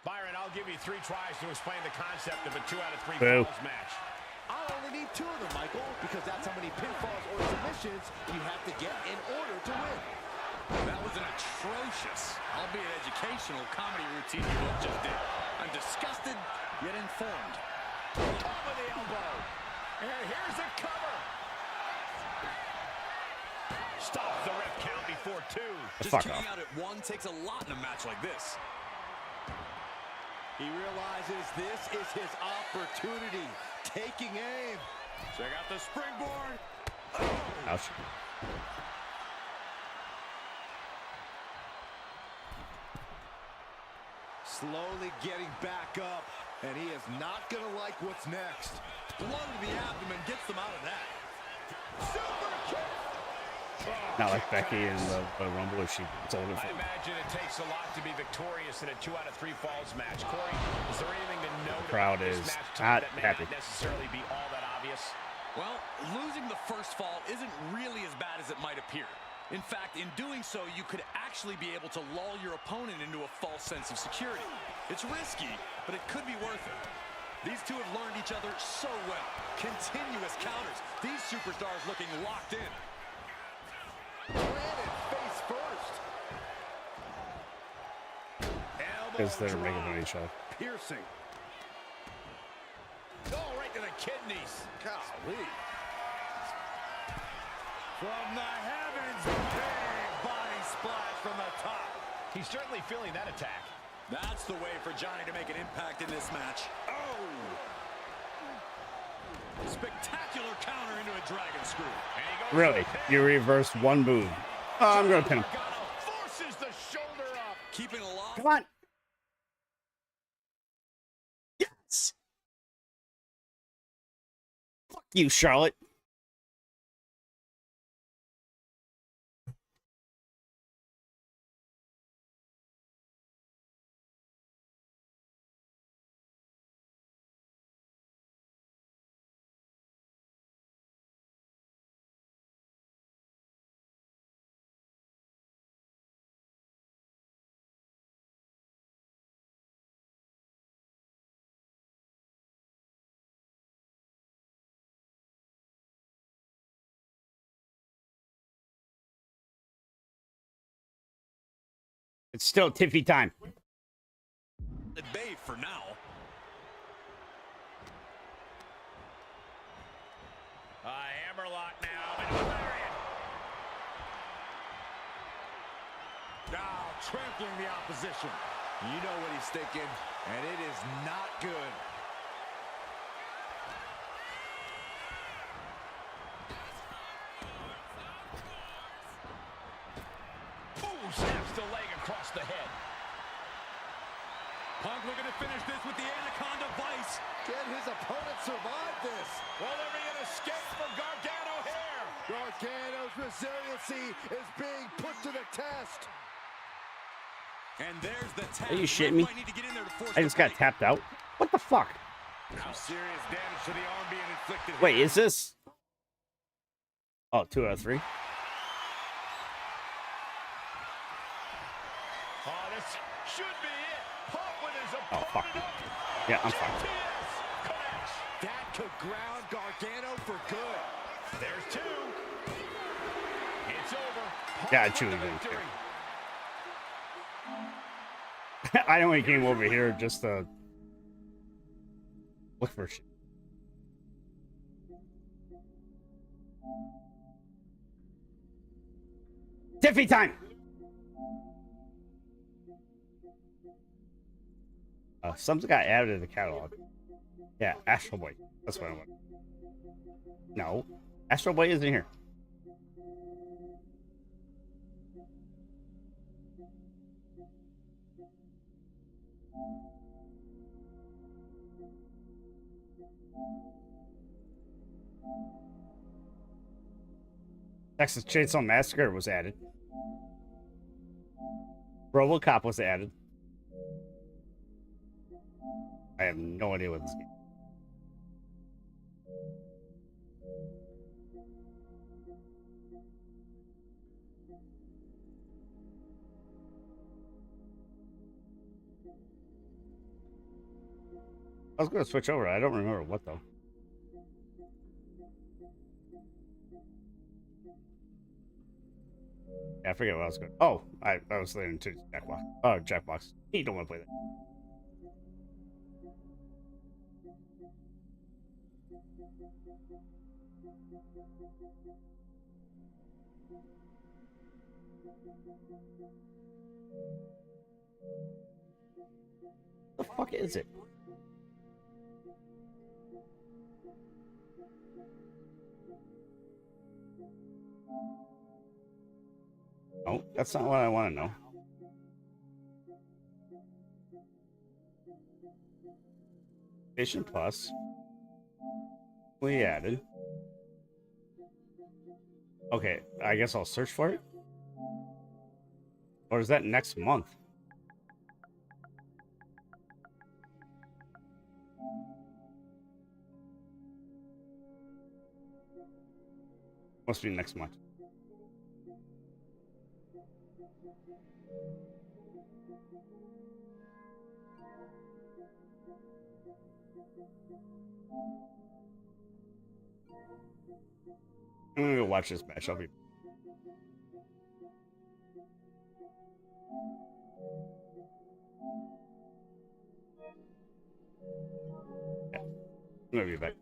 Byron, I'll give you 3 tries to explain the concept of a 2 out of 3 Boo. falls match. I'll only need 2 of them, Michael, because that's how many pinfalls or submissions you have to get in order to win. That was an atrocious, albeit educational, comedy routine you both just did. I'm disgusted, yet informed. Top of the elbow. And here's a cover. Stops the ref count before 2. Just kicking out at 1 takes a lot in a match like this. He realizes this is his opportunity. Taking aim. Check out the springboard. Ouch. Slowly getting back up, and he is not going to like what's next. Blow to the abdomen gets them out of that. Super kick. Not like Becky in the Rumble if she told it. I imagine it takes a lot to be victorious in a 2 out of 3 falls match. Corey, is there anything to note Crowd about this is match not that may happy. not necessarily be all that obvious? Well, losing the first fall isn't really as bad as it might appear. In fact, in doing so, you could actually be able to lull your opponent into a false sense of security. It's risky, but it could be worth it. These two have learned each other so well. Continuous counters. These superstars looking locked in. Planted face first. Because they're making money shot. Piercing. Oh, right to the kidneys. Golly. From the heavens, big body splash from the top. He's certainly feeling that attack. That's the way for Johnny to make an impact in this match. Oh! Spectacular counter into a dragon screw. Really? You reversed one move. Oh, I'm going to pin him. Forces the shoulder up. Keeping aloft. Come on. Yes. Fuck you, Charlotte. It's still Tiffy time. At bay for now. Hammerlock now into the lariat. Now trampling the opposition. You know what he's thinking, and it is not good. Ooh, snaps the leg across the head. Punk looking to finish this with the Anaconda Vice. Can his opponent survive this? Will there be an escape from Gargano here? Gargano's resiliency is being put to the test. And there's the tap. Are you shitting me? I just got tapped out. What the fuck? Now serious damage to the arm being inflicted. Wait, is this? Oh, 2 out of 3. Oh, this should be it. Pop with his Oh, fuck. Yeah, I'm fine. That could ground Gargano for good. There's 2. It's over. Yeah, I truly didn't care. I only came over here just to look for shit. Tiffy time! Something got added to the catalog. Yeah, Astro Boy. That's what I want. No, Astro Boy isn't here. Texas Chainsaw Massacre was added. RoboCop was added. I have no idea what this game is. I was going to switch over. I don't remember what, though. Yeah, I forget what I was going. Oh, I was leaning to Jackbox. Oh, Jackbox. You don't want to play that. The fuck is it? Oh, that's not what I want to know. Station Plus. We added. Okay, I guess I'll search for it. Or is that next month? Must be next month. I'm gonna go watch this match. I'll be. Yeah, I'm gonna be back.